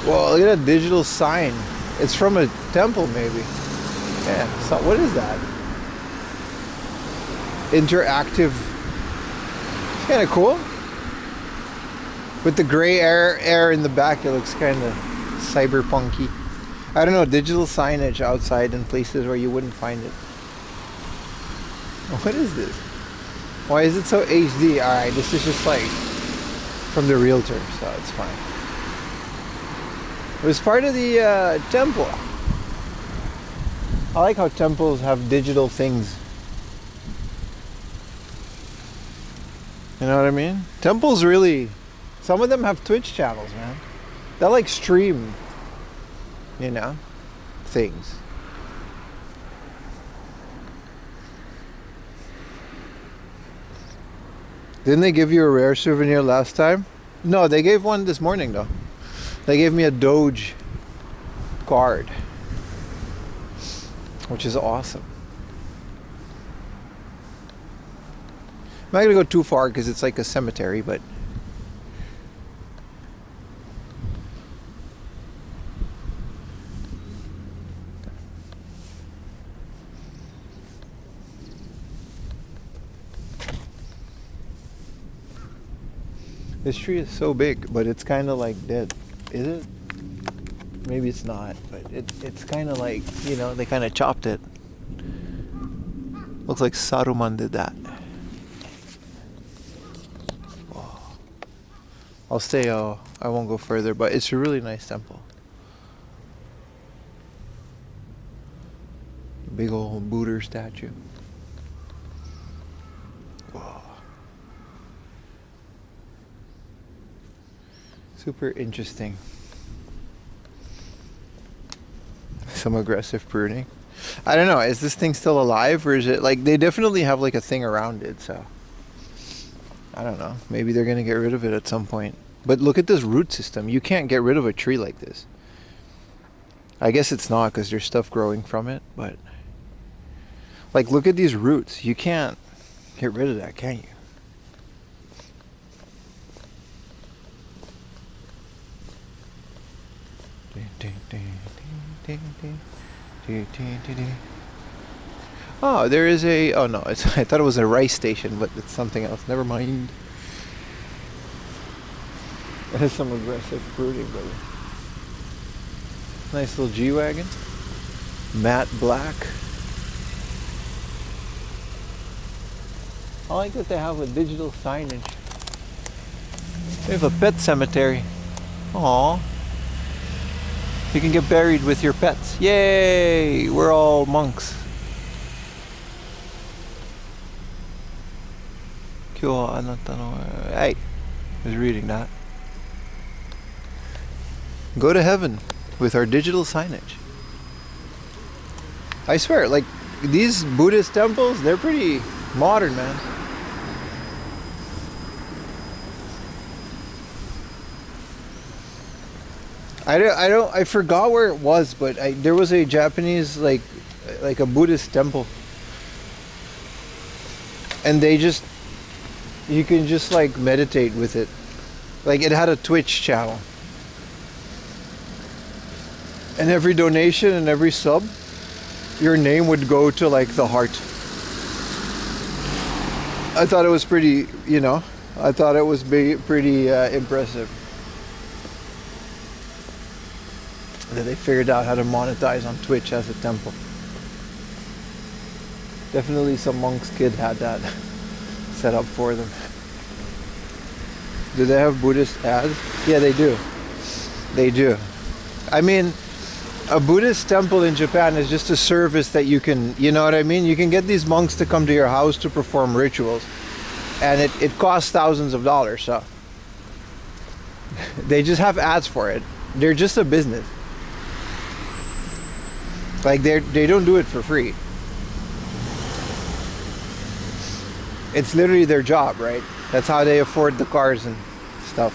Whoa, look at that digital sign. It's from a temple, maybe. Yeah, so what is that? Interactive. It's kind of cool. With the gray air in the back, it looks kind of cyberpunky. I don't know, digital signage outside in places where you wouldn't find it. What is this? Why is it so HD? Alright, this is just like from the realtor, so it's fine. It was part of the temple. I like how temples have digital things. You know what I mean? Temples really... Some of them have Twitch channels, man. They like stream, you know, things. Didn't they give you a rare souvenir last time? No, they gave one this morning though. They gave me a Doge card, which is awesome. I'm not gonna go too far because it's like a cemetery, but this tree is so big, but it's kind of like dead. Is it? Maybe it's not, but it's kind of like, you know, they kind of chopped it. Looks like Saruman did that. Whoa. I'll stay, I won't go further, but it's a really nice temple. Big old Buddha statue. Whoa. Super interesting. Some aggressive pruning. I don't know, is this thing still alive, or is it like they definitely have like a thing around it, so I don't know, maybe they're gonna get rid of it at some point. But look at this root system. You can't get rid of a tree like this. I guess it's not because there's stuff growing from it, but like look at these roots. You can't get rid of that, can you? Oh, there is a... Oh no, I thought it was a rice station, but it's something else. Never mind. There's some aggressive fruiting, brother. Nice little G-Wagon. Matte black. I like that they have a digital signage. They have a pet cemetery. Aww. You can get buried with your pets. Yay! We're all monks. Hey, I was reading that. Go to heaven with our digital signage. I swear, like, these Buddhist temples, they're pretty modern, man. I forgot where it was, but there was a Japanese, like a Buddhist temple. And you can just like meditate with it. Like, it had a Twitch channel. And every donation and every sub, your name would go to like the heart. I thought it was pretty, I thought it was pretty impressive. That they figured out how to monetize on Twitch as a temple. Definitely some monk's kid had that set up for them. Do they have Buddhist ads? Yeah, they do. They do. I mean, a Buddhist temple in Japan is just a service that you can, you know what I mean? You can get these monks to come to your house to perform rituals. And it costs thousands of dollars, so. They just have ads for it. They're just a business. Like, they don't do it for free. It's literally their job, right? That's how they afford the cars and stuff.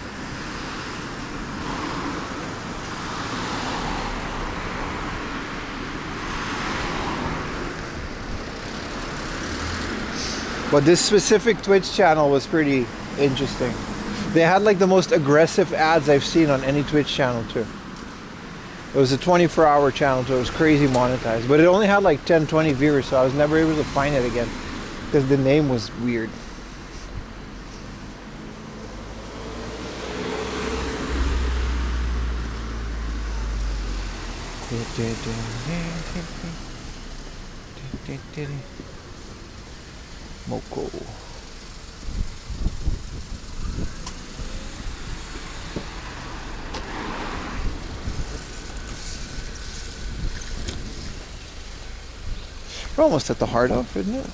But this specific Twitch channel was pretty interesting. They had like the most aggressive ads I've seen on any Twitch channel too. It was a 24-hour channel, so it was crazy monetized. But it only had like 10, 20 viewers, so I was never able to find it again. Because the name was weird. Moko. We're almost at the heart of, isn't it?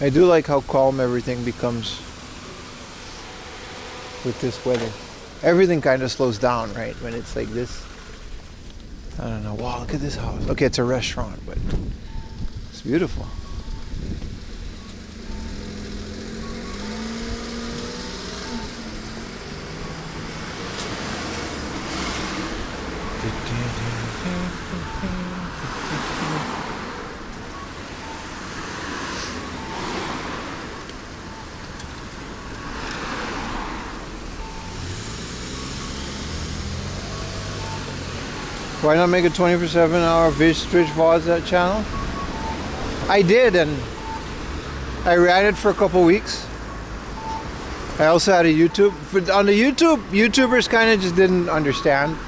I do like how calm everything becomes with this weather. Everything kind of slows down, right? When it's like this. I don't know. Wow, look at this house. Okay, it's a restaurant, but it's beautiful. Why not make a 24/7 Twitch VODs channel? I did, and I ran it for a couple weeks. I also had a YouTube. On the YouTubers kind of just didn't understand.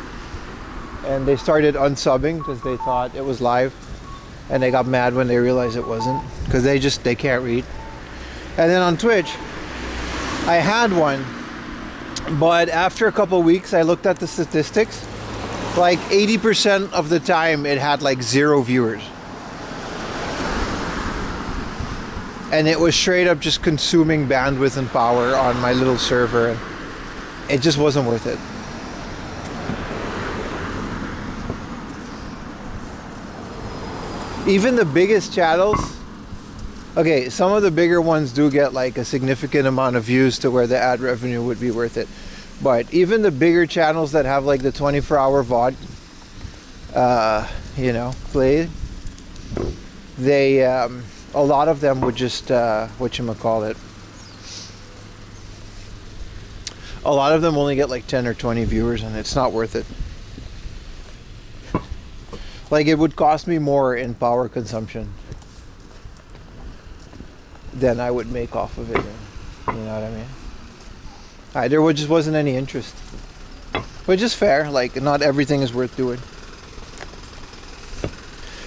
And they started unsubbing because they thought it was live. And they got mad when they realized it wasn't. Because they can't read. And then on Twitch, I had one. But after a couple weeks, I looked at the statistics. Like 80% of the time it had like 0 viewers. And it was straight up just consuming bandwidth and power on my little server. And it just wasn't worth it. Even the biggest channels, okay, some of the bigger ones do get like a significant amount of views to where the ad revenue would be worth it. But even the bigger channels that have like the 24-hour VOD, play, they, a lot of them would just, whatchamacallit, a lot of them only get like 10 or 20 viewers, and it's not worth it. Like, it would cost me more in power consumption then I would make off of it. You know what I mean? There just wasn't any interest. Which is fair, like not everything is worth doing.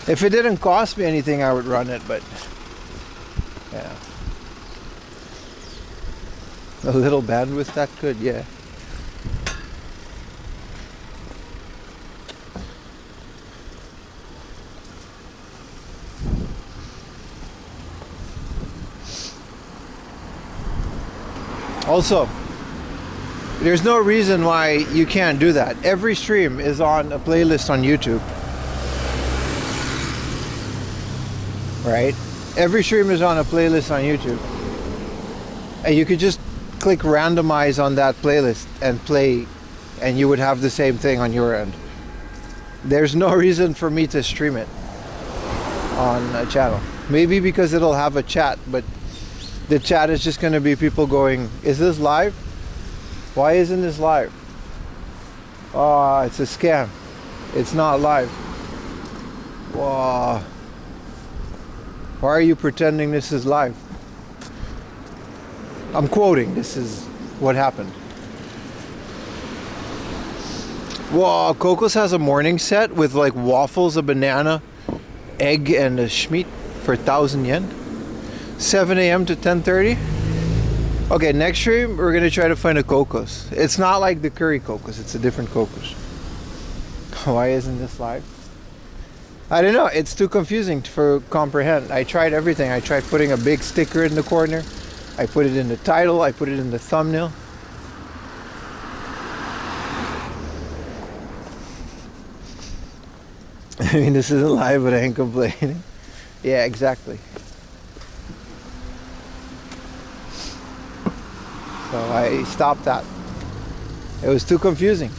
If it didn't cost me anything, I would run it, but yeah. A little bandwidth, that could, yeah. Also, there's no reason why you can't do that. Every stream is on a playlist on YouTube. Right? Every stream is on a playlist on YouTube. And you could just click randomize on that playlist and play, and you would have the same thing on your end. There's no reason for me to stream it on a channel. Maybe because it'll have a chat, but the chat is just going to be people going, is this live? Why isn't this live? Oh, it's a scam. It's not live. Wow. Why are you pretending this is live? I'm quoting, this is what happened. Wow, Coco's has a morning set with like waffles, a banana, egg, and a schmeat for 1,000 yen. 7 a.m. to 10:30. Okay, next stream we're gonna try to find a Coco's. It's not like the curry Coco's, it's a different Coco's. Why isn't this live? I don't know, it's too confusing to comprehend. I tried everything. I tried putting a big sticker in the corner. I put it in the title, I put it in the thumbnail. I mean, this isn't live, but I ain't complaining. Yeah, exactly. So I stopped that. It was too confusing.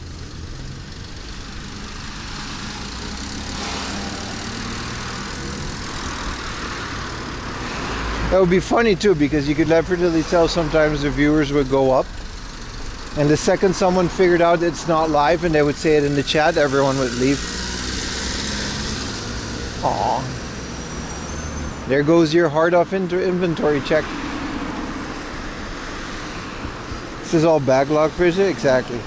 It would be funny too, because you could definitely tell sometimes the viewers would go up, and the second someone figured out it's not live and they would say it in the chat, everyone would leave. Aww. There goes your hard off inventory check. This is all backlog for you? Exactly.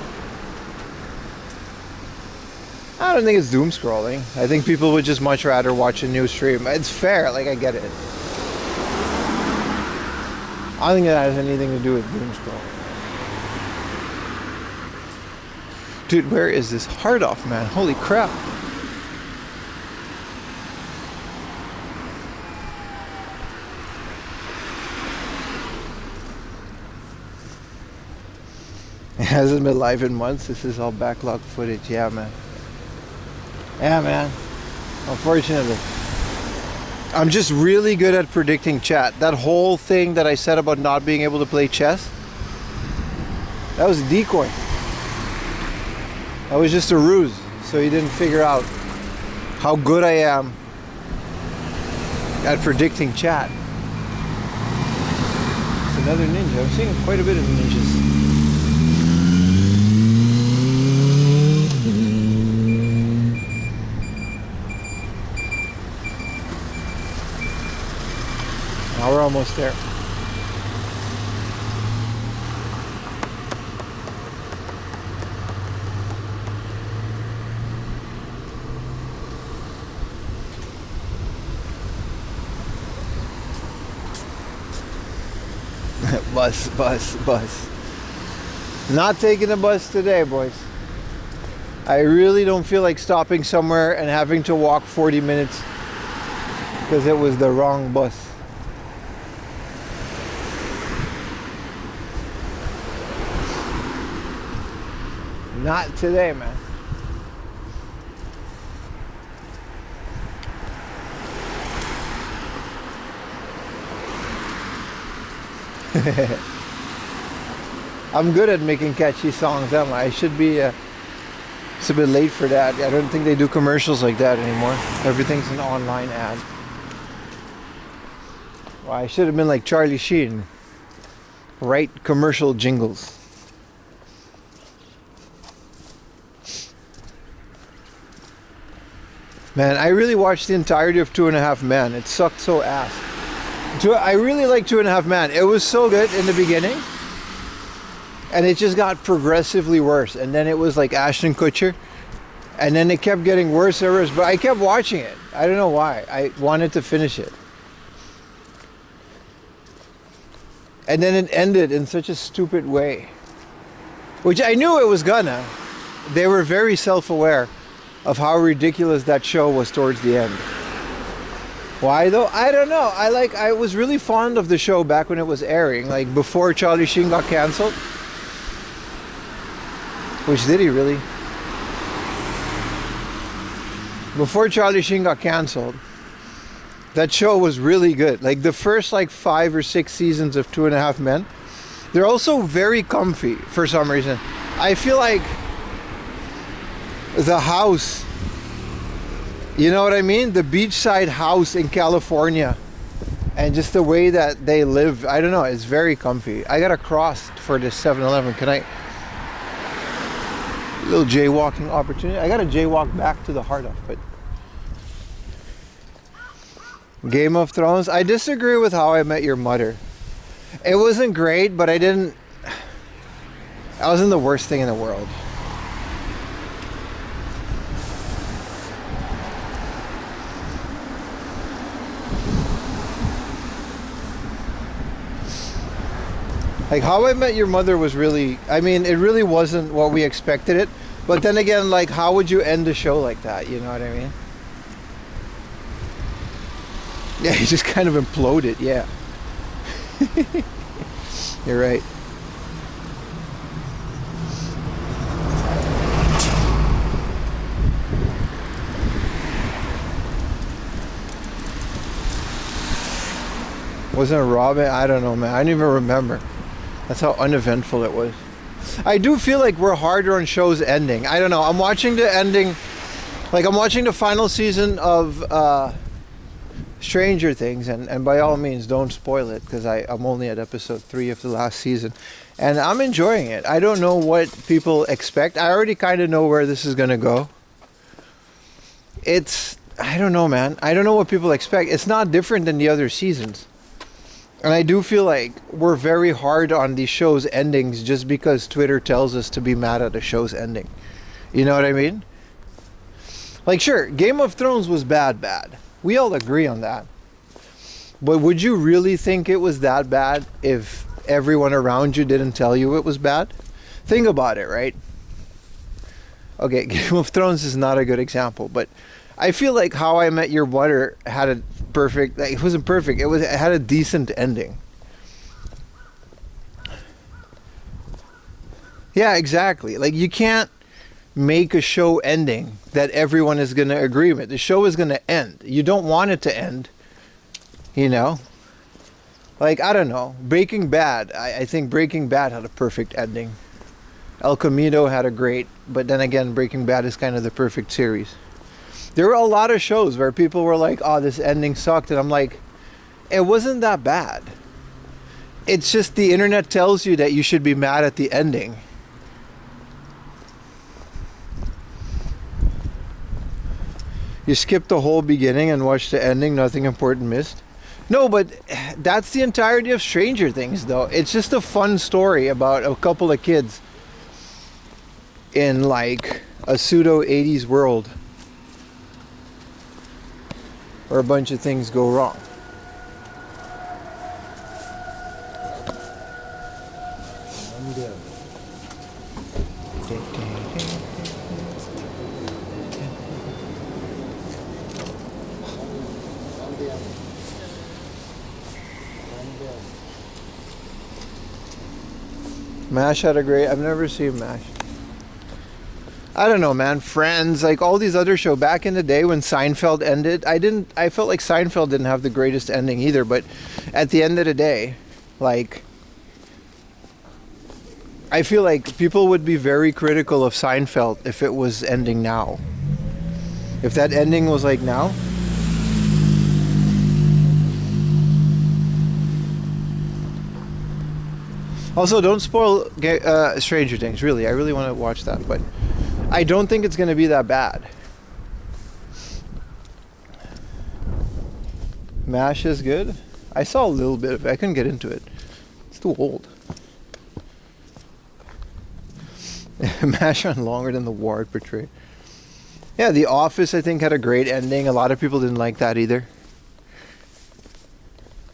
I don't think it's doom scrolling. I think people would just much rather watch a new stream. It's fair, like I get it. I don't think that has anything to do with doom scrolling. Dude, where is this hard off, man? Holy crap. It hasn't been live in months. This is all backlog footage. Yeah, man. Yeah, man. Unfortunately. I'm just really good at predicting chat. That whole thing that I said about not being able to play chess, that was a decoy. That was just a ruse. So you didn't figure out how good I am at predicting chat. It's another ninja. I'm seeing quite a bit of ninjas. Now we're almost there. Bus. Not taking the bus today, boys. I really don't feel like stopping somewhere and having to walk 40 minutes because it was the wrong bus. Not today, man. I'm good at making catchy songs, am I? I should be, it's a bit late for that. I don't think they do commercials like that anymore. Everything's an online ad. Well, I should have been like Charlie Sheen. Write commercial jingles. Man, I really watched the entirety of 2.5 Men. It sucked so ass. I really like 2.5 Men. It was so good in the beginning, and it just got progressively worse. And then it was like Ashton Kutcher, and then it kept getting worse and worse. But I kept watching it. I don't know why. I wanted to finish it. And then it ended in such a stupid way, which I knew it was gonna. They were very self-aware of how ridiculous that show was towards the end. Why though? I don't know. I was really fond of the show back when it was airing, like before Charlie Sheen got canceled. Which did he really? Before Charlie Sheen got canceled, that show was really good. Like the first 5 or 6 seasons of 2.5 Men, they're also very comfy for some reason. I feel like the house, you know what I mean? The beachside house in California, and just the way that they live, I don't know, it's very comfy. I got a cross for this 7-Eleven. Can I? A little jaywalking opportunity. I got to jaywalk back to the heart of, but Game of Thrones, I disagree with How I Met Your Mother. It wasn't great, but that wasn't the worst thing in the world. Like How I Met Your Mother was really, I mean, it really wasn't what we expected it. But then again, like, how would you end a show like that? You know what I mean? Yeah, he just kind of imploded, yeah. You're right. Wasn't it Robin? I don't know, man. I don't even remember. That's how uneventful it was. I do feel like we're harder on shows ending. I don't know. I'm watching the ending, like I'm watching the final season of Stranger Things, and by all means don't spoil it, because I'm only at episode 3 of the last season, and I'm enjoying it. I don't know what people expect. I already kind of know where this is gonna go. I don't know, man. I don't know what people expect. It's not different than the other seasons. And I do feel like we're very hard on these shows' endings just because Twitter tells us to be mad at a show's ending. You know what I mean? Like, sure, Game of Thrones was bad. We all agree on that. But would you really think it was that bad if everyone around you didn't tell you it was bad? Think about it, right? Okay, Game of Thrones is not a good example, but I feel like How I Met Your Mother had a perfect, like, it wasn't perfect, it had a decent ending. Yeah, exactly. Like, you can't make a show ending that everyone is going to agree with. The show is going to end. You don't want it to end, you know? Like, I don't know. Breaking Bad, I think Breaking Bad had a perfect ending. El Camino had a great, but then again, Breaking Bad is kind of the perfect series. There were a lot of shows where people were like, oh, this ending sucked. And I'm like, it wasn't that bad. It's just the internet tells you that you should be mad at the ending. You skip the whole beginning and watch the ending, nothing important missed. No, but that's the entirety of Stranger Things, though. It's just a fun story about a couple of kids in like a pseudo 80s world where a bunch of things go wrong. MASH had a great, I've never seen MASH. I don't know, man. Friends, like all these other shows back in the day when Seinfeld ended, I felt like Seinfeld didn't have the greatest ending either, but at the end of the day, like, I feel like people would be very critical of Seinfeld if it was ending now. If that ending was like now. Also, don't spoil Stranger Things, really. I really want to watch that, but I don't think it's going to be that bad. MASH is good. I saw a little bit of it. I couldn't get into it. It's too old. MASH on longer than the Ward portrayed. Yeah, The Office I think had a great ending. A lot of people didn't like that either.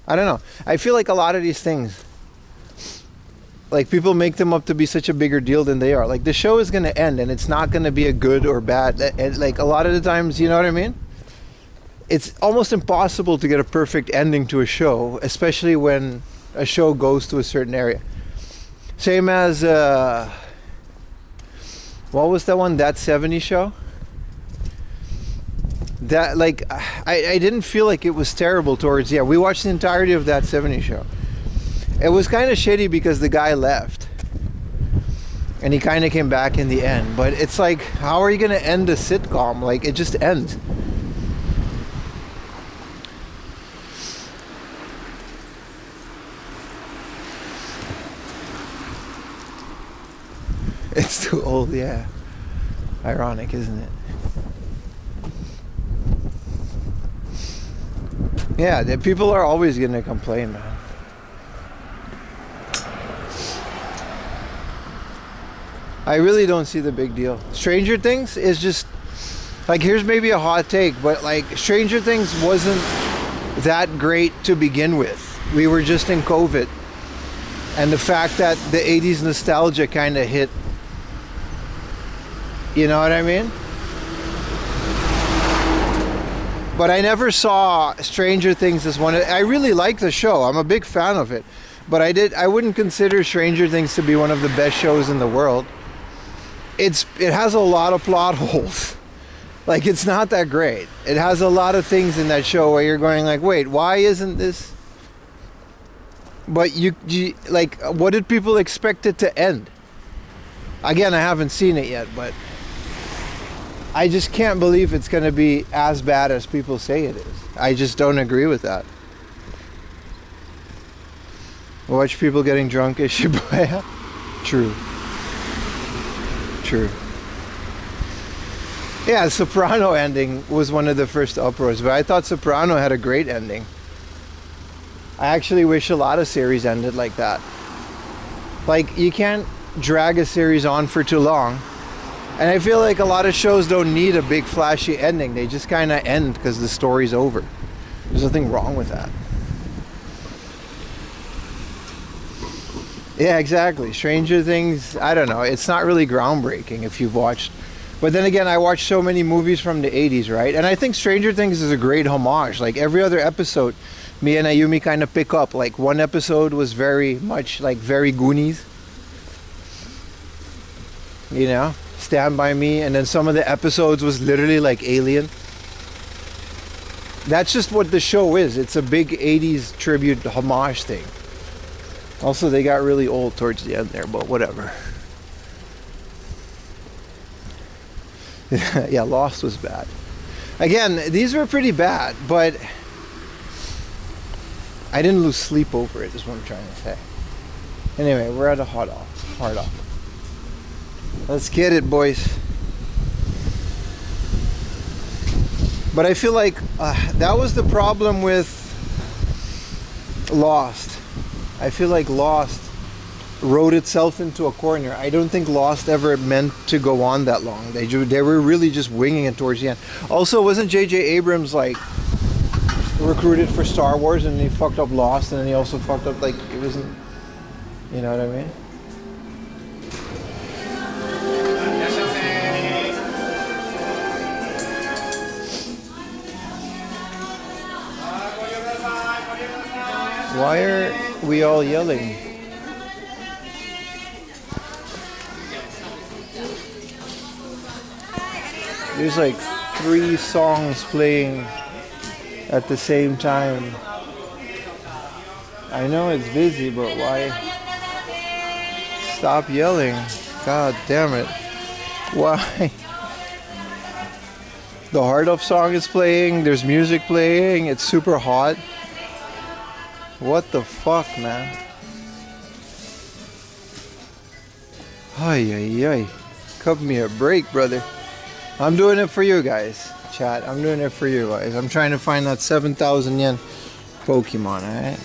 I don't know. I feel like a lot of these things, like people make them up to be such a bigger deal than they are. Like the show is going to end and it's not going to be a good or bad. Like a lot of the times, you know what I mean? It's almost impossible to get a perfect ending to a show, especially when a show goes to a certain area. Same as, what was that one? That 70s show? That, like, I didn't feel like it was terrible towards, we watched the entirety of That 70s show. It was kind of shitty because the guy left. And he kind of came back in the end. But it's like, how are you going to end a sitcom? Like, it just ends. It's too old, yeah. Ironic, isn't it? Yeah, the people are always going to complain, man. I really don't see the big deal. Stranger Things is just, like, here's maybe a hot take, but, like, Stranger Things wasn't that great to begin with. We were just in COVID. And the fact that the 80s nostalgia kind of hit. You know what I mean? But I never saw Stranger Things as one. I really like the show. I'm a big fan of it. But I wouldn't consider Stranger Things to be one of the best shows in the world. It has a lot of plot holes. Like, it's not that great. It has a lot of things in that show where you're going like, wait, why isn't this? But you like, what did people expect it to end? Again, I haven't seen it yet, but I just can't believe it's going to be as bad as people say it is. I just don't agree with that. Watch people getting drunk at Shibuya. True. Yeah, Soprano ending was one of the first uproars, but I thought Soprano had a great ending. I actually wish a lot of series ended like that. Like, you can't drag a series on for too long. And I feel like a lot of shows don't need a big flashy ending. They just kind of end because the story's over. There's nothing wrong with that. Yeah, exactly. Stranger Things, I don't know. It's not really groundbreaking if you've watched. But then again, I watched so many movies from the 80s, right? And I think Stranger Things is a great homage. Like every other episode, me and Ayumi kind of pick up. Like one episode was very much like very Goonies. You know? Stand By Me, and then some of the episodes was literally like Alien. That's just what the show is. It's a big 80s tribute homage thing. Also, they got really old towards the end there, but whatever. Yeah, Lost was bad. Again, these were pretty bad, but I didn't lose sleep over it, is what I'm trying to say. Anyway, we're at a hard off. Let's get it, boys. But I feel like that was the problem with Lost. I feel like Lost wrote itself into a corner. I don't think Lost ever meant to go on that long. They were really just winging it towards the end. Also, wasn't J.J. Abrams like recruited for Star Wars and he fucked up Lost, and then he also fucked up, like, it wasn't, you know what I mean? Why are we all yelling? There's like 3 songs playing at the same time. I know it's busy, but why? Stop yelling. God damn it. Why? The Heart of song is playing, there's music playing, it's super hot. What the fuck, man? Ay, ay, ay. Cut me a break, brother. I'm doing it for you guys, chat. I'm doing it for you guys. I'm trying to find that 7,000 yen Pokemon, alright?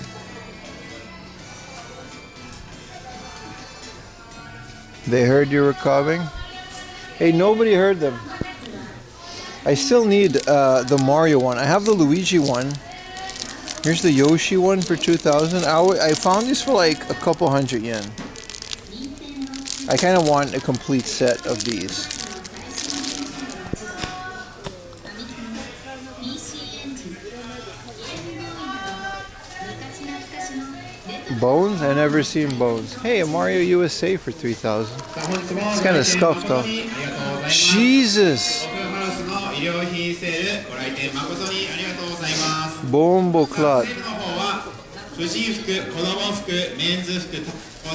They heard you were coming? Hey, nobody heard them. I still need the Mario one. I have the Luigi one. Here's the Yoshi one for 2,000. I found these for like a couple hundred yen. I kind of want a complete set of these. Bones? I never seen Bones. Hey, a Mario USA for 3,000. It's kind of scuffed though. Jesus! Bombo clot. 婦人服、子供服、メンズ服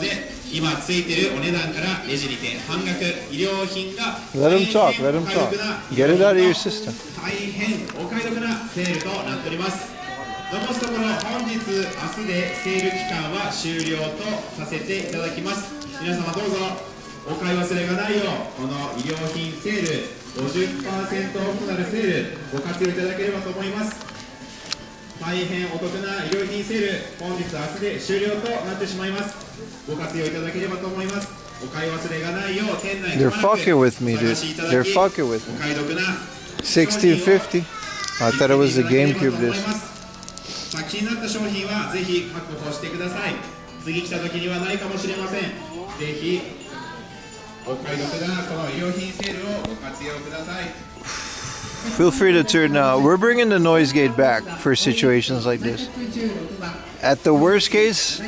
で今ついてるお値段からレジにて半額医療品が Let him talk, let him talk. Get it out of your system. 大変お買い得なセールとなっております。残すところ本日、明日でセール期間は終了とさせていただきます。皆様どうぞお買い忘れがないようこの医療品セール 50% オフとなるセールご活用いただければと思います。大変お得な医療品セール本日明日で終了となってしまいます。ご活用いただければと思います。お買い忘れがないよう店内 They're fucking with me, dude. They're fucking with me. 1650. I thought it was the GameCube disc. 気になった商品はぜひ確保してください。次来た時にはないかもしれません。ぜひお買い得なこの医療品セールをご活用ください。Feel free to turn now. We're bringing the noise gate back for situations like this. At the worst case,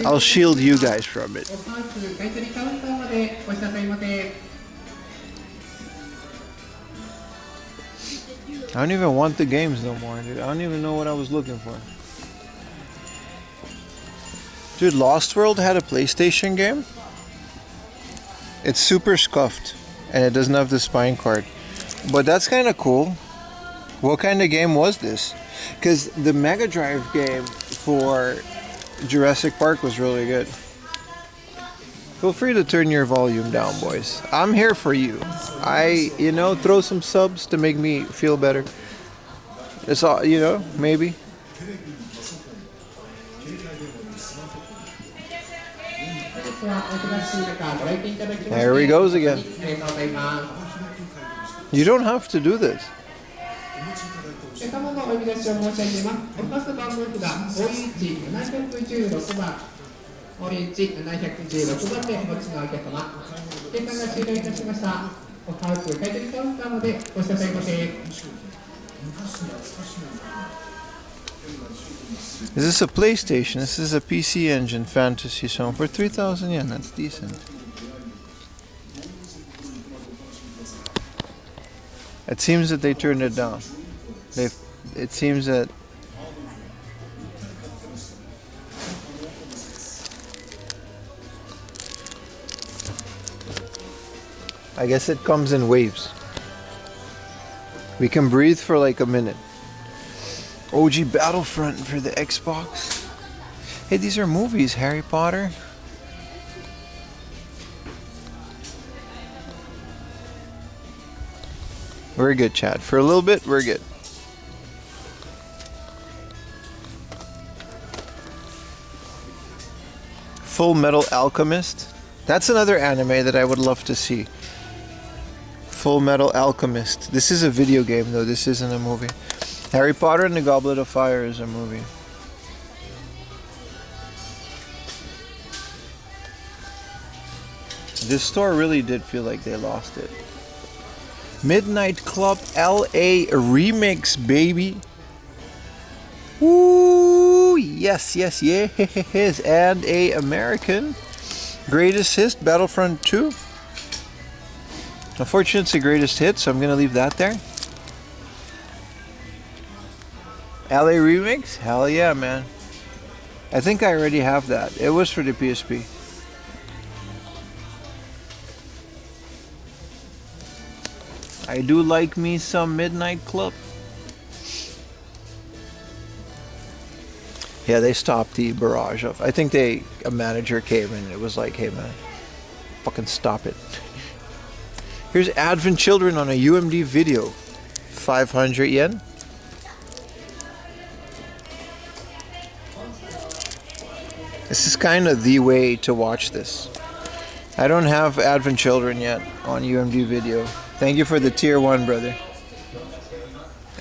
I'll shield you guys from it. I don't even want the games no more, dude. I don't even know what I was looking for. Dude, Lost World had a PlayStation game. It's super scuffed and it doesn't have the spine card, but that's kind of cool. What kind of game was this? Because the Mega Drive game for Jurassic Park was really good. Feel free to turn your volume down, boys. I'm here for you. Throw some subs to make me feel better. It's all, maybe. There he goes again. You don't have to do this. Is this a PlayStation? This is a PC Engine Fantasy Zone for 3,000 yen. That's decent. It seems that they turned it down. It seems that I guess it comes in waves. We can breathe for like a minute. OG Battlefront for the Xbox. Hey, these are movies, Harry Potter. We're good, Chad. For a little bit, we're good. Full Metal Alchemist. That's another anime that I would love to see. Full Metal Alchemist. This is a video game though, this isn't a movie. Harry Potter and the Goblet of Fire is a movie. This store really did feel like they lost it. Midnight Club LA Remix, baby. Ooh, yes, yes, yes. And a American Greatest Hits, Battlefront 2. Unfortunately, it's the greatest hit, so I'm going to leave that there. LA Remix? Hell yeah, man. I think I already have that. It was for the PSP. I do like me some Midnight Club. Yeah, they stopped the barrage of. I think a manager came and it was like, hey man, fucking stop it. Here's Advent Children on a UMD video. 500 yen. This is kind of the way to watch this. I don't have Advent Children yet on UMD video. Thank you for the tier 1, brother.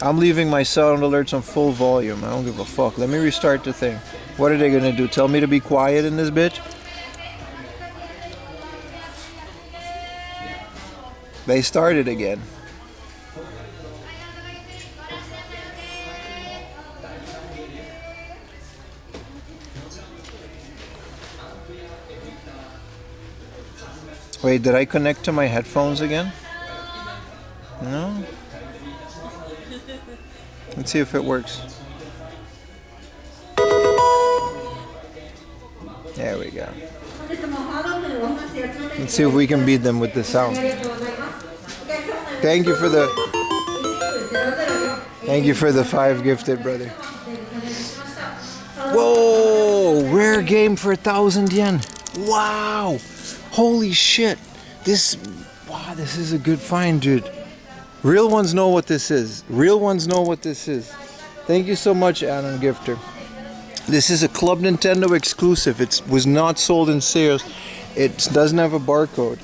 I'm leaving my sound alerts on full volume. I don't give a fuck. Let me restart the thing. What are they gonna do? Tell me to be quiet in this bitch? They started again. Wait, did I connect to my headphones again? No? Let's see if it works. There we go. Let's see if we can beat them with the sound. Thank you for the 5 gifted, brother. Whoa! Rare game for 1,000 yen. Wow! Holy shit! This is a good find, dude. Real ones know what this is. Real ones know what this is. Thank you so much, Anon Gifter. This is a Club Nintendo exclusive. It was not sold in sales. It doesn't have a barcode.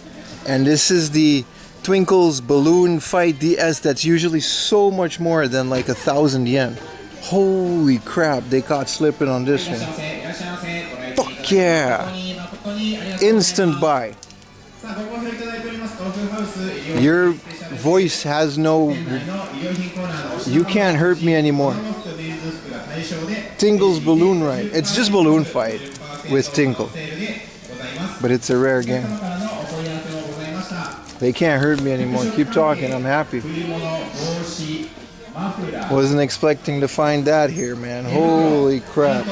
And this is the Twinkle's Balloon Fight DS that's usually so much more than like 1,000 yen. Holy crap, they caught slipping on this one. Fuck yeah! Instant buy. Your voice has no... You can't hurt me anymore. Tingle's Balloon Ride. It's just Balloon Fight with Tingle. But it's a rare game. They can't hurt me anymore. Keep talking, I'm happy. Wasn't expecting to find that here, man. Holy crap.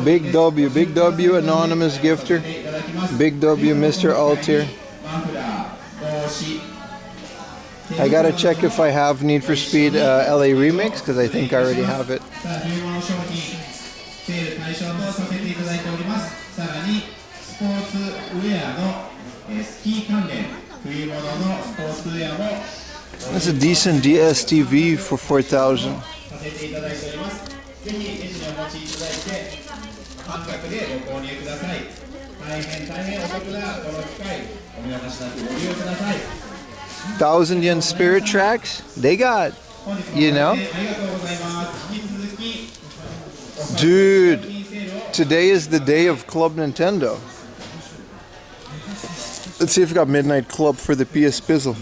Big W, anonymous gifter. Big W, Mr. Altier. I gotta check if I have Need for Speed LA Remix, because I think I already have it. That's a decent DSTV for 4,000. $1,000 Spirit Tracks, they got, you know. Dude, today is the day of Club Nintendo. Let's see if we got Midnight Club for the PS Pizzle.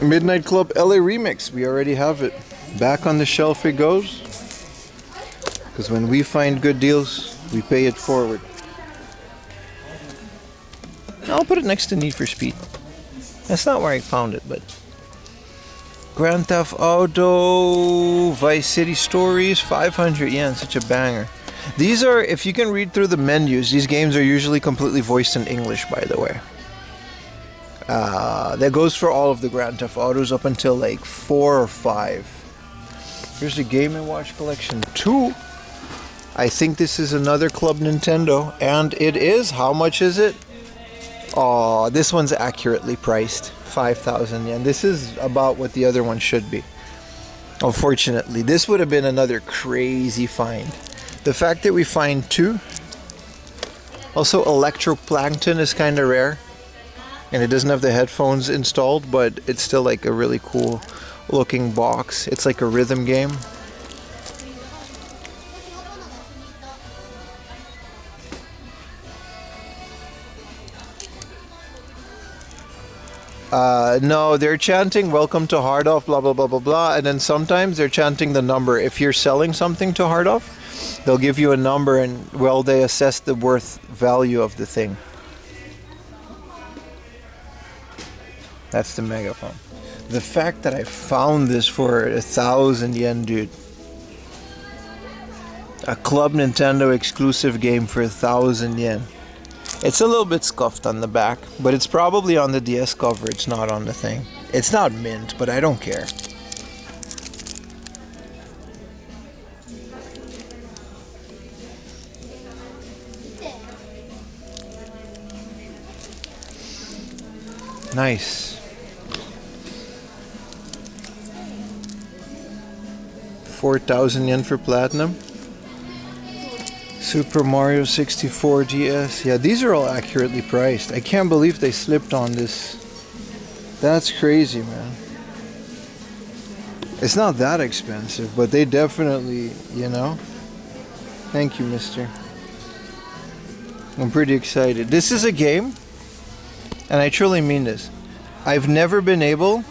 Midnight Club LA Remix, we already have it. Back on the shelf it goes. Because when we find good deals, we pay it forward. I'll put it next to Need for Speed. That's not where I found it, but... Grand Theft Auto, Vice City Stories, 500 yen, such a banger. These are, if you can read through the menus, these games are usually completely voiced in English, by the way. That goes for all of the Grand Theft Autos up until like 4 or 5. Here's the Game & Watch Collection 2. I think this is another Club Nintendo, and it is, how much is it? Oh, this one's accurately priced, 5,000 yen. This is about what the other one should be. Unfortunately, this would have been another crazy find. The fact that we find 2. Also, Electroplankton is kind of rare. And it doesn't have the headphones installed, but it's still like a really cool looking box. It's like a rhythm game. No, they're chanting welcome to Hard Off, blah blah blah blah blah, and then sometimes they're chanting the number. If you're selling something to Hard Off, they'll give you a number, and well, they assess the worth value of the thing. That's the megaphone. The fact that I found this for 1,000 yen, dude. A Club Nintendo exclusive game for 1,000 yen. It's a little bit scuffed on the back, but it's probably on the DS cover. It's not on the thing. It's not mint, but I don't care. Nice. 4,000 yen for platinum. Super Mario 64 GS. Yeah, these are all accurately priced. I can't believe they slipped on this. That's crazy, man. It's not that expensive, but they definitely, you know. Thank you, mister. I'm pretty excited. This is a game, and I truly mean this. I've never been able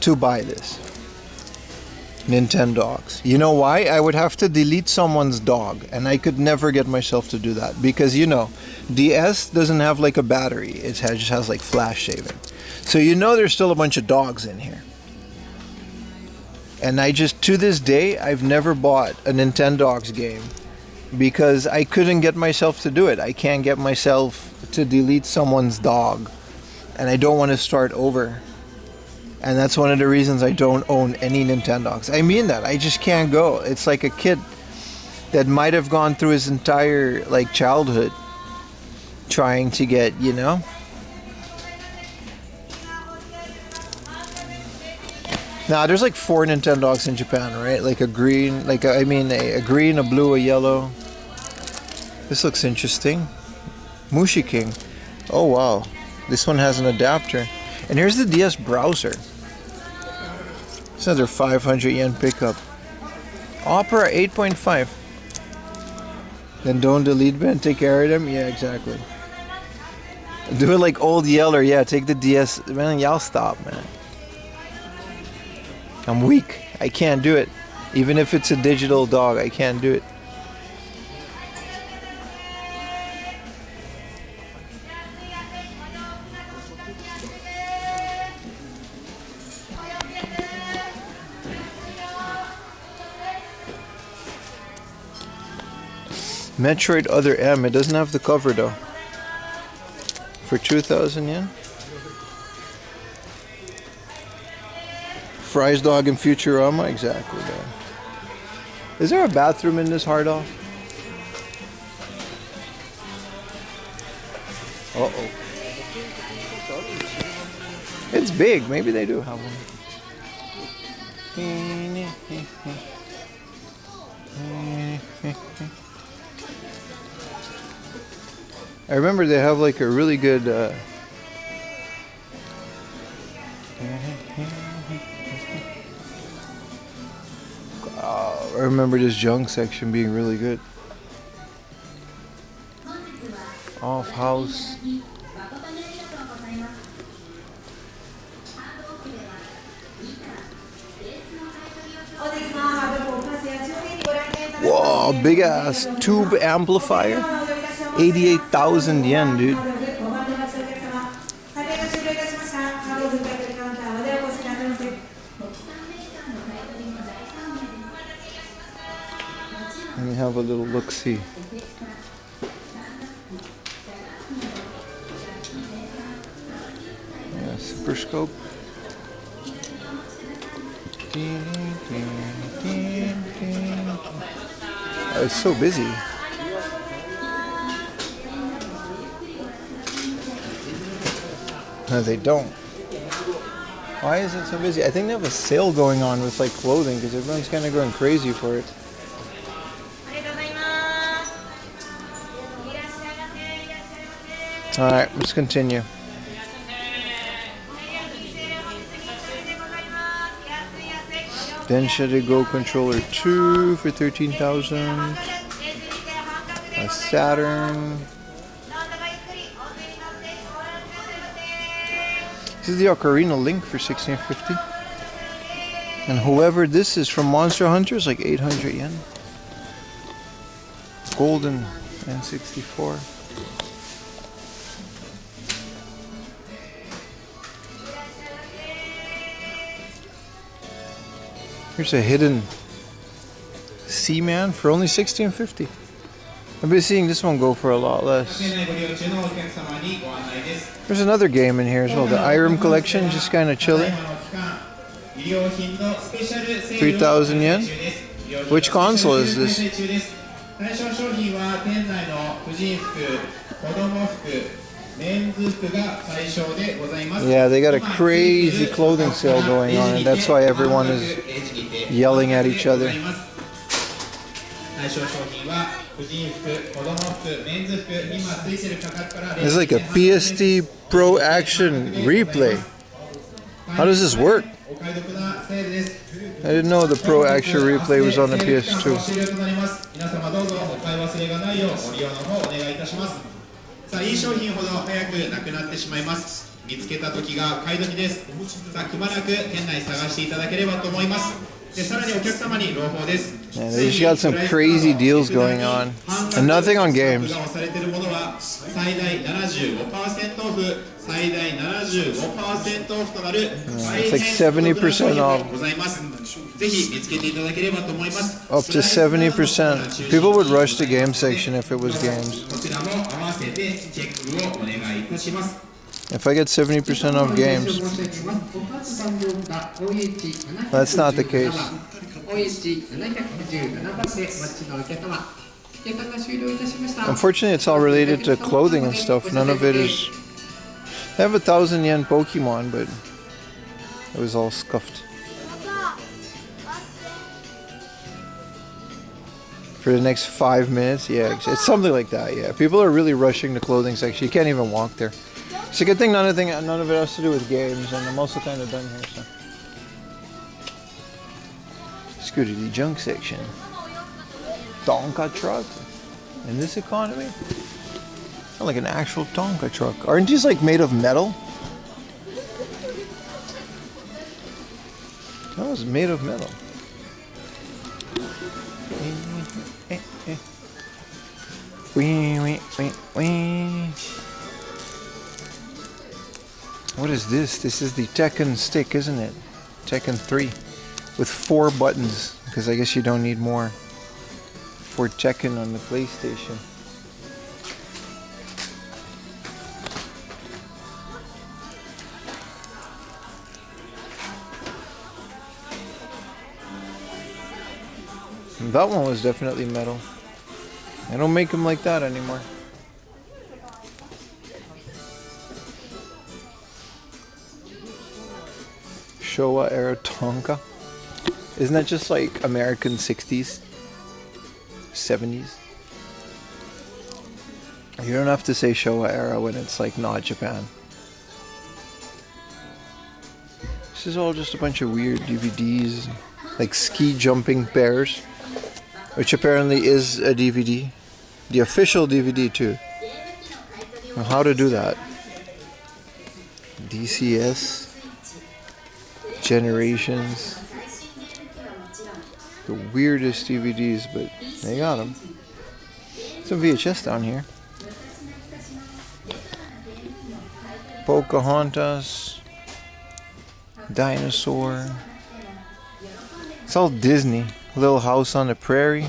to buy this. Nintendogs. You know why? I would have to delete someone's dog, and I could never get myself to do that because, you know, DS doesn't have like a battery. It just has like flash saving. So you know there's still a bunch of dogs in here. And I just, to this day, I've never bought a Nintendogs game because I couldn't get myself to do it. I can't get myself to delete someone's dog, and I don't want to start over. And that's one of the reasons I don't own any Nintendogs. I mean that. I just can't go. It's like a kid that might have gone through his entire like childhood trying to get, you know. Now there's like 4 Nintendogs in Japan, right? Like a green, like a green, a blue, a yellow. This looks interesting. Mushi King. Oh wow. This one has an adapter. And here's the DS browser. It's another 500 yen pickup. Opera 8.5. Then don't delete Ben, take care of them. Yeah, exactly. Do it like old Yeller. Yeah, take the DS. Man, y'all stop, man. I'm weak. I can't do it. Even if it's a digital dog, I can't do it. Metroid Other M. It doesn't have the cover though. For 2,000 yen. Fry's dog in Futurama. Exactly, man. Is there a bathroom in this hard off? Uh-oh. It's big. Maybe they do have one. I remember they have like a really good I remember this junk section being really good. Off house. Whoa, big ass tube amplifier. 88,000 yen, dude. Let me have a little look-see. Yeah, super scope. Oh, it's so busy. No, they don't. Why is it so busy? I think they have a sale going on with like clothing because everyone's kind of going crazy for it. Alright, let's continue. Densha to Go Controller 2 for 13,000. A Saturn. This is the Ocarina Link for 1650. And whoever this is from Monster Hunter is like 800 yen. Golden N64. Here's a hidden Seaman for only 1650. I've been seeing this one go for a lot less. There's another game in here as well, the IRM collection, just kind of chilling. 3,000 yen. Which console is this? Yeah, they got a crazy clothing sale going on, and that's why everyone is yelling at each other. It's like a PST Pro Action replay. How does this work? I didn't know the Pro Action replay was on the PS2. さあ、いい商品ほど早くなくなってしまいます。見つけた時が買い時です。さあ、くまなく店内探していただければと思います。で、さらにお客様に朗報です。Man, they just got some crazy deals going on, and nothing on games. 最大75% オフ、最大75% オフとなる It's like 70% off. ございます。ぜひ見つけていただければと思います。 Up to 70%. People would rush the game section if it was games. こちらも合わせてチェックをお願いいたします。 If I get 70% off games, that's not the case. Unfortunately, it's all related to clothing and stuff. None of it is... They have 1,000 yen Pokemon, but it was all scuffed. For the next 5 minutes? Yeah, it's something like that, yeah. People are really rushing the clothing section. You can't even walk there. It's a good thing none of it has to do with games, and I'm also kind of done here, so. Let's go to the junk section. Tonka truck? In this economy? Not like an actual Tonka truck. Aren't these like made of metal? That was made of metal. What is this? This is the Tekken stick, isn't it? Tekken 3 with 4 buttons, because I guess you don't need more for Tekken on the PlayStation. That one was definitely metal. They don't make them like that anymore. Showa era Tonka. Isn't that just like American 60s? 70s? You don't have to say Showa era when it's like not Japan. This is all just a bunch of weird DVDs, like ski jumping bears, which apparently is a DVD. The official DVD too. Now, how to do that? DCS. Generations. The weirdest DVDs, but they got them. Some VHS down here. Pocahontas. Dinosaur. It's all Disney. Little House on the Prairie.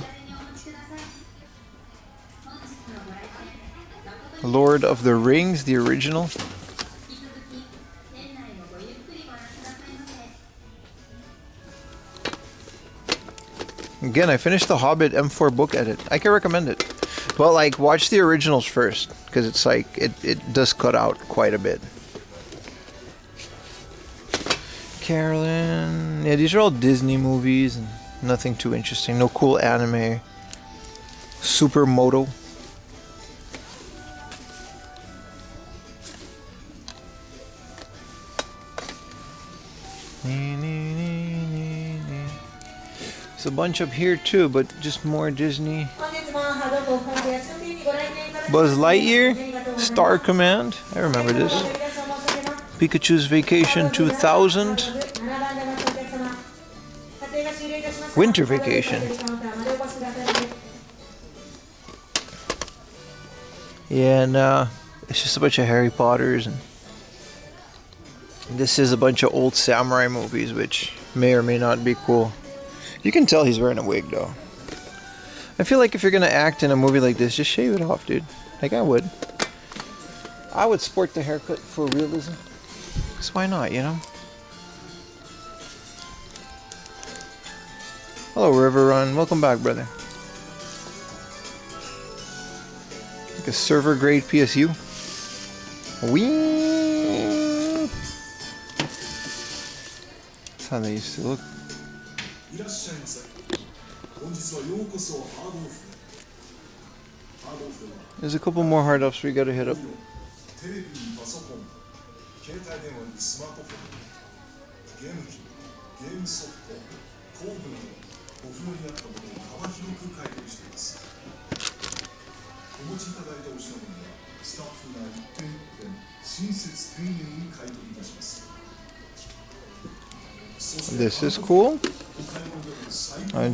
Lord of the Rings, the original. Again, I finished the Hobbit M4 book edit. I can recommend it. But like, watch the originals first, because it's like, it does cut out quite a bit. Carolyn. Yeah, these are all Disney movies and nothing too interesting. No cool anime. Supermoto. There's a bunch up here too, but just more Disney. Buzz Lightyear, Star Command, I remember this. Pikachu's Vacation 2000. Winter Vacation. Yeah, and it's just a bunch of Harry Potters, and this is a bunch of old samurai movies, which may or may not be cool. You can tell he's wearing a wig though. I feel like if you're gonna act in a movie like this, just shave it off, dude. Like I would. I would sport the haircut for realism. Cause why not, you know? Hello, River Run. Welcome back, brother. Like a server grade PSU. Whee! That's how they used to look. There's a couple more hard ups we gotta hit up. テレビにパソコン、携帯電話にスマートフォン、ゲーム機、ゲームソフト、工具などお風呂にあったものを幅広く買い取りしています。お持ちいただいたお品物はスタッフが一点一点親切丁寧に買い取りいたします。 This is cool.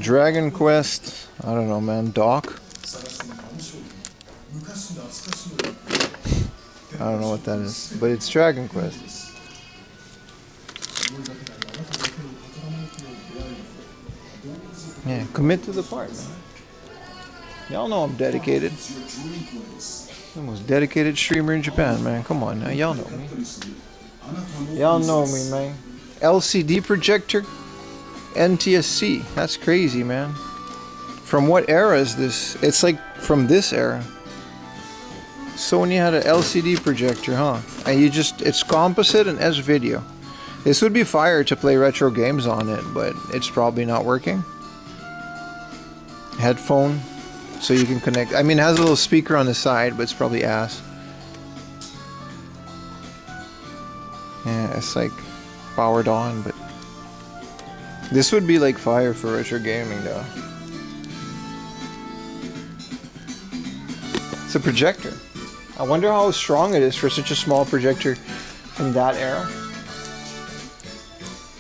Dragon Quest. I don't know, man. Dock. I don't know what that is, but it's Dragon Quest. Yeah, commit to the part, man. Y'all know I'm dedicated. I'm the most dedicated streamer in Japan, man. Come on now, y'all know me. Y'all know me, man. LCD projector, NTSC. That's crazy, man. From what era is this? It's like from this era. Sony had an LCD projector, huh? And it's composite and S-video. This would be fire to play retro games on it, but it's probably not working. Headphone, so you can connect. I mean, it has a little speaker on the side, but it's probably ass. Yeah, it's like powered on, but this would be like fire for retro gaming, though. It's a projector. I wonder how strong it is for such a small projector from that era.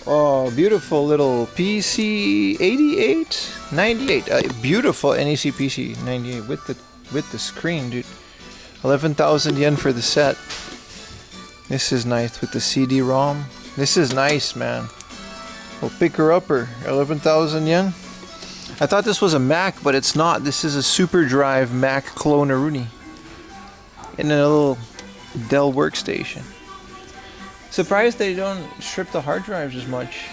Oh, beautiful little PC 88, 98. Beautiful NEC PC 98 with the screen, dude. 11,000 yen for the set. This is nice with the CD-ROM. This is nice, man. We'll pick her upper. 11,000 yen. I thought this was a Mac, but it's not. This is a Super Drive Mac clone Aruni. In a little Dell workstation. Surprised they don't strip the hard drives as much.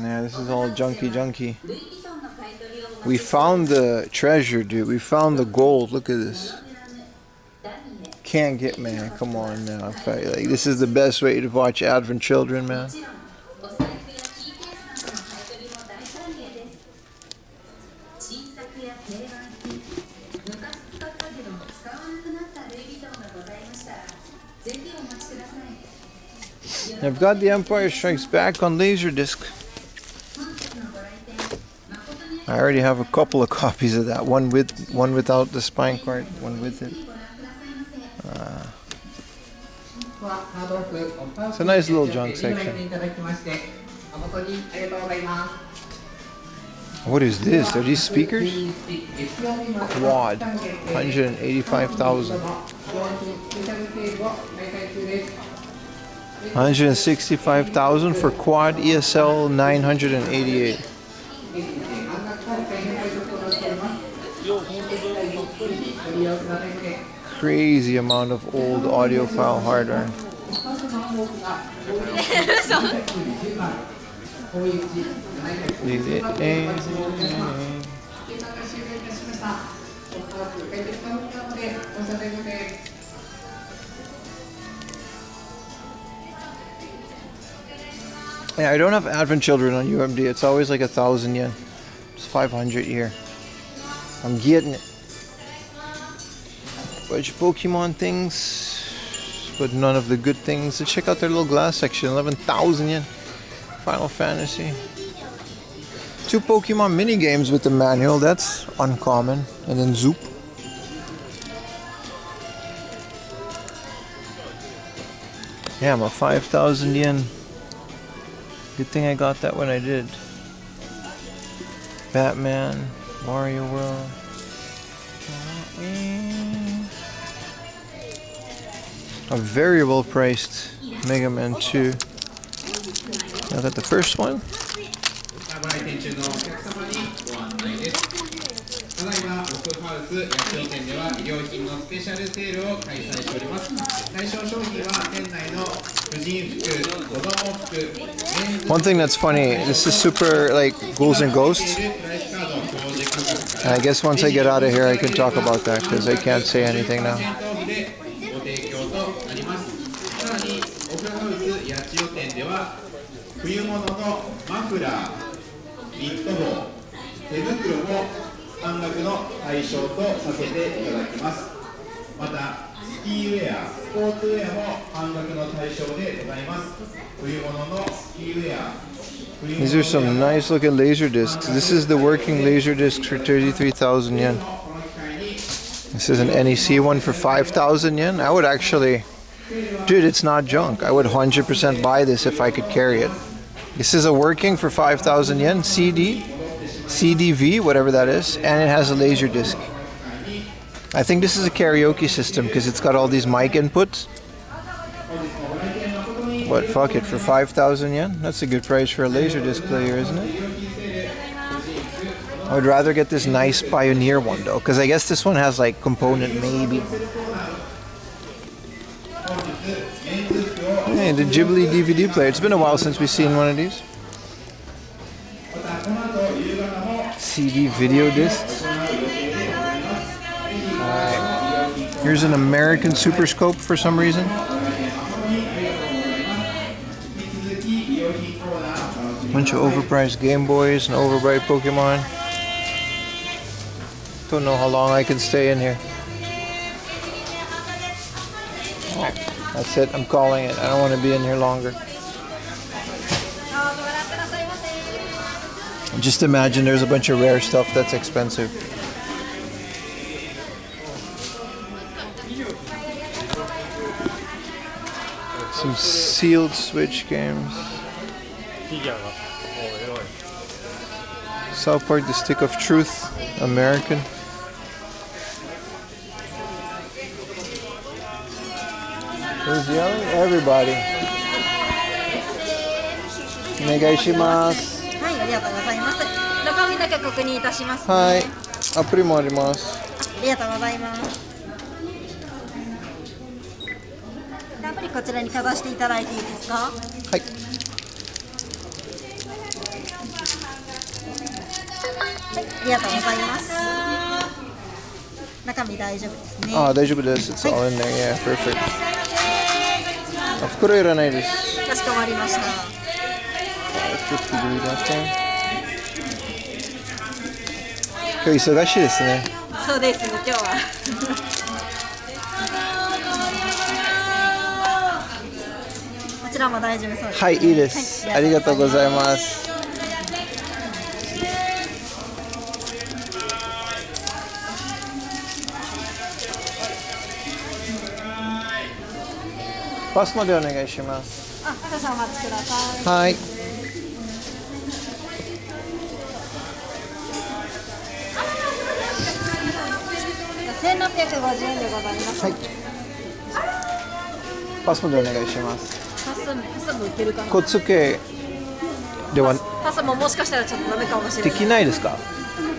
Yeah, this is all junky. We found the treasure, dude. We found the gold. Look at this. Can't get, man. Come on now. Like, this is the best way to watch Advent Children, man. I've got The Empire Strikes Back on Laserdisc. I already have a couple of copies of that. One without the spine card, one with it. It's a nice little junk section. What is this? Are these speakers? Quad. 185,000. 165,000 for quad ESL 988. Crazy amount of old audiophile hardware. Yeah, I don't have Advent Children on UMD. It's always like 1,000 yen. It's 500 here. I'm getting it. Bunch of Pokemon things, but none of the good things. So check out their little glass section. 11,000 yen. Final Fantasy. 2 Pokemon mini games with the manual. That's uncommon. And then Zoop. Yeah, I'm a 5,000 yen. Good thing I got that when I did. Batman, Mario World. A very well priced Mega Man 2. I got the first one. ご来店中のお客様にご案内です。ただいま奥ハウス薬品店では衣料品のスペシャルセールを開催しております。対象商品は店内の婦人服、子供服、メンズ One thing that's funny, this is super like ghouls and ghosts. プライスカード表示価格 And I guess once I get out of here, I can talk about that because I can't say anything now. オフでご提供となります。さらにオフハウス八千代店では冬物のマフラー、ニット帽、手袋も半額の対象とさせていただきます。またスキーウェア、スポーツウェアも半額の対象でございます。冬物のスキーウェア、 These are some nice looking laser discs. This is the working laser discs for 33,000 yen. This is an NEC one for 5,000 yen. I would actually, dude, it's not junk. I would 100% buy this if I could carry it. This is a working for 5,000 yen CDV, whatever that is, and it has a laser disc. I think this is a karaoke system because it's got all these mic inputs. But fuck it, for 5,000 yen? That's a good price for a laser disc player, isn't it? I would rather get this nice Pioneer one though, because I guess this one has like component maybe. Hey, the Ghibli DVD player. It's been a while since we've seen one of these. CD video discs. Here's an American Super Scope for some reason. Bunch of overpriced Game Boys and overpriced Pokemon. Don't know how long I can stay in here. Oh, that's it. I'm calling it. I don't want to be in here longer. Just imagine there's a bunch of rare stuff that's expensive. Some sealed Switch games. South Park: The Stick of Truth, American. Who's yelling? Everybody. Onegaishimasu. はい、ありがとうございます。中身だけ確認いたします、ね。はい。アプリもあります。ありがとうございます。アプリこちらにかざしていただいていいですか？はい。ありがとうございます。中身大丈夫ですね。あ、大丈夫です。It's all in there. Yeah, perfect. 袋いらないです。かしこまりました。50 do we last time? 今日忙しいですね。そうですね、今日は。こちらも大丈夫そうです、ね。はい、いいです。はい、ありがとうございます。パスまでお願いします。あ、少々お待ちください。はい。1650円でございます。はい。パスまでお願いします。パスもいけるかな。こっつけではパスももしかしたらちょっとダメかもしれない。できないですか？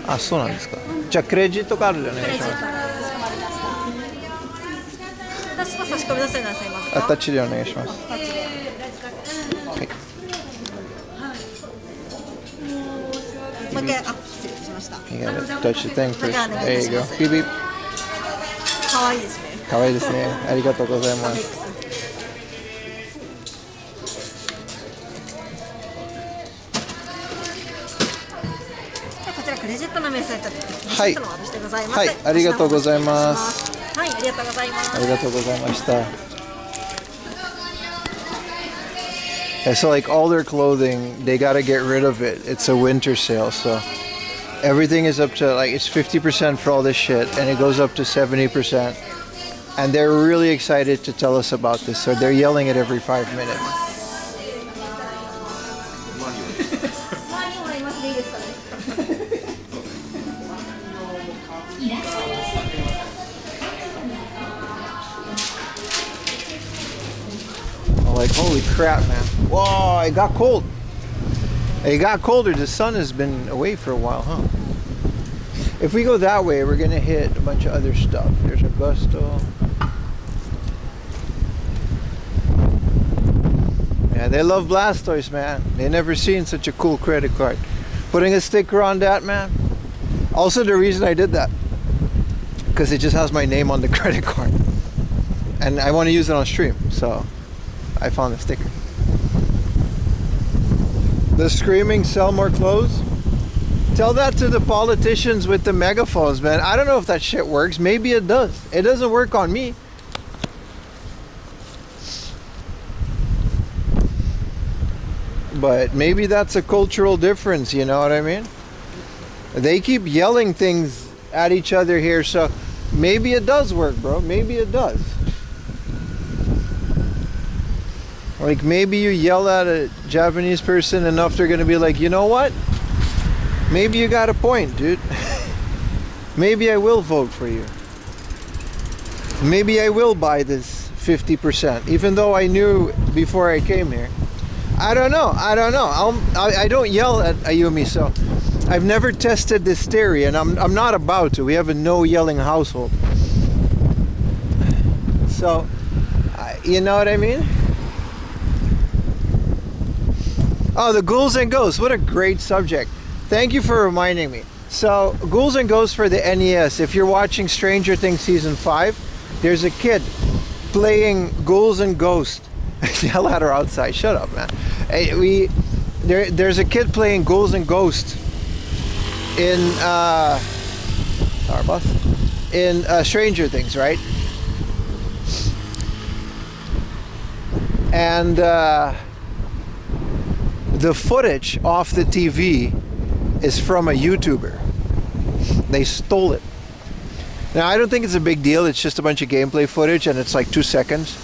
あ、そうなんですか。じゃあクレジットカードでお願いします。クレジットカードかしこまりました。私と差し込み出せなさいますか？あ、タッチでお願いします。タッチで。はい。もう一回、あ、失礼しました。You gotta touch the thing first. お願い There い you た go. します。ビビ。可愛いですね。可愛いですね。ありがとうございます。こちらクレジットの明細とレシートのお渡しでございます。はい、ありがとうございます。はい、ありがとうございます。ありがとうございました。Yeah, so like all their clothing, they gotta get rid of it. It's a winter sale, so everything is up to like it's 50% for all this shit, and it goes up to 70%. And they're really excited to tell us about this, so they're yelling it every 5 minutes. いらっしゃいませ。Like, holy crap, man. Whoa, it got cold. It got colder. The sun has been away for a while, huh? If we go that way, we're gonna hit a bunch of other stuff. There's Augusto. Yeah, they love Blastoise, man. They never seen such a cool credit card. Putting a sticker on that, man. Also, the reason I did that, because it just has my name on the credit card. And I want to use it on stream, so I found the sticker. The screaming sell more clothes. Tell that to the politicians with the megaphones, man. I don't know if that shit works. Maybe it does. It doesn't work on me. But maybe that's a cultural difference, you know what I mean? They keep yelling things at each other here, so maybe it does work, bro. Maybe it does. Like, maybe you yell at a Japanese person enough, they're gonna be like, you know what? Maybe you got a point, dude. Maybe I will vote for you. Maybe I will buy this 50%, even though I knew before I came here. I don't know. I don't yell at Ayumi, so I've never tested this theory, and I'm not about to. We have a no yelling household. So, you know what I mean? Oh, the Ghouls and Ghosts. What a great subject. Thank you for reminding me. So, Ghouls and Ghosts for the NES. If you're watching Stranger Things Season 5, there's a kid playing Ghouls and Ghosts. Yell at her outside. Shut up, man. Hey, there's a kid playing Ghouls and Ghosts in Stranger Things, right? And the footage off the TV is from a YouTuber. They stole it. Now, I don't think it's a big deal. It's just a bunch of gameplay footage, and it's like 2 seconds.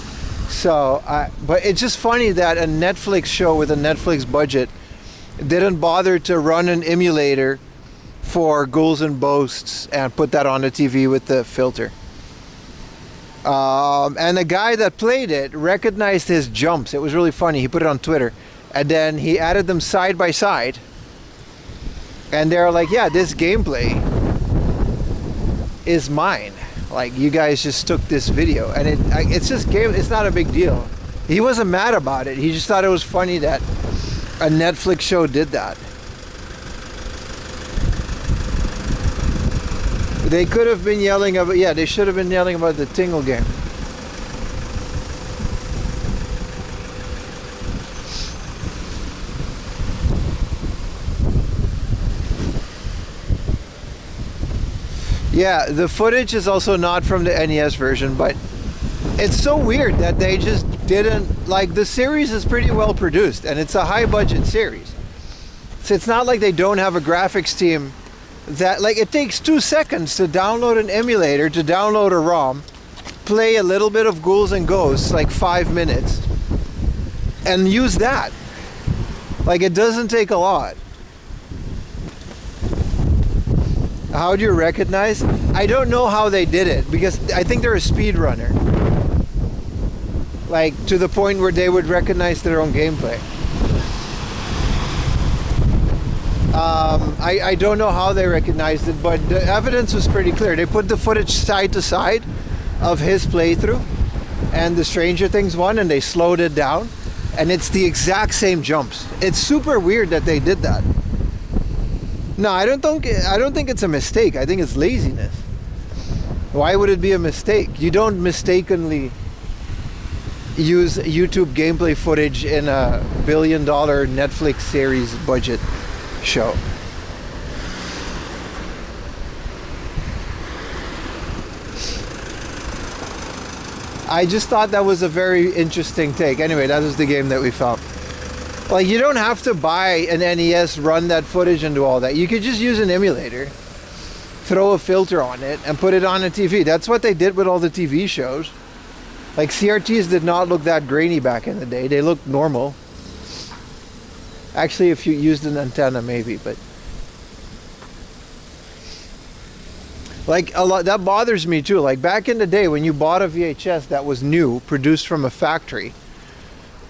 So, but it's just funny that a Netflix show with a Netflix budget didn't bother to run an emulator for Ghouls and Ghosts and put that on the TV with the filter. And the guy that played it recognized his jumps. It was really funny. He put it on Twitter, and then he added them side by side. And they're like, yeah, this gameplay is mine. Like, you guys just took this video, and it's just game. It's not a big deal. He wasn't mad about it. He just thought it was funny that a Netflix show did that. They could have been yelling about, yeah, they should have been yelling about the Tingle game. Yeah, the footage is also not from the NES version, but it's so weird that they just didn't, like, the series is pretty well produced, and it's a high budget series. So it's not like they don't have a graphics team that, like, it takes 2 seconds to download an emulator, to download a ROM, play a little bit of Ghouls and Ghosts, like 5 minutes, and use that. Like, it doesn't take a lot. How do you recognize? I don't know how they did it, because I think they're a speedrunner. Like, to the point where they would recognize their own gameplay. I don't know how they recognized it, but the evidence was pretty clear. They put the footage side to side of his playthrough and the Stranger Things one, and they slowed it down, and it's the exact same jumps. It's super weird that they did that. No, I don't think it's a mistake. I think it's laziness. Why would it be a mistake? You don't mistakenly use YouTube gameplay footage in a $1 billion Netflix series budget show. I just thought that was a very interesting take. Anyway, that was the game that we found. Like, you don't have to buy an NES, run that footage, and do all that. You could just use an emulator, throw a filter on it, and put it on a TV. That's what they did with all the TV shows. Like, CRTs did not look that grainy back in the day. They looked normal. Actually, if you used an antenna, maybe, but... Like, a lot, that bothers me too. Like, back in the day, when you bought a VHS that was new, produced from a factory,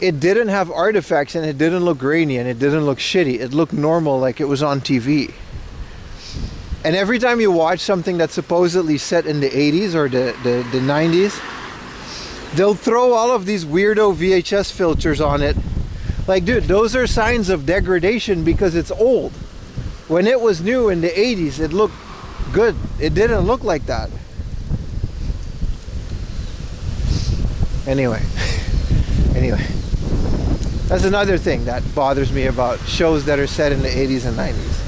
it didn't have artifacts and it didn't look grainy and it didn't look shitty. It looked normal, like it was on TV. And every time you watch something that's supposedly set in the 80s or the 90s, they'll throw all of these weirdo VHS filters on it. Like, dude, those are signs of degradation because it's old. When it was new in the 80s, it looked good. It didn't look like that. Anyway. That's another thing that bothers me about shows that are set in the 80s and 90s.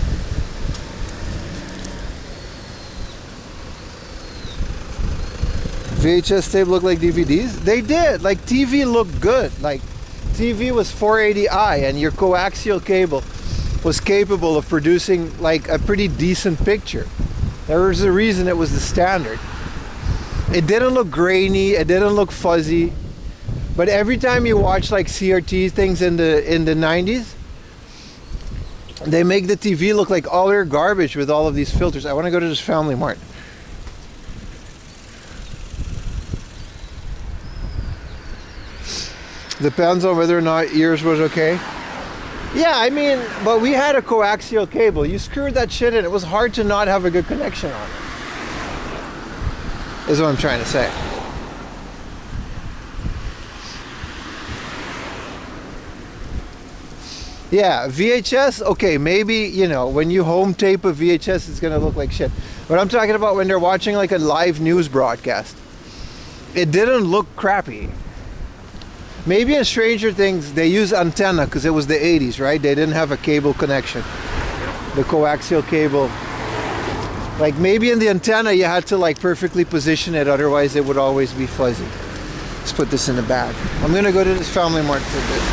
VHS tape look like DVDs? They did. Like, TV looked good. Like, TV was 480i and your coaxial cable was capable of producing like a pretty decent picture. There was a reason it was the standard. It didn't look grainy, it didn't look fuzzy. But every time you watch like CRT things in the 90s, they make the TV look like all their garbage with all of these filters. I want to go to this Family Mart. Depends on whether or not yours was okay. Yeah, I mean, but we had a coaxial cable. You screwed that shit in. It was hard to not have a good connection on it. Is what I'm trying to say. Yeah, VHS, okay, maybe, you know, when you home tape a VHS, it's gonna look like shit. But I'm talking about when they're watching like a live news broadcast. It didn't look crappy. Maybe in Stranger Things, they use antenna because it was the 80s, right? They didn't have a cable connection. The coaxial cable. Like maybe in the antenna, you had to like perfectly position it, otherwise it would always be fuzzy. Let's put this in the bag. I'm gonna go to this Family Mart for a bit.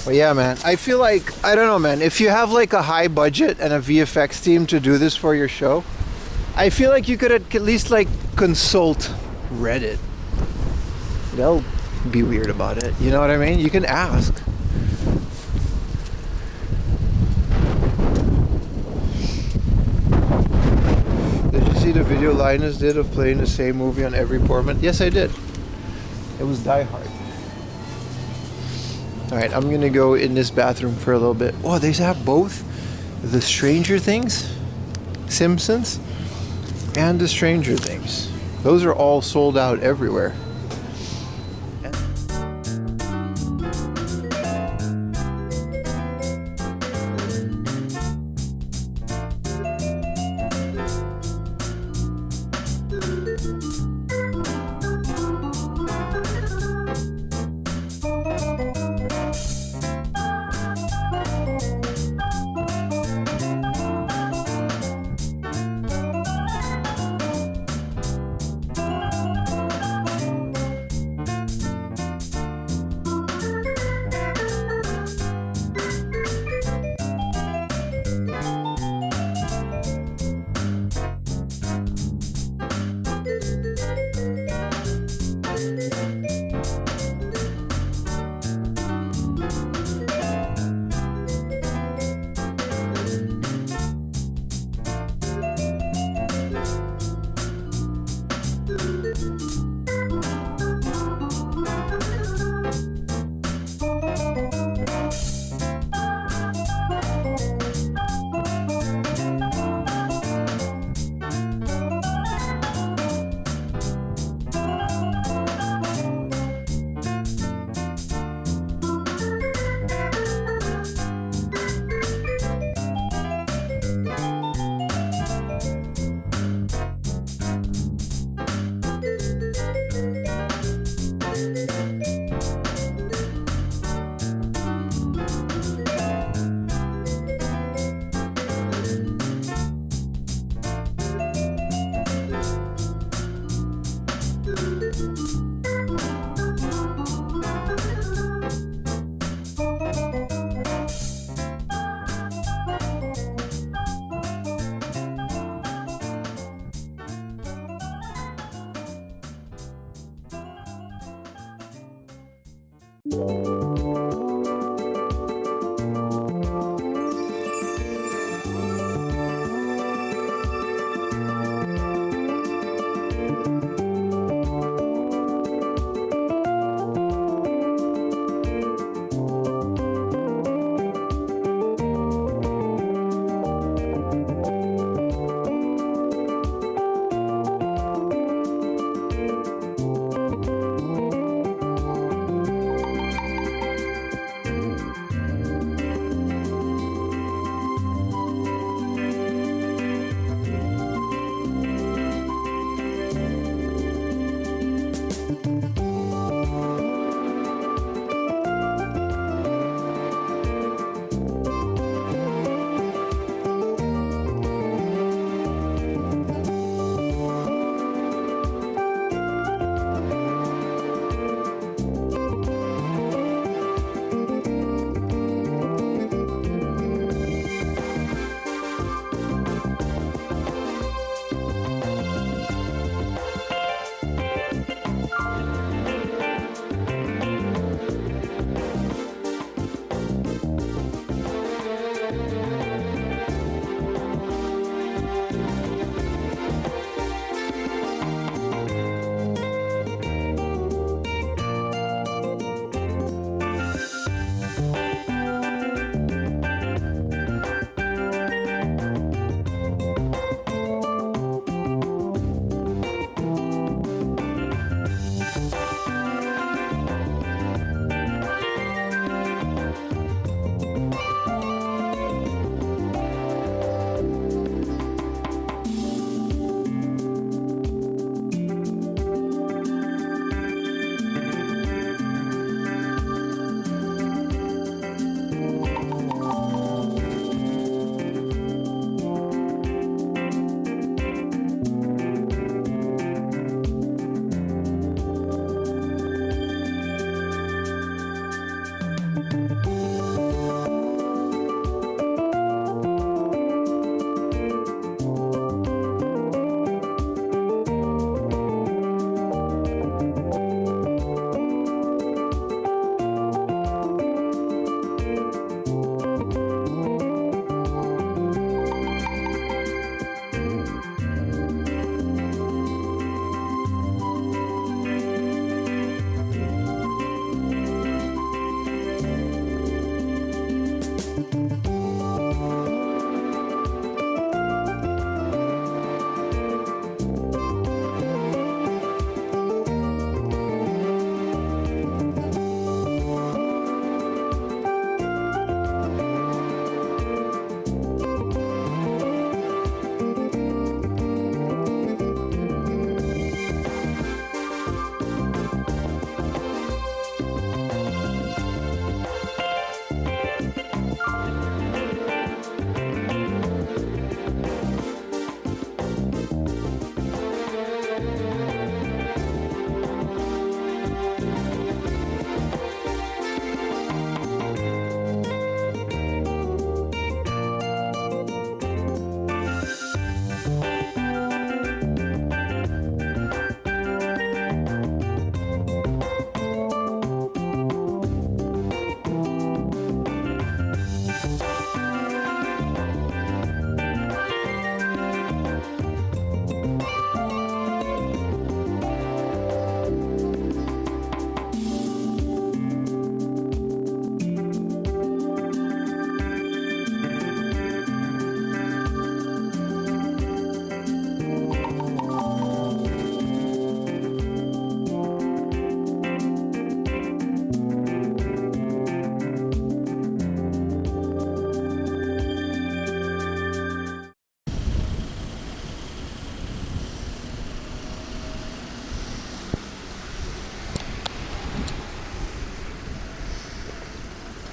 But yeah, man, I feel like, I don't know, man, if you have like a high budget and a VFX team to do this for your show, I feel like you could at least like consult Reddit. They'll be weird about it, you know what I mean? You can ask. Did you see the video Linus did of playing the same movie on every format? Yes, I did. It was Die Hard. Alright, I'm gonna go in this bathroom for a little bit. Oh, they have both the Stranger Things, Simpsons, and the Stranger Things. Those are all sold out everywhere.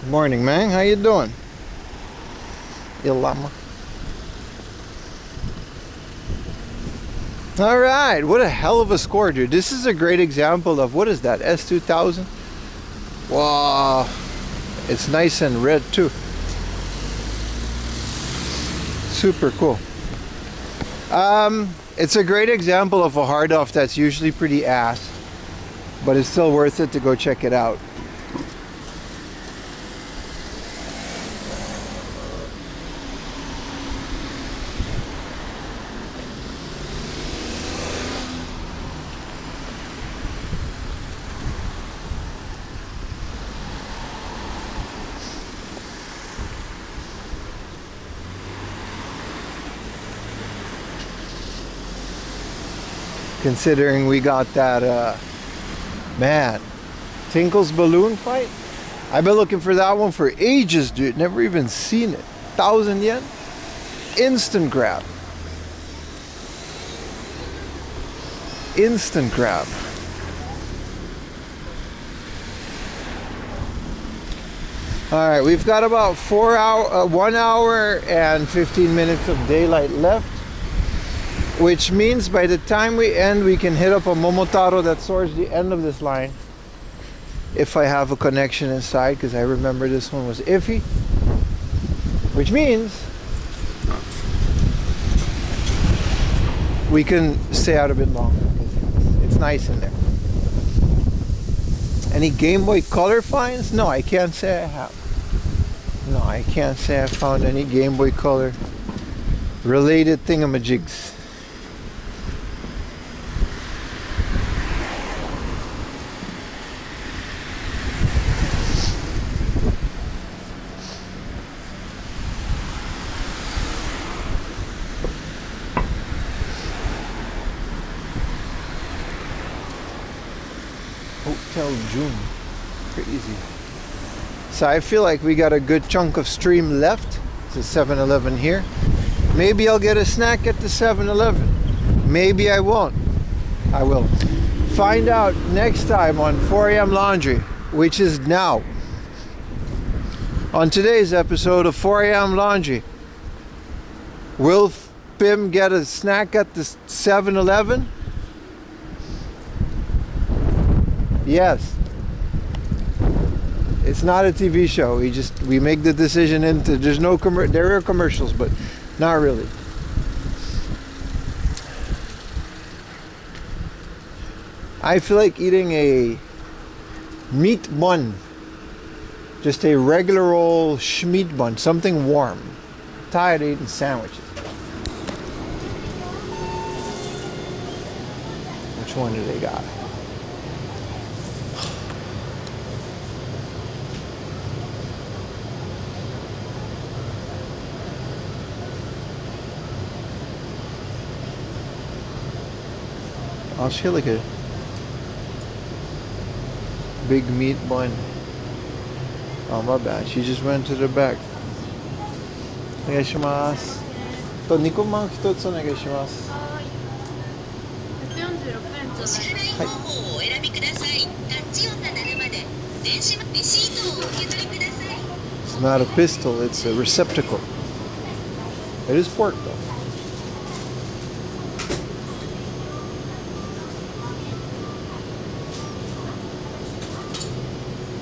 Morning, man. How you doing? Ilama. All right, what a hell of a score, dude. This is a great example of, what is that, S2000? Wow, it's nice and red too. Super cool. It's a great example of a hard off that's usually pretty ass, but it's still worth it to go check it out. Considering we got that, man, Tinkle's balloon fight. I've been looking for that one for ages, dude. Never even seen it. 1,000 yen. Instant grab. Instant grab. All right, we've got about 1 hour and 15 minutes of daylight left, which means by the time we end, we can hit up a Momotaro that's towards the end of this line, if I have a connection inside, because I remember this one was iffy, which means we can stay out a bit longer. It's nice in there. Any Game Boy Color finds? No, I can't say I have. No, I can't say I found any Game Boy Color related thingamajigs. Hotel June. Crazy. So I feel like we got a good chunk of stream left. It's a 7-Eleven here. Maybe I'll get a snack at the 7-Eleven. Maybe I won't. I will. Find out next time on 4 a.m. Laundry, which is now. On today's episode of 4 a.m. Laundry, will Pim get a snack at the 7-Eleven? Yes. It's not a TV show. We make the decision into, there's no there are commercials, but not really. I feel like eating a meat bun. Just a regular old schmeat bun, something warm. I'm tired of eating sandwiches. Which one do they got? Oh, she like a big meat bun. Oh, my bad. She just went to the back. お願いします。と2個マン1つお願いします。お支払い方法をお選びください。タッチ音が鳴るまで電子レシートをお受け取りください。 It's not a pistol, it's a receptacle. It is pork though.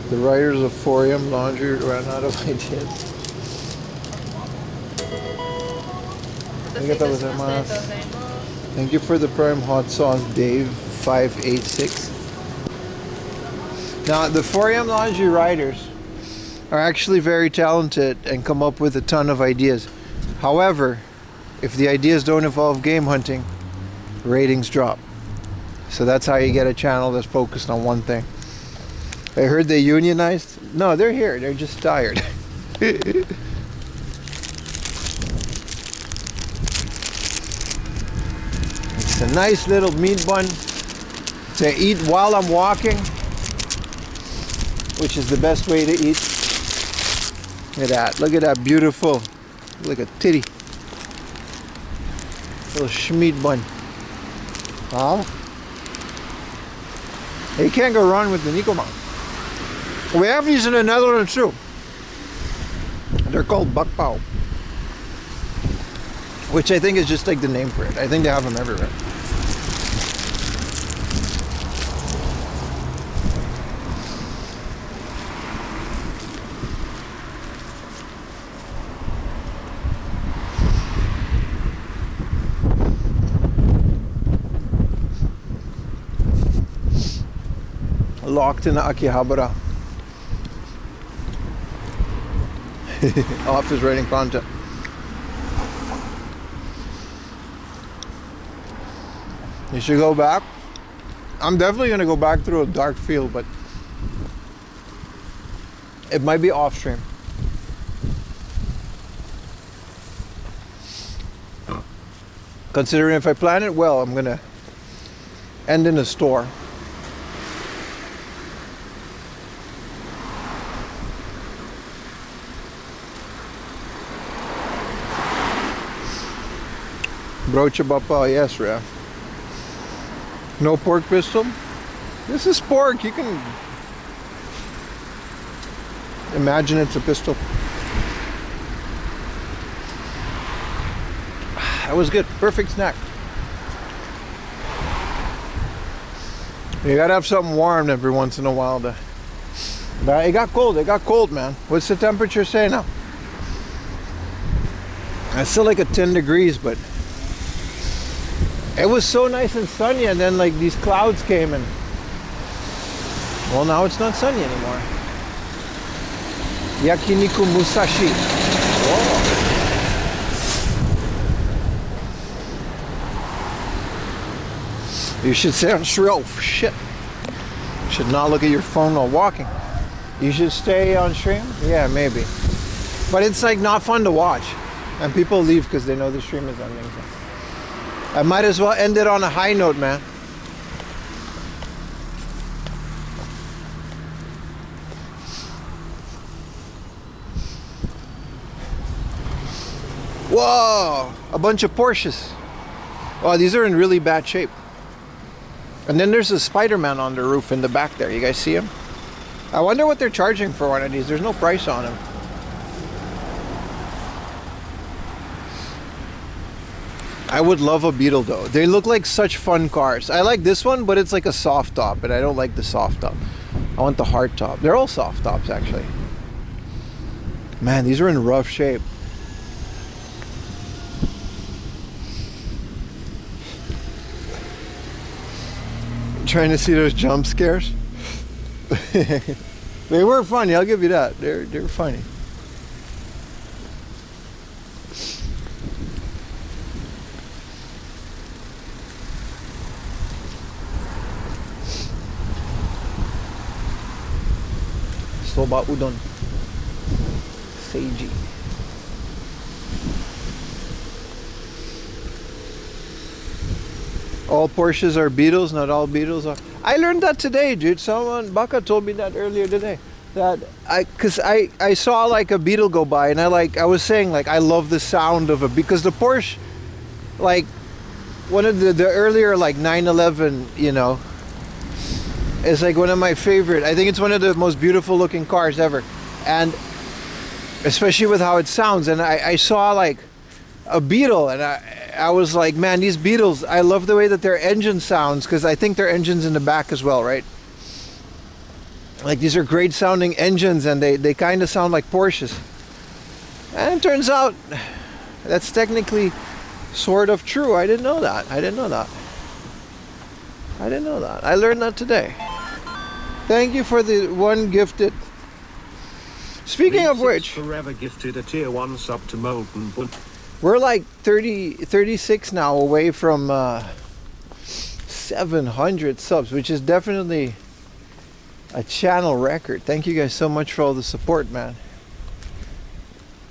The writers of 4 a.m. Laundry ran out of ideas. ありがとうございます。Thank you for the prime hot sauce, Dave 586. Now, the 4 a.m. Laundry writers are actually very talented and come up with a ton of ideas. However, if the ideas don't involve game hunting, ratings drop. So that's how you get a channel that's focused on one thing. I heard they unionized. No, they're here. They're just tired. It's a nice little meat bun to eat while I'm walking, which is the best way to eat. Look at that. Look at that beautiful, like a titty. Little schmeat bun. Wow. You can't go wrong with the Nikoman. We have these in the Netherlands too. They're called bakpao, which I think is just like the name for it. I think they have them everywhere. Locked in the Akihabara. Office writing content. You should go back. I'm definitely gonna go back through a dark field, but it might be off stream. Considering if I plan it well, I'm gonna end in a store. Brocha bapa, yes, Rhea. No pork pistol. This is pork. You can imagine it's a pistol. That was good. Perfect snack. You gotta have something warm every once in a while. But it got cold. It got cold, man. What's the temperature say now? It's still like a 10 degrees, but it was so nice and sunny, and then like these clouds came and, well, now it's not sunny anymore. Yakiniku Musashi. Whoa. You should stay on stream. Oh shit. You should not look at your phone while walking. You should stay on stream? Yeah, maybe. But it's like not fun to watch. And people leave because they know the stream is ending. So I might as well end it on a high note, man. Whoa! A bunch of Porsches. Oh, these are in really bad shape. And then there's a Spider-Man on the roof in the back there. You guys see him? I wonder what they're charging for one of these. There's no price on them. I would love a Beetle though. They look like such fun cars. I like this one, but it's like a soft top, and I don't like the soft top. I want the hard top. They're all soft tops actually. Man, these are in rough shape. Trying to see those jump scares. They were funny, I'll give you that. They're funny. Soba udon. Seiji. All Porsches are Beetles, not all Beetles are. I learned that today, dude. Someone, Baka told me that earlier today. That cause I saw like a Beetle go by, and I was saying like I love the sound of it, because the Porsche, like one of the earlier like 911, you know, is like one of my favorite. I think it's one of the most beautiful looking cars ever, and especially with how it sounds. And I saw like a Beetle, and I was like, man, these Beetles, I love the way that their engine sounds, because I think their engine's in the back as well, right? Like these are great sounding engines, and they kind of sound like Porsches. And it turns out that's technically sort of true. I didn't know that. I didn't know that. I learned that today. Thank you for the one gifted. Speaking of which, Forever gifted a tier 1 sub to Molten Bull. we're like 36 now away from 700 subs, which is definitely a channel record. Thank you guys so much for all the support, man.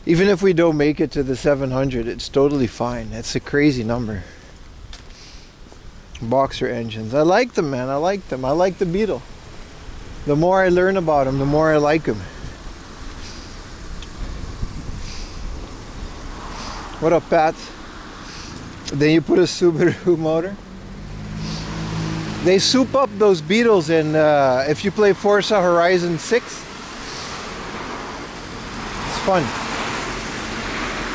Even if we don't make it to the 700, it's totally fine. It's a crazy number. Boxer engines. I like them, man. I like them. I like the Beetle. The more I learn about them, the more I like them. What up, Pat? Then you put a Subaru motor. They soup up those Beetles in, if you play Forza Horizon 6. It's fun.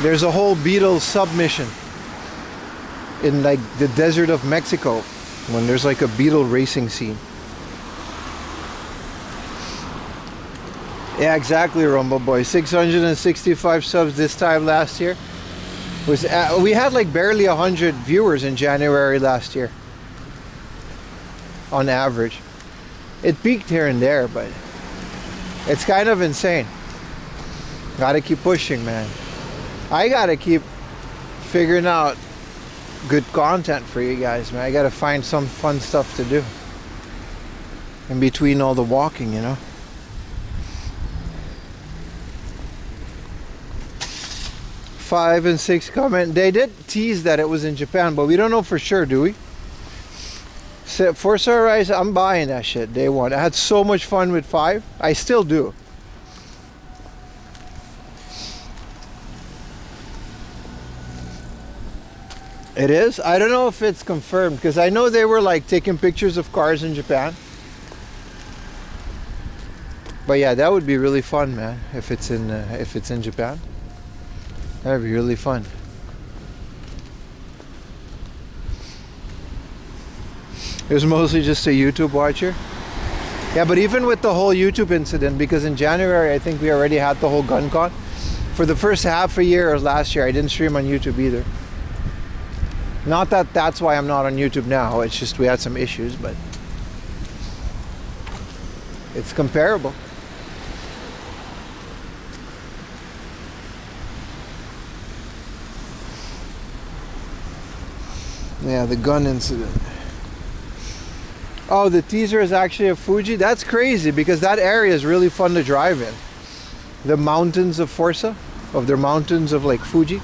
There's a whole Beatles submission in like the desert of Mexico when there's like a Beetle racing scene. Yeah, exactly, Rumble Boy. 665 subs this time last year. We had like barely 100 viewers in January last year on average. It peaked here and there, but it's kind of insane. Gotta keep pushing, man. I gotta keep figuring out good content for you guys, man. I gotta find some fun stuff to do in between all the walking, you know. Five and 6 comment. They did tease that it was in Japan, but we don't know for sure, do we? Forza Horizon, I'm buying that shit day one. I had so much fun with 5. I still do. It is? I don't know if it's confirmed, because I know they were like taking pictures of cars in Japan. But yeah, that would be really fun, man, if it's in Japan. That'd be really fun. It was mostly just a YouTube watcher. Yeah, but even with the whole YouTube incident, because in January I think we already had the whole gun con. For the first half a year of last year, I didn't stream on YouTube either. Not that that's why I'm not on YouTube now. It's just we had some issues, but it's comparable. Yeah, the gun incident. Oh, the teaser is actually a Fuji? That's crazy, because that area is really fun to drive in. The mountains of Forza, of their mountains of like Fuji.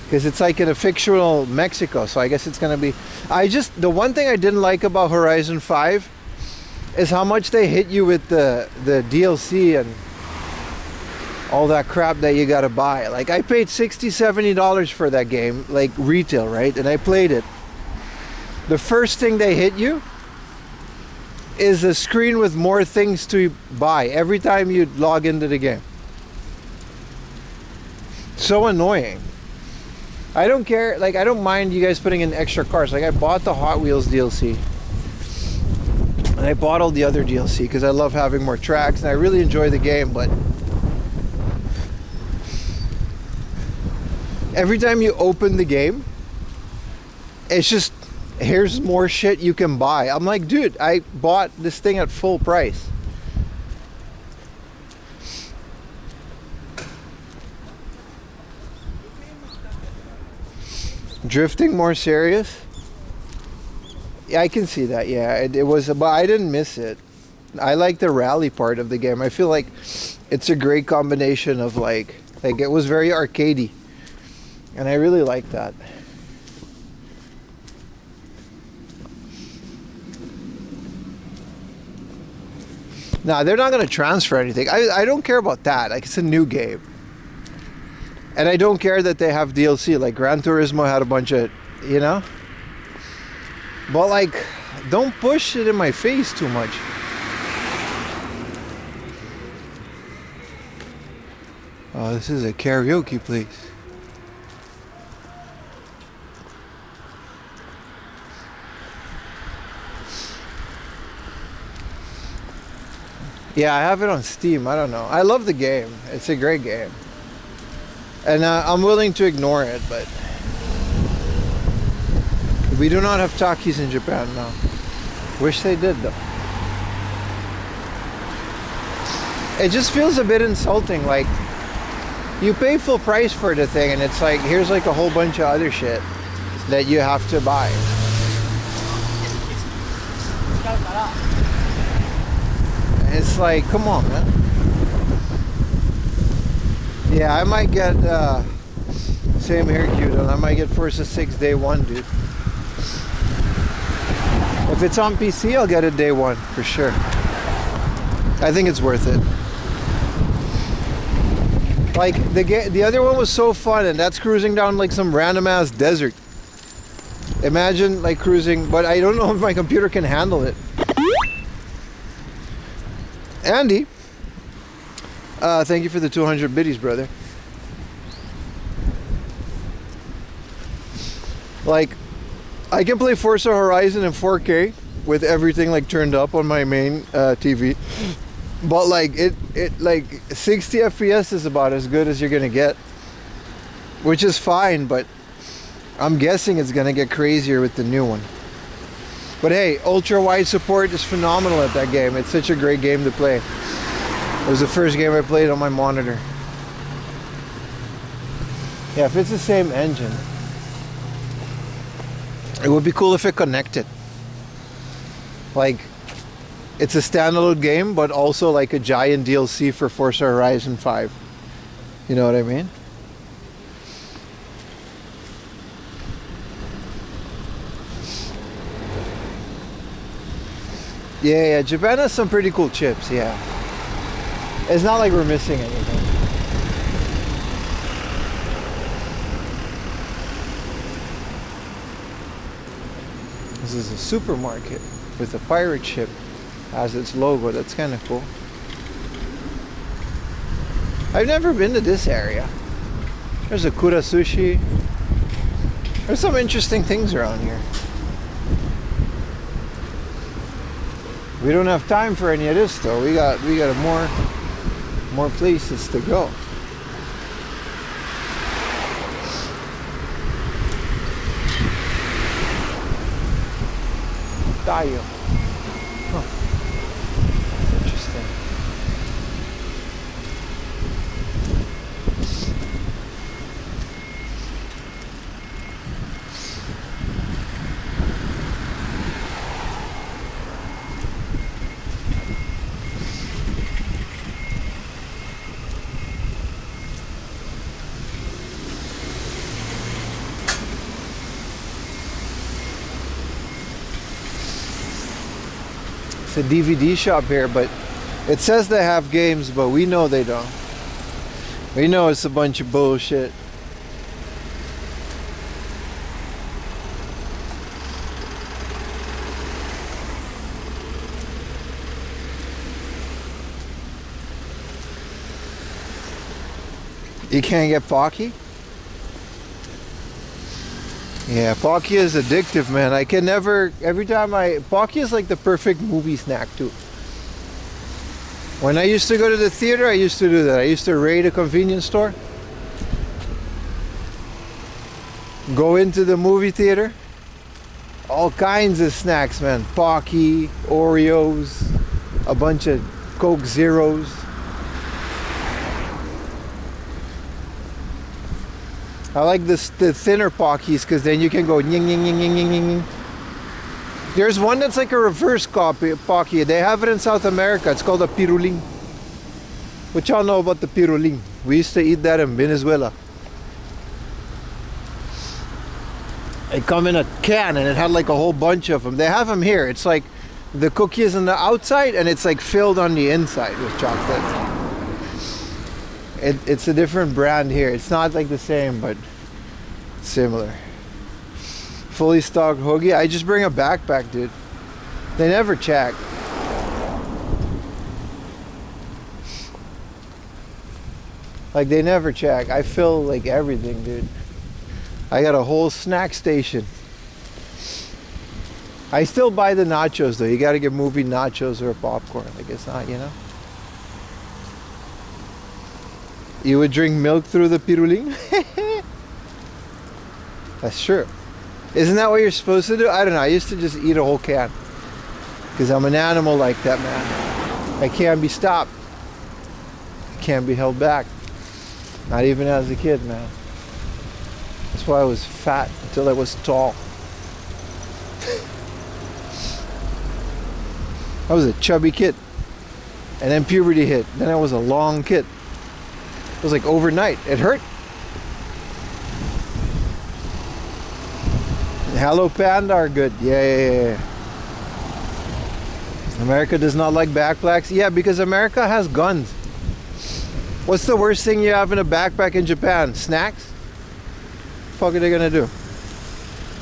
Because it's like in a fictional Mexico, so I guess it's gonna be... the one thing I didn't like about Horizon 5 is how much they hit you with the DLC and all that crap that you gotta buy. Like, I paid $60-70 for that game, like retail, right? And I played it. The first thing they hit you is a screen with more things to buy every time you log into the game. So annoying. I don't care, like, I don't mind you guys putting in extra cars. Like, I bought the Hot Wheels DLC. And I bought all the other DLC because I love having more tracks and I really enjoy the game, but every time you open the game, it's just, here's more shit you can buy. I'm like, dude, I bought this thing at full price. Drifting more serious? Yeah, I can see that. Yeah, it was, but I didn't miss it. I like the rally part of the game. I feel like it's a great combination of like it was very arcadey. And I really like that. Nah, they're not going to transfer anything. I don't care about that. Like, it's a new game. And I don't care that they have DLC. Like, Gran Turismo had a bunch of, you know? But, like, don't push it in my face too much. Oh, this is a karaoke place. Yeah, I have it on Steam. I don't know. I love the game. It's a great game. And I'm willing to ignore it, but we do not have Takis in Japan now. Wish they did, though. It just feels a bit insulting. Like, you pay full price for the thing, and it's like, here's like a whole bunch of other shit that you have to buy. It's like, come on, man. Yeah, I might get, same here, Q-Don. I might get Forza 6 day one, dude. If it's on PC, I'll get it day one, for sure. I think it's worth it. Like, the other one was so fun, and that's cruising down like some random-ass desert. Imagine, like, cruising, but I don't know if my computer can handle it. Andy, Thank you for the 200 biddies, brother. Like, I can play Forza Horizon in 4K with everything like turned up on my main TV, but like it like 60 FPS is about as good as you're gonna get, which is fine. But I'm guessing it's gonna get crazier with the new one. But hey, ultra wide support is phenomenal at that game. It's such a great game to play. It was the first game I played on my monitor. Yeah, if it's the same engine, it would be cool if it connected. Like, it's a standalone game, but also like a giant DLC for Forza Horizon 5. You know what I mean? Yeah, Japan has some pretty cool chips, yeah. It's not like we're missing anything. This is a supermarket with a pirate ship as its logo. That's kind of cool. I've never been to this area. There's a Kura Sushi. There's some interesting things around here. We don't have time for any of this though. We got more places to go. Tayo. Huh. Interesting. A DVD shop here, but it says they have games, but we know they don't. We know it's a bunch of bullshit. You can't get Pocky? Yeah, Pocky is addictive, man. I can never, Pocky is like the perfect movie snack too. When I used to go to the theater, I used to do that. I used to raid a convenience store, go into the movie theater, all kinds of snacks, man. Pocky, Oreos, a bunch of Coke Zeros. I like the thinner Pockies because then you can go ying ying ying ying ying ying. There's one that's like a reverse copy of Pocky. They have it in South America. It's called a piruling. What y'all know about the piruling? We used to eat that in Venezuela. It come in a can and it had like a whole bunch of them. They have them here. It's like the cookie is on the outside and it's like filled on the inside with chocolate. It's a different brand here. It's not like the same, but similar. Fully stocked hoagie. I just bring a backpack, dude. They never check. Like they never check. I fill like everything, dude. I got a whole snack station. I still buy the nachos though. You gotta get movie nachos or popcorn. Like it's not, you know. You would drink milk through the piruling? That's true. Isn't that what you're supposed to do? I don't know. I used to just eat a whole can. Because I'm an animal like that, man. I can't be stopped. I can't be held back. Not even as a kid, man. That's why I was fat until I was tall. I was a chubby kid. And then puberty hit. Then I was a long kid. It was like overnight. It hurt. Hello Panda are good. Yeah. America does not like backpacks. Yeah, because America has guns. What's the worst thing you have in a backpack in Japan? Snacks? What the fuck are they gonna do?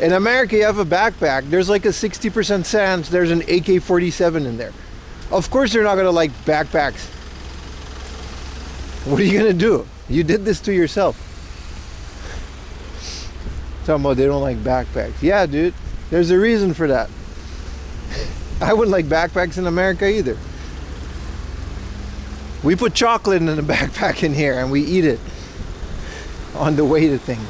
In America, you have a backpack. There's like a 60% chance there's an AK-47 in there. Of course they're not gonna like backpacks. What are you gonna do? You did this to yourself. Talking about they don't like backpacks. Yeah, dude. There's a reason for that. I wouldn't like backpacks in America either. We put chocolate in a backpack in here and we eat it on the way to things.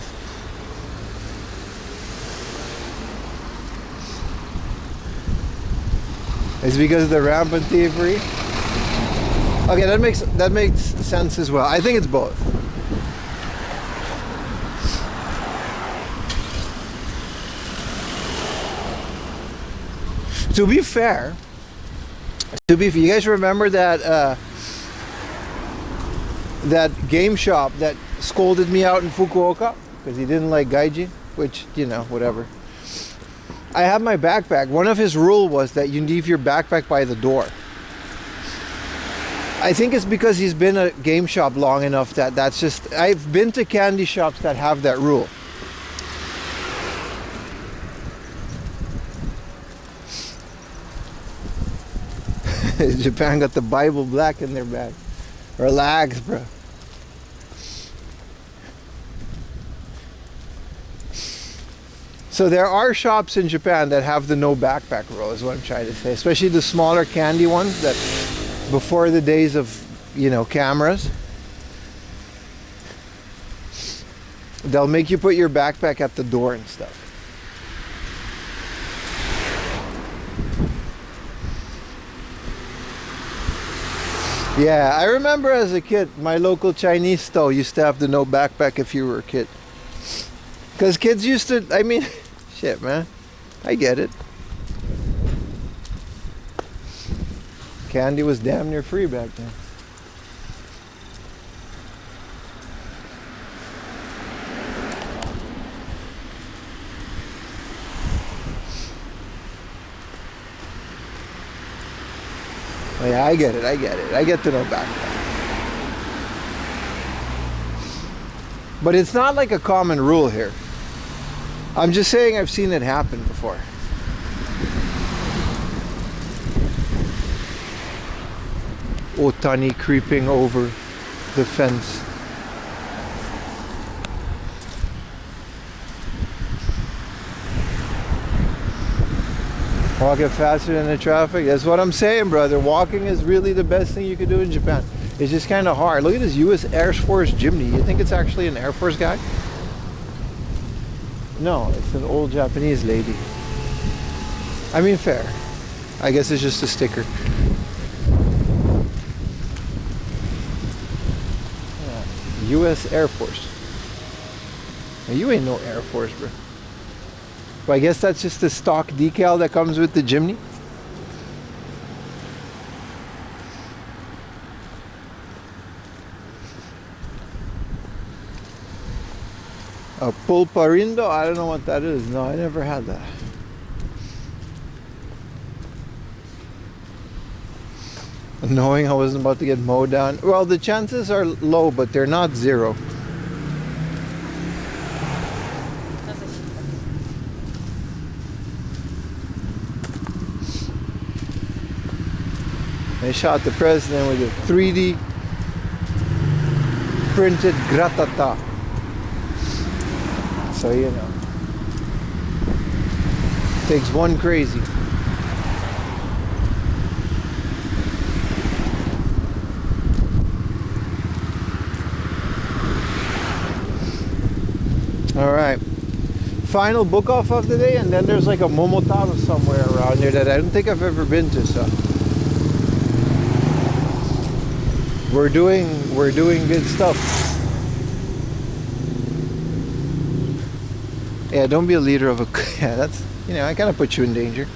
It's because of the rampant thievery. Okay, that makes sense as well. I think it's both. To be fair, you guys remember that that game shop that scolded me out in Fukuoka because he didn't like gaijin, which, you know, whatever. I have my backpack. One of his rule was that you leave your backpack by the door. I think it's because he's been a game shop long enough that that's just... I've been to candy shops that have that rule. Japan got the Bible black in their bag. Relax, bro. So there are shops in Japan that have the no backpack rule, is what I'm trying to say. Especially the smaller candy ones that before the days of, you know, cameras. They'll make you put your backpack at the door and stuff. Yeah, I remember as a kid, my local Chinese store used to have the no backpack if you were a kid. Because kids used to, I mean, shit, man. I get it. Candy was damn near free back then. Oh, yeah, I get it. I get the no backpack. But it's not like a common rule here. I'm just saying I've seen it happen before. Otani creeping over the fence. Walking faster than the traffic. That's what I'm saying, brother. Walking is really the best thing you could do in Japan. It's just kind of hard. Look at this U.S. Air Force Jimny. You think it's actually an Air Force guy? No, it's an old Japanese lady. I mean, fair. I guess it's just a sticker. Yeah. U.S. Air Force. Now, you ain't no Air Force, bro. But I guess that's just the stock decal that comes with the Jimny. A pulparindo? I don't know what that is. No, I never had that. Knowing I wasn't about to get mowed down. Well, the chances are low, but they're not zero. They shot the president with a 3D printed gratata. So, you know, takes one crazy. All right, final book off of the day, and then there's like a Momotaro somewhere around here that I don't think I've ever been to. So we're doing good stuff. Yeah, don't be a leader of a... Yeah, that's, you know, I kind of put you in danger.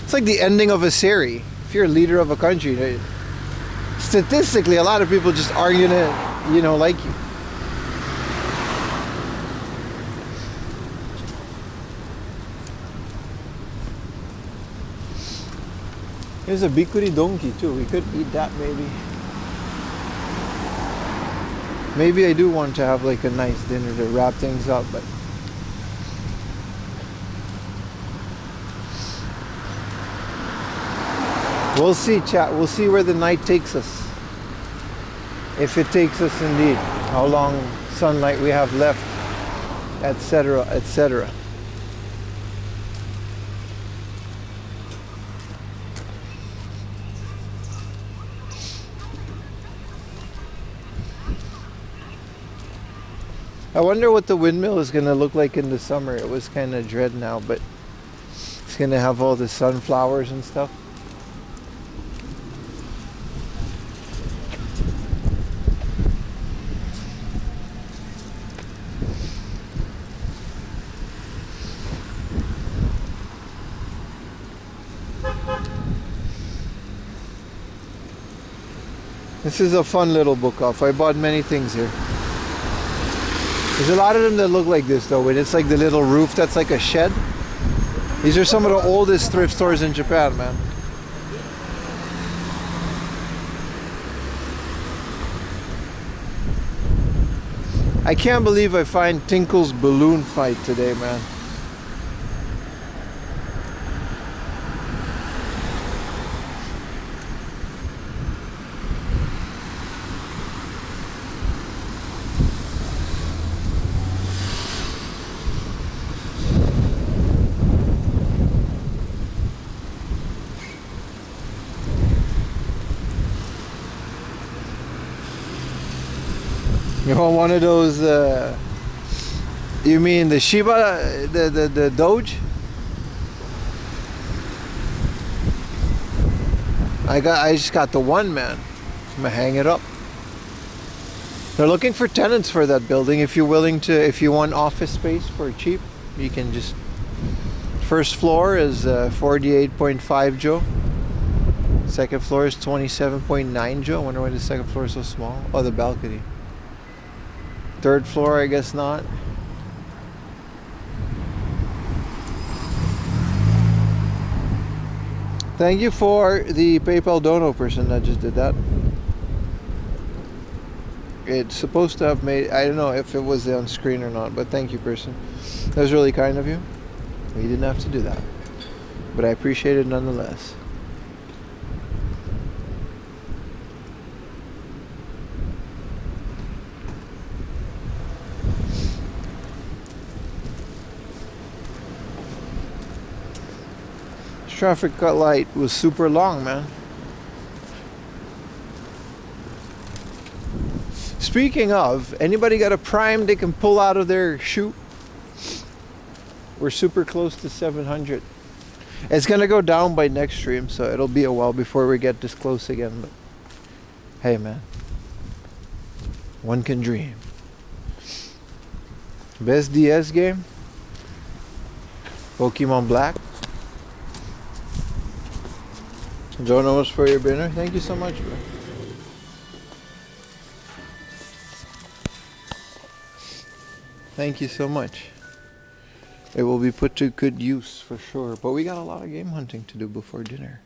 It's like the ending of a series. If you're a leader of a country, statistically, a lot of people just aren't gonna, you know, like you. There's a bikuri donkey too. We could eat that maybe. Maybe I do want to have like a nice dinner to wrap things up, but we'll see, chat. We'll see where the night takes us. if it takes us indeed, how long sunlight we have left, etc., etc. I wonder what the windmill is going to look like in the summer. It was kind of dread now, but it's going to have all the sunflowers and stuff. This is a fun little book off. I bought many things here. There's a lot of them that look like this though, and it's like the little roof that's like a shed. These are some of the oldest thrift stores in Japan, man. I can't believe I find Tinkle's balloon fight today, man. You want one of those, you mean the Shiba, the Doge? I just got the one, man. I'm gonna hang it up. They're looking for tenants for that building. If you're willing to, if you want office space for cheap, you can just, first floor is 48.5 Jo. Second floor is 27.9 Jo. I wonder why the second floor is so small. Oh, the balcony. Third floor, I guess not. Thank you for the PayPal dono person that just did that. It's supposed to have made, I don't know if it was on screen or not, but thank you, person. That was really kind of you. You didn't have to do that, but I appreciate it nonetheless. Traffic light was super long, man. Speaking of, anybody got a Prime they can pull out of their shoe? We're super close to 700. It's gonna go down by next stream, so it'll be a while before we get this close again. But hey, man, one can dream. Best DS game? Pokemon Black. Don't know what's for your dinner. Thank you so much, bro. Thank you so much. It will be put to good use for sure. But we got a lot of game hunting to do before dinner.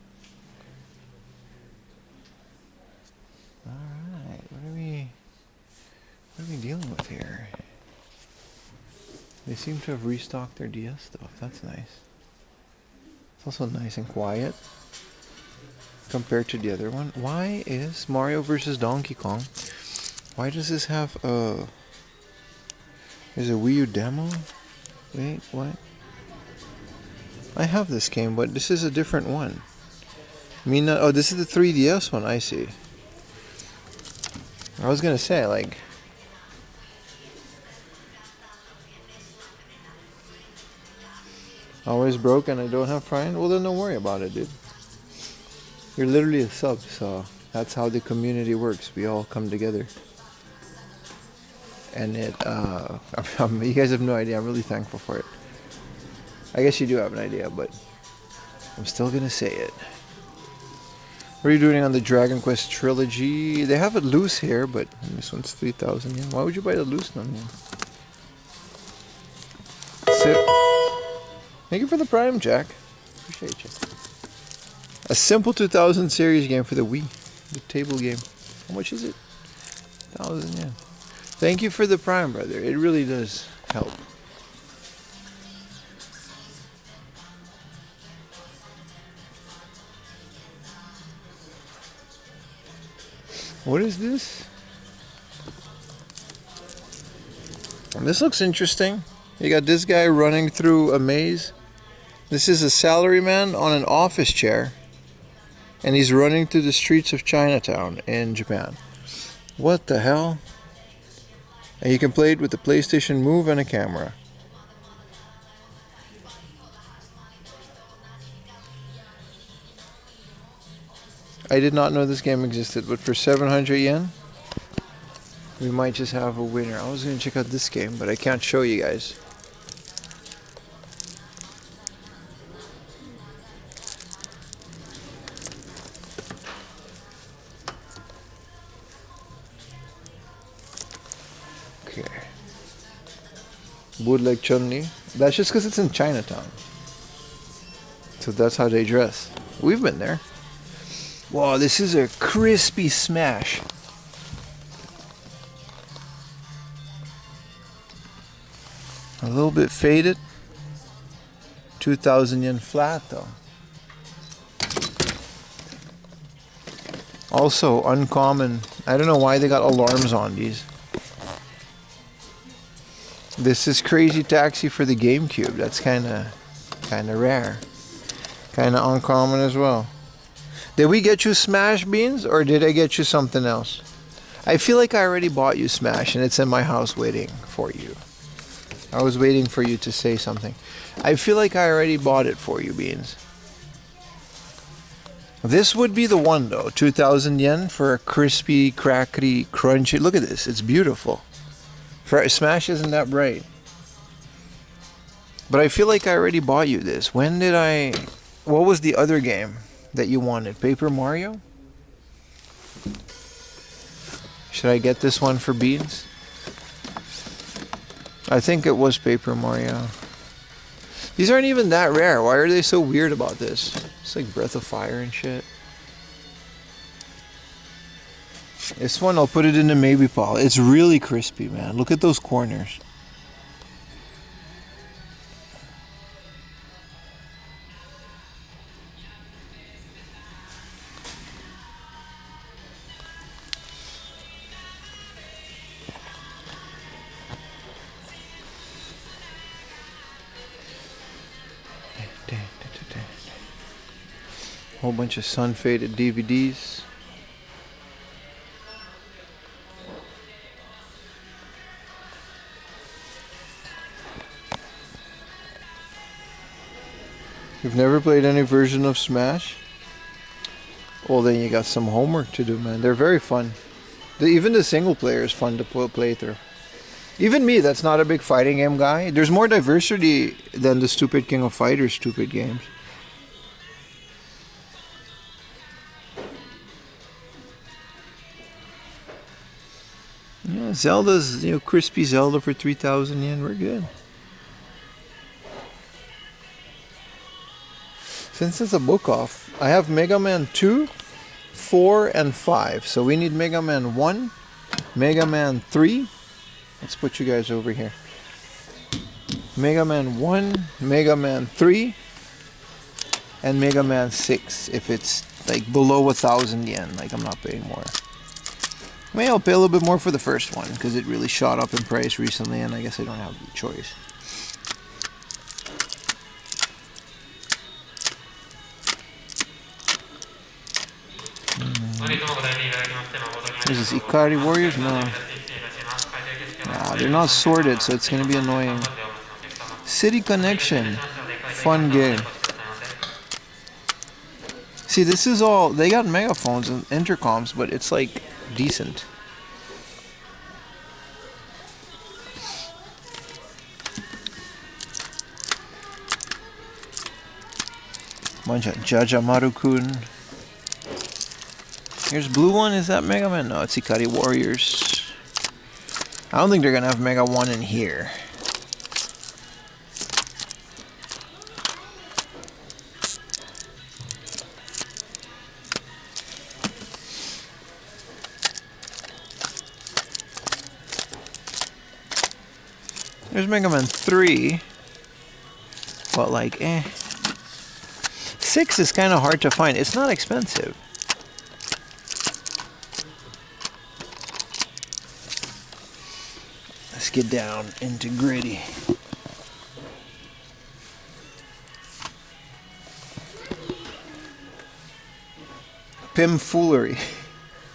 Alright, what are we dealing with here? They seem to have restocked their DS stuff. That's nice. It's also nice and quiet compared to the other one. Why is Mario vs. Donkey Kong? Why does this have a... There's a Wii U demo? Wait, what? I have this game, but this is a different one. I mean, oh, this is the 3DS one, I see. I was gonna say, like... Always broke and I don't have Prime? Well, then don't worry about it, dude. You're literally a sub, so that's how the community works. We all come together. And it, you guys have no idea. I'm really thankful for it. I guess you do have an idea, but I'm still gonna say it. What are you doing on the Dragon Quest trilogy? They have it loose here, but this one's 3,000 yen. Why would you buy the loose one? Sit. Thank you for the Prime, Jack. Appreciate you. A simple 2000 series game for the Wii. The table game. How much is it? 1,000 yen. Thank you for the Prime, brother. It really does help. What is this? This looks interesting. You got this guy running through a maze. This is a salaryman on an office chair. And he's running through the streets of Chinatown in Japan. What the hell? And you can play it with the PlayStation Move and a camera. I did not know this game existed, but for 700 yen, we might just have a winner. I was going to check out this game, but I can't show you guys. Okay. Bootleg Chun-Li. That's just because it's in Chinatown. So that's how they dress. We've been there. Wow, this is a crispy smash. A little bit faded. 2,000 yen flat though. Also uncommon. I don't know why they got alarms on these. This is Crazy Taxi for the GameCube. That's kind of rare. Kind of uncommon as well. Did we get you Smash, Beans, or did I get you something else? I feel like I already bought you Smash and it's in my house waiting for you. I was waiting for you to say something. I feel like I already bought it for you, Beans. This would be the one though. 2,000 yen for a crispy, crackly, crunchy. Look at this. It's beautiful. Smash isn't that bright. But I feel like I already bought you this. When did I... What was the other game that you wanted? Paper Mario? Should I get this one for Beans? I think it was Paper Mario. These aren't even that rare. Why are they so weird about this? It's like Breath of Fire and shit. This one, I'll put it in the maybe pile. It's really crispy, man. Look at those corners. Whole bunch of sun-faded DVDs. You've never played any version of Smash? Well, then you got some homework to do, man. They're very fun. Even the single player is fun to play through. Even me, that's not a big fighting game guy. There's more diversity than the stupid King of Fighters stupid games. Yeah, Zelda's, crispy Zelda for 3,000 yen. We're good. Since it's a book off, I have Mega Man 2, 4, and 5. So we need Mega Man 1, Mega Man 3. Let's put you guys over here. Mega Man 1, Mega Man 3, and Mega Man 6. If it's like below 1,000 yen, like I'm not paying more. Maybe I'll pay a little bit more for the first one because it really shot up in price recently, and I guess I don't have the choice. This is Ikari Warriors? No. Nah, they're not sorted, so it's gonna be annoying. City Connection. Fun game. See, this is all... They got megaphones and intercoms, but it's like decent. Bunch of Jajamaru-kun. Here's blue one. Is that Mega Man? No, it's Ikari Warriors. I don't think they're gonna have Mega 1 in here. There's Mega Man 3. But like, 6 is kind of hard to find. It's not expensive. get down into gritty. Pimfoolery.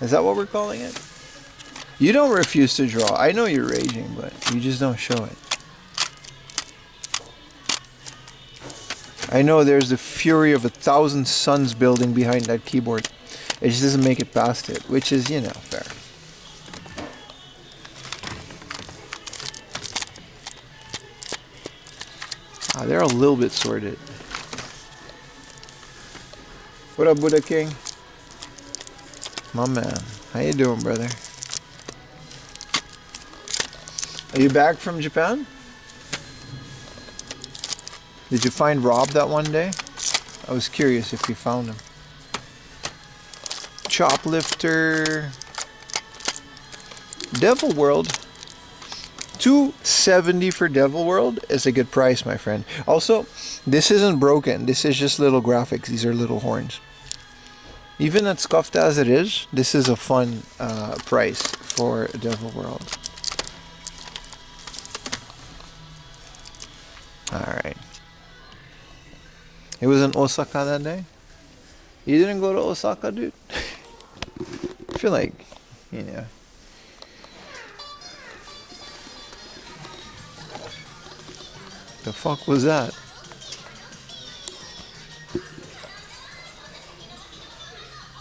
Is that what we're calling it? You don't refuse to draw. I know you're raging, but you just don't show it. I know there's the fury of 1,000 suns building behind that keyboard. It just doesn't make it past it, which is, you know, fair. They're a little bit sorted. What up, Buddha King? My man. How you doing, brother? Are you back from Japan? Did you find Rob that one day? I was curious if you found him. Choplifter. Devil World. $270 for Devil World is a good price, my friend. Also, this isn't broken. This is just little graphics. These are little horns. Even as scuffed as it is, this is a fun price for Devil World. Alright. It was in Osaka that day? You didn't go to Osaka, dude? I feel like, you know. The fuck was that?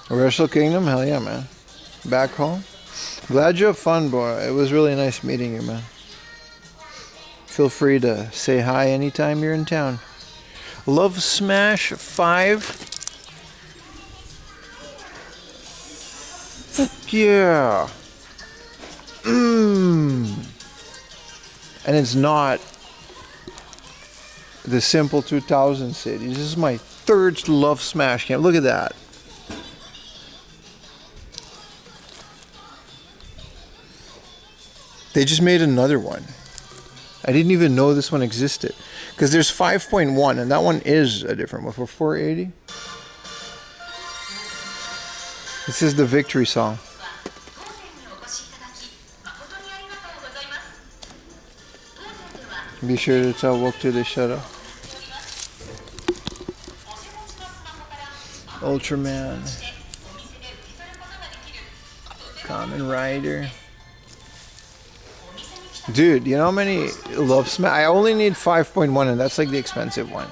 Wrestle Kingdom? Hell yeah, man. Back home? Glad you have fun, boy. It was really nice meeting you, man. Feel free to say hi anytime you're in town. Love Smash 5. Fuck yeah. And it's not the simple 2000 city. This is my third Love Smash game. Look at that. They just made another one. I didn't even know this one existed. Because there's 5.1 and that one is a different one for 480. This is the victory song. Be sure to tell Woke to the shadow. Ultraman. Kamen Rider. Dude, you know how many Love Smash? I only need 5.1 and that's like the expensive one.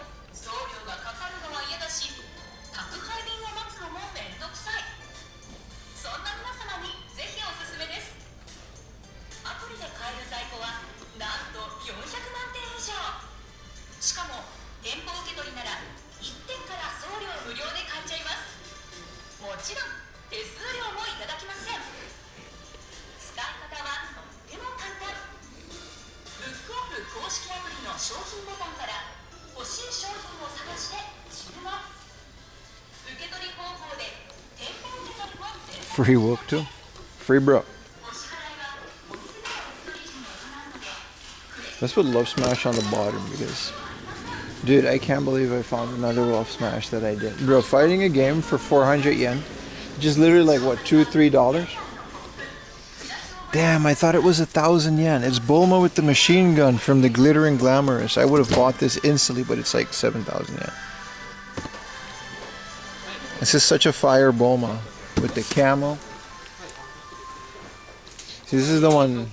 Free Woke too. Free bro. Let's put Love Smash on the bottom because, dude, I can't believe I found another Love Smash that I did. Bro, fighting a game for 400 yen, just literally like what, $2-3? Damn, I thought it was 1,000 yen. It's Bulma with the machine gun from the Glittering Glamorous. I would have bought this instantly, but it's like 7,000 yen. This is such a fire Bulma with the camo. See, this is the one.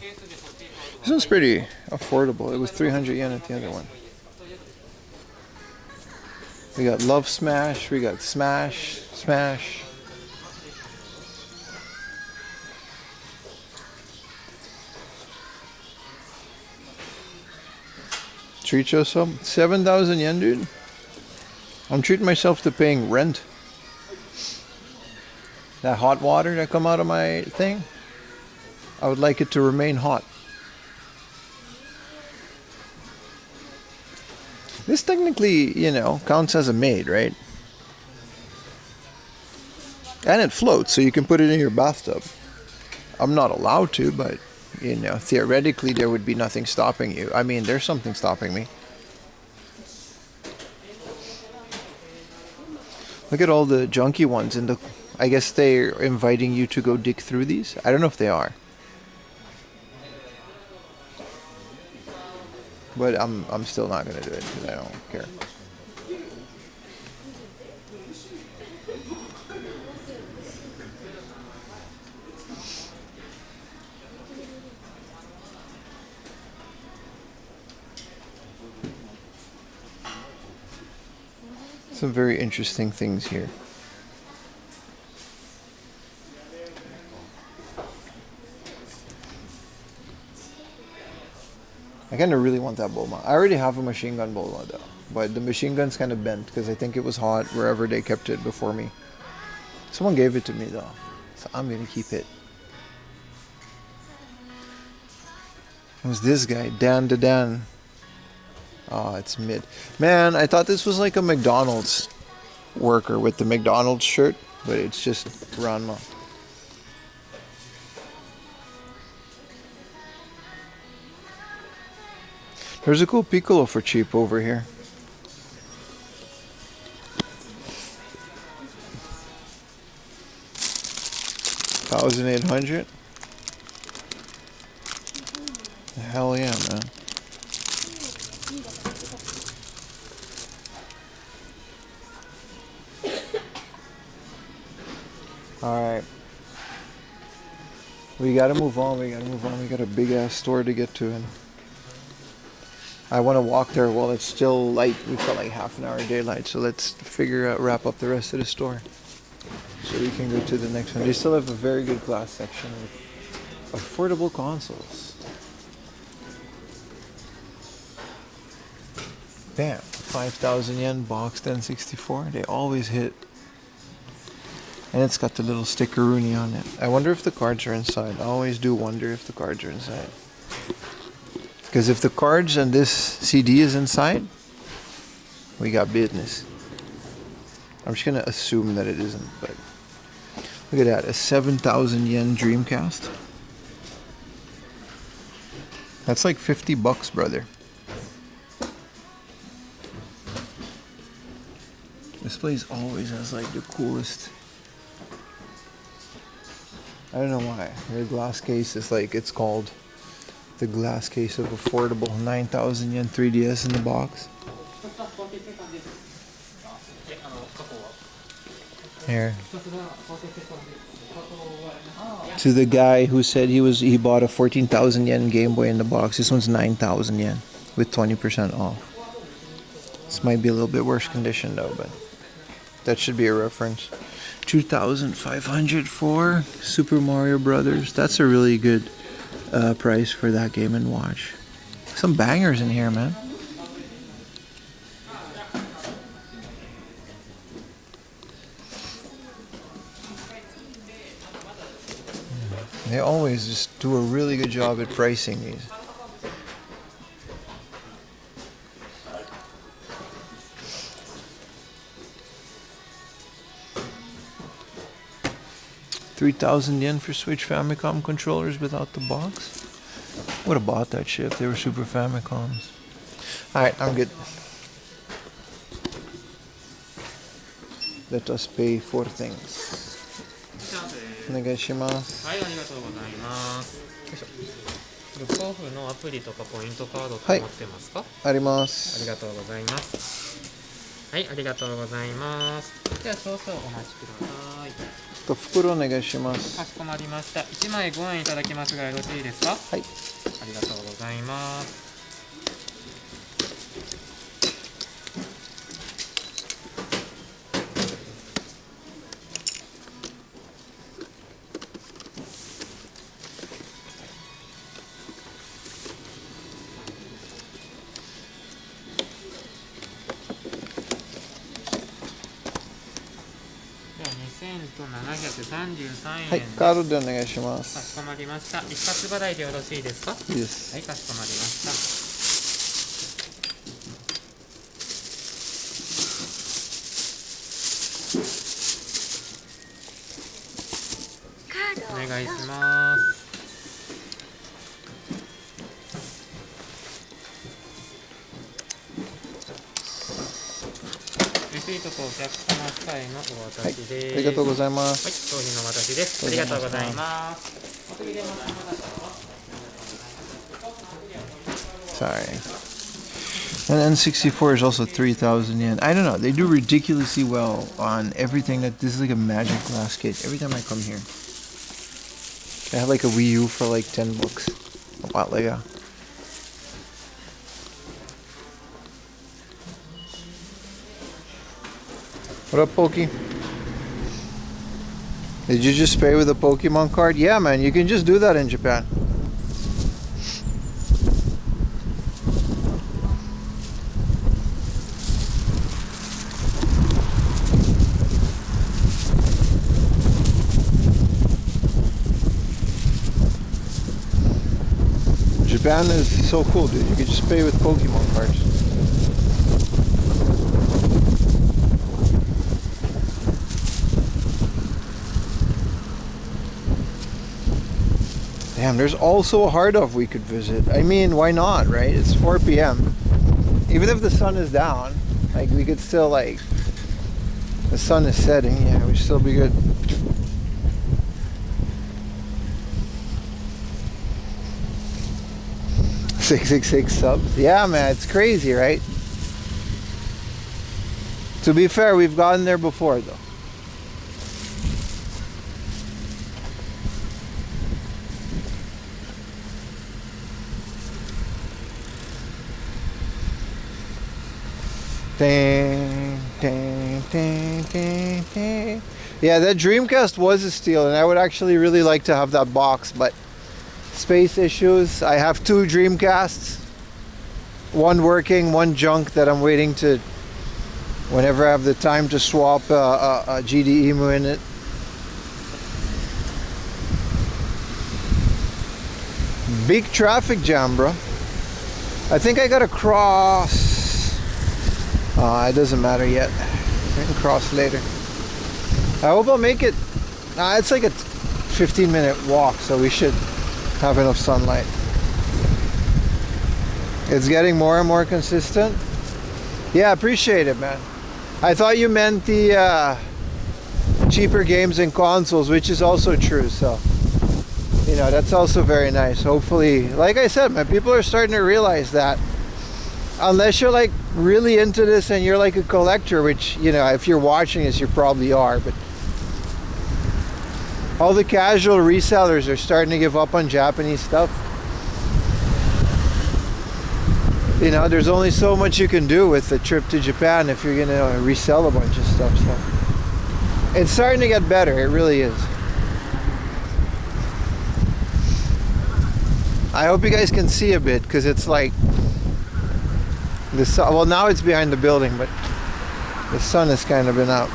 This one's pretty affordable. It was 300 yen at the other one. We got Love Smash. We got Smash. Smash. Treat yourself. 7,000 yen, dude. I'm treating myself to paying rent. That hot water that come out of my thing, I would like it to remain hot. This technically, you know, counts as a maid, right? And it floats, so you can put it in your bathtub. I'm not allowed to, but, you know, theoretically there would be nothing stopping you. I mean, there's something stopping me. Look at all the junky ones in the... I guess they're inviting you to go dig through these. I don't know if they are. But I'm still not gonna do it because I don't care. Some very interesting things here. I kind of really want that Bulma. I already have a machine gun Bulma though, but the machine gun's kind of bent because I think it was hot wherever they kept it before me. Someone gave it to me though, so I'm gonna keep it. Who's this guy? Dan to Dan. Oh, it's mid. Man, I thought this was like a McDonald's worker with the McDonald's shirt, but it's just Ranma. There's a cool Piccolo for cheap over here. $1,800. Hell yeah, man. Alright. We gotta move on, we got a big ass store to get to, and I want to walk there while it's still light. We've got like half an hour daylight, so let's wrap up the rest of the store so we can go to the next one. They still have a very good glass section with affordable consoles. Bam, 5,000 yen boxed N64. They always hit. And it's got the little sticker-rooney on it. I wonder if the cards are inside. I always do wonder if the cards are inside. Because if the cards and this CD is inside, we got business. I'm just going to assume that it isn't, but look at that, a 7,000 yen Dreamcast. That's like $50, brother. This place always has like the coolest. I don't know why. The glass case is like, it's called the glass case of affordable 9,000 yen 3DS in the box. Here. To the guy who said he bought a 14,000 yen Game Boy in the box. This one's 9,000 yen with 20% off. This might be a little bit worse condition though, but that should be a reference. 2,500 for Super Mario Brothers. That's a really good price for that Game & Watch. Some bangers in here, man. They always just do a really good job at pricing these. $3,000 for Switch Famicom controllers without the box. Would have bought that shit if they were Super Famicoms. Alright, I'm good. Let us pay for things. お願いします。はい、ありがとうございます。ブックオフのアプリとかポイントカードって持ってますか？あります。ありがとうございます。はい、ありがとうございます。では少々お待ちください。袋お願いします。かしこまりました。1枚5円いただきますがよろしいですか？はい。ありがとうございます。2733円。はい、カードでお願いします。かしこまりました。一括払いでよろしいですか？いいです。はい、かしこまりました。お願いします。レシートとお客様使いのお渡しです。はい、ありがとうございます。はい、商品のお渡しです。ありがとうございます。お次でまたまだ Sorry. And N64 is also 3,000 yen. I don't know. They do ridiculously well on everything. This is like a magic glass case. Every time I come here, I have like a Wii U for like 10 bucks. A lot like that. What up, Pokey? Did you just pay with a Pokemon card? Yeah, man. You can just do that in Japan. Japan is so cool, dude. You can just pay with Pokemon cards. Damn, there's also a hard off we could visit. I mean, why not, right? It's 4 p.m. Even if the sun is down, like we could still like, the sun is setting, yeah, we'd still be good. $666 subs. Yeah, man, it's crazy, right? To be fair, we've gotten there before, though. Ding, ding, ding, ding, ding. Yeah, that Dreamcast was a steal, and I would actually really like to have that box, but space issues. I have 2 Dreamcasts, one working, one junk that I'm waiting to, whenever I have the time, to swap a GD Emu in it. Big traffic jam, bro. I think I gotta cross. It doesn't matter yet. I can cross later. I hope I'll make it. It's like a 15-minute walk, so we should have enough sunlight. It's getting more and more consistent. Yeah, appreciate it, man. I thought you meant the cheaper games and consoles, which is also true, so you know, that's also very nice. Hopefully, like I said, man, people are starting to realize that unless you're like really into this and you're like a collector, which, you know, if you're watching this, you probably are, but all the casual resellers are starting to give up on Japanese stuff. You know, there's only so much you can do with a trip to Japan if you're gonna resell a bunch of stuff. So it's starting to get better. It really is. I hope you guys can see a bit, because it's like the sun. Well, now it's behind the building, but the sun has kind of been out.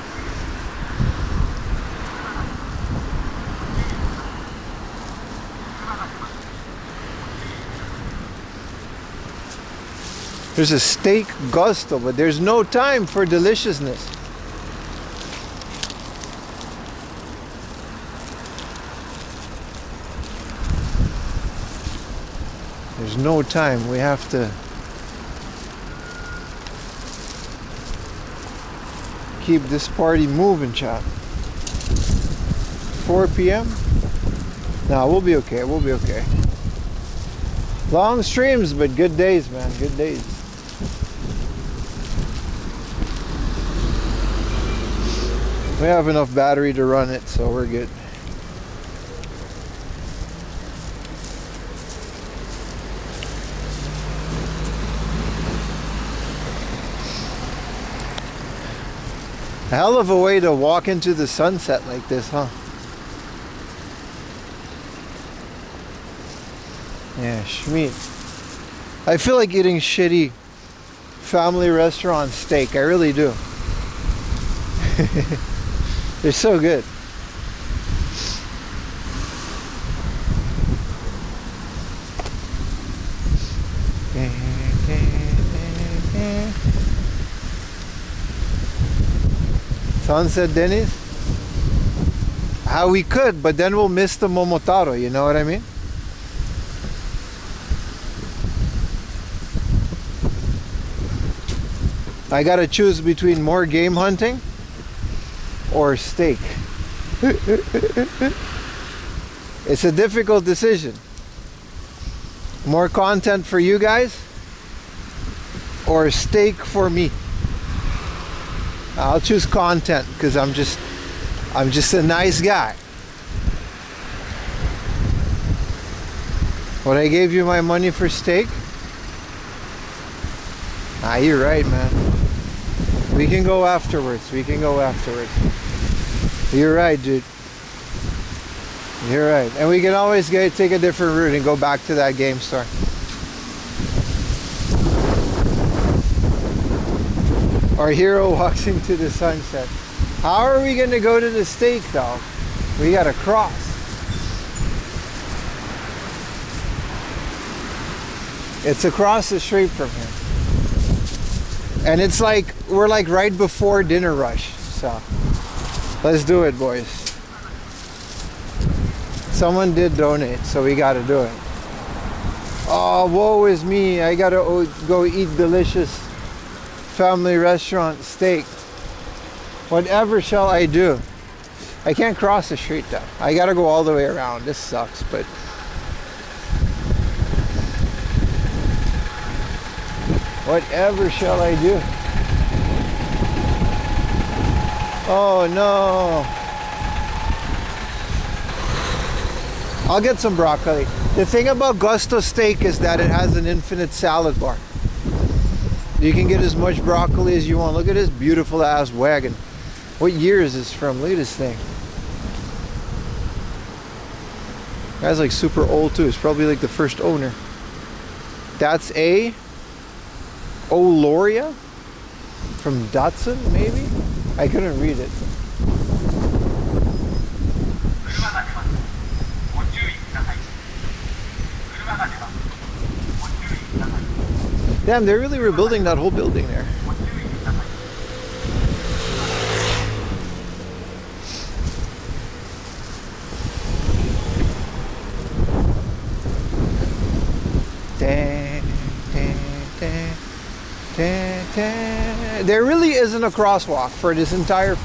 There's a steak gusto, but there's no time for deliciousness. There's no time. We have to keep this party moving, chat. 4 p.m. Nah, we'll be okay. We'll be okay. Long streams, but good days, man. Good days. We have enough battery to run it, so we're good. A hell of a way to walk into the sunset like this, huh? Yeah, Schmeat. I feel like eating shitty family restaurant steak. I really do. They're so good. Sunset Denny's? How we could, but then we'll miss the Momotaro, you know what I mean? I gotta choose between more game hunting or steak. It's a difficult decision. More content for you guys or steak for me? I'll choose content because I'm just a nice guy. When I gave you my money for steak? Ah, you're right, man. We can go afterwards. We can go afterwards. You're right, dude. You're right. And we can always take a different route and go back to that game store. Our hero walks into the sunset. How are we going to go to the steak, though? We got to cross. It's across the street from here. And it's like, we're like right before dinner rush. So, let's do it, boys. Someone did donate, so we got to do it. Oh, woe is me. I got to go eat delicious family restaurant steak. Whatever shall I do? I can't cross the street though. I gotta go all the way around. This sucks, but whatever shall I do? Oh no. I'll get some broccoli. The thing about Gusto steak is that it has an infinite salad bar. You can get as much broccoli as you want. Look at this beautiful ass wagon. What year is this from? Look at this thing. Guy's like super old too. It's probably like the first owner. That's a Oloria from Datsun, maybe? I couldn't read it. Damn, they're really rebuilding that whole building there. There really isn't a crosswalk for this entire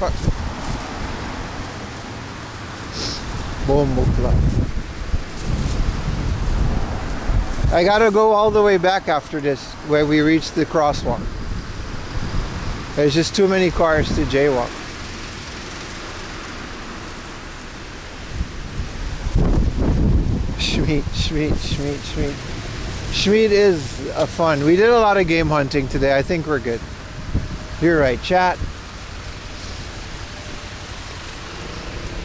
I gotta go all the way back after this, where we reach the crosswalk. There's just too many cars to jaywalk. Schmeat. Schmeat is fun. We did a lot of game hunting today. I think we're good. You're right, chat.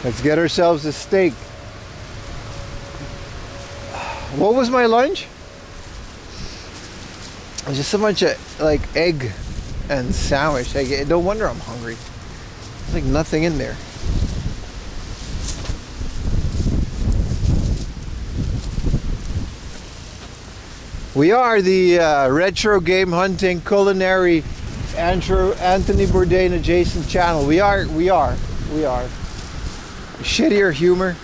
Let's get ourselves a steak. What was my lunch? Just a bunch of like egg and sandwich. No wonder I'm hungry. There's like nothing in there. We are the retro game hunting culinary Anthony Bourdain adjacent channel. We are. Shittier humor.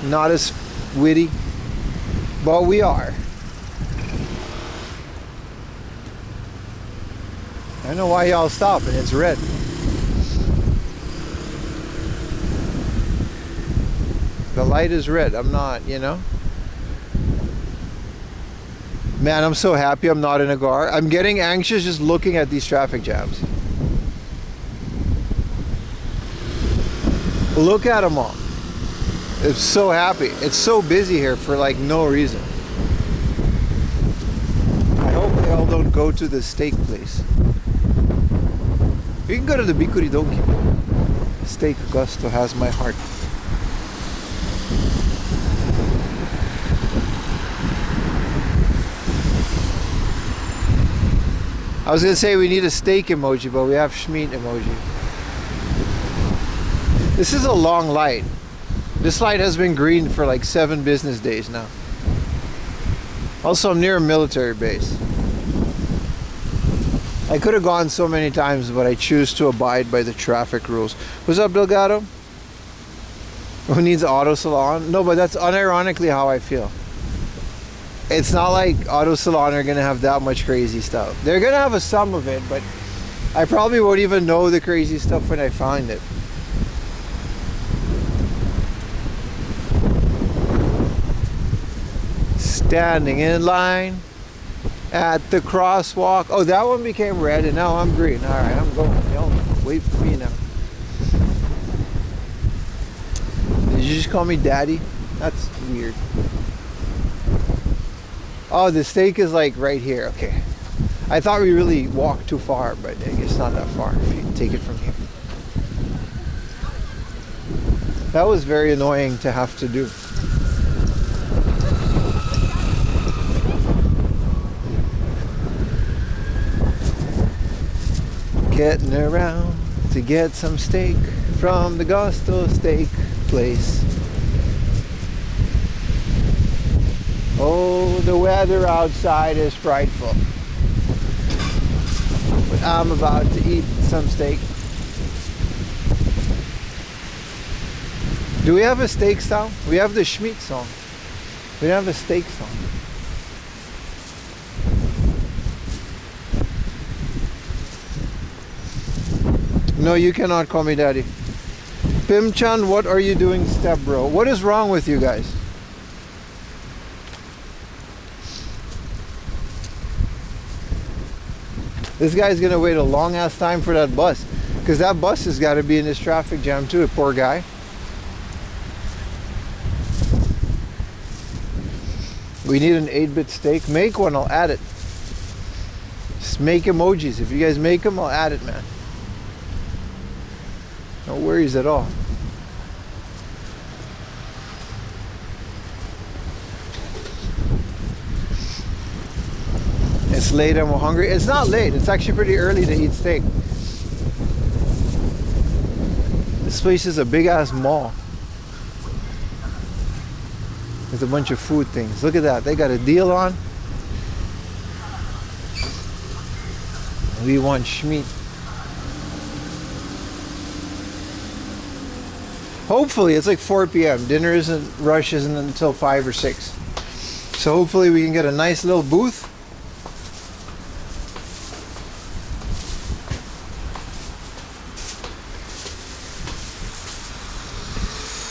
Not as witty. But we are. I don't know why y'all stopping. It's red. The light is red. I'm not, you know. Man, I'm so happy I'm not in a car. I'm getting anxious just looking at these traffic jams. Look at them all. I'm so happy. It's so busy here for like no reason. I hope they all don't go to the steak place. You can go to the Bikuridoki. Steak Gusto has my heart. I was gonna say we need a steak emoji, but we have Schmeat emoji. This is a long light. This light has been green for like 7 business days now. Also, I'm near a military base. I could have gone so many times, but I choose to abide by the traffic rules. What's up, Delgado? Who needs auto salon? No, but that's unironically how I feel. It's not like auto salon are gonna have that much crazy stuff. They're gonna have some of it, but I probably won't even know the crazy stuff when I find it. Standing in line At the crosswalk. Oh, that one became red and now I'm green. All right, I'm going. Y'all wait for me now. Did you just call me daddy? That's weird. Oh, the stake is like right here. Okay. I thought we really walked too far, but I guess not that far if you take it from here. That was very annoying to have to do. Getting around to get some steak from the Gusto steak place. Oh, the weather outside is frightful. But I'm about to eat some steak. Do we have a steak song? We have the Schmidt song. We don't have a steak song. No, you cannot call me daddy. Pimchan, what are you doing, step bro? What is wrong with you guys? This guy's gonna wait a long ass time for that bus, because that bus has got to be in this traffic jam too, poor guy. We need an 8-bit steak. Make one, I'll add it. Just make emojis. If you guys make them, I'll add it, man. No worries at all. It's late and we're hungry. It's not late. It's actually pretty early to eat steak. This place is a big ass mall. There's a bunch of food things. Look at that. They got a deal on. We want Schmidt. Hopefully, it's like 4 p.m. Dinner rush isn't until 5 or 6. So hopefully we can get a nice little booth.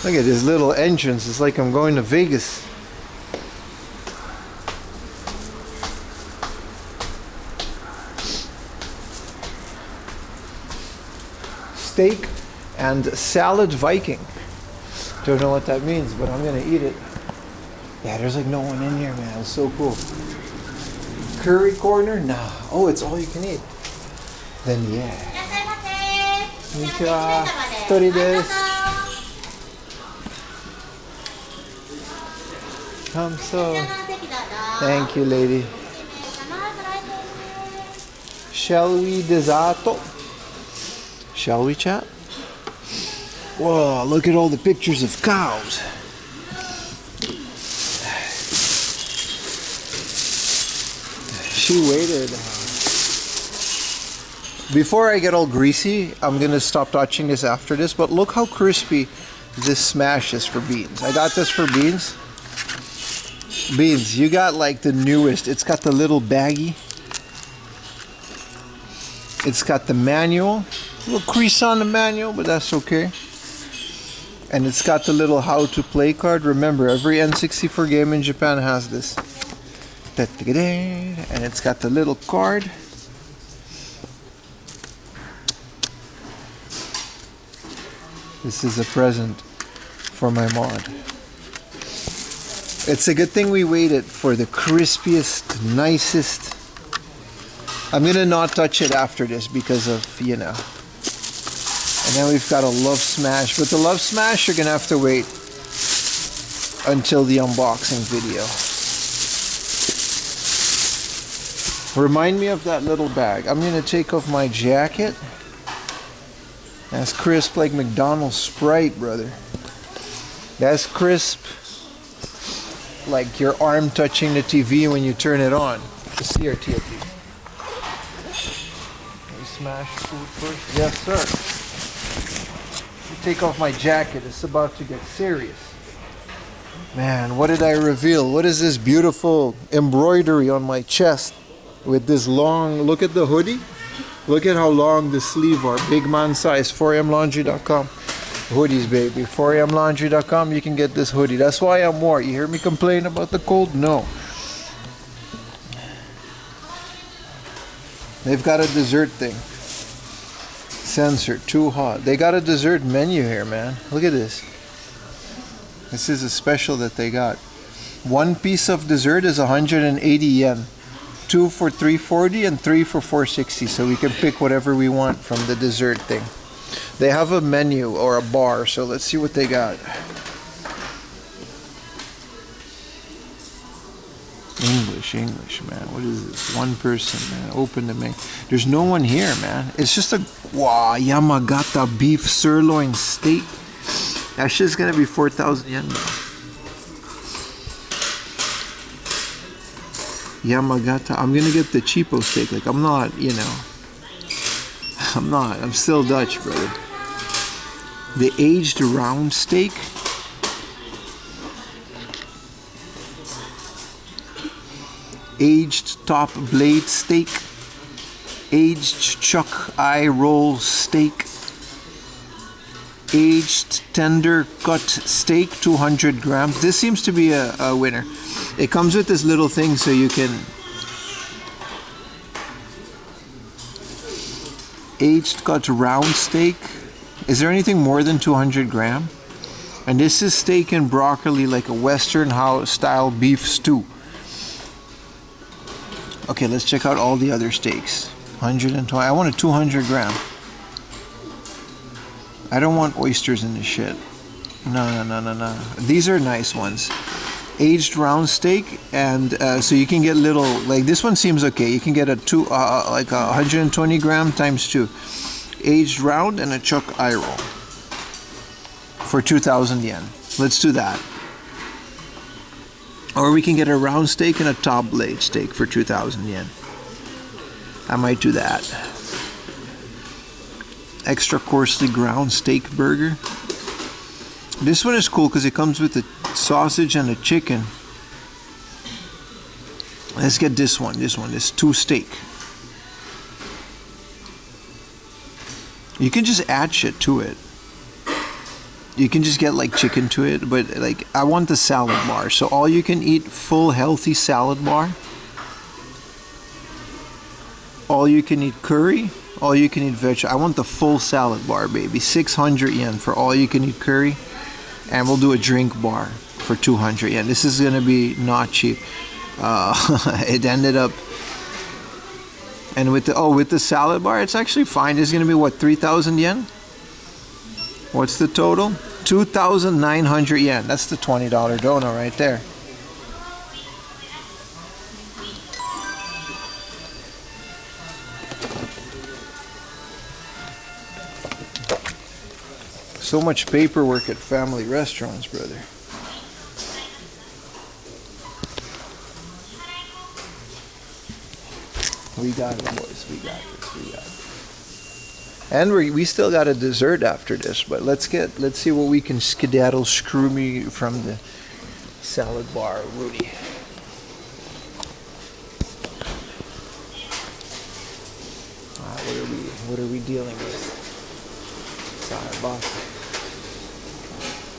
Look at this little entrance. It's like I'm going to Vegas. Steak and salad Viking. Don't know what that means, but I'm gonna eat it. Yeah, there's like no one in here, man. It's so cool. Curry corner? Nah. Oh, it's all you can eat. Then yeah. Konnichiwa. Tori desu. Come so. Thank you, lady. Shall we desato? Shall we chat? Whoa, look at all the pictures of cows. She waited. Before I get all greasy, I'm gonna stop touching this after this, but look how crispy this smash is for beans. I got this for beans. Beans, you got like the newest. It's got the little baggie. It's got the manual. A little crease on the manual, but that's okay. And it's got the little how to play card. Remember, every N64 game in Japan has this. And it's got the little card. This is a present for my mod. It's a good thing we waited for the crispiest, nicest. I'm gonna not touch it after this because of, you know. And then we've got a love smash, but the love smash you're gonna have to wait until the unboxing video. Remind me of that little bag. I'm gonna take off my jacket. That's crisp like McDonald's Sprite, brother. That's crisp like your arm touching the TV when you turn it on. The CRT at least. Let me smash food first. Yes, sir. Take off my jacket. It's about to get serious. Man, what did I reveal? What is this beautiful embroidery on my chest with this long, look at the hoodie. Look at how long the sleeve are. Big man size, 4amlaundry.com. Hoodies, baby. 4amlaundry.com, you can get this hoodie. That's why I'm warm. You hear me complain about the cold? No. They've got a dessert thing. Censored, too hot. They got a dessert menu here, man. Look at this. This is a special that they got. One piece of dessert is 180 yen. 2 for 340 and 3 for 460. So we can pick whatever we want from the dessert thing. They have a menu or a bar, so let's see what they got. English, man. What is this? One person, man. Open the menu. There's no one here, man. It's just a wow, Yamagata beef sirloin steak. That shit's gonna be 4,000 yen now. Yamagata. I'm gonna get the cheapo steak. Like, I'm not, you know. I'm still Dutch, brother. The aged round steak. Aged top blade steak. Aged chuck eye roll steak. Aged tender cut steak, 200 grams. This seems to be a winner. It comes with this little thing so you can... Aged cut round steak. Is there anything more than 200 gram? And this is steak and broccoli, like a Western house style beef stew. Okay, let's check out all the other steaks. 120. I want a 200 gram. I don't want oysters in this shit. No. These are nice ones. Aged round steak, and so you can get little, like this one seems okay. You can get a like a 120 gram times 2. Aged round and a chuck eye roll for 2,000 yen. Let's do that. Or we can get a round steak and a top blade steak for 2,000 yen. I might do that. Extra coarsely ground steak burger. This one is cool because it comes with a sausage and a chicken. Let's get this one. This 2 steak. You can just add shit to it. You can just get like chicken to it, but like I want the salad bar. So all you can eat full healthy salad bar. All you can eat curry. All you can eat veg. I want the full salad bar, baby. 600 yen for all you can eat curry. And we'll do a drink bar for 200 yen. This is gonna be not cheap. It ended up, and with the salad bar, it's actually fine. It's gonna be what, 3,000 yen? What's the total? 2,900 yen. That's the $20 dono right there. So much paperwork at family restaurants, brother. We got it, boys. We got this. And we still got a dessert after this, but let's see what we can skedaddle screw me from the salad bar, Rudy. What are we dealing with? Salad bar.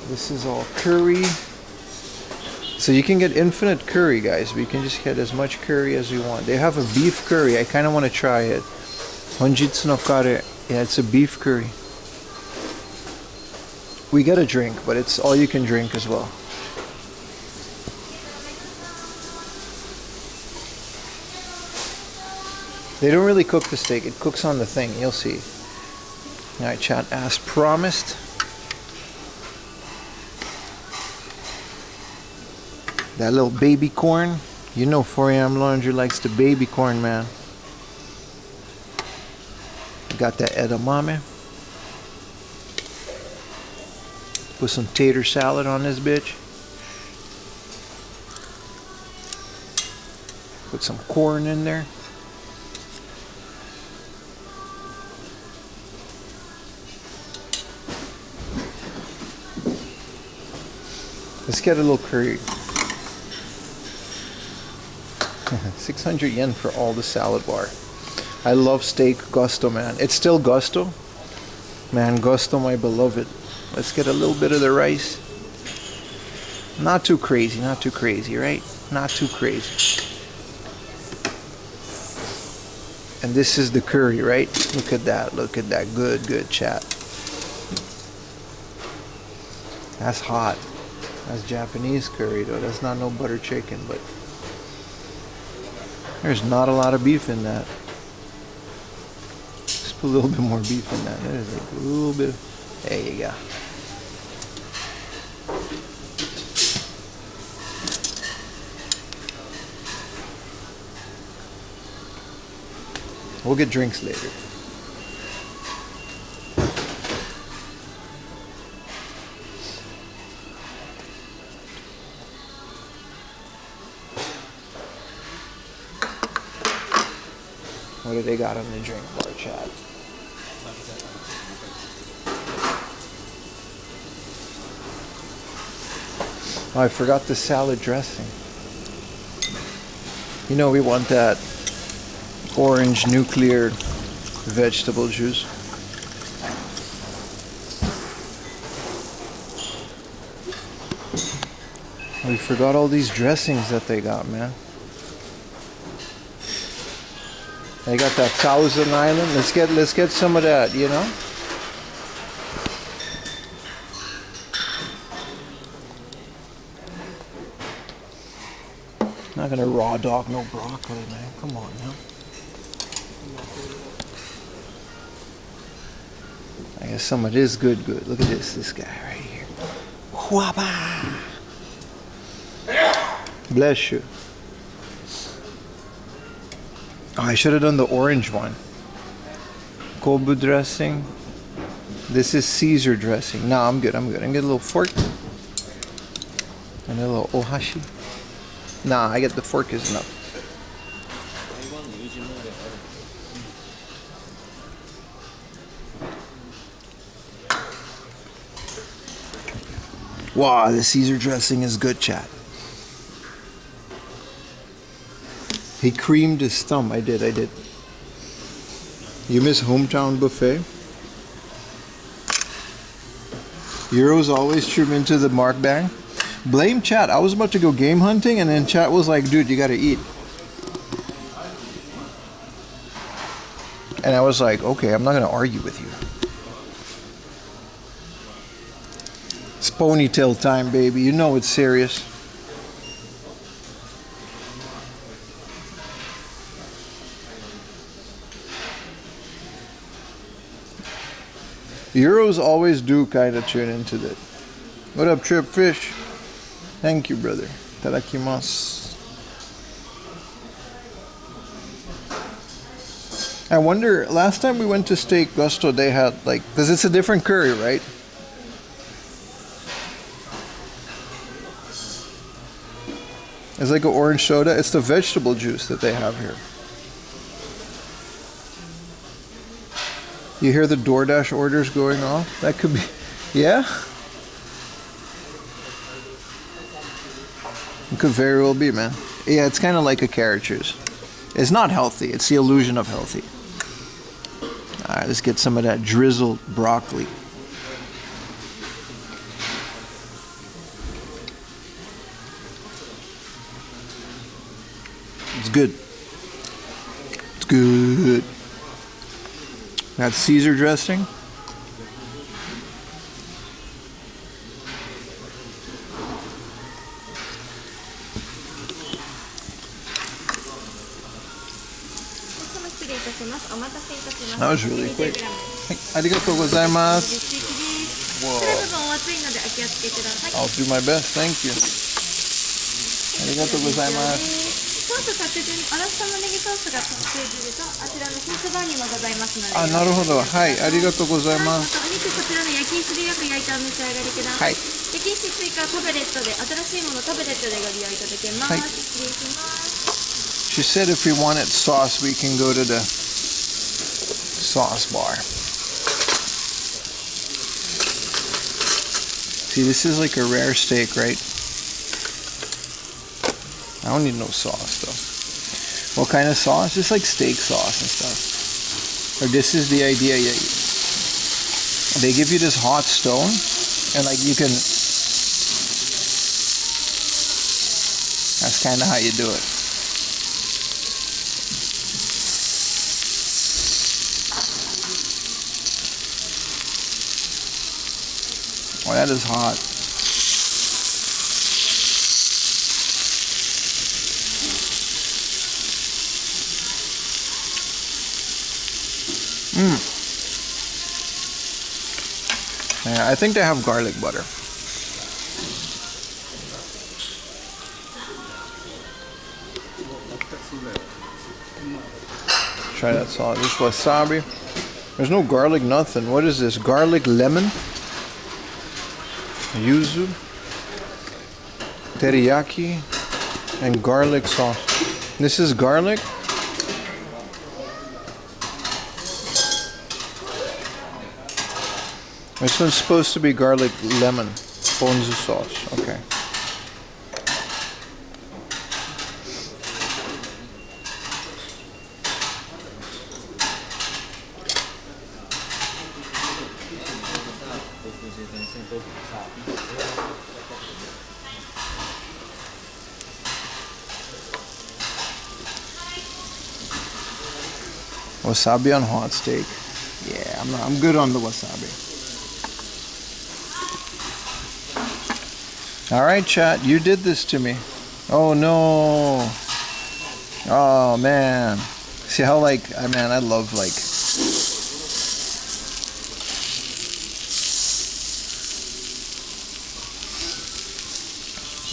This is all curry. So you can get infinite curry, guys. We can just get as much curry as we want. They have a beef curry. I kind of want to try it. Honjitsu no kare. Yeah, it's a beef curry. We get a drink, but it's all you can drink as well. They don't really cook the steak. It cooks on the thing. You'll see. Alright, chat. As promised. That little baby corn. You know 4am Laundry likes the baby corn, man. Got that edamame. Put some tater salad on this bitch. Put some corn in there. Let's get a little curry. 600 yen for all the salad bar. I love steak gusto, man. It's still gusto. Man, gusto, my beloved. Let's get a little bit of the rice. Not too crazy, right? Not too crazy. And And this is the curry, right? Look at that. Look at that. Good, good chat. That's hot. That's Japanese curry though. That's not no butter chicken, but there's not a lot of beef in that. Just put a little bit more beef in that. There's like a little bit. There you go. We'll get drinks later. What do they got on the drink bar, chat? Oh, I forgot the salad dressing. You know we want that orange nuclear vegetable juice. We forgot all these dressings that they got, man. They got that Thousand Island. Let's get some of that, you know? Not gonna raw dog no broccoli, man. Come on now. I guess some of this good. Look at this guy right here. Whaba! Bless you. Oh, I should have done the orange one. Kobu dressing. This is Caesar dressing. No, I'm good. I'm gonna get a little fork. And a little ohashi. Nah, I get the fork is enough. Wow, the Caesar dressing is good, chat. He creamed his thumb. I did. You miss hometown buffet? Euros always trim into the mark bang. Blame chat. I was about to go game hunting and then chat was like, dude, you gotta eat. And I was like, okay, I'm not gonna argue with you. It's ponytail time, baby. You know it's serious. Euros always do kind of tune into that. What up, Trip Fish? Thank you, brother. Itadakimasu. I wonder, last time we went to Steak Gusto, they had like, because it's a different curry, right? It's like an orange soda. It's the vegetable juice that they have here. You hear the DoorDash orders going off? That could be, yeah? It could very well be, man. Yeah, it's kind of like a carrot juice. It's not healthy. It's the illusion of healthy. All right, let's get some of that drizzled broccoli. It's good. It's good. That's Caesar dressing. That was really quick. Arigatou gozaimasu. Whoa. I'll do my best. Thank you. Arigatou gozaimasu. ソース特注におろし玉ねぎソースが特注汁とあちらのスープバーにもございますので。あ、なるほど。はい、ありがとうございます。お肉こちらの焼き石でよく焼いてお召し上がりください。焼き石追加タブレットで新しいものタブレットでご利用いただけます。失礼します。 She said if we wanted sauce, we can go to the sauce bar. See, this is like a rare steak, right? I don't need no sauce though. What kind of sauce? Just like steak sauce and stuff. Or this is the idea. They give you this hot stone and like you can, that's kind of how you do it. Oh, that is hot. Yeah, I think they have garlic butter. Try that sauce. This wasabi. There's no garlic, nothing. What is this? Garlic lemon? Yuzu? Teriyaki? And garlic sauce. This is garlic? This one's supposed to be garlic lemon. Ponzu sauce. Okay. Wasabi on hot steak. Yeah, I'm good on the wasabi. All right, chat, you did this to me. Oh no. Oh man. See how I love like.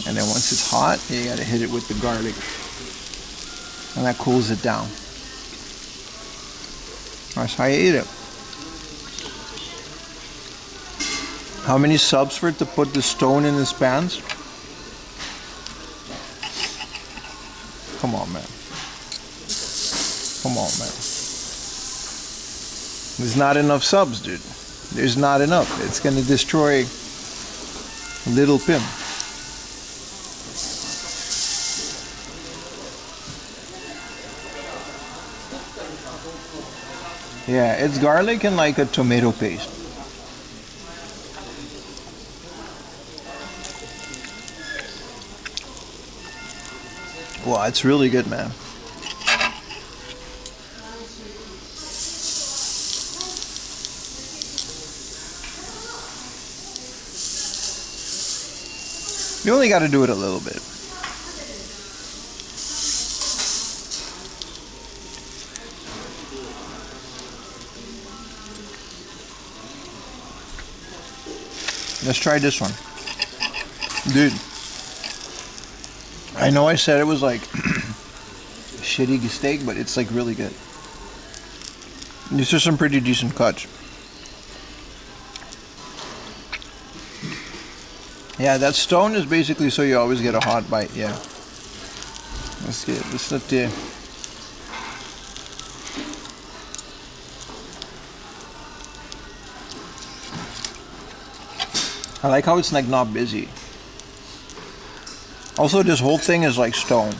And then once it's hot, you gotta hit it with the garlic. And that cools it down. That's how you eat it. How many subs for it to put the stone in his pants? Come on, man. Come on, man. There's not enough subs, dude. There's not enough. It's gonna destroy Little Pim. Yeah, it's garlic and like a tomato paste. Wow, it's really good, man. You only got to do it a little bit. Let's try this one. Dude. I know I said it was like shitty steak, but it's like really good. These are some pretty decent cuts. Yeah, that stone is basically so you always get a hot bite, yeah. Let's get this up there. I like how it's like not busy. Also, this whole thing is like stone.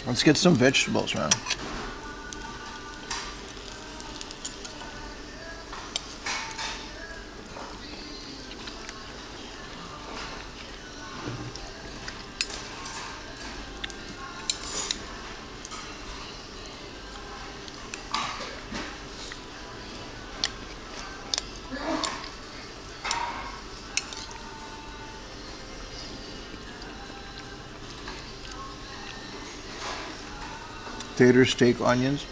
Let's get some vegetables, man. Tater, steak, onions.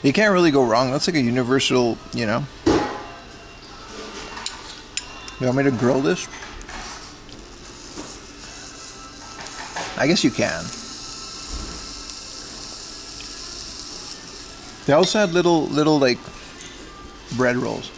You can't really go wrong. That's like a universal, you know. You want me to grill this? I guess you can. They also had little like bread rolls.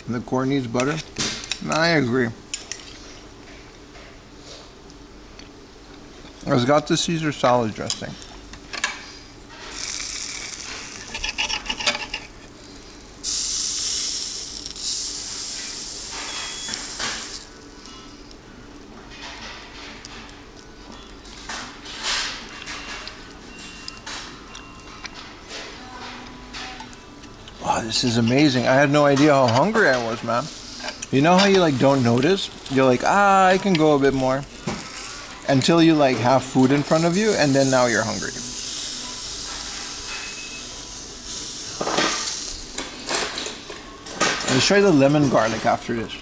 The corn needs butter? No, I agree. It's got the Caesar salad dressing. Oh, this is amazing. I had no idea how hungry I was, man. You know how you like don't notice? You're like, I can go a bit more. Until you like have food in front of you, and then now you're hungry. Let's try the lemon garlic after this.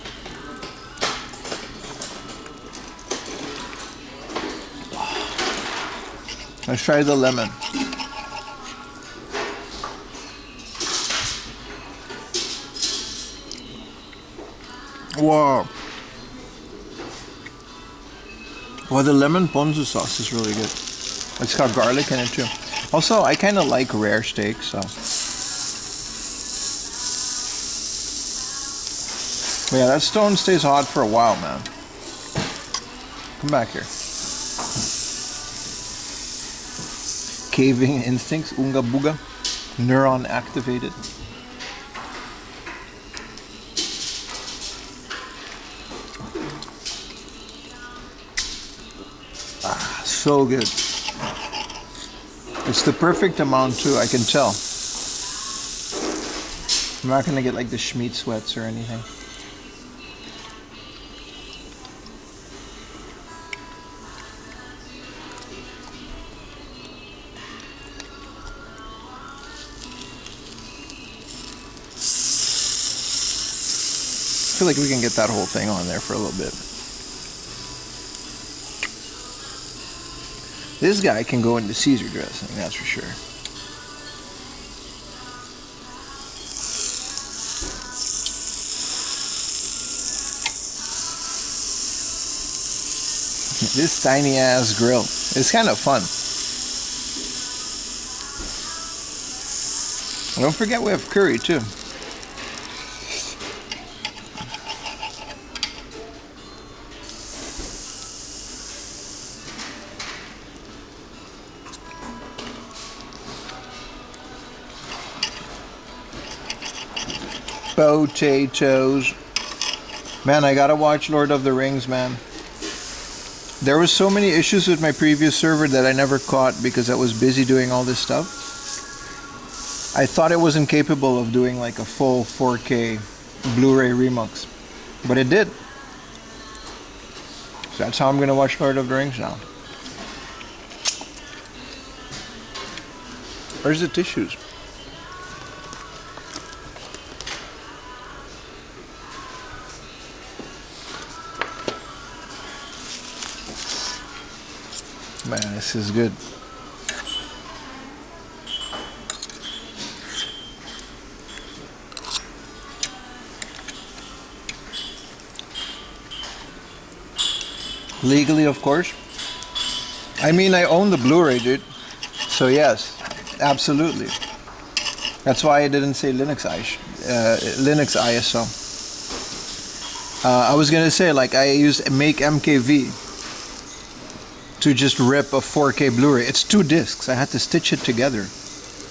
Let's try the lemon. Wow. Well, the lemon ponzu sauce is really good. It's got garlic in it too. Also, I kind of like rare steak, so. But yeah, that stone stays hot for a while, man. Come back here. Caving instincts, unga booga. Neuron activated. So good. It's the perfect amount too, I can tell. I'm not gonna get like the Schmeat sweats or anything. I feel like we can get that whole thing on there for a little bit. This guy can go into Caesar dressing, that's for sure. This tiny ass grill. It's kind of fun. Don't forget we have curry too. Potatoes. Man, I gotta watch Lord of the Rings, man. There was so many issues with my previous server that I never caught because I was busy doing all this stuff. I thought it wasn't capable of doing like a full 4K Blu-ray remix, but it did. So that's how I'm gonna watch Lord of the Rings now. Where's the tissues? Man, this is good. Legally, of course. I mean, I own the Blu-ray, dude. So yes, absolutely. That's why I didn't say Linux ISO. I was gonna say, like, I use Make MKV to just rip a 4K Blu-ray. It's 2 discs. I had to stitch it together.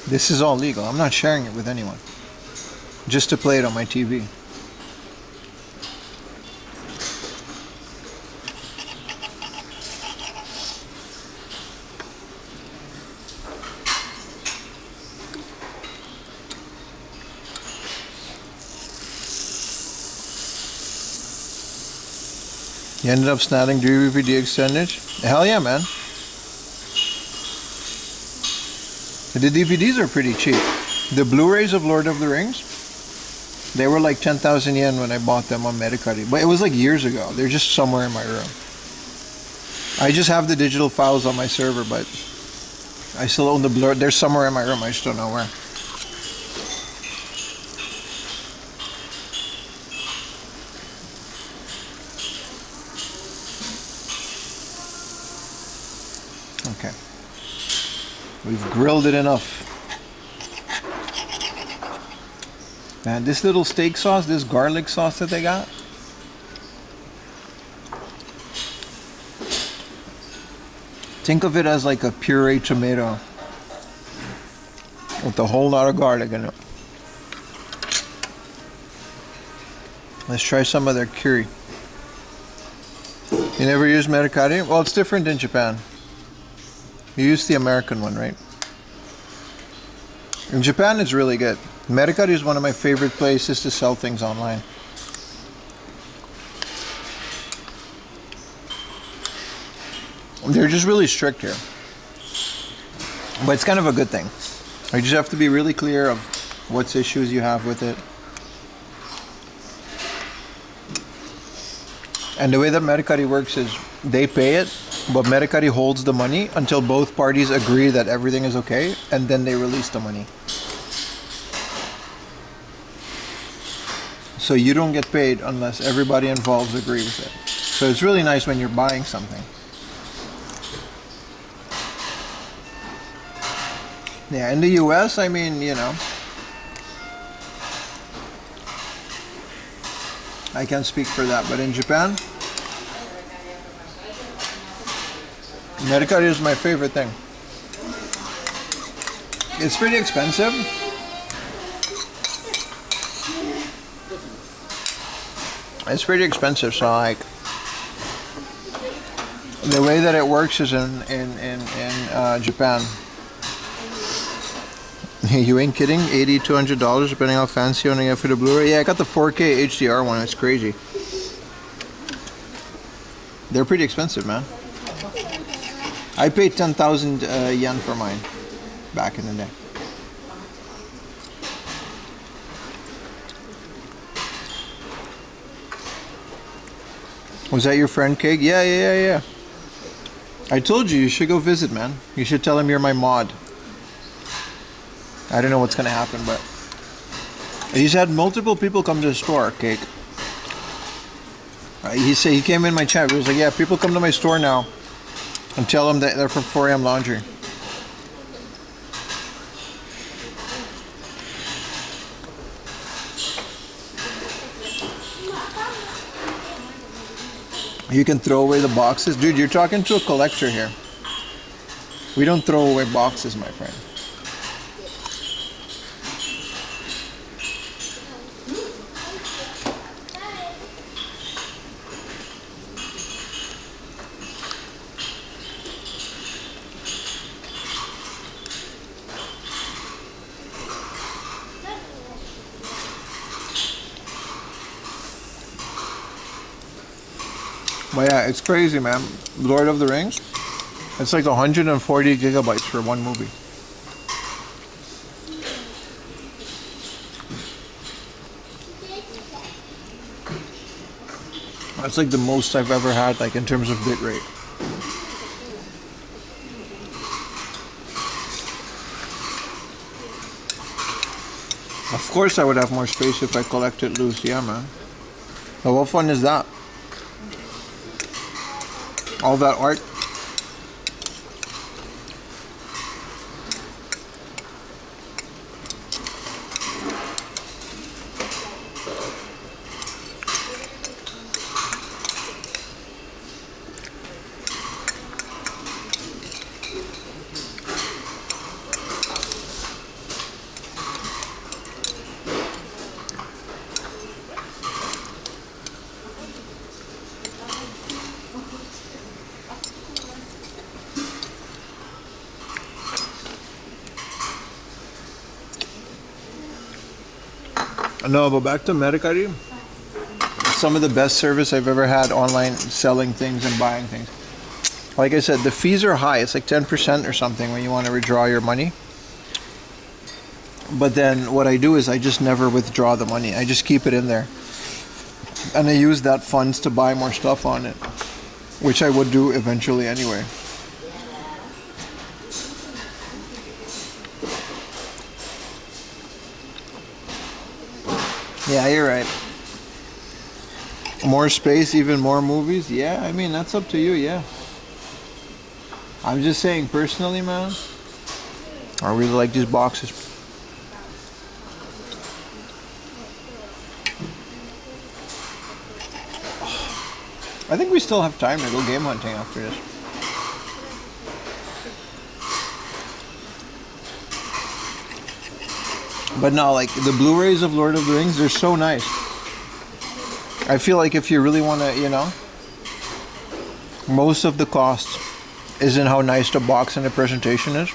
This is all legal. I'm not sharing it with anyone. Just to play it on my TV. You ended up snagging DVD extended? Hell yeah, man. The DVDs are pretty cheap. The Blu-rays of Lord of the Rings, they were like 10,000 yen when I bought them on Medicare. But it was like years ago. They're just somewhere in my room. I just have the digital files on my server, but I still own the Blu-ray. They're somewhere in my room. I just don't know where. Okay. We've grilled it enough. Man, this little steak sauce, this garlic sauce that they got. Think of it as like a puree tomato with a whole lot of garlic in it. Let's try some of their curry. You never use Medicare? Well, it's different in Japan. You use the American one, right? In Japan, it's really good. Mercari is one of my favorite places to sell things online. They're just really strict here. But it's kind of a good thing. You just have to be really clear of what issues you have with it. And the way that Mercari works is they pay it, but Mercari holds the money until both parties agree that everything is okay, and then they release the money. So you don't get paid unless everybody involved agree with it. So it's really nice when you're buying something. Yeah, in the US, I mean, you know, I can't speak for that, but in Japan, Mercari is my favorite thing. It's pretty expensive. It's pretty expensive, so like the way that it works is in Japan. You ain't kidding? $80, $200 depending how fancy you want to get for the Blu-ray. Yeah, I got the 4K HDR one. It's crazy. They're pretty expensive, man. I paid 10,000 yen for mine back in the day. Was that your friend, Cake? Yeah. I told you should go visit, man. You should tell him you're my mod. I don't know what's gonna happen, but he's had multiple people come to the store, Cake. He came in my chat. He was like, "Yeah, people come to my store now, and tell them that they're from 4am Laundry." You can throw away the boxes, dude. You're talking to a collector here. We don't throw away boxes, my friend. But yeah, it's crazy, man. Lord of the Rings, it's like 140 gigabytes for one movie. That's like the most I've ever had, like in terms of bit rate. Of course I would have more space if I collected loose, yeah, man. But what fun is that? All that art. No, but back to Mercari. Some of the best service I've ever had online selling things and buying things. Like I said, the fees are high. It's like 10% or something when you want to withdraw your money. But then what I do is I just never withdraw the money. I just keep it in there. And I use that funds to buy more stuff on it, which I would do eventually anyway. Yeah, you're right. More space, even more movies? Yeah, I mean, that's up to you, yeah. I'm just saying, personally, man, I really like these boxes. I think we still have time to go game hunting after this. But no, like the Blu-rays of Lord of the Rings, they're so nice. I feel like if you really want to, you know, most of the cost is in how nice the box and the presentation is.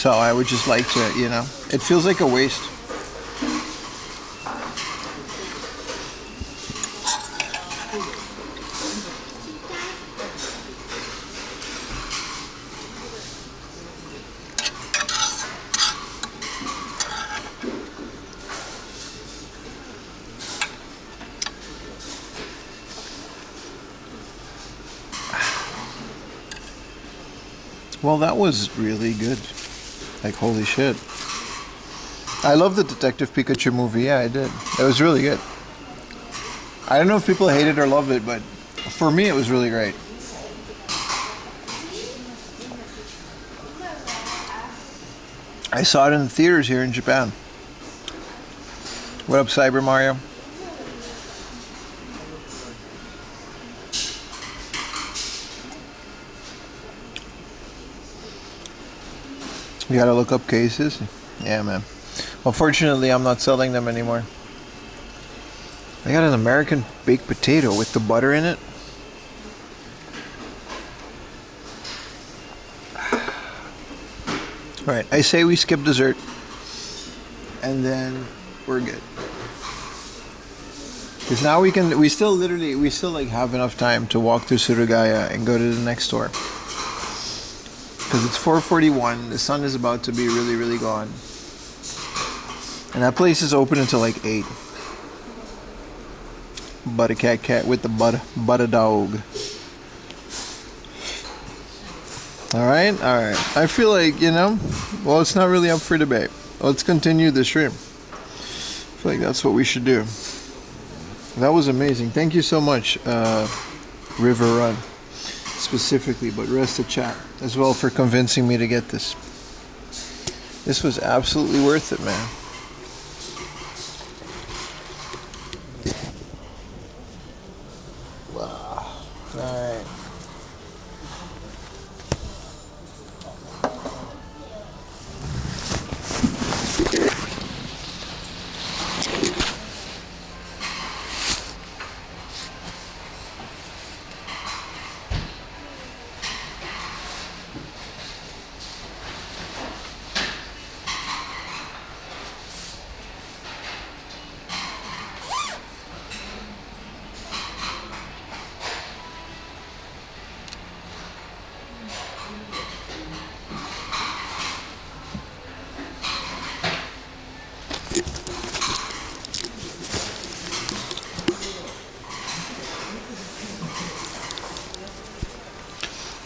So I would just like to, you know, it feels like a waste. Well, that was really good. Like, holy shit. I love the Detective Pikachu movie. Yeah, I did. It was really good. I don't know if people hate it or love it, but for me, it was really great. I saw it in the theaters here in Japan. What up, Cyber Mario? You gotta look up cases. Yeah, man. Unfortunately, I'm not selling them anymore. I got an American baked potato with the butter in it. Alright, I say we skip dessert. And then we're good. Because now we still like have enough time to walk through Surugaya and go to the next store. Because it's 4:41, the sun is about to be really, really gone. And that place is open until like 8. Butter cat with the butter dog. Alright. I feel like, you know, well, it's not really up for debate. Let's continue the stream. I feel like that's what we should do. That was amazing. Thank you so much, River Run. Specifically, but rest of chat as well for convincing me to get this. This was absolutely worth it, man. Wow. Alright.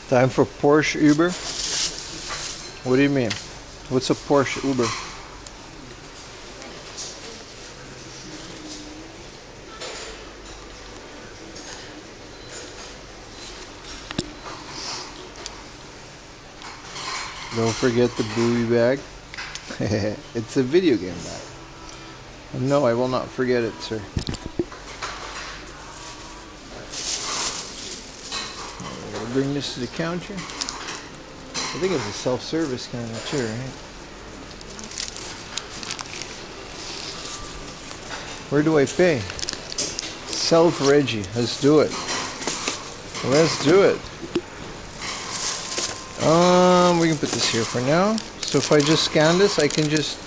Time for Porsche Uber? What do you mean? What's a Porsche Uber? Don't forget the buoy bag. It's a video game bag. No, I will not forget it, sir. Bring this to the counter. I think it's a self-service kind of too, right? Where do I pay? Self-Reggie. Let's do it. Let's do it. We can put this here for now. So if I just scan this, I can just...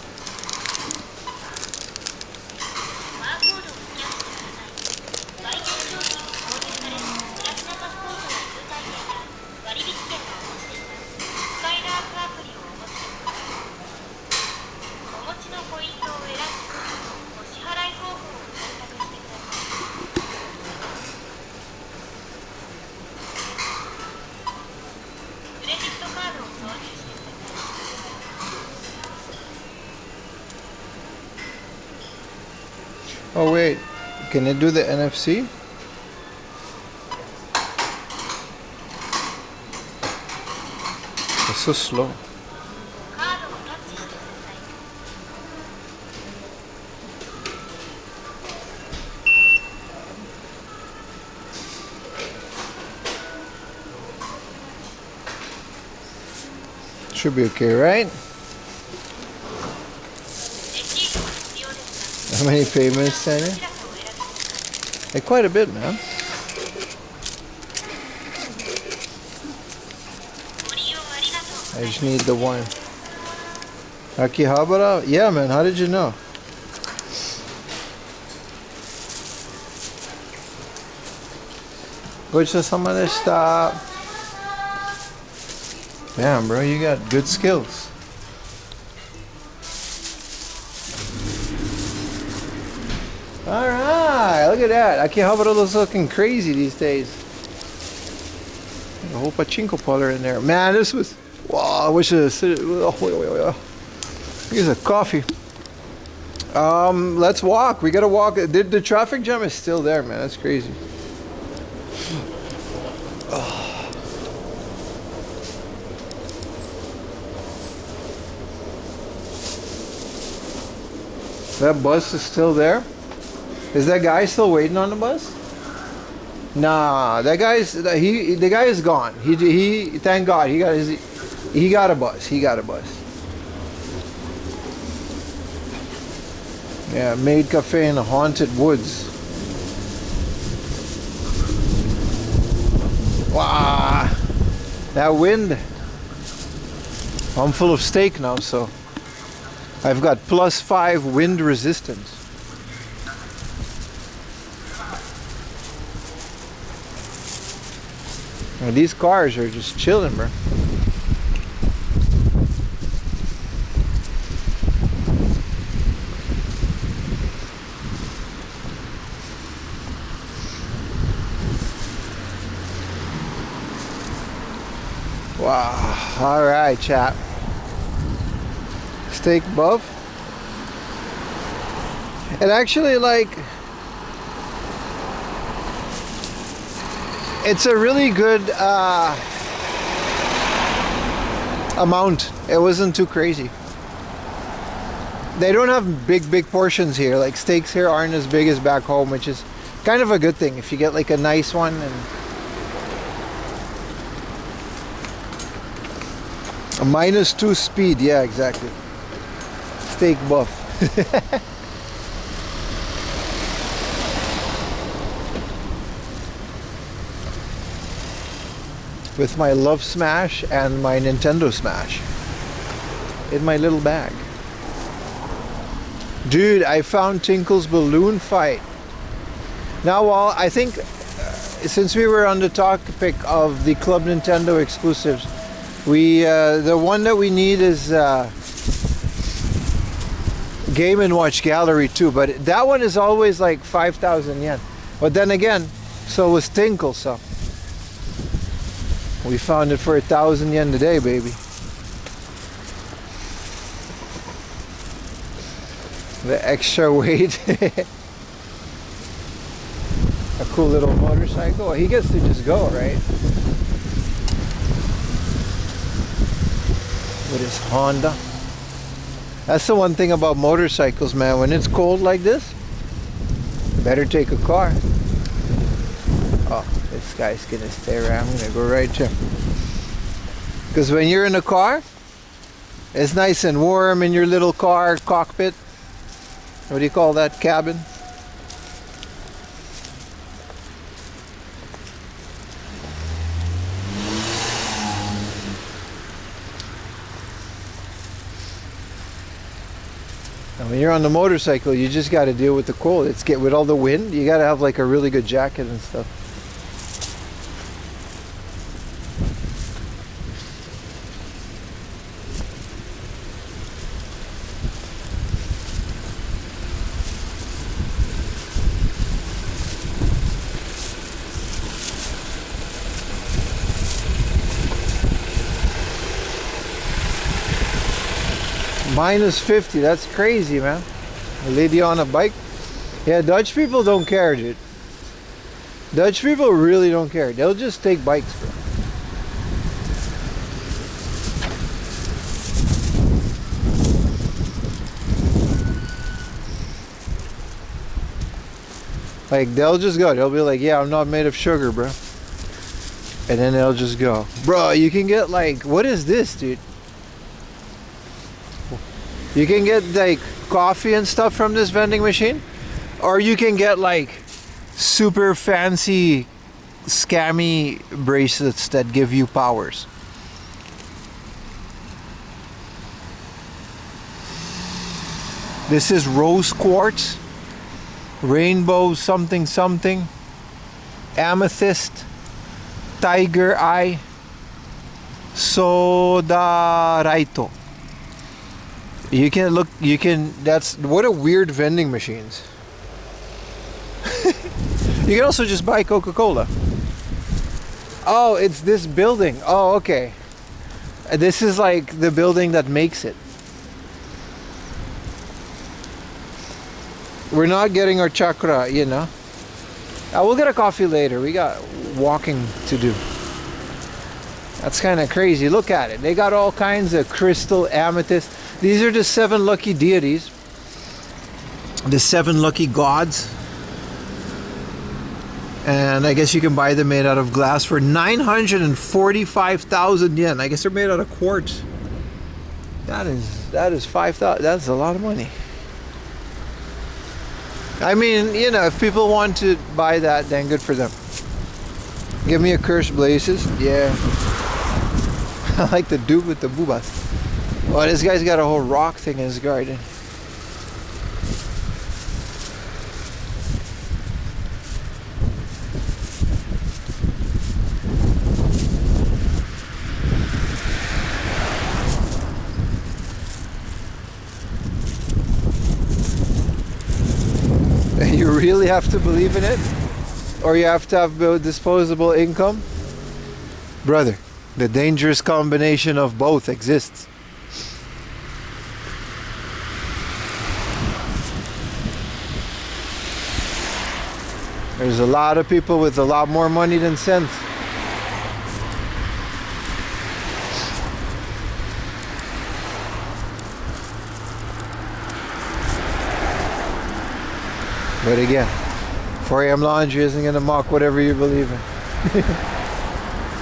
Oh wait, can it do the NFC? It's so slow. Should be okay, right? How many payments, Tanya? Hey, quite a bit, man. I just need the one. Akihabara? Yeah, man. How did you know? Gochusama deshita. Damn, bro, you got good skills. Alright, look at that. Akihabara is looking crazy these days. A whole pachinko parlor in there. Man, this was... Wow, I wish I sit. Here's a coffee. Let's walk. We gotta walk. The traffic jam is still there, man. That's crazy. That bus is still there? Is that guy still waiting on the bus? Nah, that guy's the guy is gone. He thank God he got a bus. He got a bus. Yeah, Maid Cafe in the Haunted Woods. Wow, that wind. I'm full of steak now, so I've got +5 wind resistance. And these cars are just chilling, bro. Wow. All right, chat. Steak buff. And actually, like, it's a really good amount. It wasn't too crazy. They don't have big portions here. Like, steaks here aren't as big as back home, which is kind of a good thing if you get like a nice one. And a -2 speed. Yeah, exactly. Steak buff. With my Love Smash and my Nintendo Smash in my little bag. Dude, I found Tinkle's balloon fight. Now, well, I think since we were on the topic of the Club Nintendo exclusives, we the one that we need is Game & Watch Gallery 2, but that one is always like 5,000 yen. But then again, so was Tinkle, so we found it for 1,000 yen today, baby. The extra weight. A cool little motorcycle. He gets to just go, right? With his Honda. That's the one thing about motorcycles, man. When it's cold like this, better take a car. Oh, this guy's gonna stay around. I'm gonna go right here. Because when you're in a car, it's nice and warm in your little car cockpit. What do you call that? Cabin? And when you're on the motorcycle, you just got to deal with the cold. It's with all the wind, you got to have like a really good jacket and stuff. -50, that's crazy, man. A lady on a bike. Yeah, Dutch people don't care, dude. Dutch people really don't care. They'll just take bikes, bro. Like, they'll just go. They'll be like, yeah, I'm not made of sugar, bro. And then they'll just go. Bro, you can get like, what is this, dude? You can get like coffee and stuff from this vending machine, or you can get like super fancy scammy bracelets that give you powers. This is rose quartz, rainbow something something, amethyst, tiger eye, sodaraito. You can look, you can, that's, what a weird vending machines. You can also just buy Coca-Cola. Oh, it's this building. Oh, okay. This is like the building that makes it. We're not getting our chakra, you know. We'll get a coffee later. We got walking to do. That's kind of crazy. Look at it. They got all kinds of crystal amethyst. These are the 7 lucky deities. The 7 lucky gods. And I guess you can buy them made out of glass for 945,000 yen. I guess they're made out of quartz. That is 5,000. That's a lot of money. I mean, you know, if people want to buy that, then good for them. Give me a cursed blazes. Yeah. I like the dude with the boobas. Oh, this guy's got a whole rock thing in his garden. You really have to believe in it? Or you have to have disposable income? Brother, the dangerous combination of both exists. There's a lot of people with a lot more money than sense. But again, 4 AM laundry isn't going to mock whatever you believe in.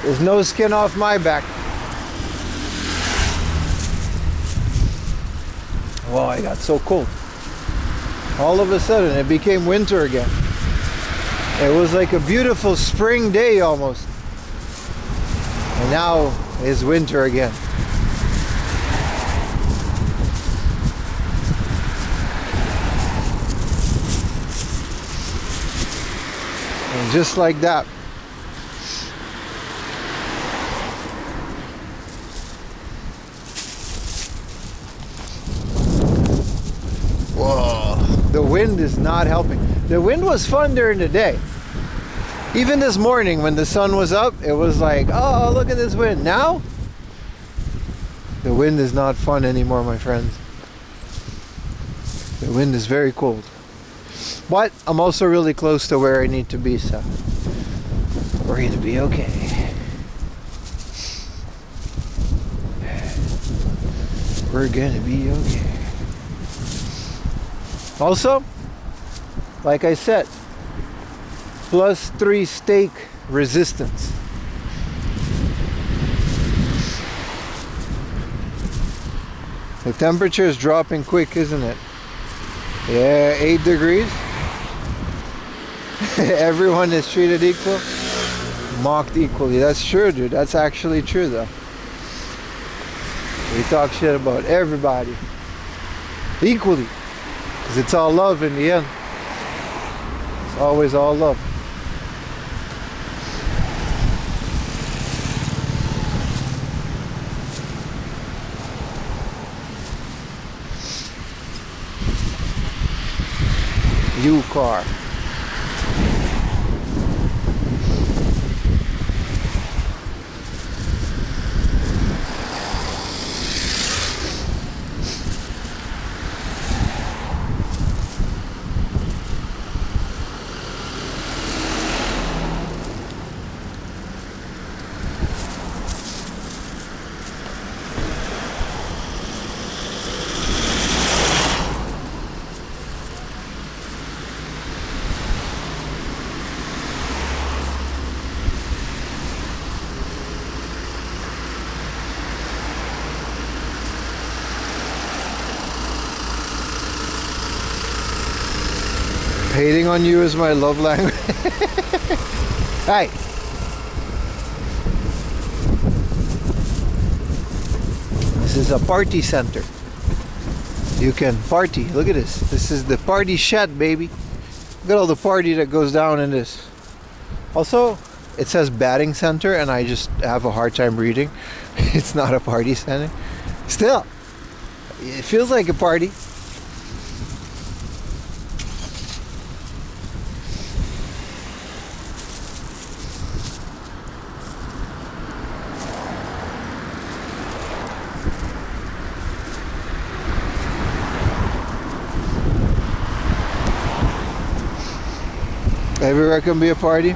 There's no skin off my back. Wow, I got so cold. All of a sudden, it became winter again. It was like a beautiful spring day almost. And now it's winter again. And just like that. Whoa, the wind is not helping. The wind was fun during the day. Even this morning when the sun was up, it was like, oh, look at this wind. Now, the wind is not fun anymore, my friends. The wind is very cold. But I'm also really close to where I need to be, so we're going to be okay. We're going to be okay. Also, like I said, +3 stake resistance. The temperature is dropping quick, isn't it? Yeah, 8 degrees. Everyone is treated equal, mocked equally. That's true, dude. That's actually true, though. We talk shit about everybody equally, because it's all love in the end. It's always all love. You car. Hating on you is my love language. Hey. This is a party center. you can party. Look at this. This is the party shed, baby. Look at all the party that goes down in this. Also, it says batting center, and I just have a hard time reading. It's not a party center. Still, it feels like a party. Everywhere can be a party.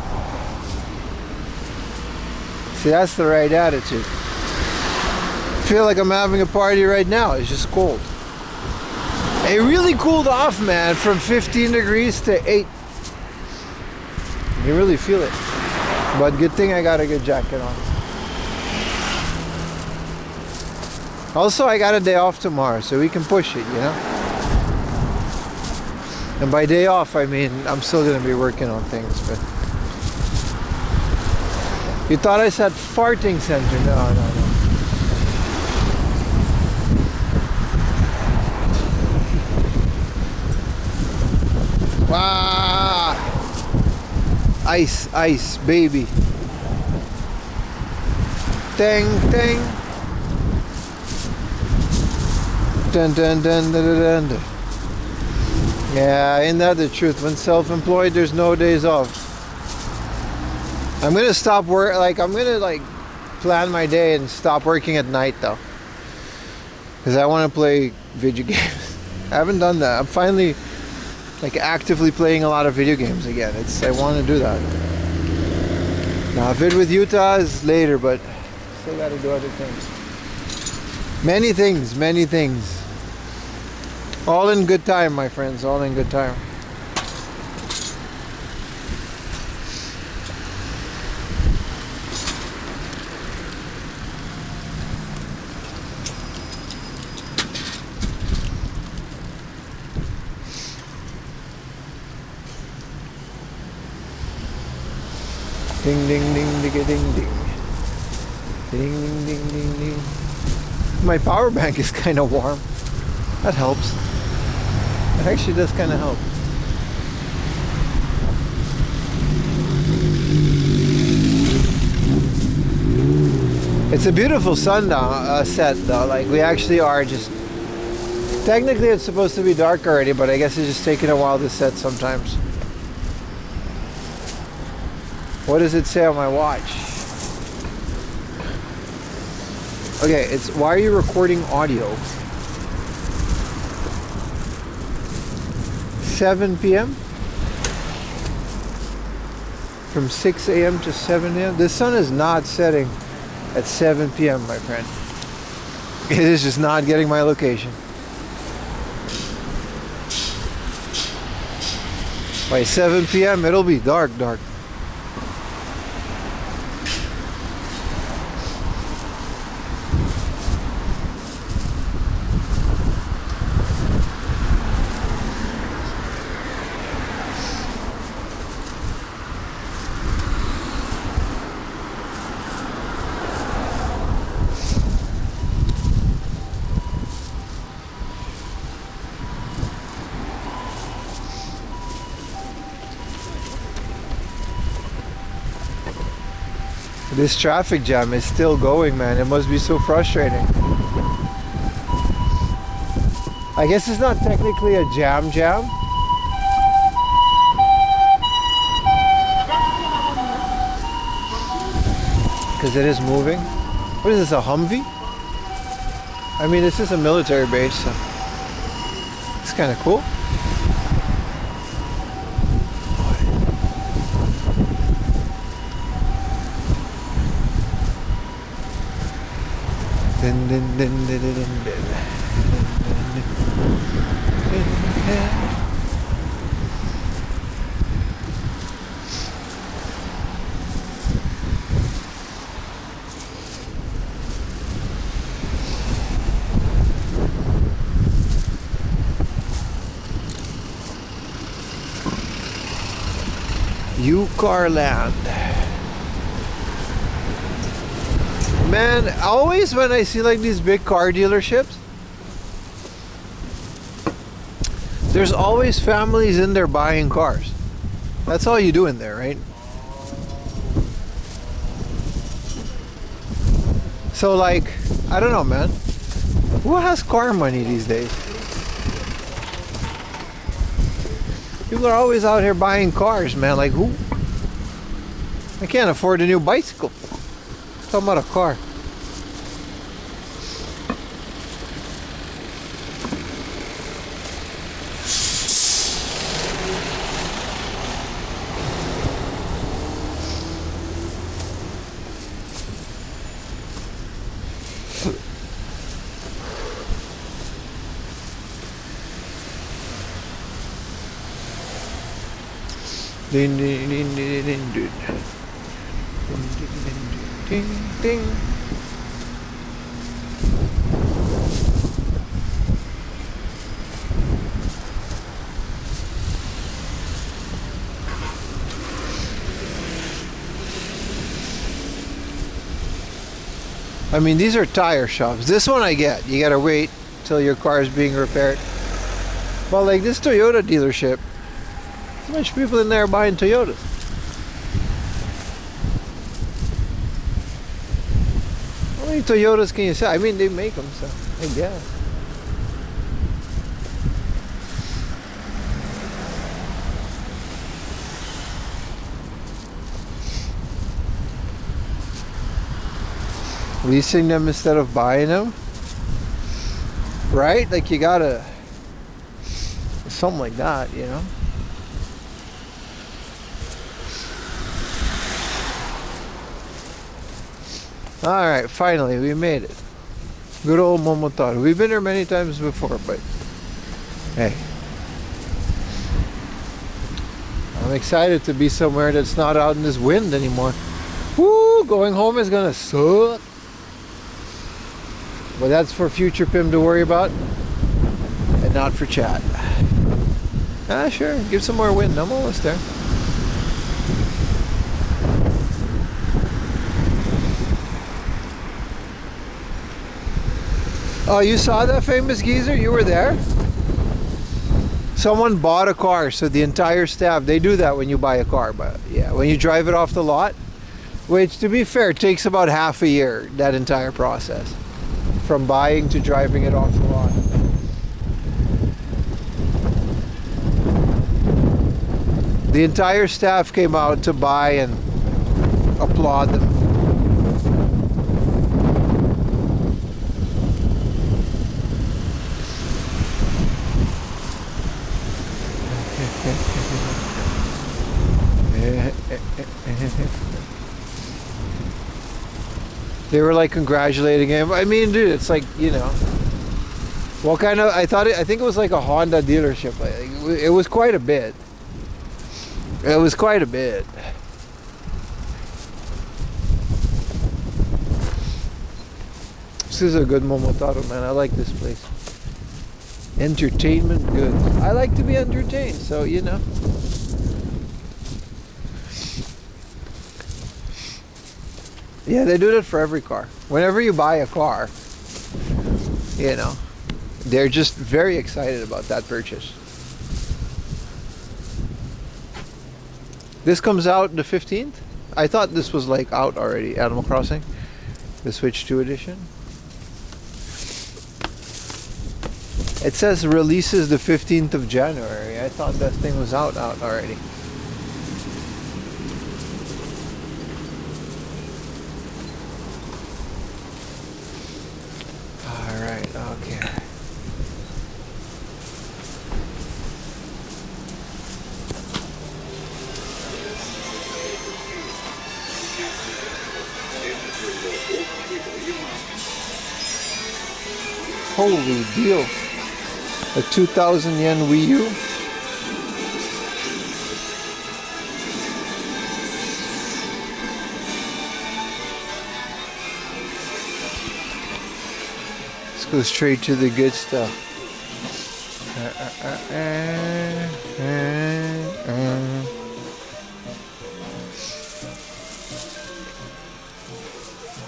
See, that's the right attitude. I feel like I'm having a party right now. It's just cold. It really cooled off, man, from 15 degrees to 8. You really feel it. But good thing I got a good jacket on. Also, I got a day off tomorrow, so we can push it, you know? And by day off, I mean, I'm still going to be working on things, but... You thought I said farting center? No. Wow! Ice, baby. Ding, ding. Dun, dun, dun, dun, dun, dun. Yeah, ain't that the truth? When self-employed, there's no days off. I'm gonna stop work. I'm gonna plan my day and stop working at night though, because I want to play video games. I haven't done that. I'm finally actively playing a lot of video games again. I want to do that. Now, vid with Utah is later, but still got to do other things. Many things. All in good time, my friends. All in good time. Ding ding ding ding ding ding ding ding ding ding ding. My power bank is kind of warm. That helps. It actually does kind of help. It's a beautiful sundown set though. We actually are just... Technically it's supposed to be dark already, but I guess it's just taking a while to set sometimes. What does it say on my watch? Okay, it's why are you recording audio? 7 p.m. From 6 a.m. to 7 a.m. The sun is not setting at 7 p.m. my friend. It is just not getting my location. By 7 p.m. it'll be dark. This traffic jam is still going, man. It must be so frustrating. I guess it's not technically a jam. Because it is moving. What is this, a Humvee? I mean, this is a military base, so it's kind of cool. Car land. Man, always when I see these big car dealerships, There's always families in there buying cars. That's all you do in there, right? So like, I don't know, man. Who has car money these days? People are always out here buying cars, man. Like who? I can't afford a new bicycle. Talking about a car. Ding ding ding ding ding ding ding ding. I mean, these are tire shops. This one I get. You gotta wait till your car is being repaired. But like this Toyota dealership, so much people in there buying Toyotas. How many Toyotas can you sell? I mean, they make them, so I guess. Leasing them instead of buying them, right? Like you gotta something like that, you know. All right, finally we made it. Good old Momotaro. We've been here many times before, but hey, I'm excited to be somewhere that's not out in this wind anymore. Woo! Going home is gonna suck. But that's for future Pim to worry about and not for chat. Ah, sure, give some more wind. I'm almost there. Oh, you saw that famous geezer? You were there? Someone bought a car, so the entire staff, they do that when you buy a car, but yeah, when you drive it off the lot, which to be fair takes about half a year, that entire process. From buying to driving it off the lot. The entire staff came out to buy and applaud them. They were like congratulating him. I mean, dude, it's like, you know, what kind of, I think it was like a Honda dealership. Like, it was quite a bit. It was quite a bit. This is a good Momotaro, man. I like this place. Entertainment goods. I like to be entertained, so you know. Yeah, they do that for every car. Whenever you buy a car, you know, they're just very excited about that purchase. This comes out the 15th? I thought this was like out already, Animal Crossing. The Switch 2 edition. It says releases the 15th of January. I thought that thing was out already. Alright, okay. Holy deal. A 2,000 yen Wii U. Let's go straight to the good stuff.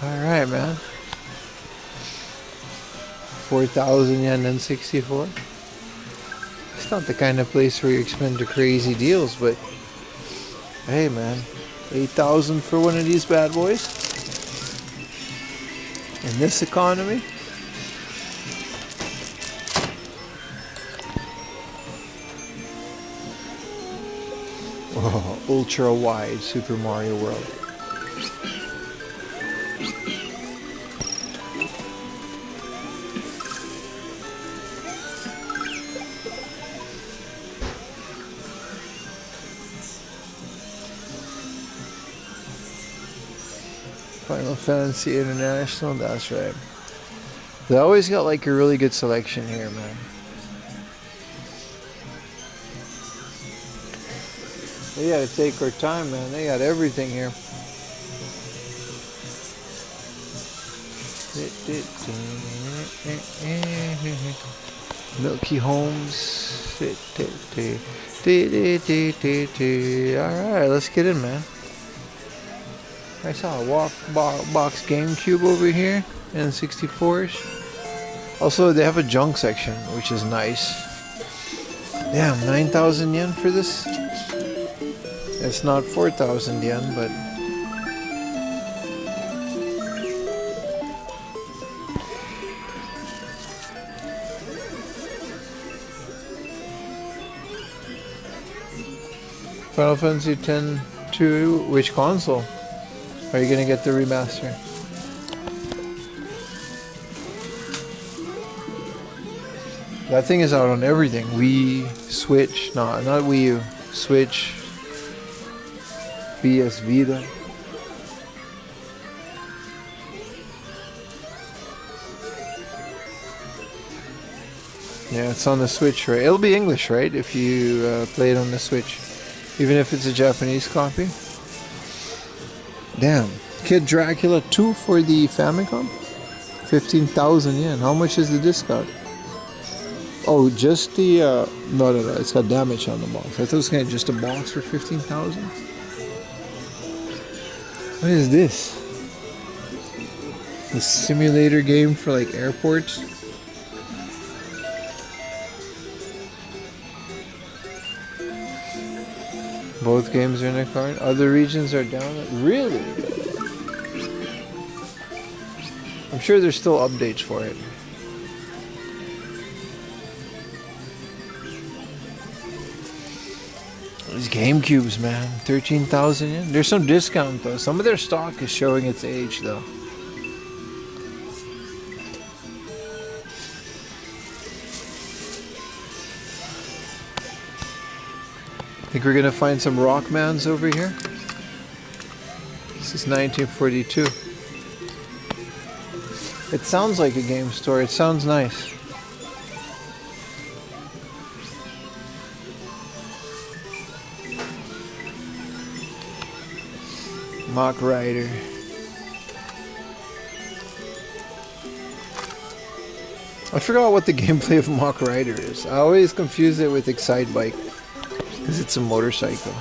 Alright, man. 4,000 yen and 64. It's not the kind of place where you expect the crazy deals, but hey man, 8,000 for one of these bad boys in this economy. Oh, ultra wide Super Mario World. Final Fantasy International, that's right. They always got like a really good selection here, man. They gotta take our time, man. They got everything here. Milky Homes. Alright, let's get in, man. I saw a box GameCube over here and 64s. Also, they have a junk section, which is nice. Damn, 9,000 yen for this? It's not 4,000 yen, but Final Fantasy X-2, which console? Are you gonna get the remaster? That thing is out on everything. Wii, Switch, not Wii U, Switch, PS Vita. Yeah, it's on the Switch, right? It'll be English, right? If you play it on the Switch, even if it's a Japanese copy. Damn. Kid Dracula 2 for the Famicom? 15,000 yen. How much is the discount? Oh, just the... No, it's got damage on the box. I thought it was kind of just a box for 15,000. What is this? A simulator game for like airports? Both games are in the card. Other regions are down. Really? I'm sure there's still updates for it. These GameCubes, man. 13,000 yen. There's some discount though. Some of their stock is showing its age though. Think we're gonna find some Rockmans over here? This is 1942. It sounds like a game store. It sounds nice. Mock Rider. I forgot what the gameplay of Mock Rider is. I always confuse it with Excite Bike because it's a motorcycle.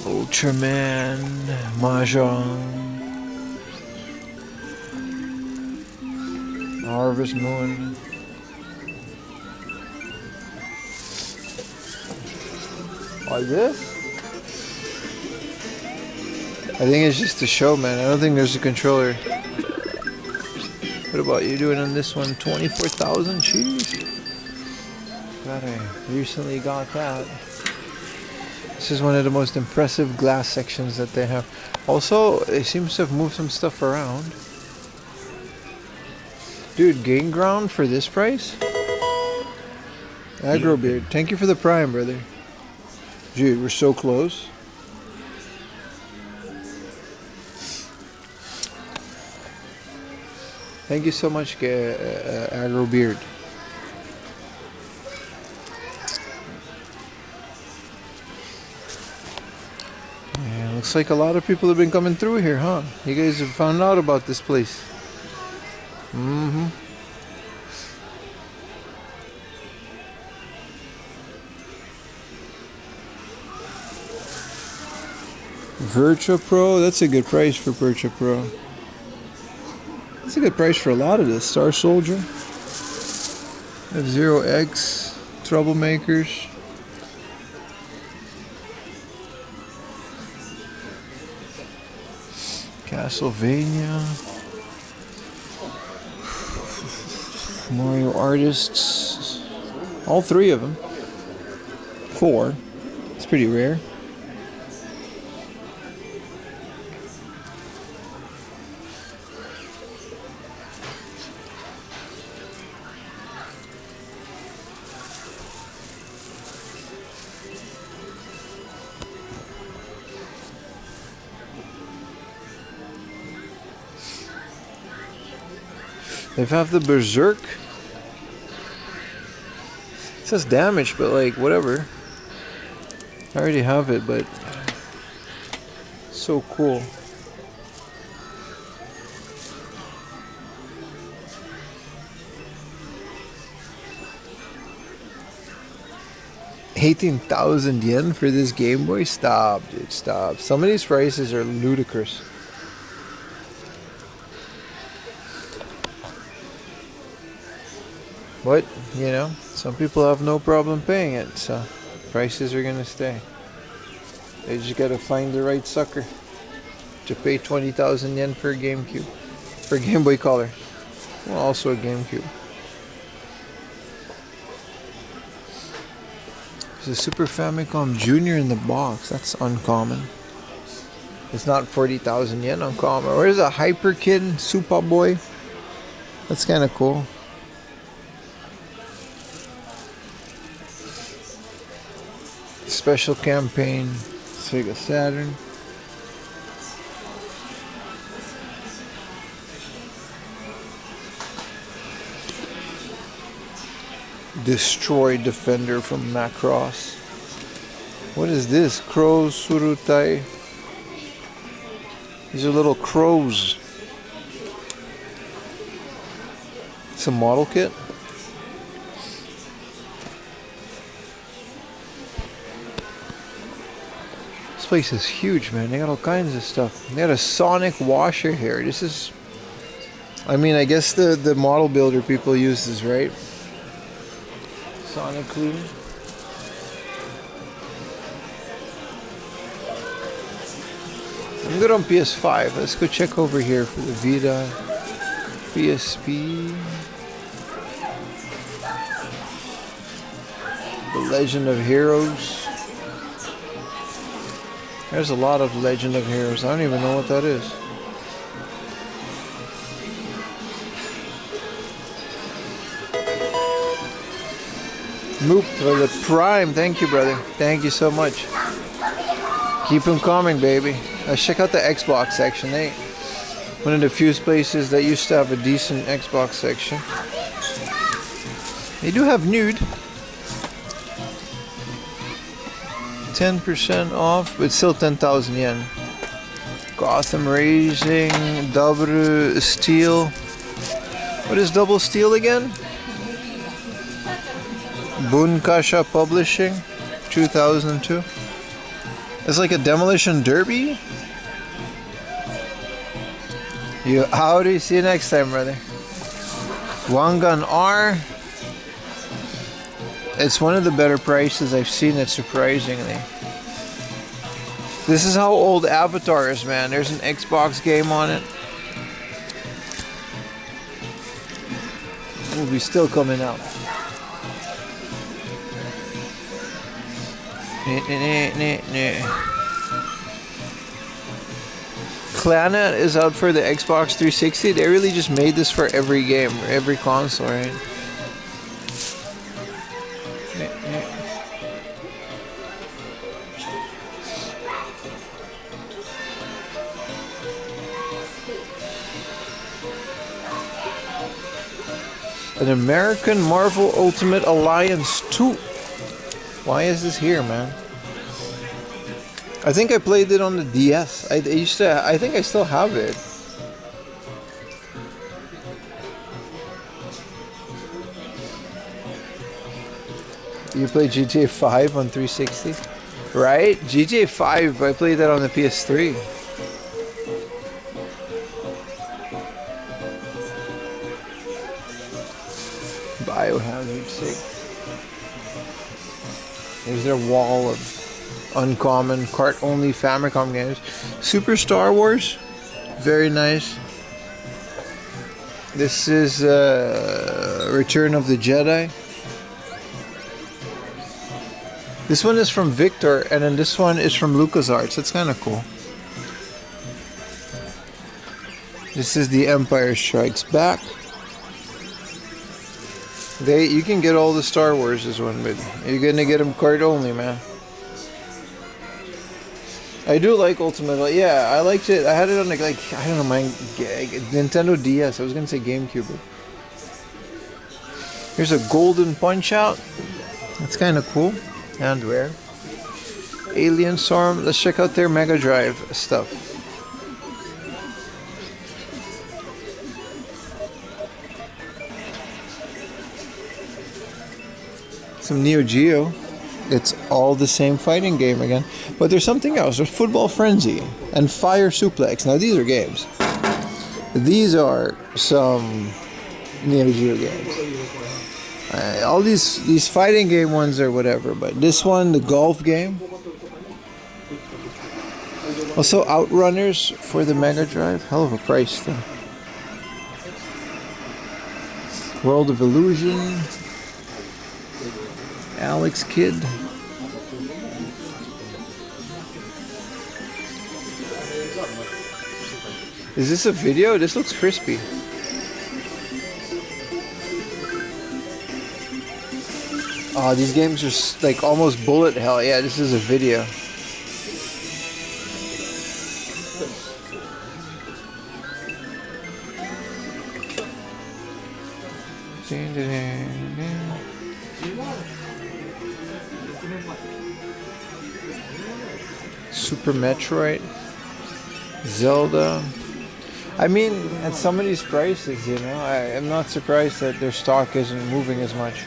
Ultraman, Mahjong, Harvest Moon. Like this? I think it's just a show, man. I don't think there's a controller. What about you doing on this one? 24,000? Jeez. Glad I recently got that. This is one of the most impressive glass sections that they have. Also, it seems to have moved some stuff around. Dude, Game Ground for this price? Agrobeard, thank you for the Prime, brother. Dude, we're so close. Thank you so much, Agrobeard. Yeah, looks like a lot of people have been coming through here, huh? You guys have found out about this place. Mm-hmm. Virtua Pro, that's a good price for Virtua Pro. That's a good price for a lot of this. Star Soldier, F-Zero X, Troublemakers. Castlevania, Mario Artists, all three of them. 4. It's pretty rare. They have the Berserk. It says damage, but like whatever. I already have it, but so cool. $18,000 for this Game Boy? Stop, dude, stop. Some of these prices are ludicrous. But, you know, some people have no problem paying it, so prices are gonna stay. They just gotta find the right sucker to pay 20,000 yen for a GameCube. For a Game Boy Color. Well, also a GameCube. There's a Super Famicom Junior in the box. That's uncommon. It's not 40,000 yen uncommon. Where's a Hyper Kid Super Boy? That's kind of cool. Special campaign, Sega Saturn. Destroy Defender from Macross. What is this? Crows Surutai. These are little crows. It's a model kit. This place is huge, man. They got all kinds of stuff. They got a Sonic washer here. This is, I mean, I guess the model builder people use this, right? Sonic cleaner. I'm good on PS5. Let's go check over here for the Vita, PSP, the Legend of Heroes. There's a lot of Legend of Heroes. I don't even know what that is. Moop for the Prime. Thank you, brother. Thank you so much. Keep them coming, baby. Let's check out the Xbox section. One of the few places that used to have a decent Xbox section. They do have nude. 10% off, but still 10,000 yen. Gotham Racing, Double Steel. What is Double Steel again? Bunkasha Publishing, 2002. It's like a demolition derby. Howdy, see you next time, brother. Wangan R. It's one of the better prices I've seen it, surprisingly. This is how old Avatar is, man. There's an Xbox game on it. Will be still coming out. Clannad is out for the Xbox 360. They really just made this for every game, every console, right? An American Marvel Ultimate Alliance 2. Why is this here, man? I think I played it on the DS. I think I still have it. You played GTA 5 on 360? Right? GTA 5, I played that on the PS3. Biohazard sake. There's their wall of uncommon cart-only Famicom games. Super Star Wars, very nice. This is Return of the Jedi. This one is from Victor, and then this one is from LucasArts. That's kind of cool. This is The Empire Strikes Back. You can get all the Star Wars this one, but you're gonna get them card only, man. I do like Ultimate. Yeah, I liked it. I had it on like I don't know, my Nintendo DS. I was gonna say GameCube. But here's a Golden Punch Out. That's kind of cool and rare. Alien Storm. Let's check out their Mega Drive stuff. Some Neo Geo. It's all the same fighting game again, but there's something else. There's Football Frenzy and Fire Suplex. Now these are games. These are some Neo Geo games. All these fighting game ones are whatever, but this one, the golf game. Also Outrunners for the Mega Drive. Hell of a price though. World of Illusion. Alex Kidd. Is this a video? This looks crispy. Oh, these games are like almost bullet hell. Yeah, this is a video. Super Metroid, Zelda. I mean, at some of these prices, you know, I am not surprised that their stock isn't moving as much.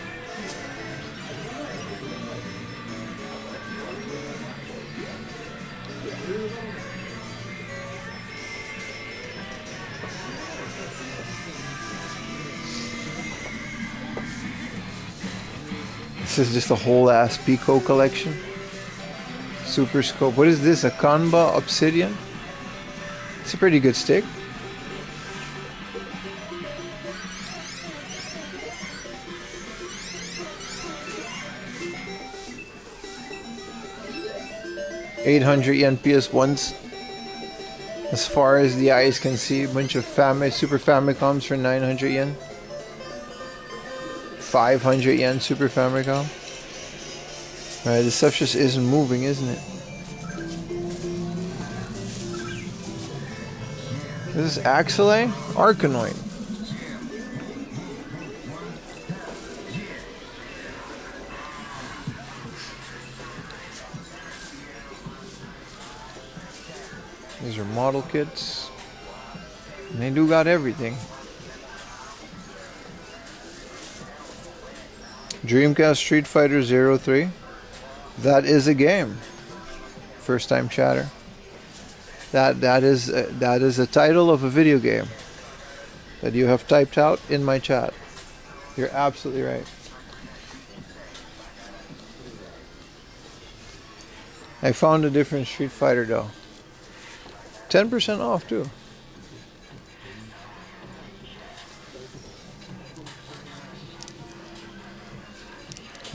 This is just a whole ass Pico collection. Super Scope. What is this? A Kanba Obsidian? It's a pretty good stick. yen PS1s. As far as the eyes can see. A bunch of Super Famicoms for 900 yen. 500 yen Super Famicom. Alright, this stuff just isn't moving, isn't it? This is Axelay? Arkanoid. These are model kits. And they do got everything. Dreamcast Street Fighter 03. That is a game. First time chatter. That is a title of a video game that you have typed out in my chat. You're absolutely right. I found a different Street Fighter though. 10% off too.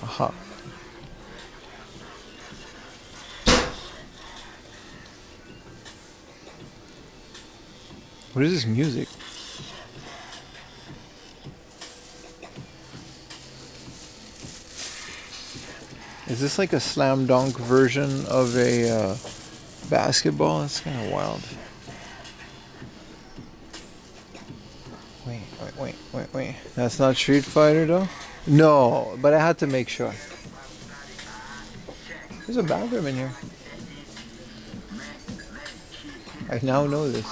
Aha. What is this music? Is this like a slam dunk version of a basketball? That's kind of wild. Wait. That's not Street Fighter though? No, but I had to make sure. There's a bathroom in here. I now know this.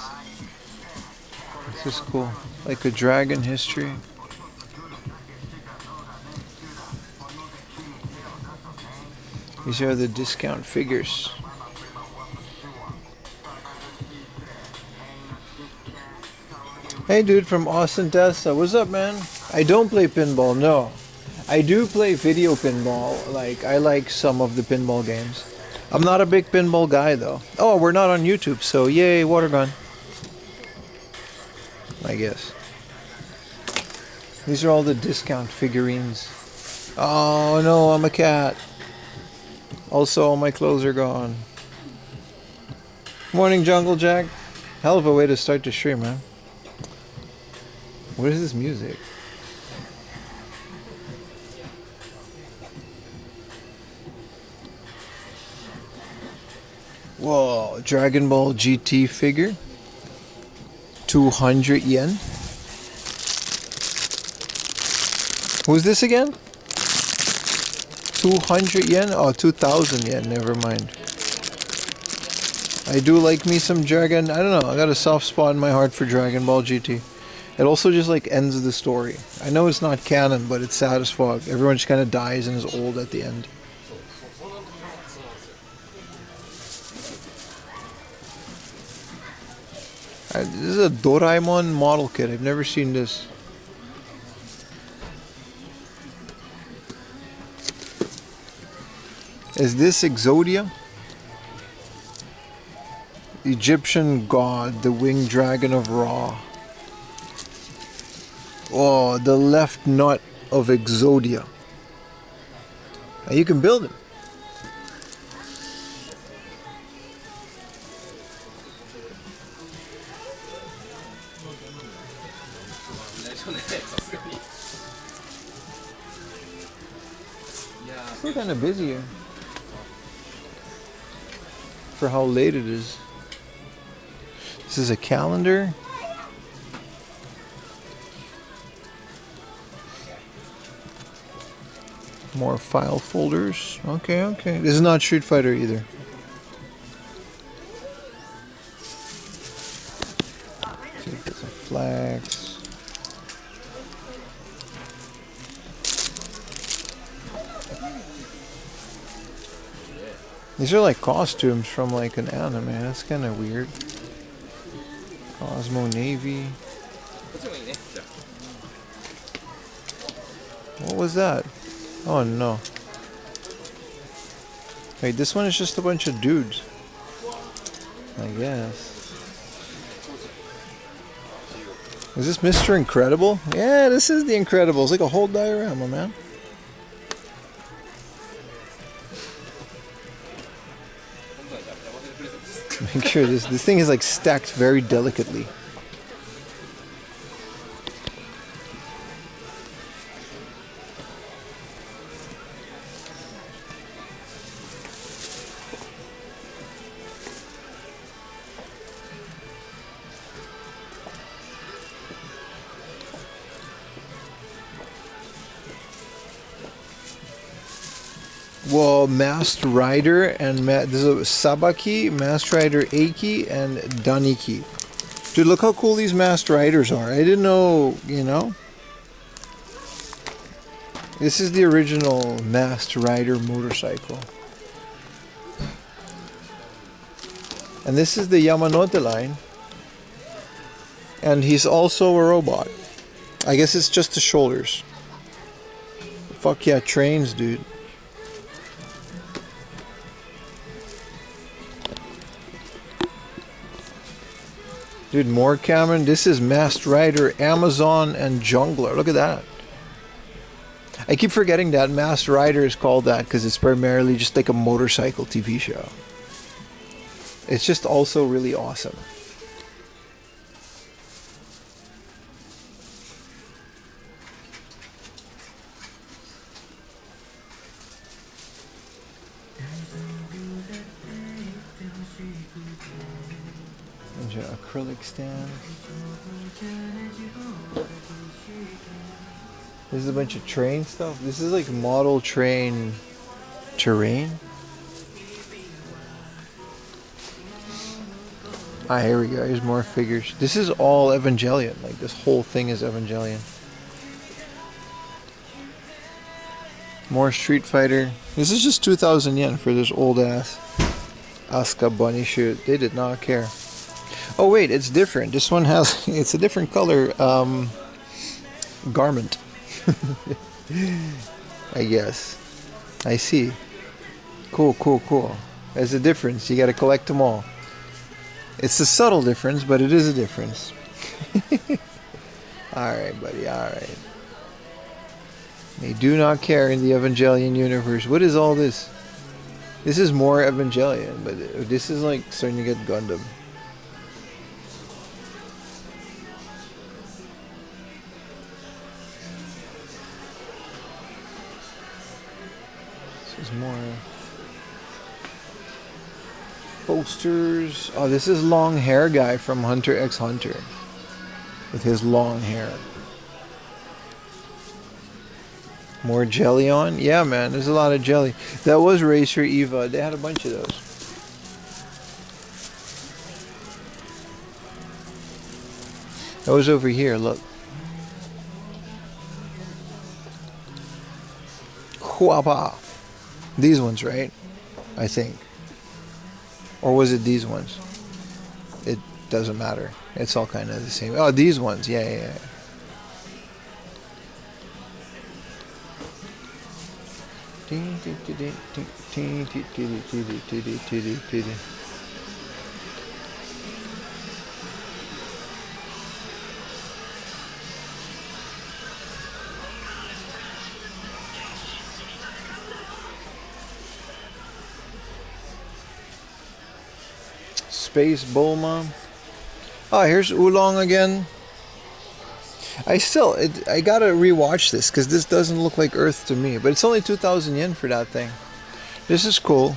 This is cool. Like a dragon history. These are the discount figures. Hey dude from Austin, Tessa. What's up, man? I don't play pinball, no. I do play video pinball. Like, I like some of the pinball games. I'm not a big pinball guy, though. Oh, we're not on YouTube, so yay, water gun. I guess. These are all the discount figurines. Oh no, I'm a cat. Also, all my clothes are gone. Morning, Jungle Jack. Hell of a way to start the stream, man. What is this music? Whoa, Dragon Ball GT figure. 200 yen. Who's this again? 200 yen? Oh, 2,000 yen, never mind. I do like me some Dragon. I don't know, I got a soft spot in my heart for Dragon Ball GT. It also just like ends the story. I know it's not canon, but it's sad as fuck. Everyone just kind of dies and is old at the end. This is a Doraemon model kit. I've never seen this. Is this Exodia? Egyptian god, the winged dragon of Ra. Oh, the left nut of Exodia. Now you can build him. Still kind of busy here for how late it is. This is a calendar. More file folders. Okay, okay. This is not Street Fighter either. Take some flags. These are like costumes from like an anime. That's kind of weird. Cosmo Navy. What was that? Oh no. Wait, this one is just a bunch of dudes. I guess. Is this Mr. Incredible? Yeah, this is the Incredibles. Like a whole diorama, man. Make sure this thing is like stacked very delicately. Well, Masked Rider and this is a Sabaki, Masked Rider Eiki, and Daniki. Dude, look how cool these Masked Riders are. I didn't know, you know. This is the original Masked Rider motorcycle. And this is the Yamanote line. And he's also a robot. I guess it's just the shoulders. Fuck yeah, trains, dude. Dude, more Cameron. This is Masked Rider, Amazon, and Jungler. Look at that. I keep forgetting that Masked Rider is called that because it's primarily just like a motorcycle TV show. It's just also really awesome. Acrylic stand. This is a bunch of train stuff. This is like model train terrain. Ah, here we go. Here's more figures. This is all Evangelion. Like this whole thing is Evangelion. More Street Fighter. This is just 2,000 yen for this old ass Asuka bunny shoot. They did not care. Oh wait, it's different. This one has, it's a different color. garment. I guess. I see. Cool, cool, cool. There's a difference. You got to collect them all. It's a subtle difference, but it is a difference. Alright, buddy, alright. They do not care in the Evangelion universe. What is all this? This is more Evangelion, but this is like starting to get Gundam. This is more posters. Oh, this is long hair guy from Hunter x Hunter with his long hair. More jelly on? Yeah, man, there's a lot of jelly. That was Racer Eva. They had a bunch of those. That was over here, look. Huapa. These ones, right? I think. Or was it these ones? It doesn't matter. It's all kind of the same. Oh, these ones. Yeah, yeah, yeah. Space Bulma. Oh, here's Oolong again. I gotta rewatch this because this doesn't look like Earth to me. But it's only 2,000 yen for that thing. This is cool.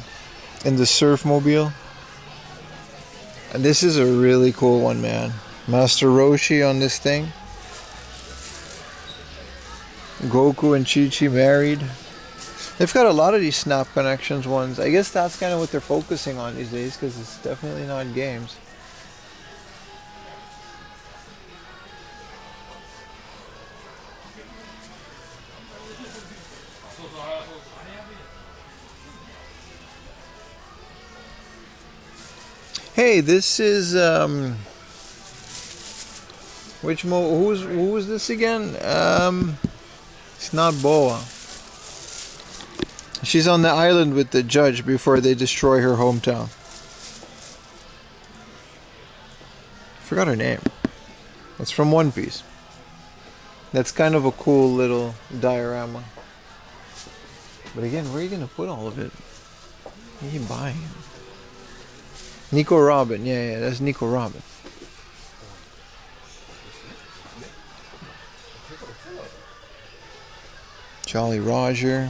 And the Surf Mobile. And this is a really cool one, man. Master Roshi on this thing. Goku and Chi-Chi married. They've got a lot of these Snap Connections ones. I guess that's kind of what they're focusing on these days because it's definitely not games. Hey, this is who was this again? It's not Boa. She's on the island with the judge before they destroy her hometown. Forgot her name. That's from One Piece. That's kind of a cool little diorama. But again, where are you gonna put all of it? What are you buying? Nico Robin, yeah, that's Nico Robin. Jolly Roger.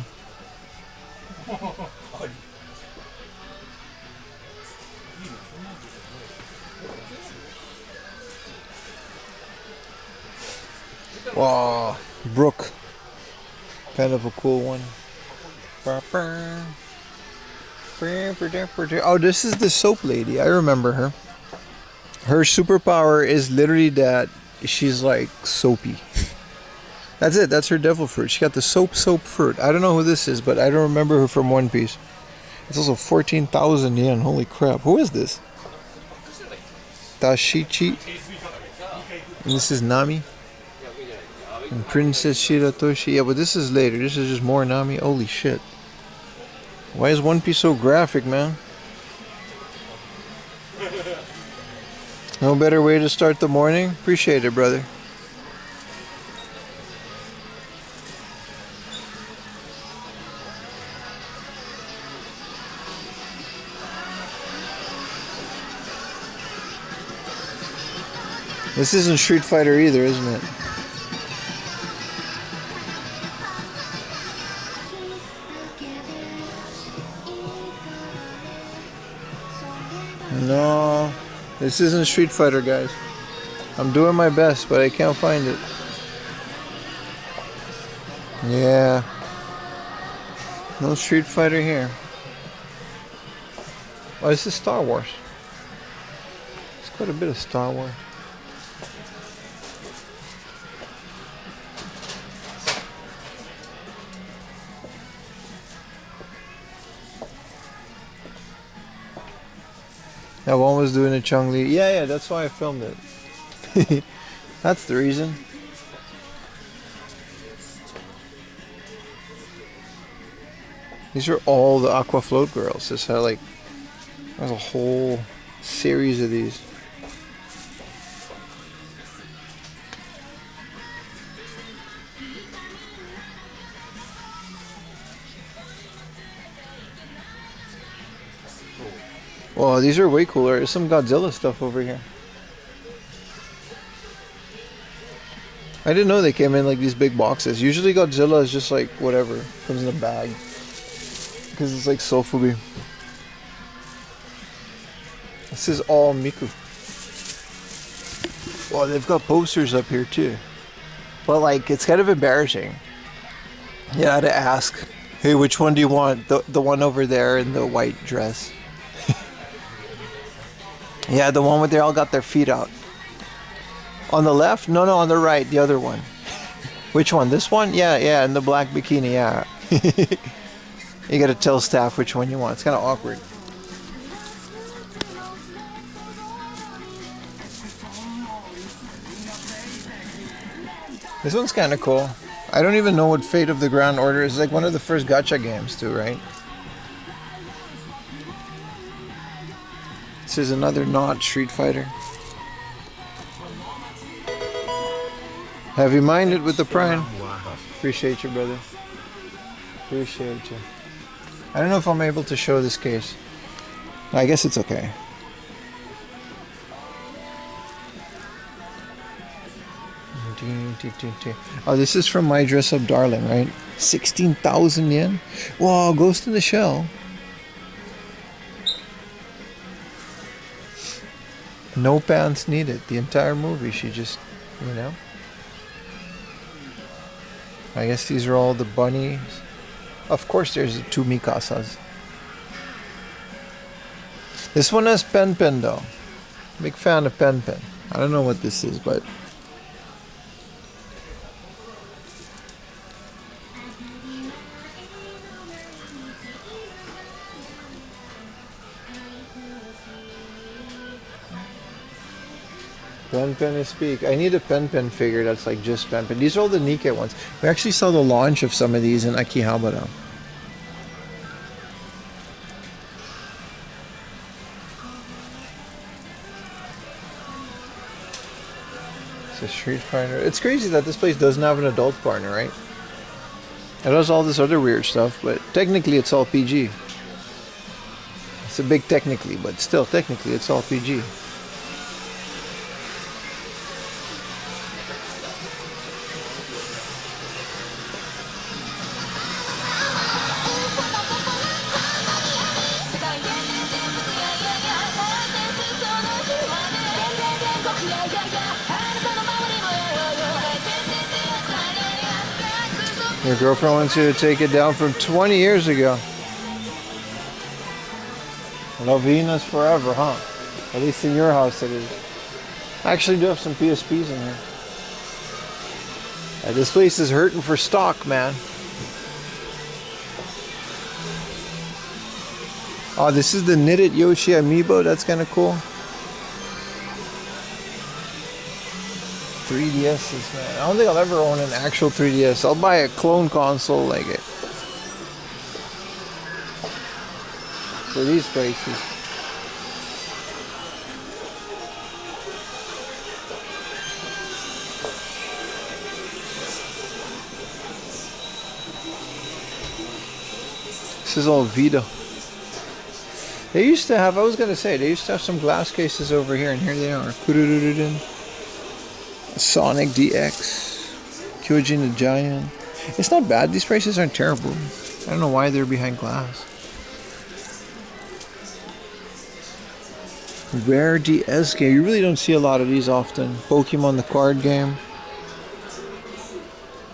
Wow, Brooke. Kind of a cool one. Oh, this is the soap lady. I remember her. Her superpower is literally that she's like soapy. That's it. That's her devil fruit. She got the soap fruit. I don't know who this is, but I don't remember her from One Piece. It's also 14,000 yen. Holy crap. Who is this? Tashichi. And this is Nami. And Princess Shiratoshi. Yeah, but this is later. This is just more Nami. Holy shit. Why is One Piece so graphic, man? No better way to start the morning? Appreciate it, brother. This isn't Street Fighter either, isn't it? No, this isn't Street Fighter, guys. I'm doing my best, but I can't find it. Yeah. No Street Fighter here. Oh, this is Star Wars. It's quite a bit of Star Wars. That one was doing a Chun-Li. Yeah, that's why I filmed it. That's the reason. These are all the Aqua Float girls. This had like, there's a whole series of these. Oh, these are way cooler. There's some Godzilla stuff over here. I didn't know they came in like these big boxes. Usually Godzilla is just like whatever, comes in a bag. Because it's like Sofubi. This is all Miku. Oh, they've got posters up here too. But like, it's kind of embarrassing. Yeah, I had to ask, hey, which one do you want? The one over there in the white dress. Yeah, the one where they all got their feet out. On the left? No, on the right, the other one. Which one? This one? Yeah, in the black bikini, yeah. You gotta tell staff which one you want. It's kind of awkward. This one's kind of cool. I don't even know what Fate of the Grand Order is. It's like one of the first gacha games too, right? This is another not Street Fighter. Heavy minded with the prime. Appreciate you, brother. Appreciate you. I don't know if I'm able to show this case. I guess it's okay. Oh, this is from My Dress Up Darling, right? 16,000 yen? Wow, Ghost in the Shell. No pants needed. The entire movie, she just, you know. I guess these are all the bunnies. Of course there's the two Mikasas. This one has Pen Pen though. Big fan of Pen Pen. I don't know what this is, but... Pen Pen is speak. I need a Pen Pen figure that's like just Pen Pen. These are all the Nikkei ones. We actually saw the launch of some of these in Akihabara. It's a Street Fighter. It's crazy that this place doesn't have an adult partner, right? It does all this other weird stuff, but technically it's all PG. It's a big technically, but still technically it's all PG. Your girlfriend wants you to take it down from 20 years ago. Lovina's forever, huh? At least in your house it is. I actually do have some PSPs in here. This place is hurting for stock, man. Oh, this is the knitted Yoshi amiibo. That's kind of cool. 3DSs, man. I don't think I'll ever own an actual 3DS. I'll buy a clone console like it. For these prices. This is all Vita. They used to have, I was going to say, they used to have some glass cases over here, and here they are. Sonic DX, Kyojin the Giant. It's not bad. These prices aren't terrible. I don't know why they're behind glass. Rare DS game. You really don't see a lot of these often. Pokemon the card game.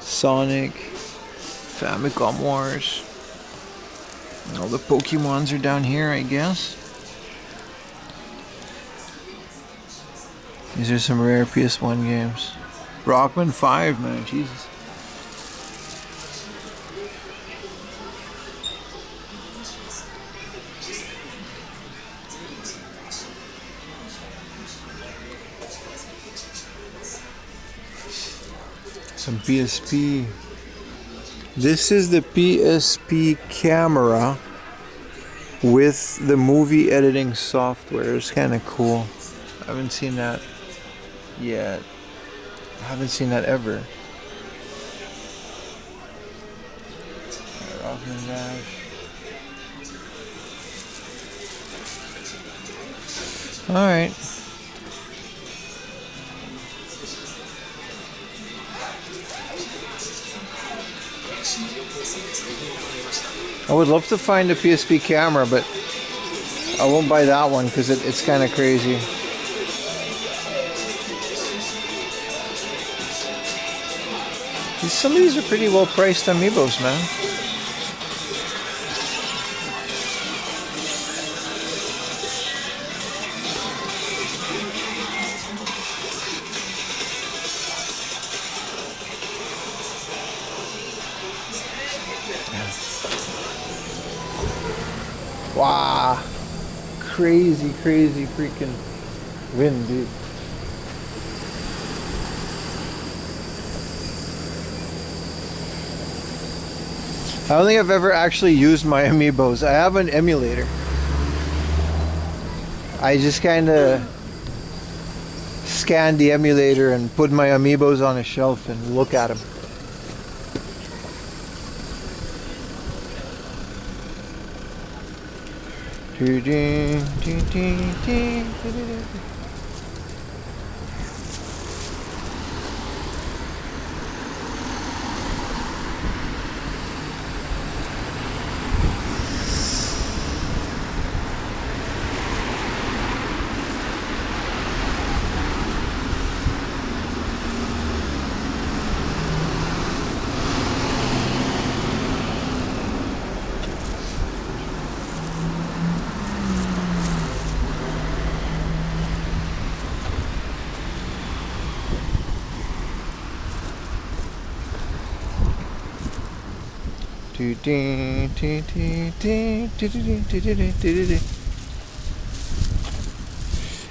Sonic. Famicom Wars. All the Pokemons are down here, I guess. These are some rare PS1 games. Rockman 5, man, Jesus. Some PSP. This is the PSP camera with the movie editing software. It's kind of cool. I haven't seen that yet. I haven't seen that ever. Alright. I would love to find a PSP camera, but I won't buy that one because it's kind of crazy. Some of these are pretty well priced amiibos, man. Wow. Crazy freaking wind, dude. I don't think I've ever actually used my amiibos. I have an emulator. I just kind of scan the emulator and put my amiibos on a shelf and look at them.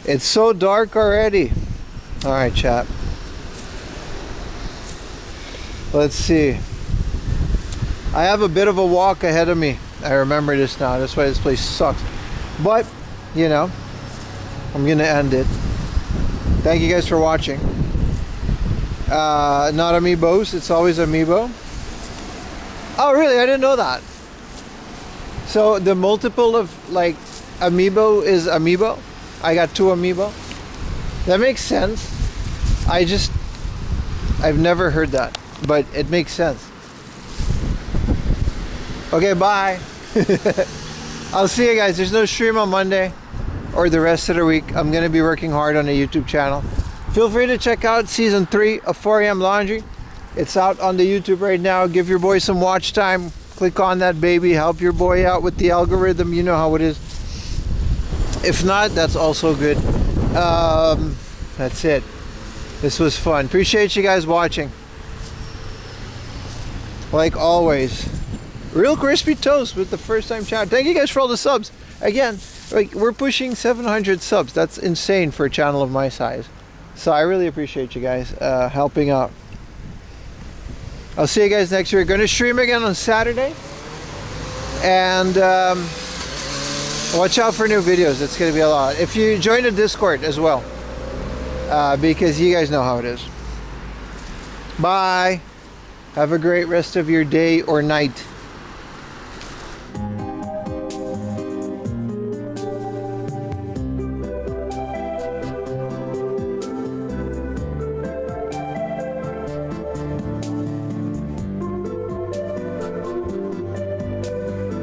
It's so dark already. All right, chat. Let's see. I have a bit of a walk ahead of me. I remember this now. That's why this place sucks. But, you know, I'm gonna end it. Thank you guys for watching. Not amiibos. It's always amiibo. Oh, really? I didn't know that. So the multiple of like amiibo is amiibo. I got 2 amiibo. That makes sense. I've never heard that, but it makes sense. Okay, bye. I'll see you guys. There's no stream on Monday or the rest of the week. I'm going to be working hard on the YouTube channel. Feel free to check out season 3 of 4 AM Laundry. It's out on the YouTube right now. Give your boy some watch time. Click on that baby. Help your boy out with the algorithm. You know how it is. If not, that's also good. That's it. This was fun. Appreciate you guys watching. Like always. Real crispy toast with the first time chat. Thank you guys for all the subs. Again, like we're pushing 700 subs. That's insane for a channel of my size. So I really appreciate you guys helping out. I'll see you guys next week. We're going to stream again on Saturday. And watch out for new videos. It's going to be a lot. If you join the Discord as well. Because you guys know how it is. Bye. Have a great rest of your day or night.